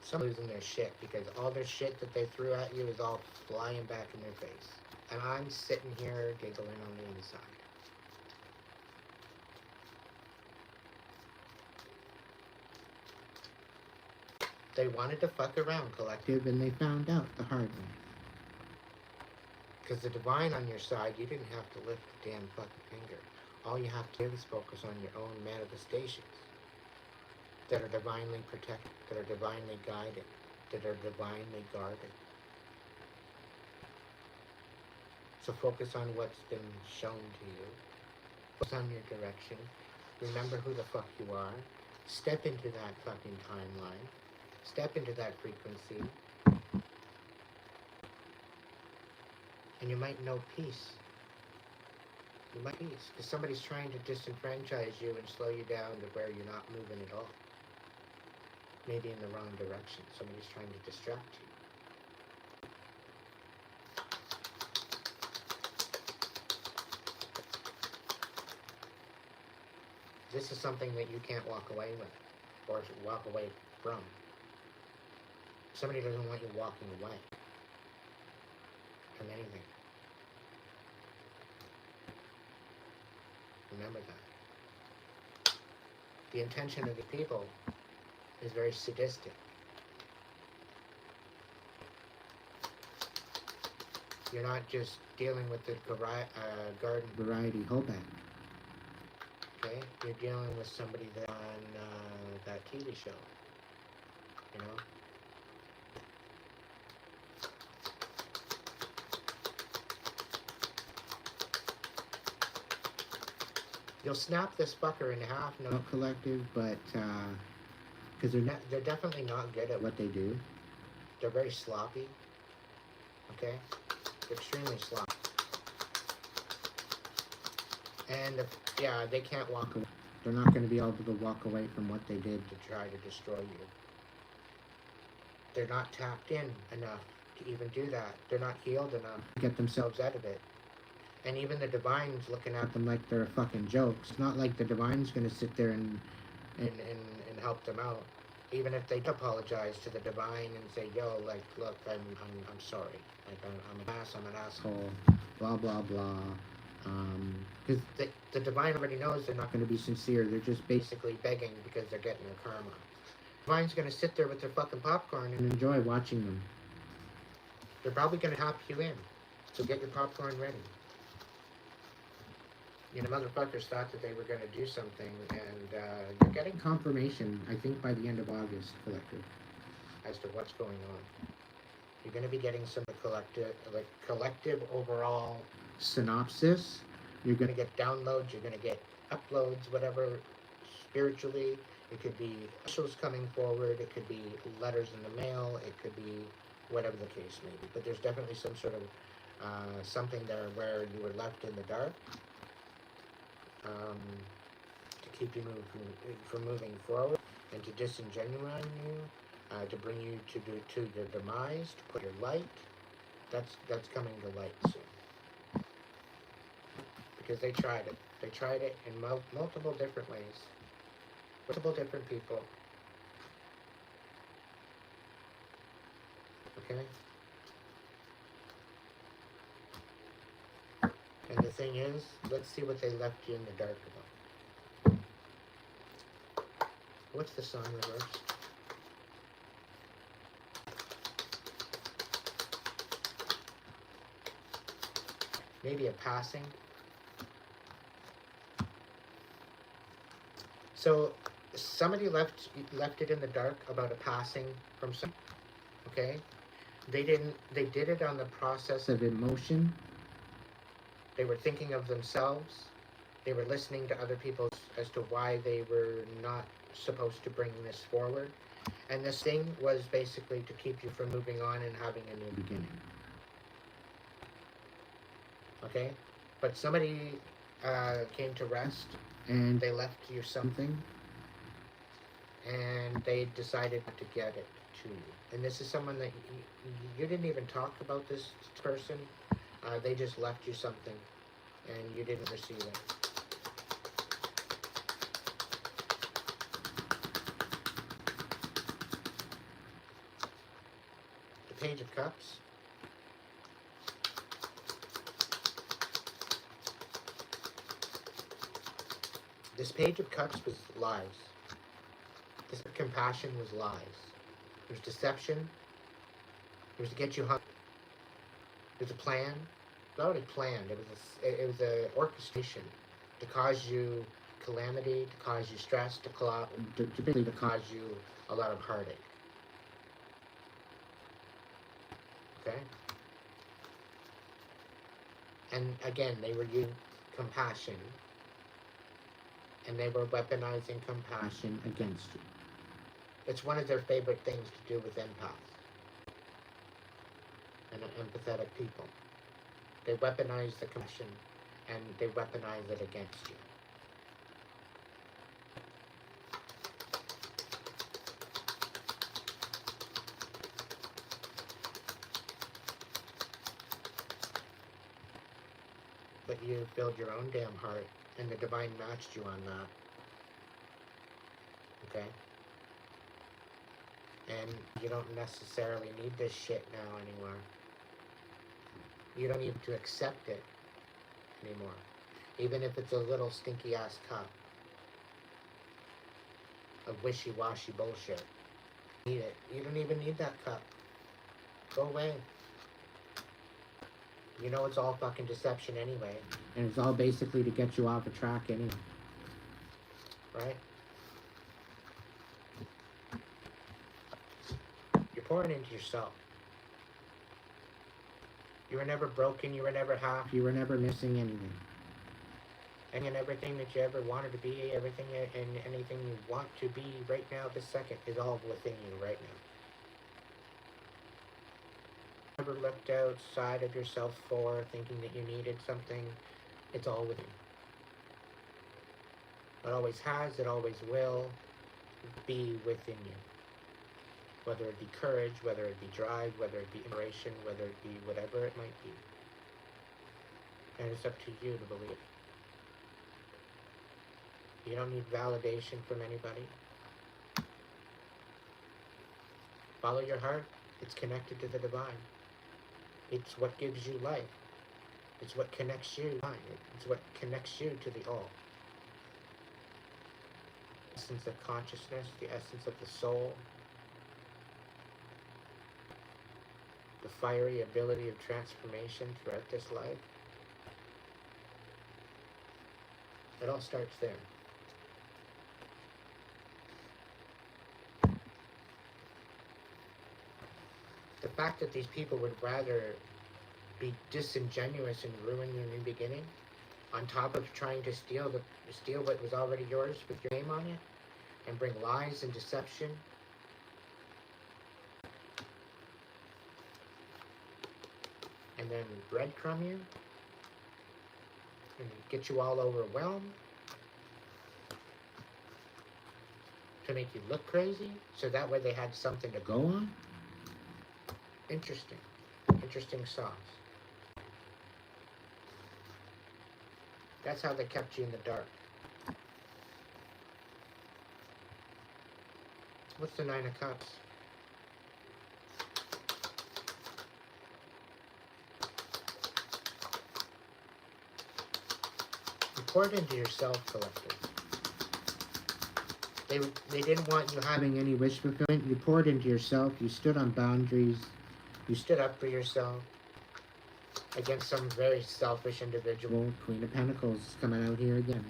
Some losing their shit because all their shit that they threw at you is all flying back in their face. And I'm sitting here giggling on the inside. They wanted to fuck around, collective, and they found out the hard way. Because the divine on your side, you didn't have to lift the damn fucking finger. All you have to do is focus on your own manifestations that are divinely protected, that are divinely guided, that are divinely guarded. So focus on what's been shown to you. Focus on your direction. Remember who the fuck you are. Step into that fucking timeline. Step into that frequency. And you might know peace. You might peace. Because somebody's trying to disenfranchise you and slow you down to where you're not moving at all. Maybe in the wrong direction. Somebody's trying to distract you. This is something that you can't walk away with or walk away from. Somebody doesn't want you walking away from anything. Remember that. The intention of the people is very sadistic. You're not just dealing with the garden variety hoe bag. Okay? You're dealing with somebody that on that TV show. You know? You'll snap this fucker in half, no collective, but because they're definitely not good at what they do. They're very sloppy. Okay, they're extremely sloppy, and yeah, they can't walk away. They're not going to be able to walk away from what they did to try to destroy you. They're not tapped in enough to even do that. They're not healed enough to get themselves out of it. And even the divine's looking at them like they're a fucking joke. It's not like the divine's going to sit there and help them out. Even if they apologize to the divine and say, yo, like, look, I'm sorry. Like, I'm an asshole, blah, blah, blah. Because the divine already knows they're not going to be sincere. They're just basically begging because they're getting their karma. The divine's going to sit there with their fucking popcorn and enjoy watching them. They're probably going to tap you in. So get your popcorn ready. You know, motherfuckers thought that they were going to do something, and you're getting confirmation, I think, by the end of August, collective, as to what's going on. You're going to be getting some collective overall synopsis. You're going to get downloads, you're going to get uploads, whatever, spiritually. It could be shows coming forward, it could be letters in the mail, it could be whatever the case may be. But there's definitely some sort of something there where you were left in the dark. To keep you from moving forward and to disingenuine you, to bring you to your demise, to put your light. That's coming to light soon. Because they tried it. They tried it in multiple different ways. Multiple different people. Okay? And the thing is, let's see what they left you in the dark about. What's the sign reversed? Maybe a passing. So somebody left it in the dark about a passing from some. Okay? They did it on the process of emotion. They were thinking of themselves. They were listening to other people as to why they were not supposed to bring this forward. And this thing was basically to keep you from moving on and having a new beginning. Okay? But somebody came to rest and they left you something. And they decided to get it to you. And this is someone that you didn't even talk about this person. They just left you something, and you didn't receive it. The Page of Cups. This Page of Cups was lies. This compassion was lies. It was deception. It was to get you hung. It was a plan. Not already planned. It was a orchestration to cause you calamity, to cause you stress, to basically to cause you a lot of heartache. Okay. And again, they were using compassion, and they were weaponizing compassion against you. It's one of their favorite things to do with empaths and empathetic people. They weaponize the compassion and they weaponize it against you. But you build your own damn heart, and the divine matched you on that. Okay? And you don't necessarily need this shit now anymore. You don't need to accept it anymore. Even if it's a little stinky ass cup of wishy-washy bullshit. You need it. You don't even need that cup. Go away. You know it's all fucking deception anyway. And it's all basically to get you off a track anyway. Right? You're pouring into yourself. You were never broken, you were never half, you were never missing anything. And everything that you ever wanted to be, everything and anything you want to be right now, this second, is all within you right now. Never looked outside of yourself for thinking that you needed something. It's all within. It always has, it always will be within you. Whether it be courage, whether it be drive, whether it be inspiration, whether it be whatever it might be. And it's up to you to believe. You don't need validation from anybody. Follow your heart. It's connected to the divine. It's what gives you life. It's what connects you. It's what connects you to the all. The essence of consciousness, the essence of the soul. The fiery ability of transformation throughout this life. It all starts there. The fact that these people would rather be disingenuous and ruin your new beginning, on top of trying to steal what was already yours with your name on it, and bring lies and deception, and then breadcrumb you, and get you all overwhelmed, to make you look crazy, so that way they had something to go on. Interesting. Interesting sauce. That's how they kept you in the dark. What's the Nine of Cups? You poured into yourself, collective. They didn't want you having any wish fulfillment. You poured into yourself. You stood on boundaries. You stood up for yourself against some very selfish individual. Queen of Pentacles is coming out here again.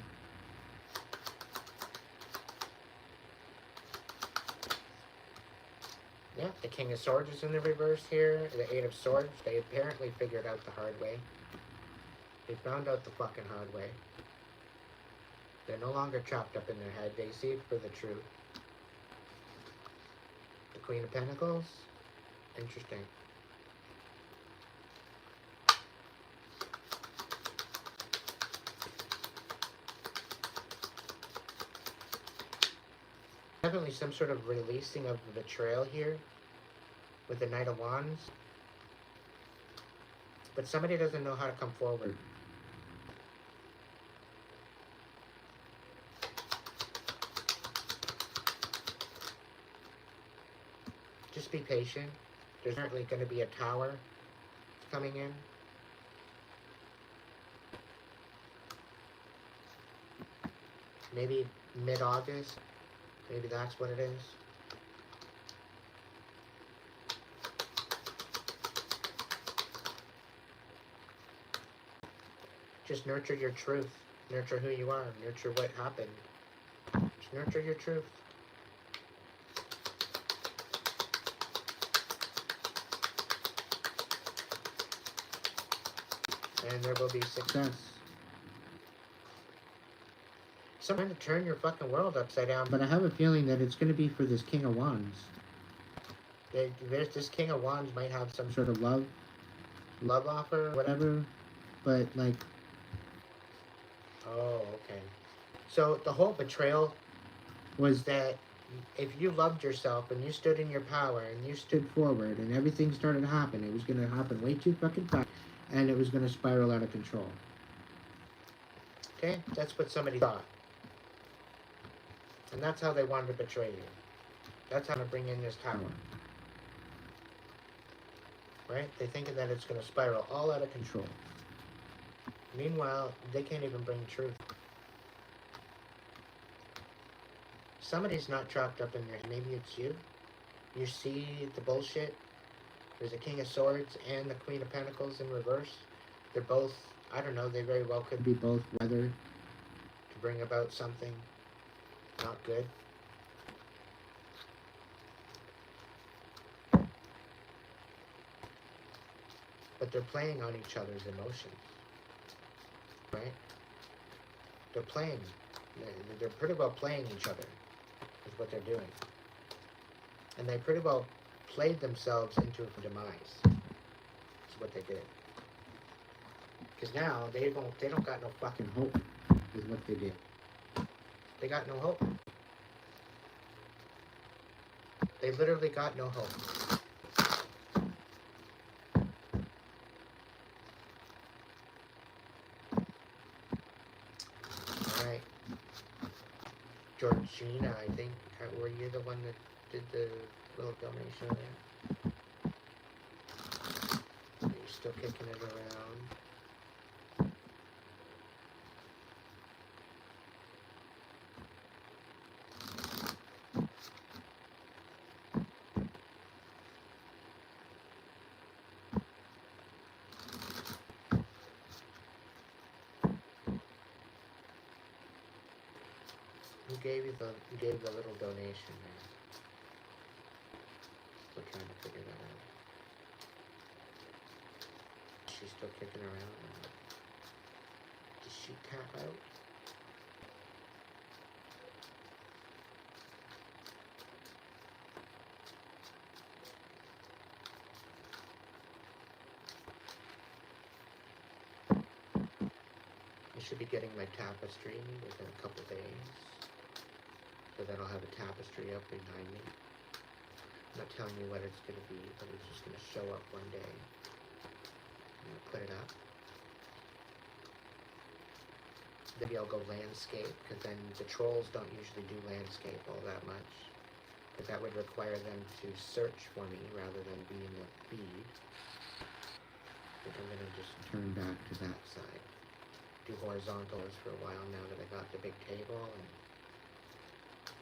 Yeah, the King of Swords is in the reverse here. The Eight of Swords, they apparently figured out the hard way. They found out the fucking hard way. They're no longer trapped up in their head. They see it for the truth. The Queen of Pentacles, interesting. Definitely some sort of releasing of the betrayal here with the Knight of Wands. But somebody doesn't know how to come forward. Just be patient. There's certainly going to be a tower coming in. Maybe mid-August. Maybe that's what it is. Just nurture your truth. Nurture who you are. Nurture what happened. Just nurture your truth. And there will be success. Someone to turn your fucking world upside down, but I have a feeling that it's going to be for this King of Wands. This King of Wands might have some sort of love offer, whatever, but like, oh, okay. So the whole betrayal was that if you loved yourself and you stood in your power and you stood forward and everything started to happen, it was going to happen way too fucking fast, and it was going to spiral out of control. Okay, that's what somebody thought. And that's how they wanted to betray you. That's how to bring in this tower. Right? They think that it's going to spiral all out of control. Meanwhile, they can't even bring truth. Somebody's not chalked up in there. Maybe it's you. You see the bullshit. There's a King of Swords and the Queen of Pentacles in reverse. They're both, I don't know, they very well could be both weather to bring about something not good. But they're playing on each other's emotions. Right? They're playing. They're pretty well playing each other, is what they're doing. And they pretty well played themselves into a demise. That's what they did. Because now they don't got no fucking hope, is what they did. They got no hope. They literally got no hope. Alright. Georgina, I think, were you the one that did the little donation there? You're still kicking it around. Who gave you the little donation there? Still trying to figure that out. She's still kicking around. Did she tap out? I should be getting my tapestry within a couple days. So that'll have a tapestry up behind me. I'm not telling you what it's going to be, but it's just going to show up one day. I'm going to put it up. Maybe I'll go landscape, because then the trolls don't usually do landscape all that much. Because that would require them to search for me rather than be in the feed. I think I'm going to just turn back to that side. Do horizontals for a while now that I got the big table, and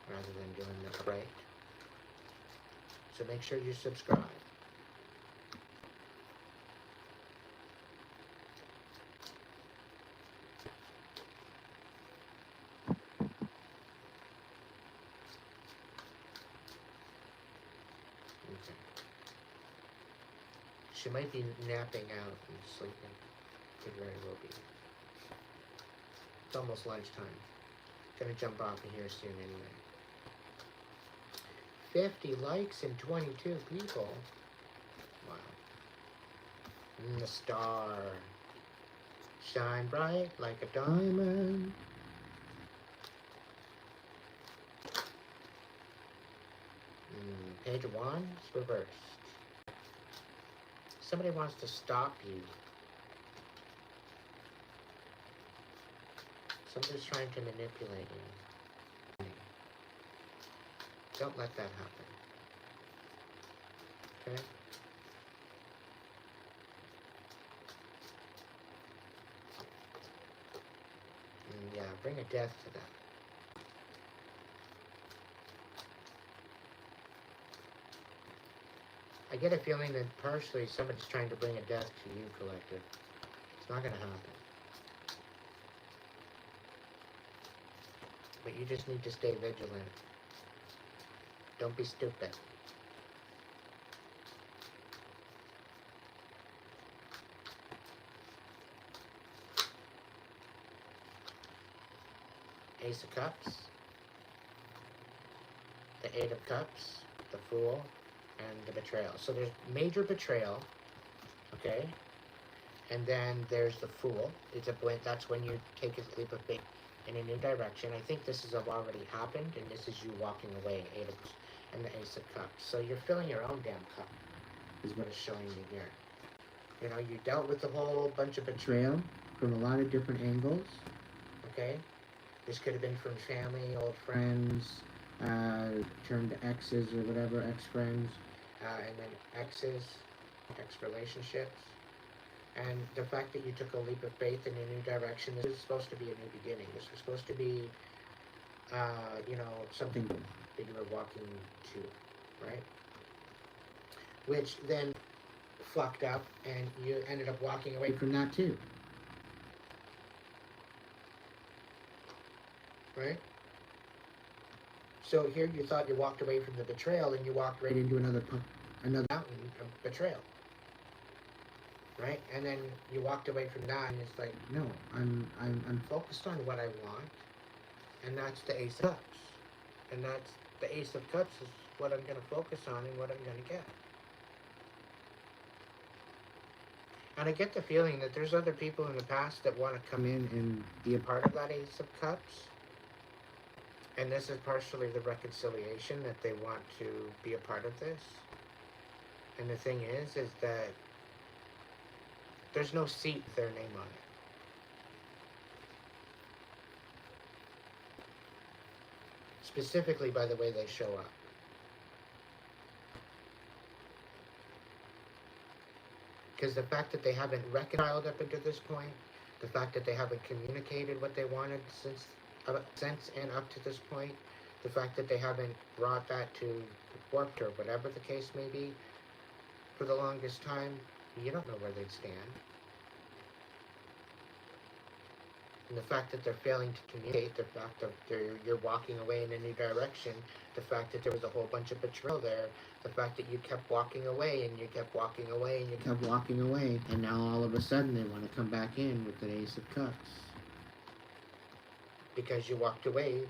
rather than doing the upright. So make sure you subscribe. Okay. She might be napping out and sleeping. Could very well be. It's almost lunchtime. Gonna jump off of here soon anyway. 50 likes and 22 people. Wow. And the star. Shine bright like a diamond. Page of Wands reversed. Somebody wants to stop you. Somebody's trying to manipulate you. Don't let that happen. Okay? And yeah, bring a death to that. I get a feeling that partially somebody's trying to bring a death to you, collective. It's not going to happen. But you just need to stay vigilant. Don't be stupid. Ace of Cups. The Eight of Cups. The Fool. And the Betrayal. So there's major betrayal. Okay? And then there's the Fool. It's a blend. That's when you take a leap of faith in a new direction. I think this has already happened, and this is you walking away. Eight of Cups and the Ace of Cups. So you're filling your own damn cup, is what it's showing me here. You know, you dealt with a whole bunch of betrayal from a lot of different angles. Okay? This could have been from family, old friends, turned to exes or whatever, ex-friends, and then exes, ex-relationships. And the fact that you took a leap of faith in a new direction, this is supposed to be a new beginning. This was supposed to be, something that you were walking to, right? Which then fucked up, and you ended up walking away from that too. Right? So here you thought you walked away from the betrayal, and you walked right into another mountain of betrayal. Right? And then you walked away from that, and it's like, no, I'm focused on what I want, and that's the Ace of Cups. And that's the Ace of Cups is what I'm going to focus on and what I'm going to get. And I get the feeling that there's other people in the past that want to come in and be a part of that Ace of Cups. And this is partially the reconciliation, that they want to be a part of this. And the thing is that there's no seat with their name on it. Specifically by the way they show up. Because the fact that they haven't reconciled up until this point, the fact that they haven't communicated what they wanted since and up to this point, the fact that they haven't brought that to work or whatever the case may be, for the longest time, you don't know where they'd stand. And the fact that they're failing to communicate, the fact that you're walking away in a new direction, the fact that there was a whole bunch of betrayal there, the fact that you kept walking away and you kept walking away and you kept walking away, and now all of a sudden they want to come back in with the Ace of Cups. Because you walked away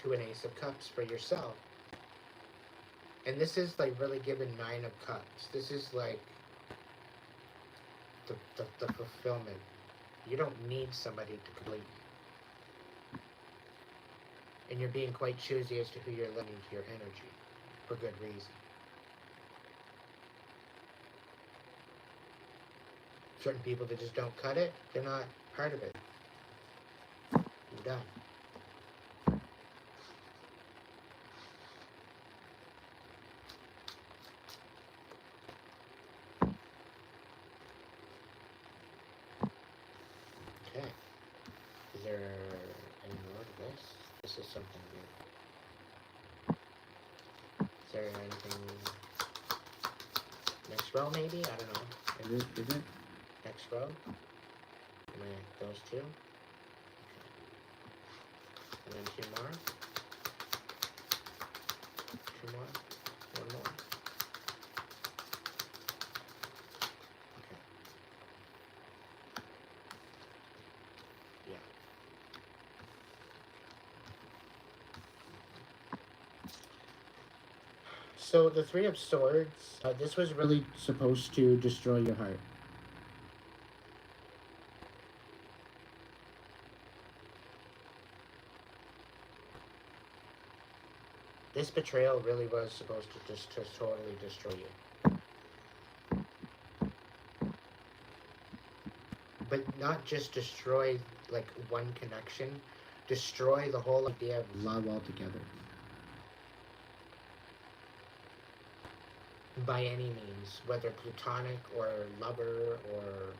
to an Ace of Cups for yourself. And this is like really given 9 of Cups. This is like the fulfillment. You don't need somebody to complete you. And you're being quite choosy as to who you're letting into your energy, for good reason. Certain people that just don't cut it, they're not part of it. You're done. Okay. Is there any more to this? This is something new. Is there anything... Next row, maybe? I don't know. Is it? Next row? Those two? Okay. And then 2 more? 2 more? 1 more? Okay. Yeah. So the 3 of Swords, this was really supposed to destroy your heart. This betrayal really was supposed to just totally destroy you. But not just destroy like one connection, destroy the whole idea of love altogether. By any means, whether platonic or lover or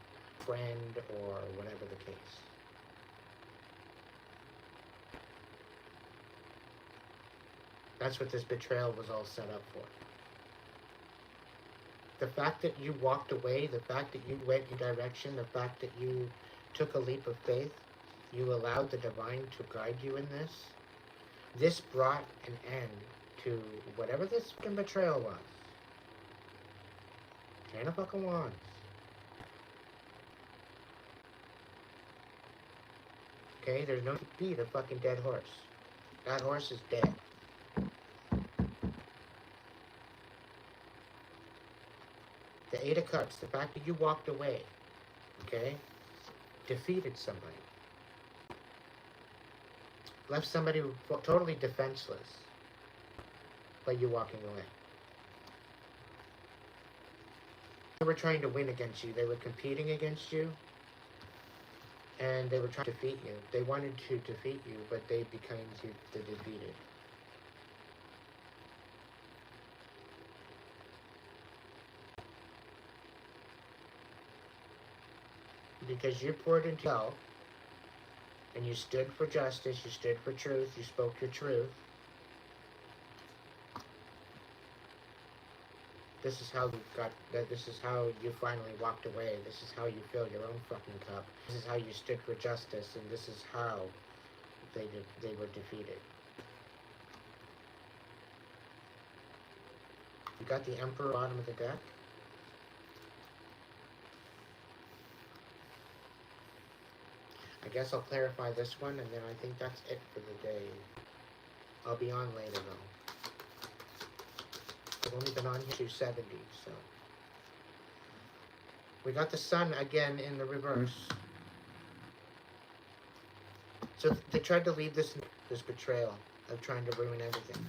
friend or whatever the case. That's what this betrayal was all set up for. The fact that you walked away, the fact that you went in direction, the fact that you took a leap of faith, you allowed the divine to guide you in this. This brought an end to whatever this fucking betrayal was. 10 of fucking wands. Okay, there's no need to beat a fucking dead horse. That horse is dead. The 8 of Cups, the fact that you walked away, okay, defeated somebody. Left somebody totally defenseless by you walking away. They were trying to win against you. They were competing against you. And they were trying to defeat you. They wanted to defeat you, but they became the defeated. because you poured into yourself, and you stood for justice, you stood for truth, you spoke your truth. This is how you got that. This is how you finally walked away. This is how you fill your own fucking cup. This is how you stood for justice, and this is how they were defeated. You got the Emperor bottom of the deck. I guess I'll clarify this one, and then I think that's it for the day. I'll be on later though. I've only been on here 270, so. We got the Sun again in the reverse. So they tried to leave this betrayal of trying to ruin everything.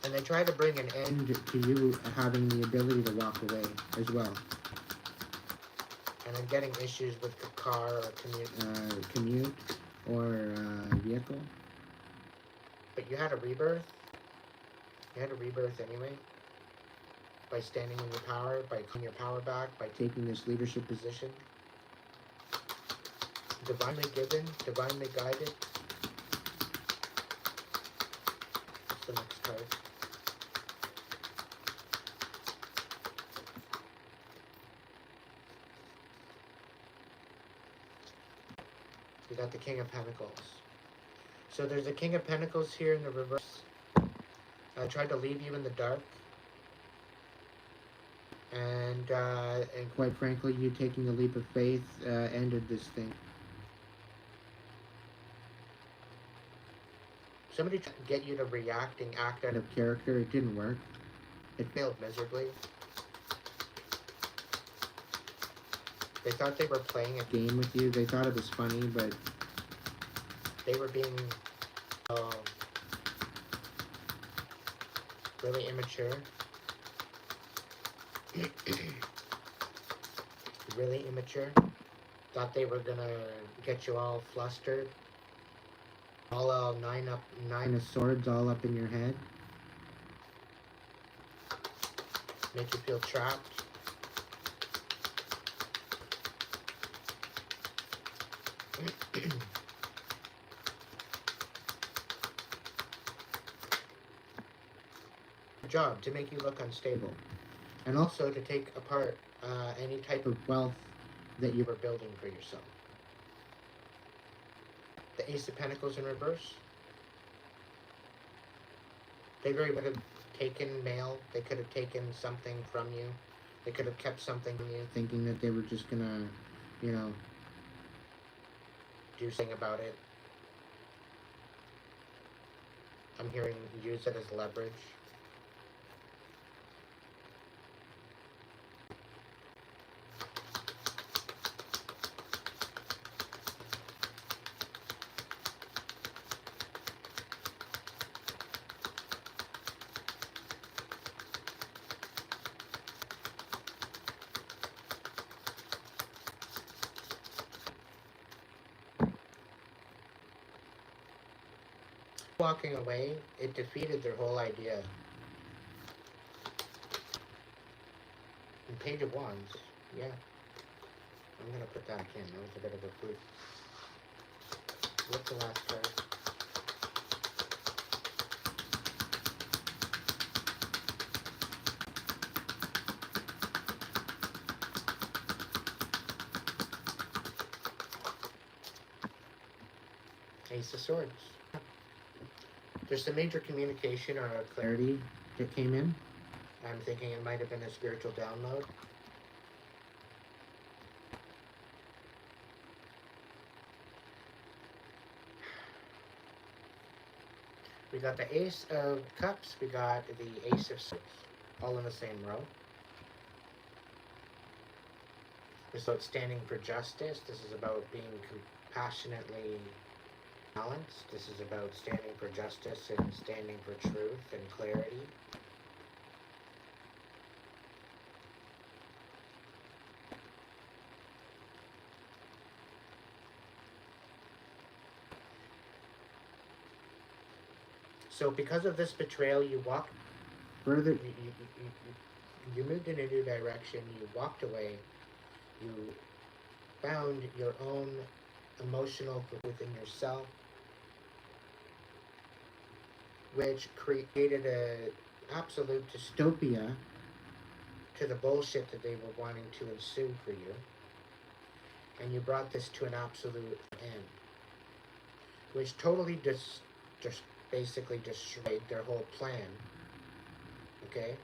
And they tried to bring an end to you having the ability to walk away as well. And I'm getting issues with the car or commute or vehicle. But you had a rebirth. You had a rebirth anyway. By standing in your power, by calling your power back, by taking this leadership position. Divinely given, divinely guided. What's the next card? We got the King of Pentacles. So there's a King of Pentacles here in the reverse. I tried to leave you in the dark. And quite frankly, you taking a leap of faith ended this thing. Somebody tried to get you to react and act out of character. It didn't work. It failed miserably. They thought they were playing a game with you. They thought it was funny, but they were being really immature. Really immature. Thought they were gonna get you all flustered. All nine of swords all up in your head. Make you feel trapped. Job to make you look unstable, and also to take apart any type of wealth that you were building for yourself. The Ace of Pentacles in reverse. They very well have taken mail. They could have taken something from you. They could have kept something from you, thinking that they were just gonna, you know, do something about it. I'm hearing use it as leverage. Walking away, it defeated their whole idea. And Page of Wands, yeah. I'm gonna put that in. That was a bit of a fluke. What's the last card? Ace of Swords. There's some major communication or clarity that came in. I'm thinking it might have been a spiritual download. We got the Ace of Cups, we got the Ace of Swords, all in the same row. This is about standing for justice. This is about being compassionately balanced. This is about standing for justice and standing for truth and clarity. So because of this betrayal, you walk further, you moved in a new direction, you walked away, you found your own emotional within yourself, which created a absolute dystopia to the bullshit that they were wanting to ensue for you. And you brought this to an absolute end, which totally just basically destroyed their whole plan, okay?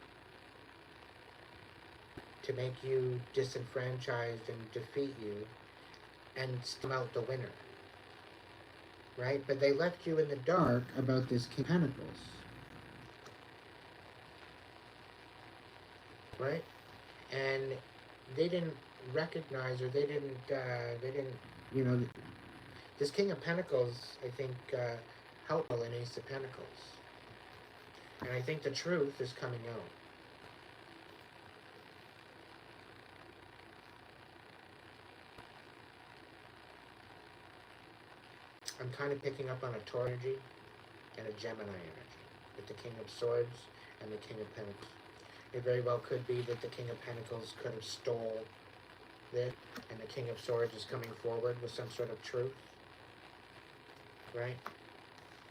To make you disenfranchised and defeat you and come out the winner, right? But they left you in the dark about this King of Pentacles, right? And they didn't recognize, or they didn't, you know, this King of Pentacles, I think, helped an Ace of Pentacles. And I think the truth is coming out. I'm kind of picking up on a Tauro energy and a Gemini energy with the King of Swords and the King of Pentacles. It very well could be that the King of Pentacles could have stole this, and the King of Swords is coming forward with some sort of truth, right?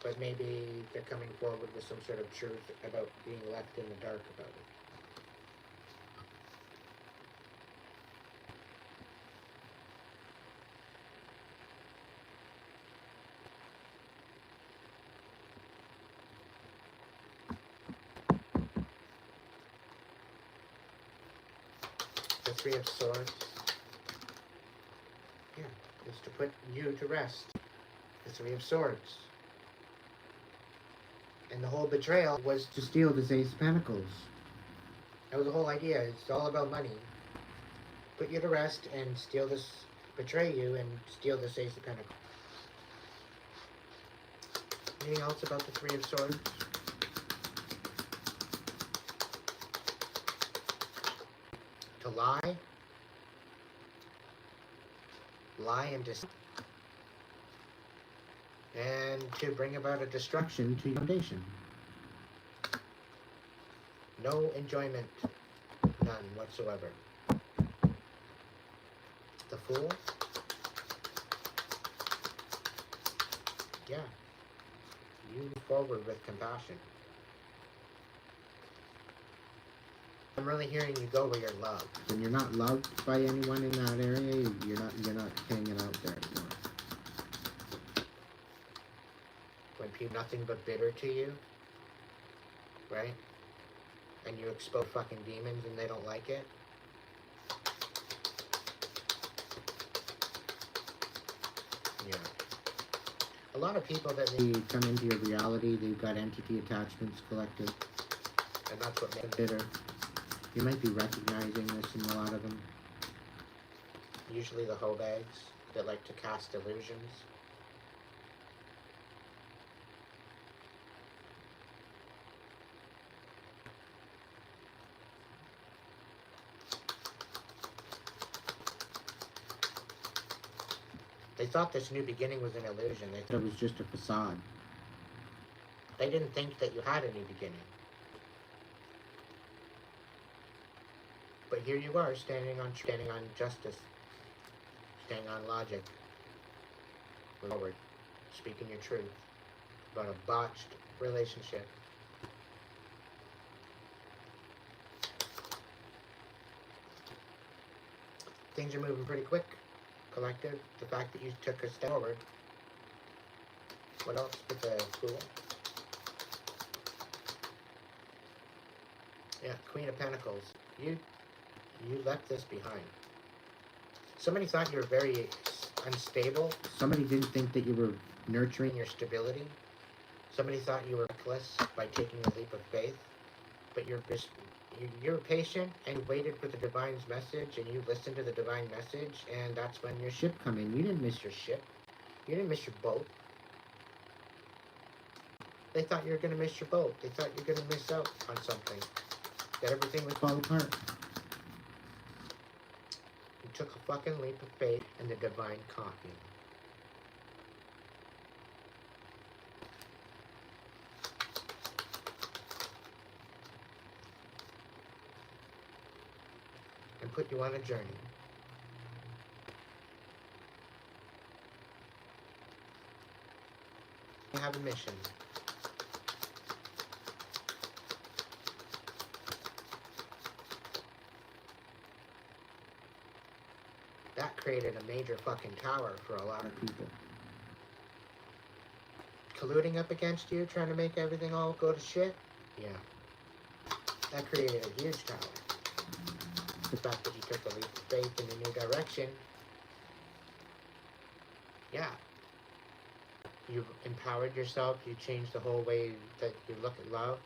But maybe they're coming forward with some sort of truth about being left in the dark about it. The Three of Swords, yeah, is to put you to rest. The Three of Swords. And the whole betrayal was to steal this Ace of Pentacles. That was the whole idea. It's all about money. Put you to rest and steal this, betray you and steal this Ace of Pentacles. Anything else about the Three of Swords? To lie and deceive, and to bring about a destruction to your foundation. No enjoyment, none whatsoever. The Fool, yeah, you move forward with compassion. I'm really hearing you go where you're loved. When you're not loved by anyone in that area, you're not hanging out there anymore. When people nothing but bitter to you, right? And you expose fucking demons and they don't like it. Yeah. A lot of people that they come into your reality, they've got entity attachments collected, and that's what makes them bitter. You might be recognizing this in a lot of them. Usually the hoe bags that like to cast illusions. They thought this new beginning was an illusion. They thought it was just a facade. They didn't think that you had a new beginning. But here you are, standing on justice, standing on logic, forward, speaking your truth about a botched relationship. Things are moving pretty quick, collective. The fact that you took a step forward. What else with the Fool? Yeah, Queen of Pentacles. You left this behind. Somebody thought you were very unstable. Somebody didn't think that you were nurturing your stability. Somebody thought you were reckless by taking a leap of faith. But you're patient and you waited for the divine's message, and you listened to the divine message, and that's when your ship come in. You didn't miss your ship. You didn't miss your boat. They thought you were going to miss your boat. They thought you were going to miss out on something. That everything would fall apart. You took a fucking leap of faith, and the divine caught you. put you on a journey. You have a mission. That created a major fucking tower for a lot of people. Colluding up against you, trying to make everything all go to shit? Yeah. That created a huge tower. The fact that you took a leap of faith in a new direction. Yeah. You empowered yourself, you changed the whole way that you look at love,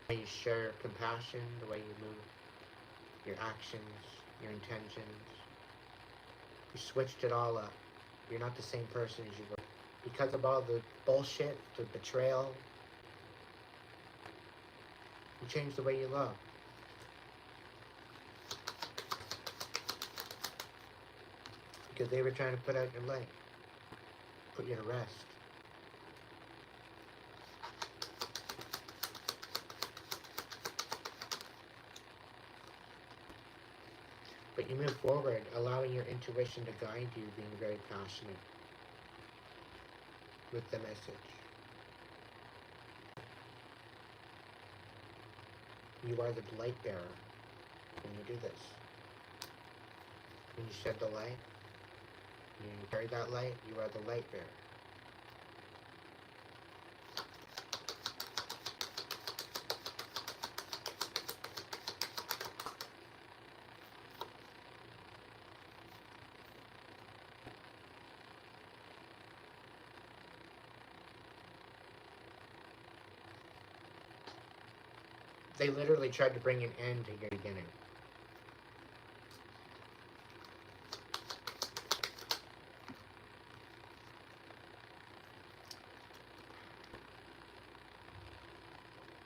the way you share compassion, the way you move, your actions, your intentions. You switched it all up. You're not the same person as you were. Because of all the bullshit, the betrayal, you changed the way you love. Because they were trying to put out your light, put you to rest. But you move forward, allowing your intuition to guide you, being very passionate with the message. You are the light bearer when you do this. When you shed the light, you carry that light, you are the light bearer. They literally tried to bring an end to your beginning.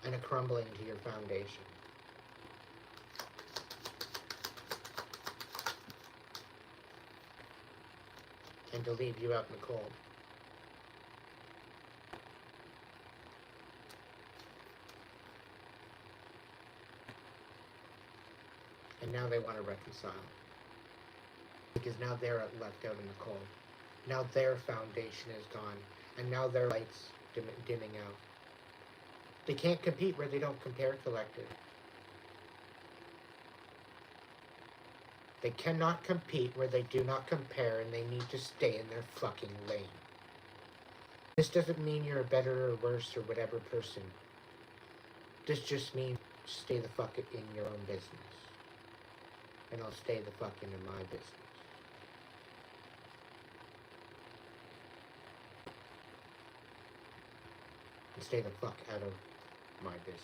And a crumbling to your foundation. And to leave you out in the cold. And now they want to reconcile. Because now they're left out in the cold. Now their foundation is gone. And now their light's dimming out. They can't compete where they don't compare, collective. They cannot compete where they do not compare, and they need to stay in their fucking lane. This doesn't mean you're a better or worse or whatever person. This just means stay the fuck in your own business. And I'll stay the fuck in my business. And stay the fuck out of my business.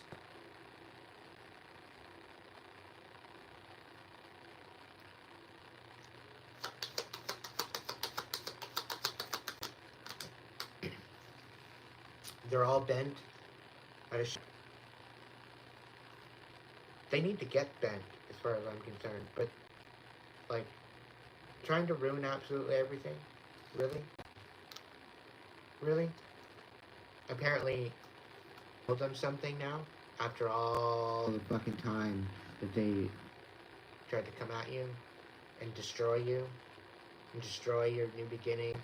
They're all bent. They need to get bent, as far as I'm concerned. But, like, trying to ruin absolutely everything? Really? Really? Apparently, told them something now, after all the fucking time that they tried to come at you and destroy you, and destroy your new beginning,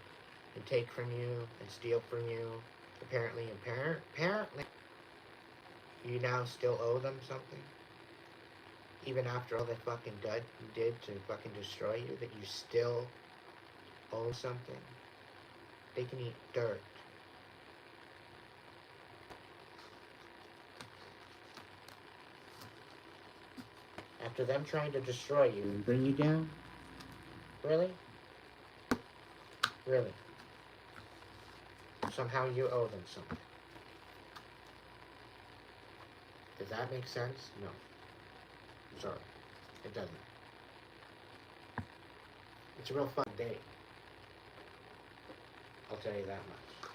and take from you, and steal from you. Apparently, you now still owe them something. Even after all they fucking did to fucking destroy you, that you still owe something. They can eat dirt. After them trying to destroy you and bring you down? Really? Really? Somehow you owe them something. Does that make sense? No. I'm sorry. It doesn't. It's a real fun day. I'll tell you that much.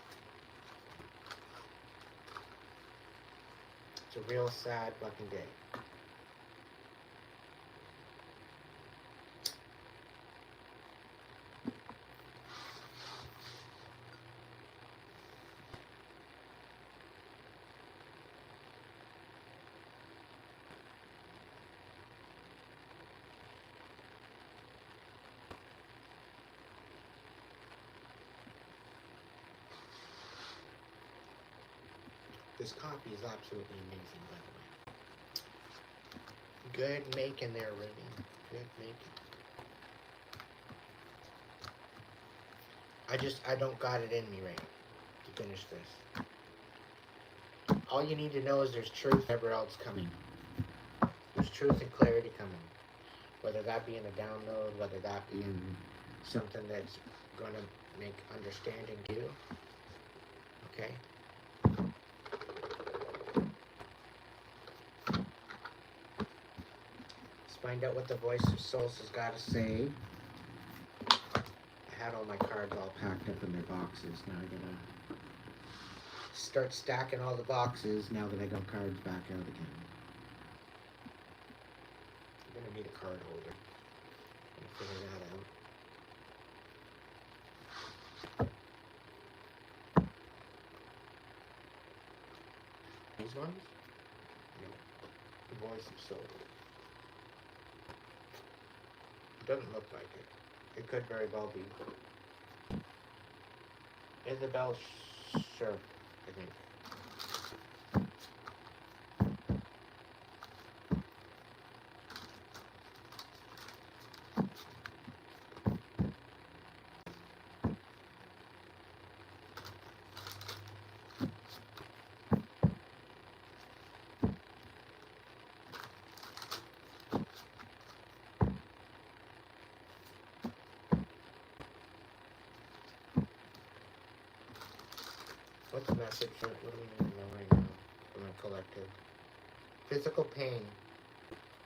It's a real sad fucking day. This copy is absolutely amazing, by the way. Good making there, Ruby. Good making. I don't got it in me right now to finish this. All you need to know is there's truth ever else coming. There's truth and clarity coming. Whether that be in a download, whether that be in something that's going to make understanding you. Okay? Let's find out what the voice of souls has got to say. I had all my cards all packed up in their boxes. Now I gotta start stacking all the boxes now that I got cards back out again. I'm gonna need a card holder. I'm gonna figure that out. These ones? No. The voice of soul. It doesn't look like it. It could very well be. Isabel Sure, I think. What's the message? What do we need to know right now from our collective? Physical pain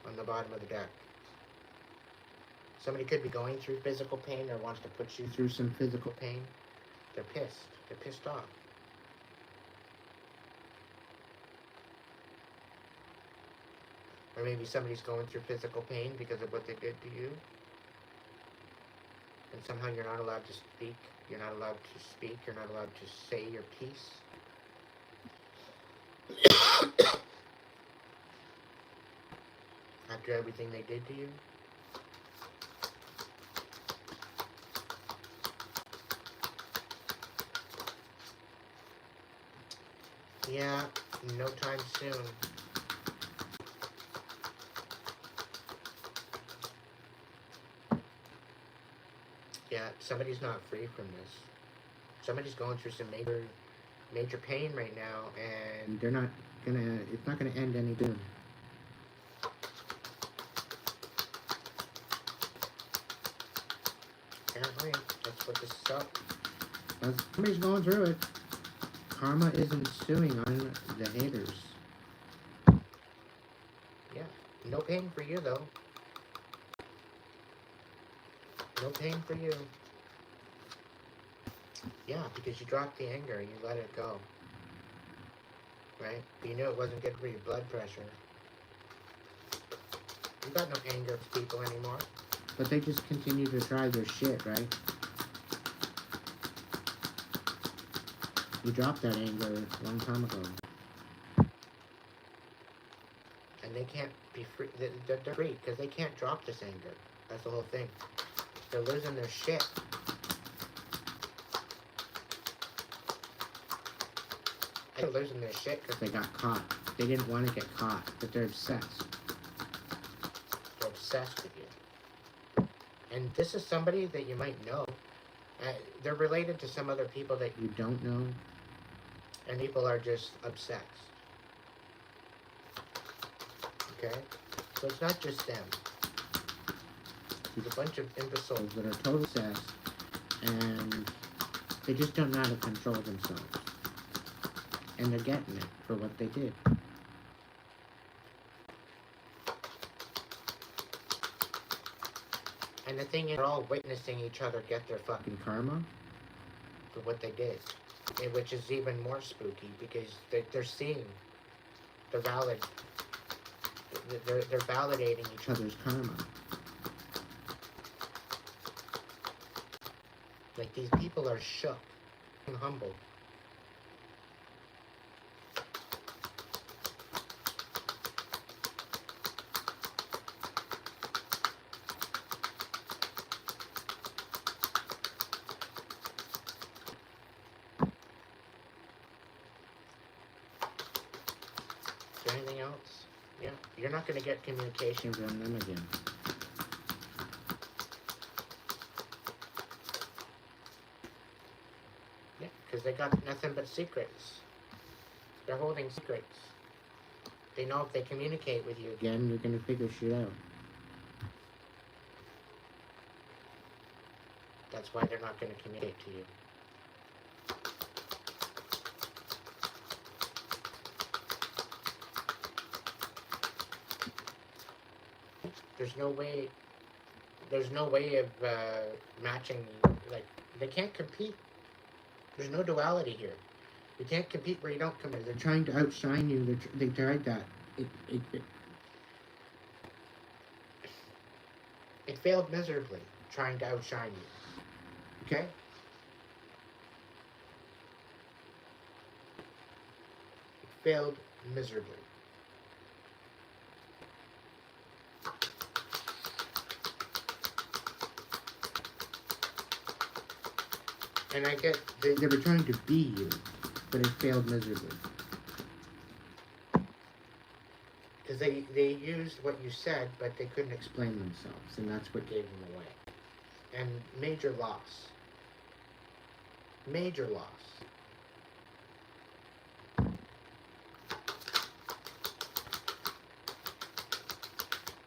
on the bottom of the deck. Somebody could be going through physical pain or wants to put you through some physical pain. They're pissed. They're pissed off. Or maybe somebody's going through physical pain because of what they did to you. And somehow you're not allowed to speak. You're not allowed to speak. You're not allowed to say your piece. After everything they did to you. Yeah, no time soon. Yeah, somebody's not free from this. Somebody's going through some major pain right now, and it's not gonna end any soon. Apparently, that's what this is up. Somebody's going through it. Karma isn't suing on the haters. Yeah, no pain for you though. No pain for you. Yeah, because you dropped the anger and you let it go. Right? You knew it wasn't good for your blood pressure. You got no anger at people anymore. But they just continue to try their shit, right? You dropped that anger a long time ago. And they can't be free. They're free because they can't drop this anger. That's the whole thing. They're losing their shit. They're losing their shit because they got caught. They didn't want to get caught, but they're obsessed. They're obsessed with you. And this is somebody that you might know. They're related to some other people that you don't know. And people are just obsessed. Okay? So it's not just them. There's a bunch of imbeciles that are totally obsessed, and they just don't know how to control themselves. And they're getting it for what they did. And the thing is, they're all witnessing each other get their fucking karma for what they did. And which is even more spooky, because they're seeing, they're validating each other's karma. Like, these people are shook and humbled. there anything else? Yeah, you're not going to get communication from them again. Yeah, because they got nothing but secrets. They're holding secrets. They know if they communicate with you again, you're going to figure shit out. That's why they're not going to communicate to you. There's no way of matching, like, they can't compete. There's no duality here. You can't compete where you don't compete. They're trying to outshine you. They tried that. It failed miserably, trying to outshine you. Okay? It failed miserably. And I get, they were trying to be you, but it failed miserably. Because they used what you said, but they couldn't explain themselves, and that's what gave them away. And major loss. Major loss.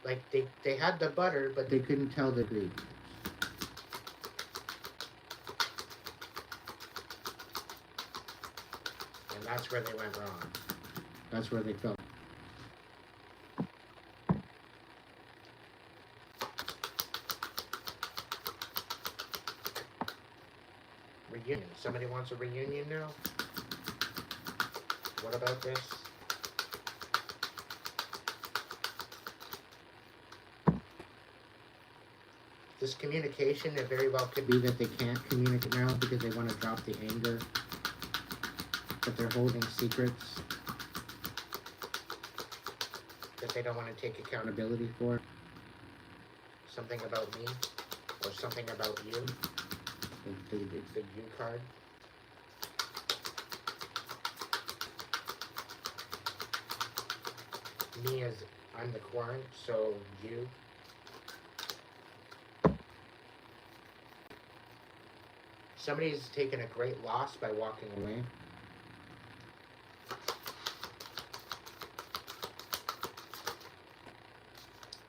Like, they had the butter, but they couldn't tell the ingredients. And that's where they went wrong. That's where they fell. Reunion. Somebody wants a reunion now? What about this? This communication, it very well could be that they can't communicate now because they want to drop the anger, but they're holding secrets that they don't want to take accountability for. Something about me, or something about you. The you card. Me as I'm the quarant, so you. Somebody's taken a great loss by walking away.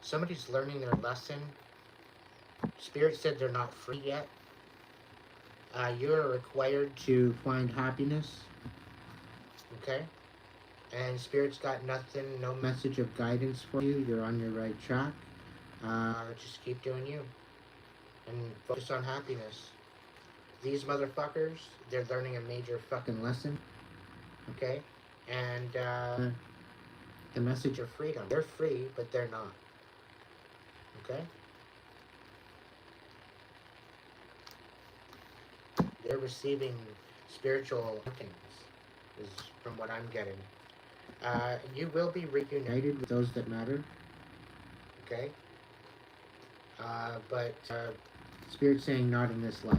Somebody's learning their lesson. Spirit said they're not free yet. You're required to find happiness. Okay? And Spirit's got nothing, no message of guidance for you. You're on your right track. Just keep doing you. And focus on happiness. These motherfuckers, they're learning a major fucking lesson. Okay? And the message of freedom. They're free, but they're not. Okay? They're receiving spiritual things, is from what I'm getting. You will be reunited with those that matter. Okay? But Spirit's saying not in this life.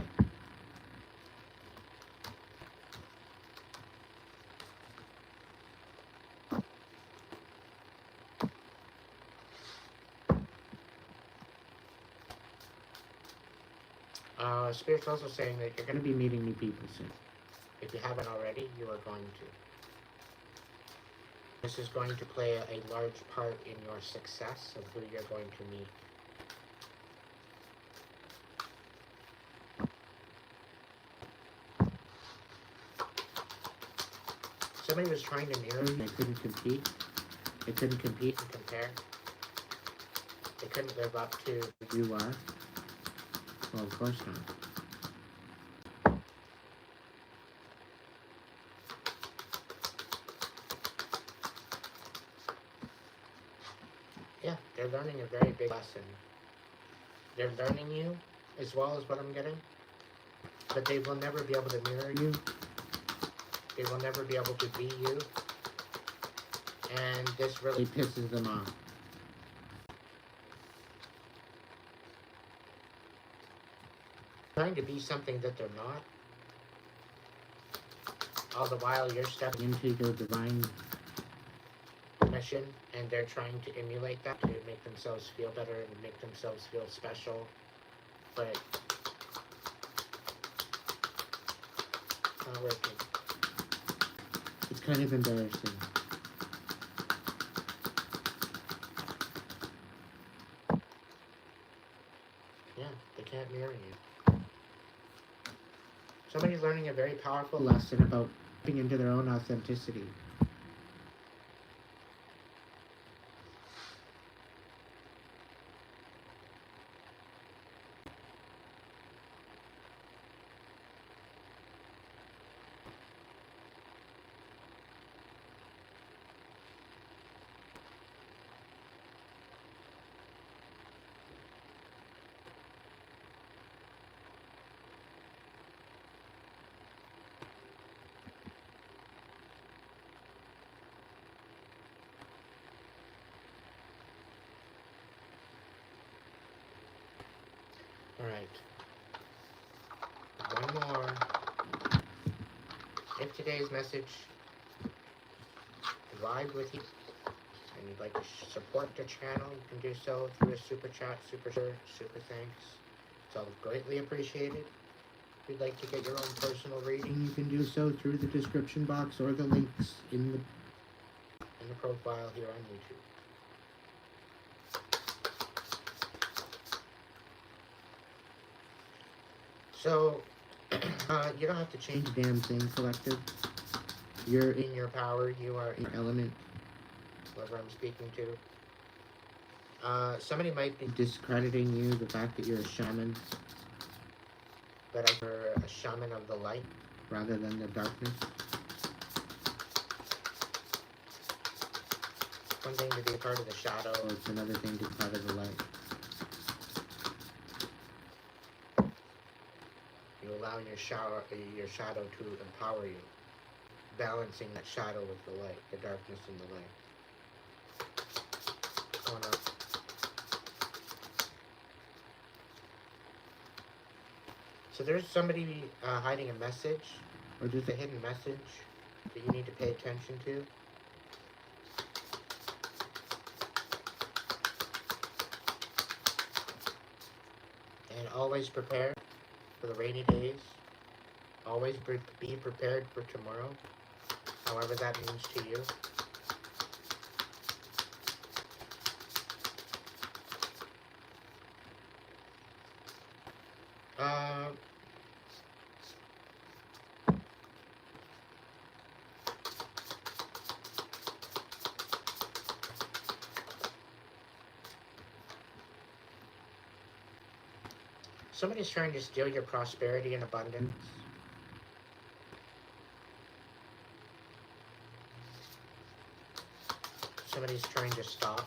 Spirit's also saying that you're going to be meeting new people soon. If you haven't already, you are going to. This is going to play a large part in your success of who you're going to meet. Somebody was trying to mirror you. They couldn't compete. They couldn't compete and compare. They couldn't live up to who you are. Well, of course not. Yeah, they're learning a very big lesson. They're learning you as well as what I'm getting, but they will never be able to mirror you. They will never be able to be you, and this really pisses them off. Trying to be something that they're not. All the while you're stepping into your divine expression, and they're trying to emulate that to make themselves feel better and make themselves feel special, but not working. It's kind of embarrassing. Yeah, they can't mirror you. Somebody's learning a very powerful lesson about stepping into their own authenticity. Alright. One more. If today's message vibed with you and you'd like to support the channel, you can do so through a super chat, super thanks. It's all greatly appreciated. If you'd like to get your own personal reading, you can do so through the description box or the links in the profile here on YouTube. So, you don't have to change a damn thing, collective. You're in your power, you are in your element, whoever I'm speaking to. Somebody might be discrediting you, the fact that you're a shaman, but you're a shaman of the light rather than the darkness. It's one thing to be a part of the shadow, it's another thing to be part of the light. You allow your shadow to empower you, balancing that shadow with the light, the darkness and the light. What's going on? So there's somebody hiding a message, or just a hidden message that you need to pay attention to. And always prepare for the rainy days. Always be prepared for tomorrow, however that means to you. Somebody's trying to steal your prosperity and abundance. Somebody's trying to stop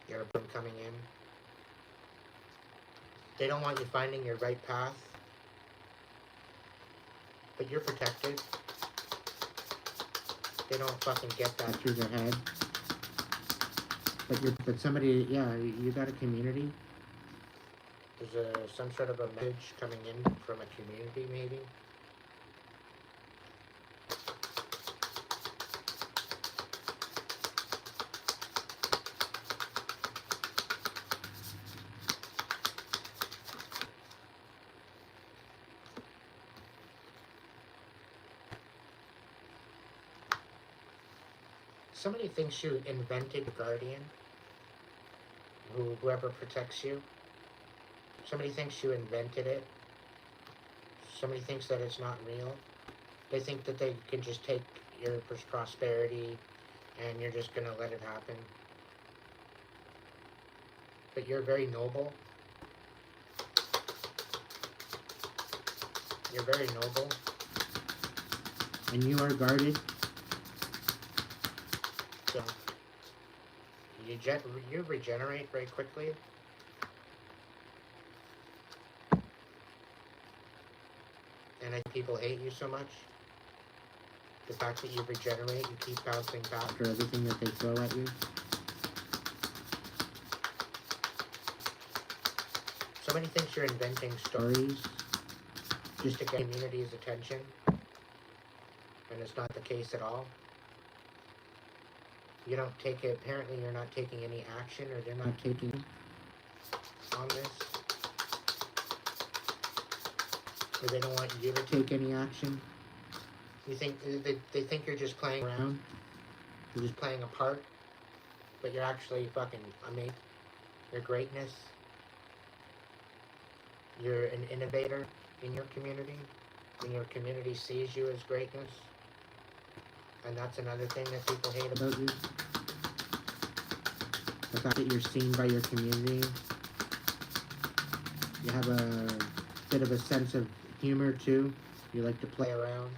your abundance coming in. They don't want you finding your right path, but you're protected. They don't fucking get that through their head. But somebody, yeah, you got a community. There's some sort of a message coming in from a community, maybe. Somebody thinks you invented a guardian, whoever protects you. Somebody thinks you invented it. Somebody thinks that it's not real. They think that they can just take your prosperity and you're just gonna let it happen. But you're very noble. You're very noble. And you are guarded. So, you regenerate very quickly. And I think people hate you so much. The fact that you regenerate, you keep bouncing back after everything that they throw at you. Somebody thinks you're inventing stories just to get community's attention. And it's not the case at all. You don't take it, apparently you're not taking any action, or they're not taking on this. Or they don't want you to take any action. You think, they think you're just playing around. You're just playing a part. But you're actually fucking amazing. Your greatness. You're an innovator in your community. And your community sees you as greatness. And that's another thing that people hate about you. The fact that you're seen by your community. You have a bit of a sense of humor too. You like to play around.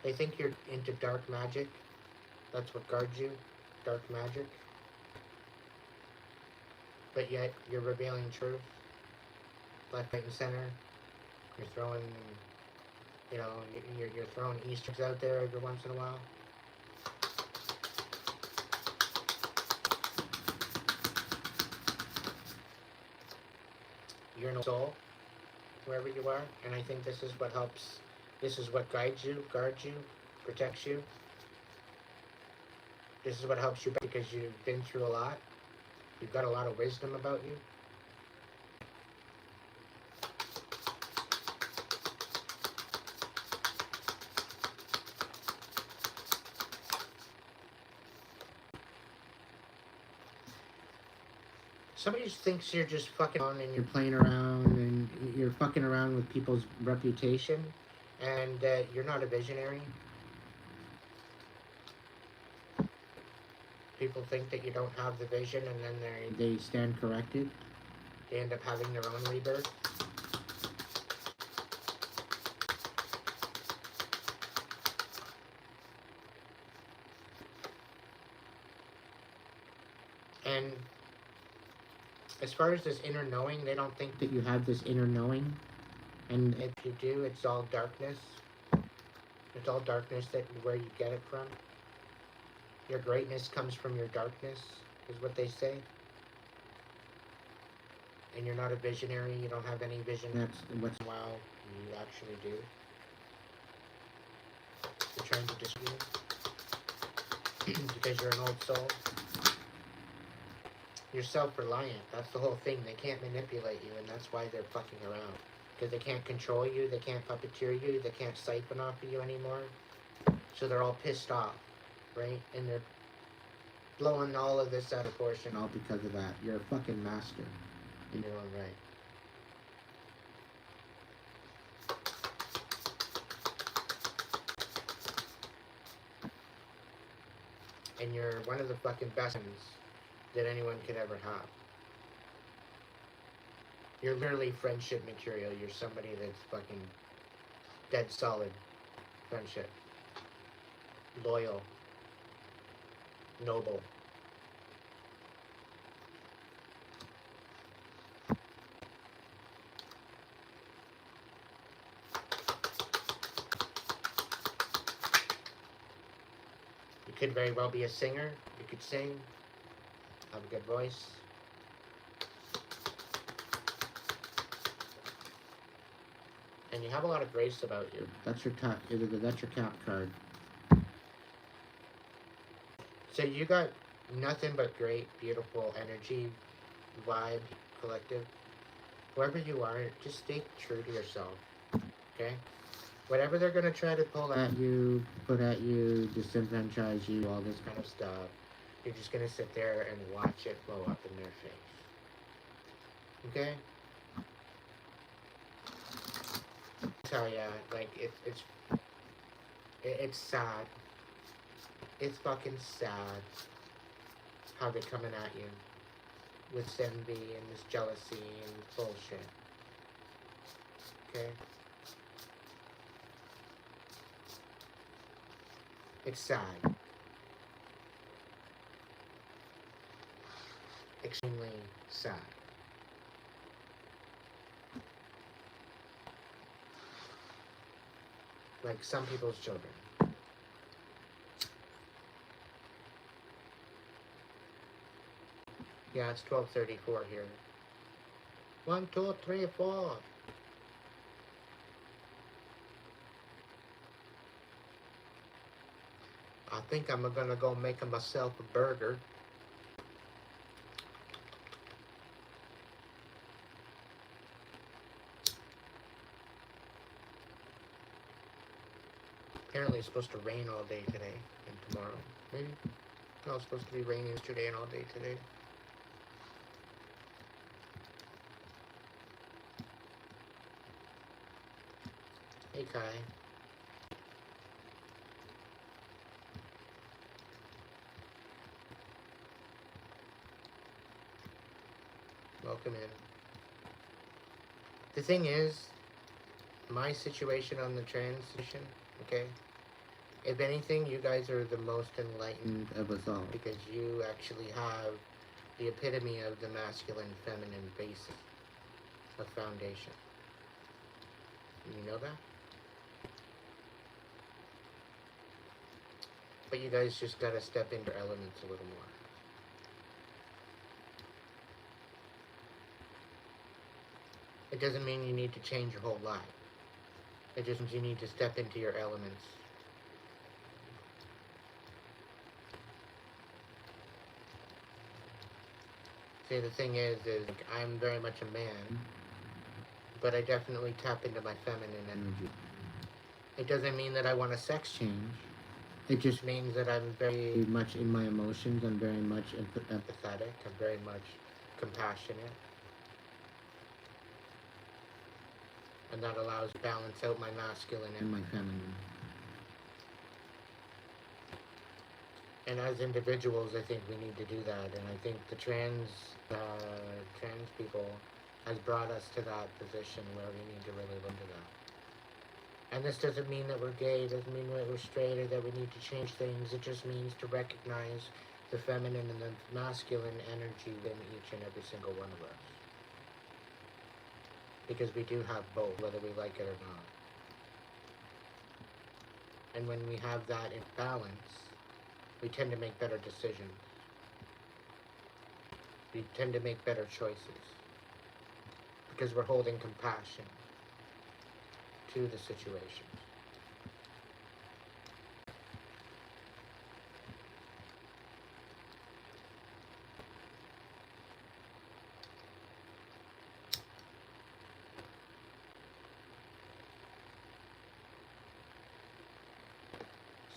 They think you're into dark magic. That's what guards you. Dark magic. But yet, you're revealing truth. Left, right, and center. You're throwing, you know, you're throwing Easter eggs out there every once in a while. You're no soul, wherever you are, and I think this is what helps, this is what guides you, protects you. This is what helps you because you've been through a lot. You've got a lot of wisdom about you. Somebody thinks you're just fucking on and you're playing around and you're fucking around with people's reputation and you're not a visionary. People think that you don't have the vision and then they stand corrected. They end up having their own rebirth. And as far as this inner knowing, they don't think that you have this inner knowing. And if you do, it's all darkness. It's all darkness that where you get it from. Your greatness comes from your darkness, is what they say. And you're not a visionary, you don't have any vision. That's what's wow you actually do. You're trying to distribute because you're an old soul. You're self-reliant. That's the whole thing. They can't manipulate you, and that's why they're fucking around. Because they can't control you, they can't puppeteer you, they can't siphon off of you anymore. So they're all pissed off, right? And they're blowing all of this out of proportion, all because of that. You're a fucking master in your own right. And you're one of the fucking best ones that anyone could ever have. You're literally friendship material. You're somebody that's fucking dead solid friendship. Loyal. Noble. You could very well be a singer. You could sing. Have a good voice. And you have a lot of grace about you. That's your top. That's your cap card. So you got nothing but great, beautiful energy, vibe, collective. Whoever you are, just stay true to yourself. Okay? Whatever they're gonna try to pull at you, put at you, disenfranchise you, all this kind of stuff, you're just gonna sit there and watch it blow up in their face. Okay? Tell ya, like it's sad. It's fucking sad how they're coming at you with envy and this jealousy and bullshit. Okay? It's sad. Extremely sad. Like some people's children. Yeah, it's 12:34 here. 1, 2, 3, 4. I think I'm gonna go make myself a burger. Apparently it's supposed to rain all day today and tomorrow. Maybe. No, it's supposed to be raining yesterday and all day today. Hey Kai. Welcome in. The thing is, my situation on the transition, okay? If anything, you guys are the most enlightened of us all, because you actually have the epitome of the masculine feminine basis of foundation. You know that? But you guys just gotta step into elements a little more. It doesn't mean you need to change your whole life. It just means you need to step into your elements. See, the thing is like, I'm very much a man, but I definitely tap into my feminine energy. It doesn't mean that I want a sex change. It just means that I'm very much in my emotions. I'm very much empathetic. I'm very much compassionate. And that allows to balance out my masculine and my feminine. And as individuals, I think we need to do that. And I think the trans people has brought us to that position where we need to really look into that. And this doesn't mean that we're gay, it doesn't mean that we're straight, or that we need to change things. It just means to recognize the feminine and the masculine energy within each and every single one of us. Because we do have both, whether we like it or not. And when we have that in balance, we tend to make better decisions. We tend to make better choices. Because we're holding compassion to the situation.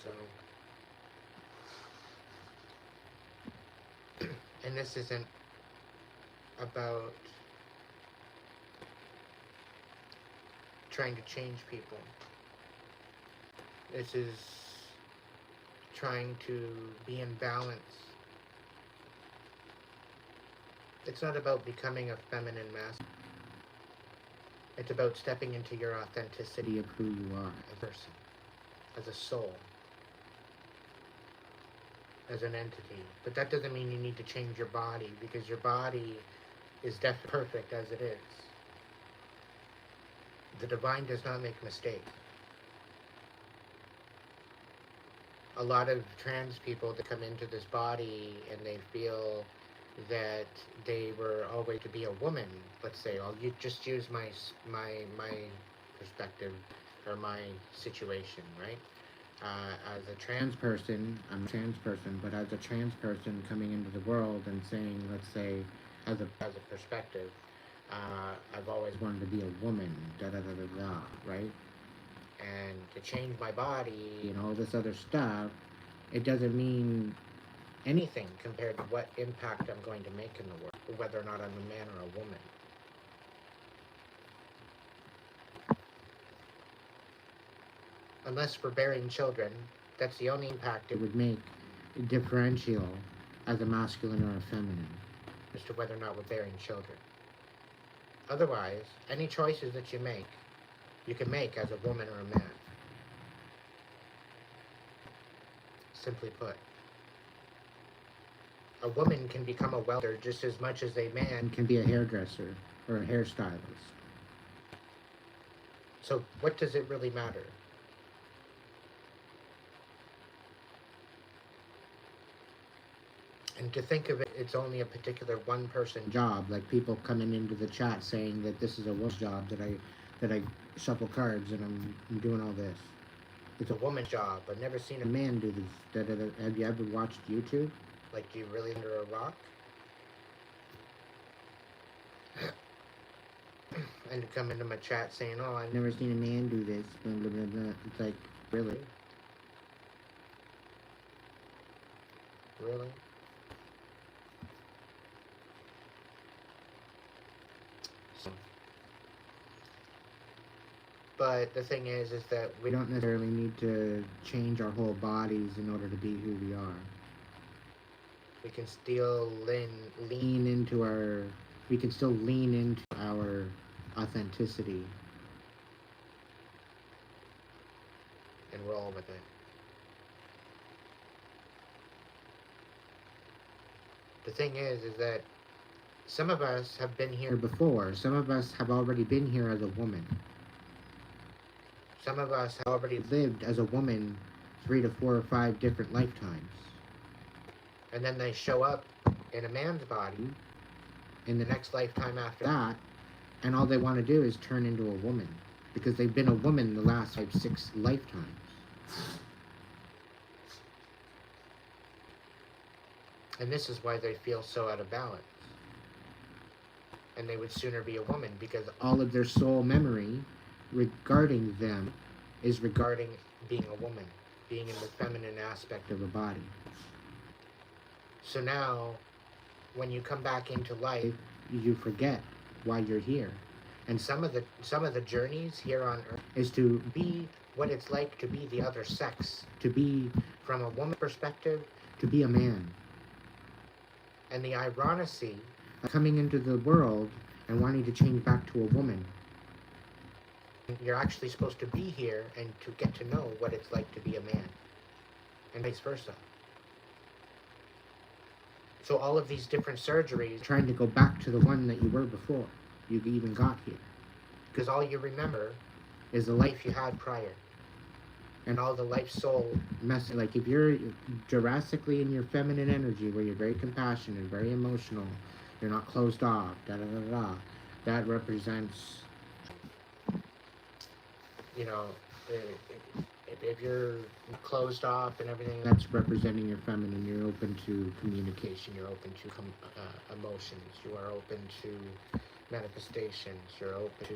So, and this isn't about trying to change people. This is trying to be in balance. It's not about becoming a feminine masculine. It's about stepping into your authenticity of who you are as a person, as a soul, as an entity. But that doesn't mean you need to change your body, because your body is definitely perfect as it is. The divine does not make mistakes. A lot of trans people that come into this body and they feel that they were always to be a woman, let's say, I'll just use my perspective or my situation, right? As a trans person, I'm a trans person, but as a trans person coming into the world and saying, let's say, as a perspective, I've always wanted to be a woman, right? And to change my body and all this other stuff, it doesn't mean anything compared to what impact I'm going to make in the world, whether or not I'm a man or a woman. Unless for bearing children, that's the only impact it would make differential as a masculine or a feminine, as to whether or not we're bearing children. Otherwise, any choices that you make, you can make as a woman or a man. Simply put. A woman can become a welder just as much as a man can be a hairdresser or a hairstylist. So what does it really matter? And to think of it, it's only a particular one-person job, like people coming into the chat saying that this is a woman's job, that I shuffle cards and I'm doing all this. It's a woman's job. I've never seen a man do this. Have you ever watched YouTube? Like, do you really under a rock? And come into my chat saying, oh, I've never seen a man do this. Blah, blah, blah, blah. It's like, really? Really? So, but the thing is that we don't necessarily need to change our whole bodies in order to be who we are. We can still lean into our, we can still lean into our authenticity and roll with it. The thing is that some of us have been here before. Some of us have already been here as a woman. Some of us have already lived as a woman 3 to 4 or 5 different lifetimes. And then they show up in a man's body in the next lifetime after that, and all they want to do is turn into a woman because they've been a woman the last 5, 6 lifetimes. And this is why they feel so out of balance. And they would sooner be a woman because all of their soul memory regarding them is regarding being a woman, being in the feminine aspect of a body. So now, when you come back into life, you forget why you're here. And some of the journeys here on Earth is to be what it's like to be the other sex, to be from a woman's perspective, to be a man. And the irony of coming into the world and wanting to change back to a woman. You're actually supposed to be here and to get to know what it's like to be a man, and vice versa. So all of these different surgeries, trying to go back to the one that you were before you even got here. Because all you remember is the life you had prior. And all the life soul mess. Like if you're drastically in your feminine energy, where you're very compassionate, very emotional, you're not closed off, that represents, you know, if you're closed off and everything, that's representing your feminine. You're open to communication, you're open to emotions, you are open to manifestations, you're open to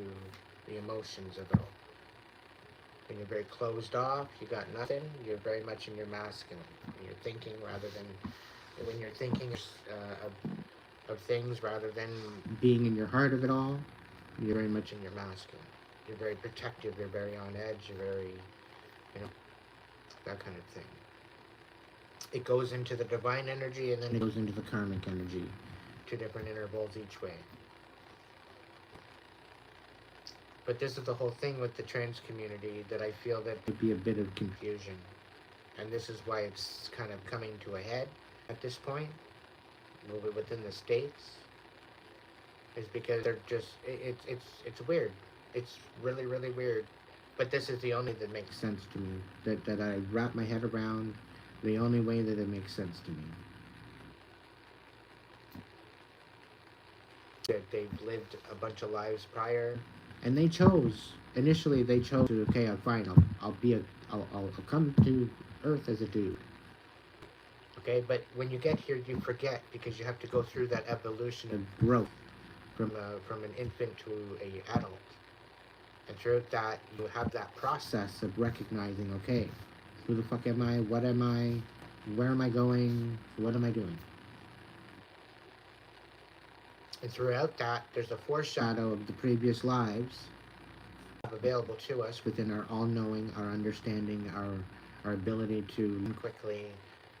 the emotions of it all. When you're very closed off, you got nothing, you're very much in your masculine. When you're thinking rather than, when you're thinking of things rather than being in your heart of it all, you're very much in your masculine. You're very protective, you're very on edge, you're very, you know, that kind of thing. It goes into the divine energy and then it goes into the karmic energy. 2 different intervals each way. But this is the whole thing with the trans community that I feel that would be a bit of confusion. And this is why it's kind of coming to a head at this point, within the States, is because they're just, it's weird. It's really, really weird. But this is the only that makes sense to me, that I wrap my head around, the only way that it makes sense to me. That they've lived a bunch of lives prior, and they chose, initially they chose to, okay, I'm fine, I'll come to Earth as a dude. Okay, but when you get here, you forget, because you have to go through that evolution of growth from an infant to an adult. And throughout that, you have that process of recognizing, okay, who the fuck am I? What am I? Where am I going? What am I doing? And throughout that, there's a foreshadow of the previous lives available to us within our all-knowing, our understanding, our ability to learn quickly,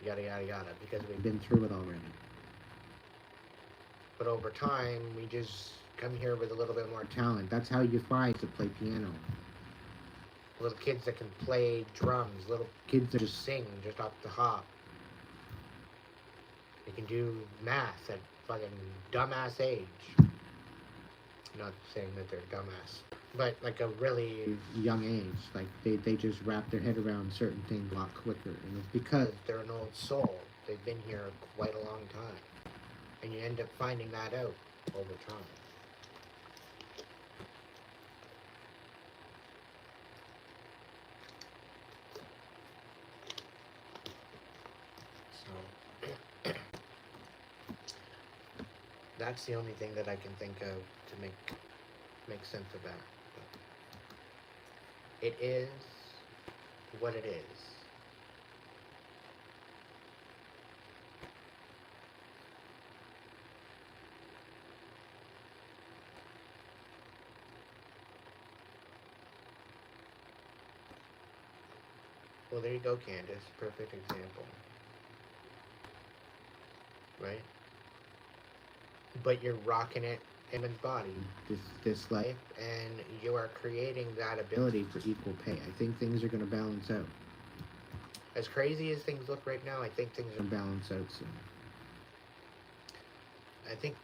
yada, yada, yada, because we've been through it already. But over time, we just come here with a little bit more talent. That's how you find to play piano. Little kids that can play drums, little kids that just sing just off the hop. They can do math at fucking dumbass age. Not saying that they're dumbass, but like a really young age. Like they just wrap their head around certain things a lot quicker. And it's because they're an old soul. They've been here quite a long time. And you end up finding that out over time. That's the only thing that I can think of to make sense of that. But it is what it is. Well, there you go, Candace. Perfect example. Right? But you're rocking it in his body, this life, and you are creating that ability for equal pay. I think things are going to balance out. As crazy as things look right now, I think things are going to balance out soon. I think,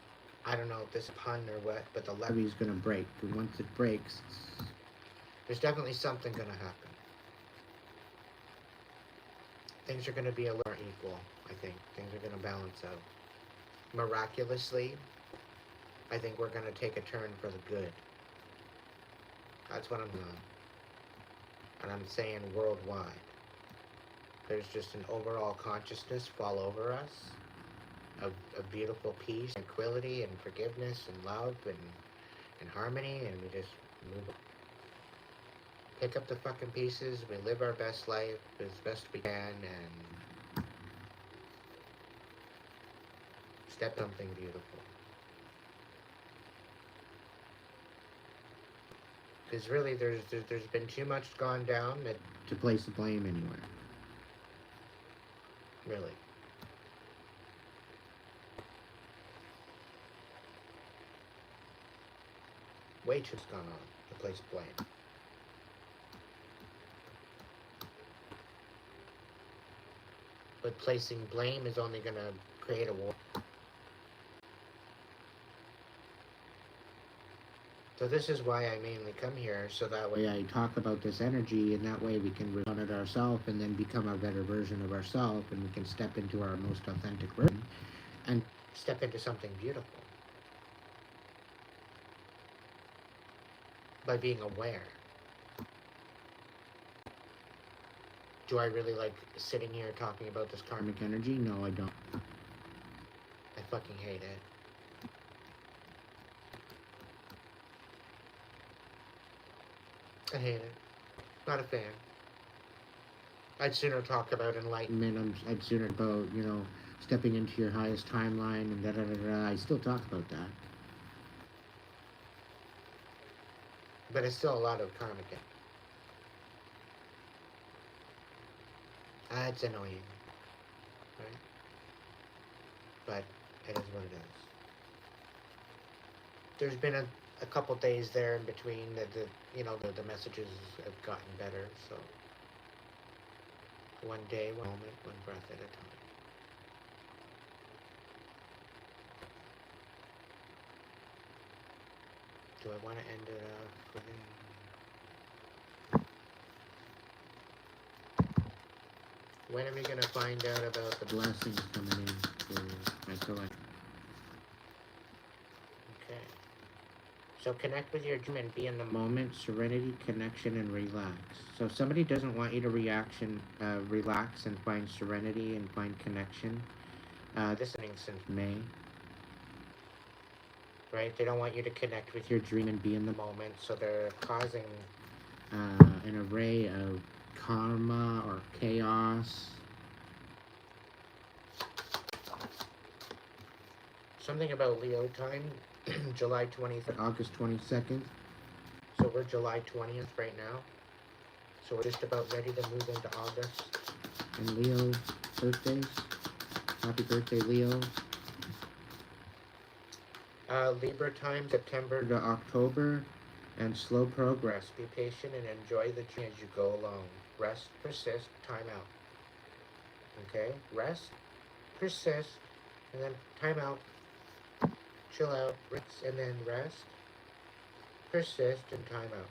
I don't know if this is a pun or what, but the levee's going to break. And once it breaks, there's definitely something going to happen. Things are going to be a little equal, I think. Things are going to balance out. Miraculously, I think we're going to take a turn for the good. That's what I'm doing. And I'm saying worldwide. There's just an overall consciousness fall over us of beautiful peace, tranquility, and forgiveness, and love, and harmony, and we just move on. Pick up the fucking pieces, we live our best life as best we can, and step something beautiful. Because really, there's been too much gone down to place the blame anywhere. Really. Way too much gone on to place blame. But placing blame is only going to create a war. So this is why I mainly come here, so that way I talk about this energy, and that way we can refine it ourselves and then become a better version of ourselves, and we can step into our most authentic version and step into something beautiful. By being aware. Do I really like sitting here talking about this karmic energy? No, I don't. I fucking hate it. I hate it. Not a fan. I'd sooner talk about enlightenment. I'd sooner about, stepping into your highest timeline and da-da-da-da. I still talk about that. But it's still a lot of karmic. It's annoying, right? But it is what it is. There's been a couple days there in between that the messages have gotten better. So one day, one moment, one breath at a time. Do I want to end it with when are we going to find out about the blessings coming in for my collection? Okay. So connect with your dream and be in the moment, serenity, connection, and relax. So if somebody doesn't want you to relax and find serenity and find connection, this is since May, right? They don't want you to connect with your dream and be in the moment, so they're causing an array of karma or chaos. Something about Leo time, July 20th, August 22nd. So we're July 20th right now. So we're just about ready to move into August. And Leo birthdays. Happy birthday, Leo. Libra time, September to October. And slow progress. Be patient and enjoy the journey as you go along. Rest, persist, time out. Okay? Rest, persist, and then time out. Chill out, rest, and then rest, persist, and time out.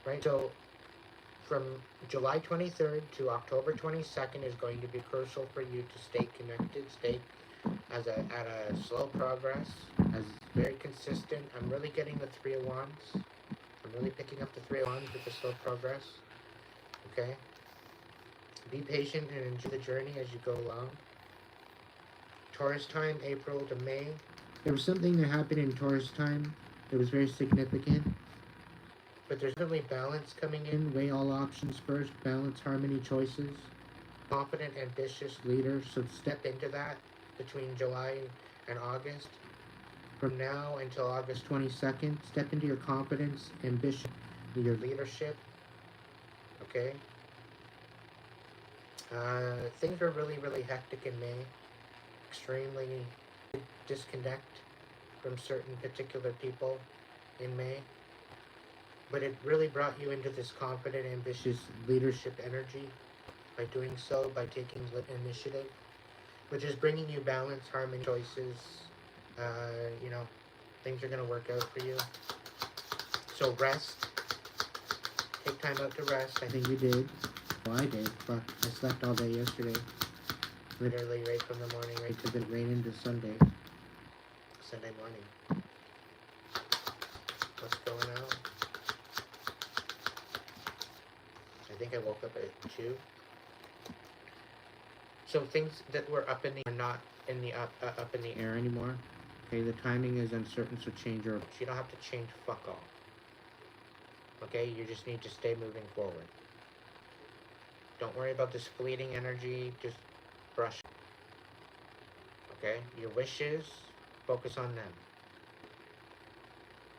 Right? So, from July 23rd to October 22nd is going to be crucial for you to stay connected, stay at a slow progress, as very consistent. I'm really getting the Three of Wands. I'm really picking up the Three of Wands with the slow progress. Okay? Be patient and enjoy the journey as you go along. Taurus time, April to May. There was something that happened in Taurus time that was very significant. But there's definitely balance coming in. Weigh all options first. Balance, harmony, choices. Confident, ambitious leader. So step into that between July and August. From now until August 22nd, step into your confidence, ambition, your leadership. Okay? Things are really, really hectic in May. Extremely disconnect from certain particular people in May. But it really brought you into this confident, ambitious leadership energy by doing so, by taking initiative, which is bringing you balance, harmony, choices. You know, things are going to work out for you. So rest. Take time out to rest. I think you did. Well, I did. Fuck, I slept all day yesterday. Literally right from the morning right to the rain into Sunday morning. What's going on? I think I woke up at 2. So things that were up in the are not in the up in the air anymore. Okay, the timing is uncertain, so change your. You don't have to change fuck all. Okay, you just need to stay moving forward. Don't worry about this fleeting energy. Just brush. Okay, your wishes, focus on them.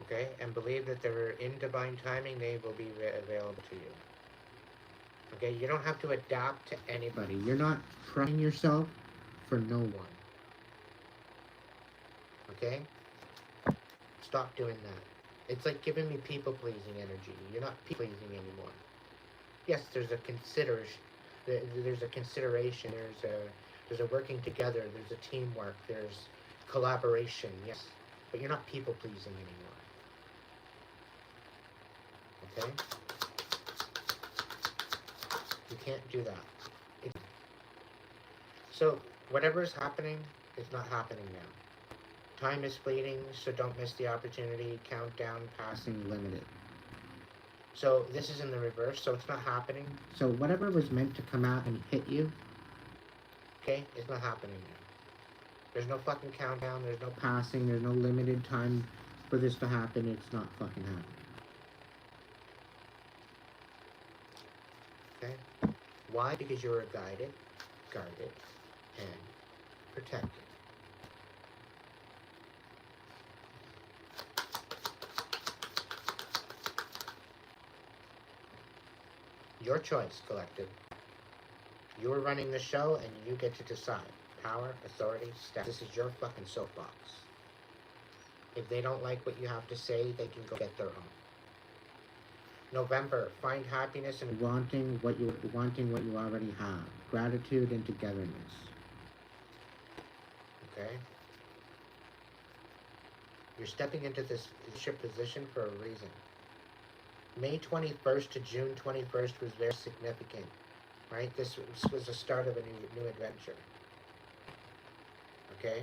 Okay, and believe that they're in divine timing. They will be available to you. Okay, you don't have to adapt to anybody. You're not trying yourself for no one. Okay? Stop doing that. It's like giving me people-pleasing energy. You're not people-pleasing anymore. Yes, there's a consideration. There's a consideration. There's a working together. There's a teamwork. There's collaboration. Yes, but you're not people-pleasing anymore. Okay? You can't do that. So whatever is happening is not happening now. Time is fleeting, so don't miss the opportunity. Countdown, passing, limited. So this is in the reverse, so it's not happening. So whatever was meant to come out and hit you, okay, it's not happening now. There's no fucking countdown, there's no passing, there's no limited time for this to happen. It's not fucking happening. Okay? Why? Because you are guided, guarded, and protected. Your choice, collective. You're running the show and you get to decide. Power, authority, status. This is your fucking soapbox. If they don't like what you have to say, they can go get their own. November, find happiness in wanting what you already have. Gratitude and togetherness. Okay? You're stepping into this leadership position for a reason. May 21st to June 21st was very significant, right? This was the start of a new adventure. Okay?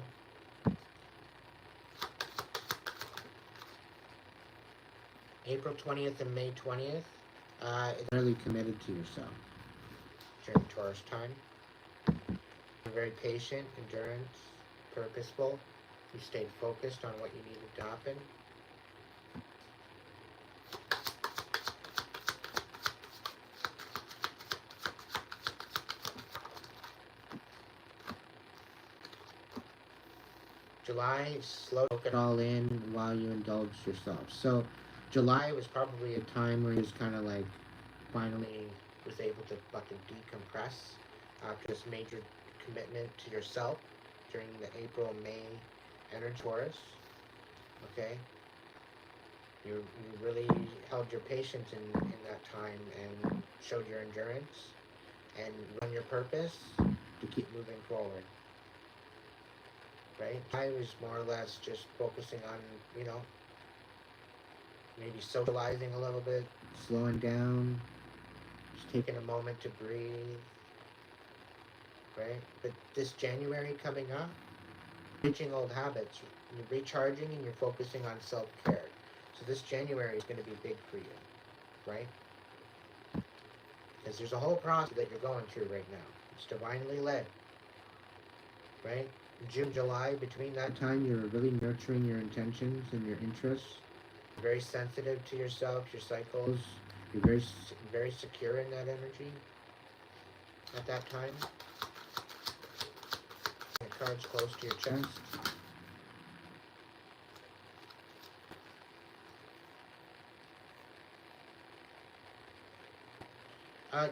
April 20th and May 20th, it's really committed to yourself during Taurus time. You're very patient, endurance, purposeful. You stayed focused on what you needed to happen. July, slow it all in while you indulge yourself. So July was probably a time where you just kind of like finally was able to fucking decompress after this major commitment to yourself during the April-May energy Taurus. Okay? You really held your patience in that time and showed your endurance and run your purpose to keep moving forward. Right? I was more or less just focusing on, you know, maybe socializing a little bit, slowing down, just taking a moment to breathe, right? But this January coming up, ditching old habits, you're recharging and you're focusing on self-care. So this January is going to be big for you, right? Because there's a whole process that you're going through right now. It's divinely led, right? June, July, between that time, you're really nurturing your intentions and your interests. You're very sensitive to yourself, your cycles. You're very secure in that energy at that time. The card's close to your chest.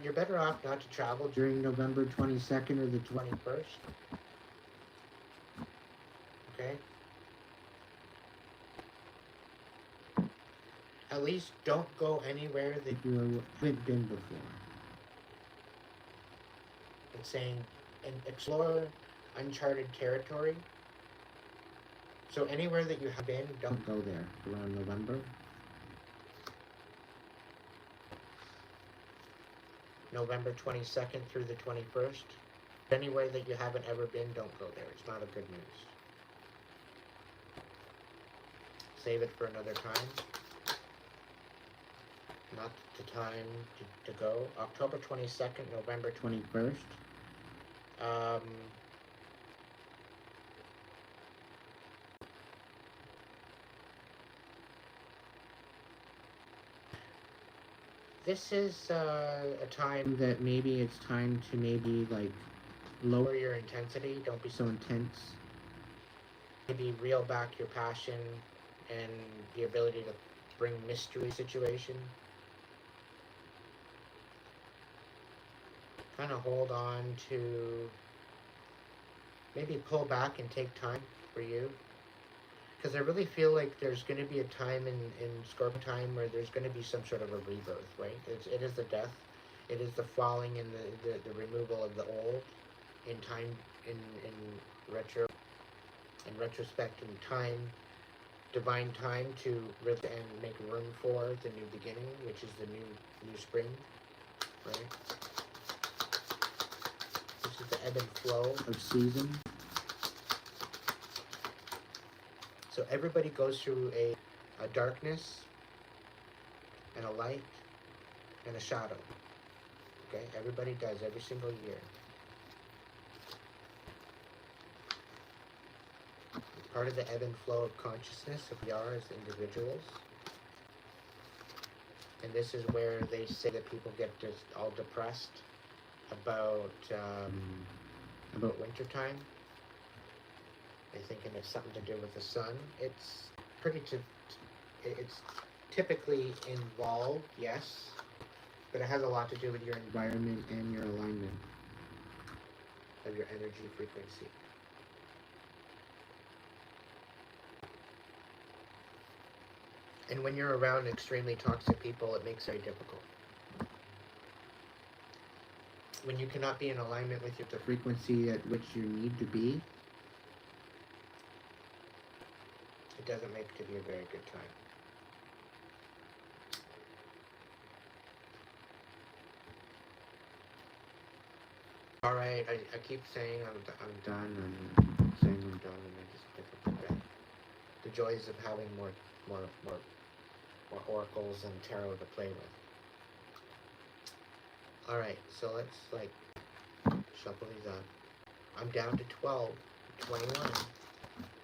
You're better off not to travel during November 22nd or the 21st. Okay? At least don't go anywhere that you haven't been before. It's saying explore uncharted territory. So anywhere that you have been, don't go there around November. November 22nd through the 21st. Anywhere that you haven't ever been, don't go there. It's not a good news. Save it for another time. Not the time to go. October 22nd, November 21st. This is a time that maybe it's time to maybe like lower your intensity. Don't be so intense. Maybe reel back your passion and the ability to bring mystery situation. Kind of hold on to, maybe pull back and take time for you. Because I really feel like there's going to be a time in Scorpio time where there's going to be some sort of a rebirth, right? It is the death. It is the falling and the removal of the old in time, in retrospect, in time, divine time to really and make room for the new beginning, which is the new spring, right? This is the ebb and flow of season. So everybody goes through a darkness and a light and a shadow. Okay? Everybody does every single year. It's part of the ebb and flow of consciousness of we are as individuals. And this is where they say that people get just all depressed about wintertime. They're thinking it's something to do with the sun. It's it's typically involved, yes, but it has a lot to do with your environment and your alignment of your energy frequency. And when you're around extremely toxic people, it makes it very difficult. When you cannot be in alignment with the frequency at which you need to be, it doesn't make it to be a very good time. All right, I keep saying I'm done, and saying I'm done, and I just pick up the bed. The joys of having more oracles and tarot to play with. All right, so let's like shuffle these up. I'm down to 12, 21.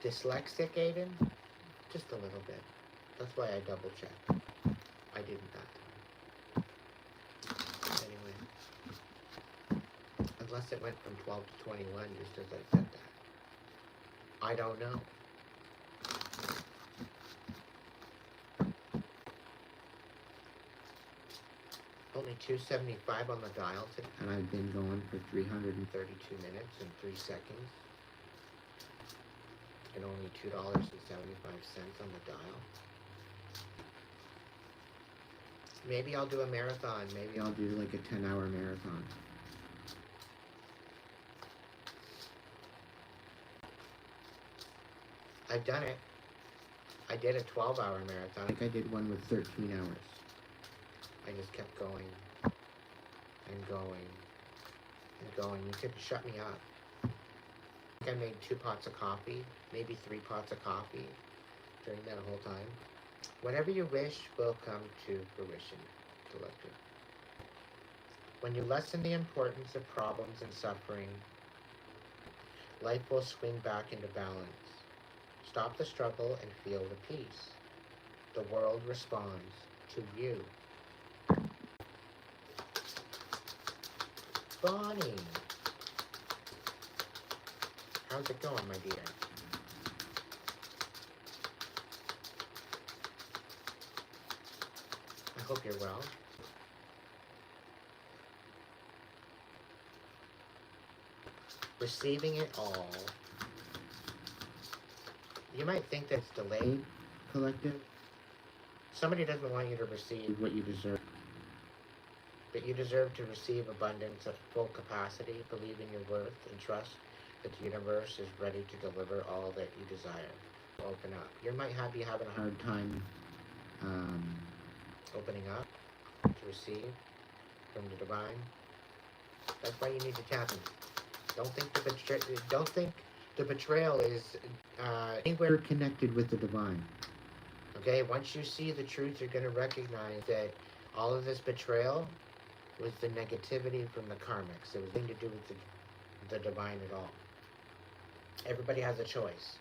Dyslexic, Aiden? Just a little bit. That's why I double checked. I didn't that time. Anyway. Unless it went from 12 to 21 just as I said that. I don't know. Only 275 on the dial today. And I've been going for 332 minutes and 3 seconds. And only $2.75 on the dial. Maybe I'll do a marathon. Maybe I'll do like a 10-hour marathon. I've done it. I did a 12-hour marathon. I think I did one with 13 hours. I just kept going and going and going. You couldn't shut me up. I think I made 2 pots of coffee, maybe 3 pots of coffee during that whole time. Whatever you wish will come to fruition, Collective. When you lessen the importance of problems and suffering, Life will swing back into balance. Stop the struggle and feel the peace. The world responds to you. Bonnie! How's it going, my dear? I hope you're well. Receiving it all. You might think that's delayed, collective. Somebody doesn't want you to receive what you deserve. But you deserve to receive abundance of full capacity, believe in your worth, and trust that the universe is ready to deliver all that you desire. Open up. You might be having a hard time opening up to receive from the divine. That's why you need to tap in. Don't think the betrayal is anywhere connected with the divine. Okay, once you see the truth, you're going to recognize that all of this betrayal was the negativity from the karmics. It was nothing to do with the divine at all. Everybody has a choice.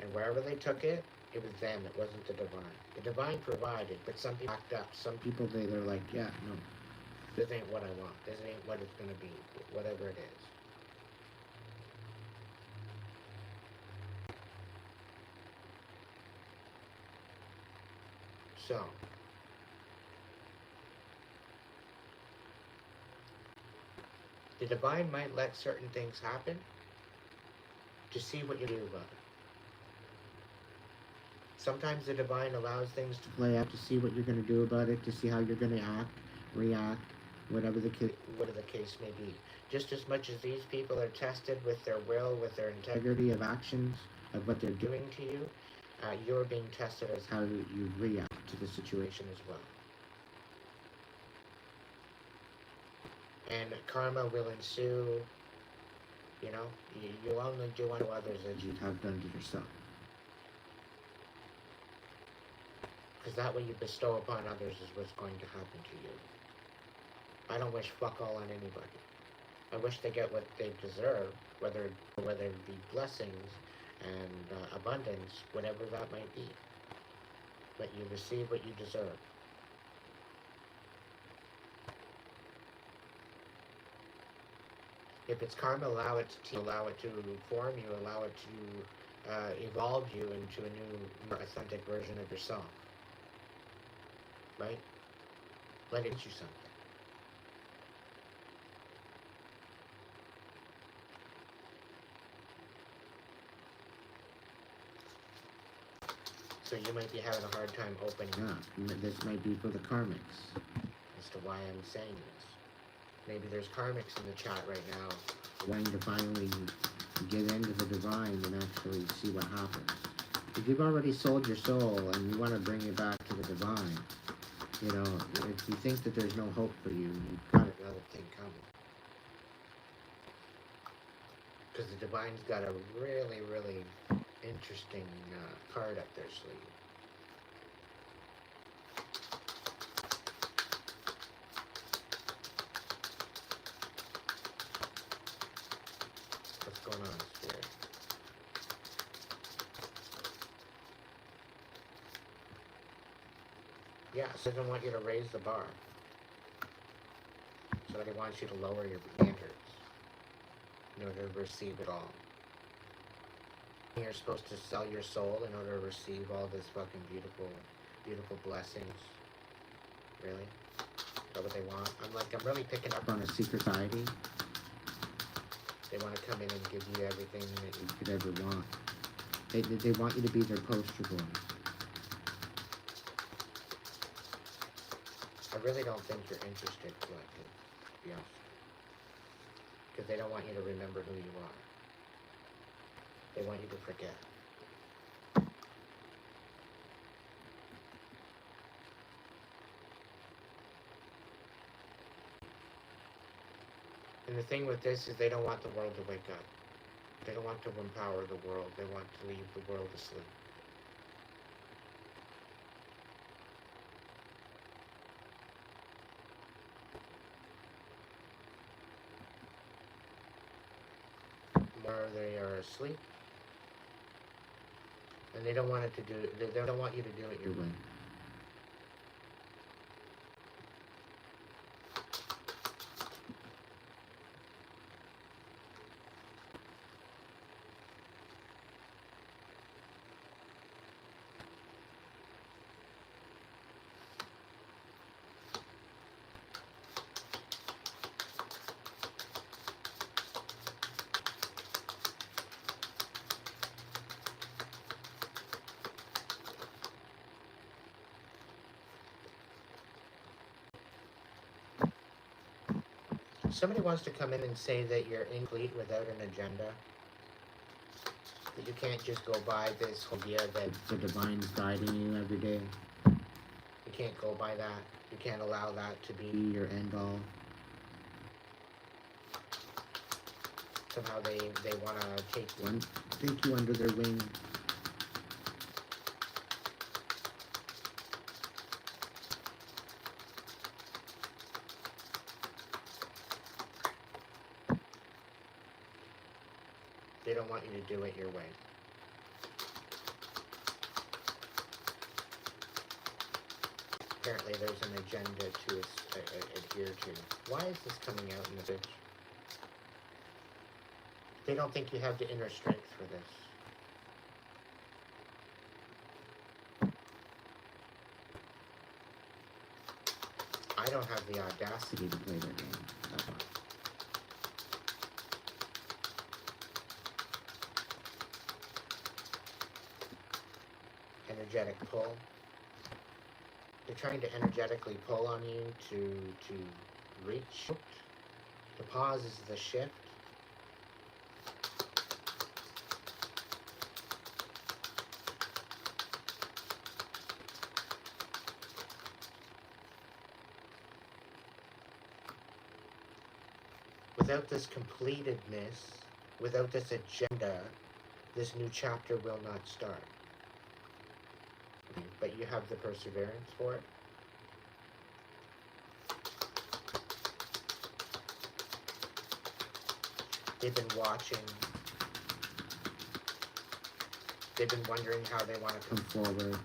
And wherever they took it, it was them. It wasn't the divine. The divine provided, but some people act up. Some people, they're like, yeah, no, this ain't what I want. This ain't what it's going to be. Whatever it is. So, the divine might let certain things happen to see what you do about it. Sometimes the divine allows things to play out to see what you're going to do about it, to see how you're going to act, react, whatever the case may be. Just as much as these people are tested with their will, with their integrity of actions, of what they're doing to you, you're being tested as how you react to the situation as well. And karma will ensue. You know, you only do unto others as you have done to yourself. Because that what you bestow upon others is what's going to happen to you. I don't wish fuck all on anybody. I wish they get what they deserve, whether it be blessings and abundance, whatever that might be. But you receive what you deserve. If it's karma, allow it to form you, allow it to evolve you into a new, more authentic version of yourself. Right? Let it teach you something. So you might be having a hard time opening up. This might be for the karmics as to why I'm saying this. Maybe there's karmics in the chat right now wanting to finally get into the divine and actually see what happens. If you've already sold your soul and you want to bring it back to the divine, you know, if you think that there's no hope for you, you've got another thing coming. Because the divine's got a really, really interesting card up their sleeve. What's going on, Spirit? Yeah, so they don't want you to raise the bar. Somebody wants you to lower your standards in order to receive it all. You're supposed to sell your soul in order to receive all this fucking beautiful, beautiful blessings. Really? Is that what they want? I'm really picking up on a secret society. They want to come in and give you everything that you could ever want. They want you to be their poster boy. I really don't think you're interested, collective, to be honest. Because they don't want you to remember who you are. They want you to forget. And the thing with this is they don't want the world to wake up. They don't want to empower the world. They want to leave the world asleep. while they are asleep. And they don't want it to do. They don't want you to do it your way. Somebody wants to come in and say that you're incomplete without an agenda. That you can't just go by this idea that the divine's guiding you every day. You can't go by that. You can't allow that to be your end all. Somehow they want to take you under their wing. They don't want you to do it your way. Apparently there's an agenda to adhere to. Why is this coming out in the bitch? They don't think you have the inner strength for this. I don't have the audacity to play their game that much. Energetic pull. They're trying to energetically pull on you to reach. The pause is the shift. Without this completedness, without this agenda, this new chapter will not start. But you have the perseverance for it. They've been watching. They've been wondering how they want to come forward.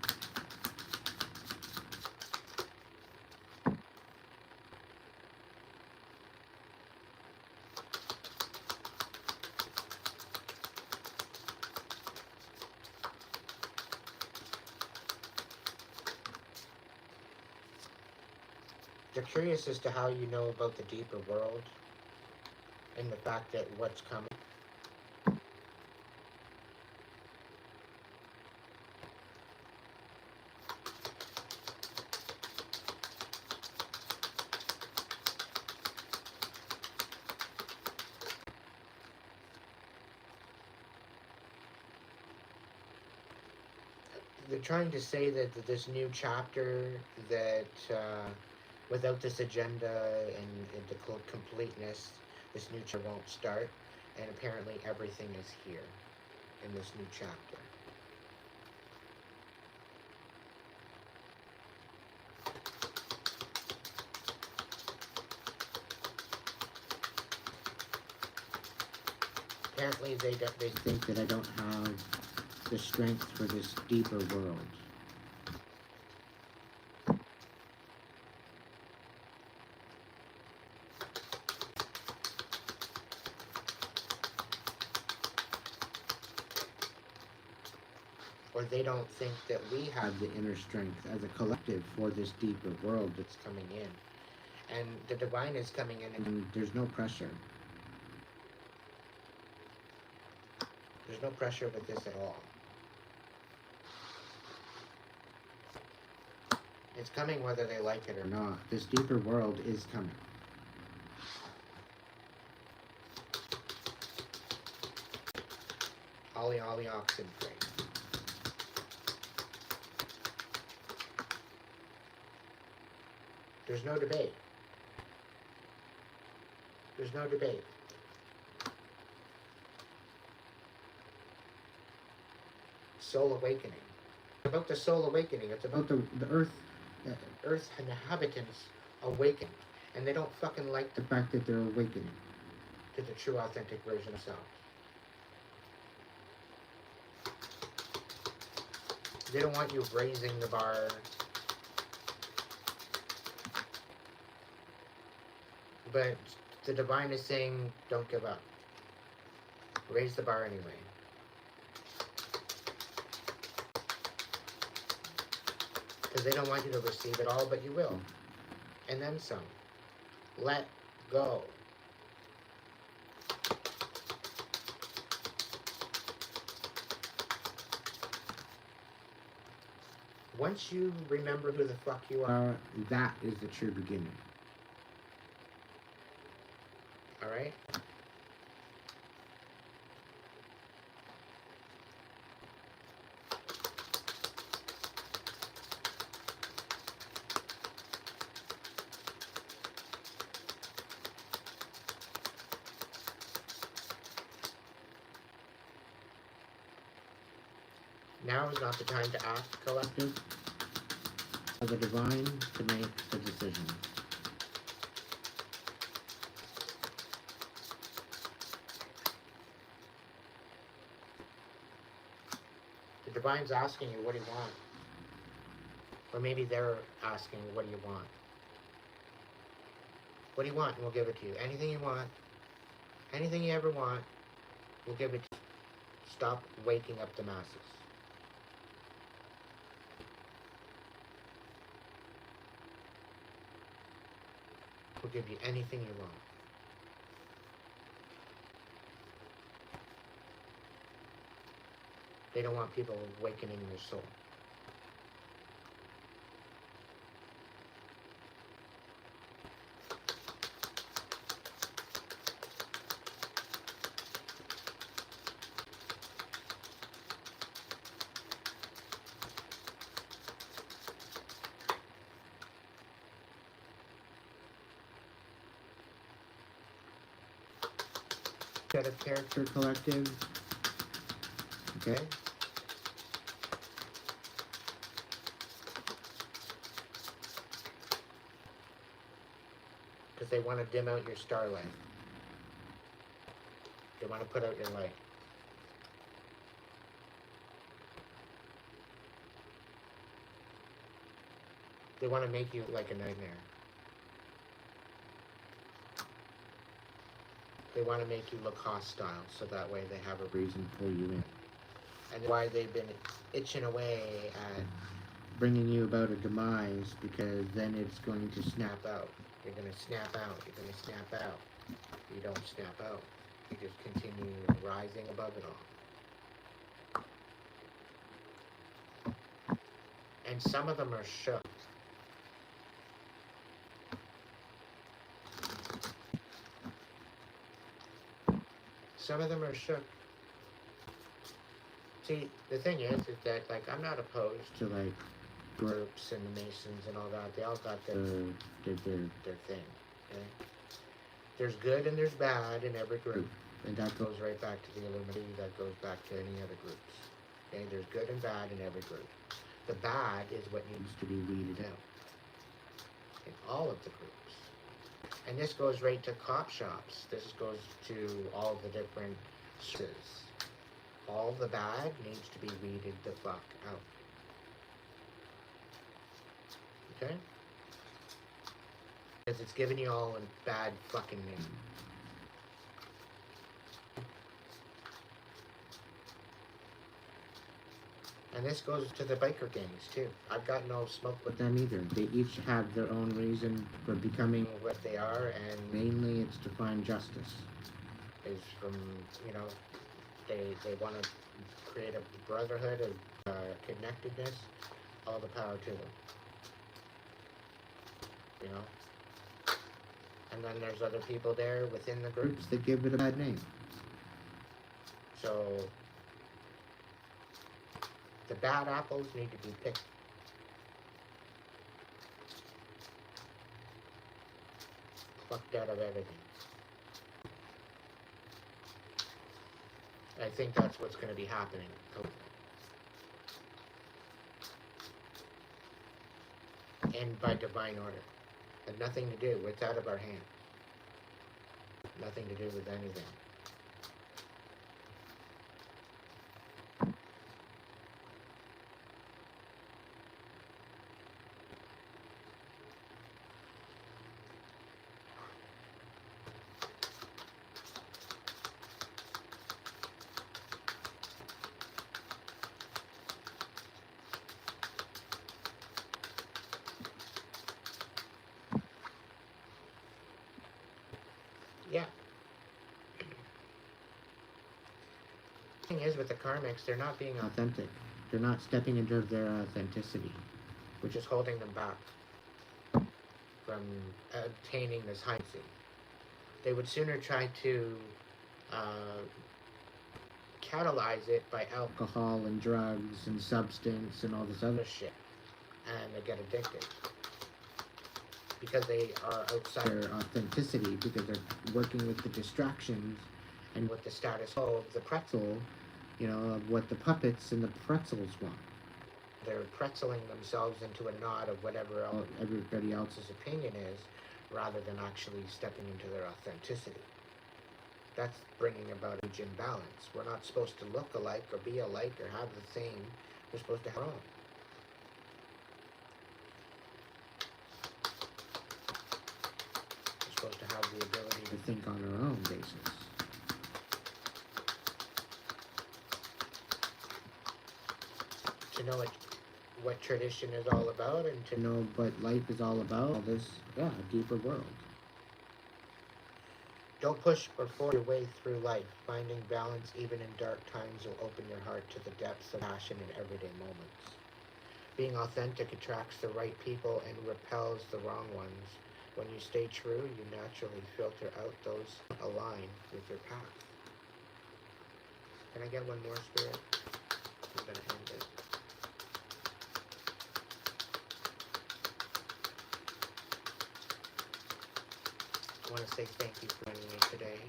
They're curious as to how you know about the deeper world and the fact that what's coming. They're trying to say that this new chapter, that without this agenda and the completeness, this new chapter won't start, and apparently everything is here in this new chapter. Apparently they think that I don't have the strength for this deeper world. Or they don't think that we have the inner strength as a collective for this deeper world that's coming in. And the divine is coming in and there's no pressure. There's no pressure with this at all. It's coming whether they like it or not. This deeper world is coming. Ollie, ollie, oxen free. There's no debate. There's no debate. Soul awakening. It's about the soul awakening. It's about the earth inhabitants awaken. And they don't fucking like the fact that they're awakening to the true authentic version of self. They don't want you raising the bar. But the divine is saying, don't give up. Raise the bar anyway. Because they don't want you to receive it all, but you will. And then some. Let go. Once you remember who the fuck you are, that is the true beginning. Alright? Now is not the time to act, collective, for the divine to make the decision. The divine's asking you, what do you want? Or maybe they're asking, what do you want? What do you want? And we'll give it to you. Anything you want, anything you ever want, we'll give it to you. Stop waking up the masses. We'll give you anything you want. They don't want people awakening their soul. Set of character collective. Okay? Because they want to dim out your starlight. They want to put out your light. They want to make you like a nightmare. They want to make you look hostile, so that way they have a reason to pull you in. And why they've been itching away at bringing you about a demise, because then it's going to snap out. You're going to snap out. You're going to snap out. You don't snap out. You just continue rising above it all. And some of them are shook. Some of them are shook. See, the thing is that, like, I'm not opposed to, like, groups and the Masons and all that. They all got their thing, okay? There's good and there's bad in every group. And that goes right back to the Illuminati. That goes back to any other groups. Okay? There's good and bad in every group. The bad is what needs to be weeded out in all of the groups. And this goes right to cop shops. This goes to all the different sources. All the bad needs to be weeded the fuck out. Okay? Because it's giving you all a bad fucking name. And this goes to the biker gangs too. I've got no smoke with them either. They each have their own reason for becoming what they are, and mainly it's to find justice. Is from, you know, they want to create a brotherhood of connectedness. All the power to them. You know? And then there's other people there within the groups that give it a bad name. So the bad apples need to be picked. Plucked out of everything. I think that's what's going to be happening. And by divine order. Had nothing to do. It's out of our hand. Nothing to do with anything. yeah. The thing is, with the Karmics, they're not being authentic. They're not stepping into their authenticity, which is holding them back from obtaining this high C. They would sooner try to catalyze it by alcohol and drugs and substance and all this other shit, and they get addicted because they are outside their authenticity, because they're working with the distractions and with the status quo of the pretzel, you know, of what the puppets and the pretzels want. They're pretzeling themselves into a knot of whatever everybody else's opinion is, rather than actually stepping into their authenticity. That's bringing about a huge imbalance. We're not supposed to look alike or be alike or have the same. We're supposed to have our own. We're supposed to have the ability to think on our own basis. To know what tradition is all about, and to know what life is all about. All this, yeah, a deeper world. Don't push or force your way through life. Finding balance even in dark times will open your heart to the depths of passion in everyday moments. Being authentic attracts the right people and repels the wrong ones. When you stay true, you naturally filter out those aligned with your path. Can I get one more, Spirit? I'm going to end it. I want to say thank you for joining me today.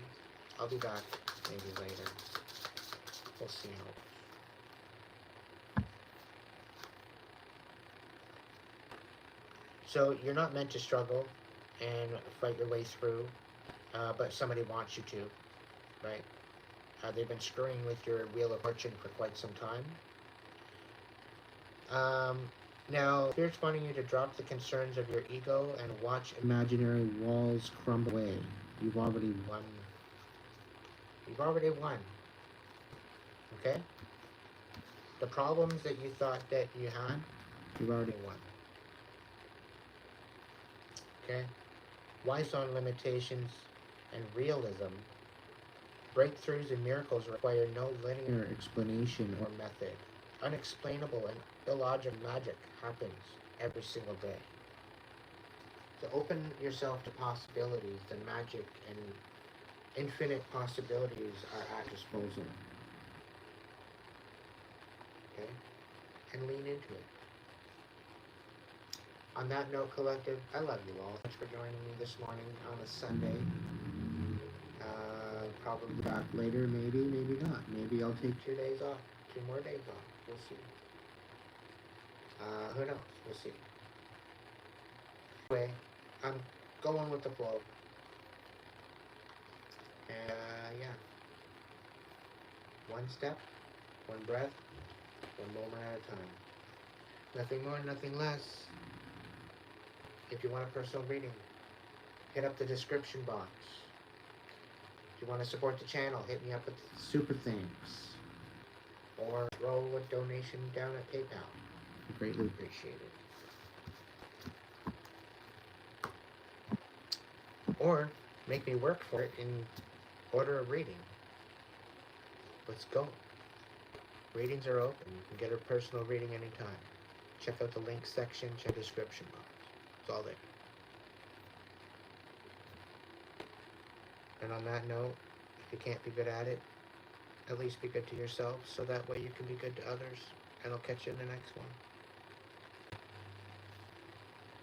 I'll be back maybe later. We'll see how. So you're not meant to struggle and fight your way through, but somebody wants you to, right? They've been screwing with your wheel of fortune for quite some time. Now, Spirit's wanting you to drop the concerns of your ego and watch imaginary walls crumble away. You've already won. You've already won. Okay? The problems that you thought that you had, you've already won. Okay? Wise on limitations and realism. Breakthroughs and miracles require no linear explanation or method. Unexplainable and illogical magic happens every single day. To open yourself to possibilities, the magic and infinite possibilities are at disposal. Okay? And lean into it. On that note, collective, I love you all. Thanks for joining me this morning on a Sunday. Probably back later, maybe not. Maybe I'll take 2 days off, 2 more days off. We'll see. Who knows? We'll see. Anyway, I'm going with the flow. And, yeah. One step, one breath, one moment at a time. Nothing more, nothing less. If you want a personal reading, hit up the description box. If you want to support the channel, hit me up with super thanks. Or throw a donation down at PayPal. I greatly appreciate it. Or make me work for it and order a reading. Let's go. Readings are open. You can get a personal reading anytime. Check out the link section, check the description box. It's all there. And on that note, if you can't be good at it, at least be good to yourself, so that way you can be good to others. And I'll catch you in the next one.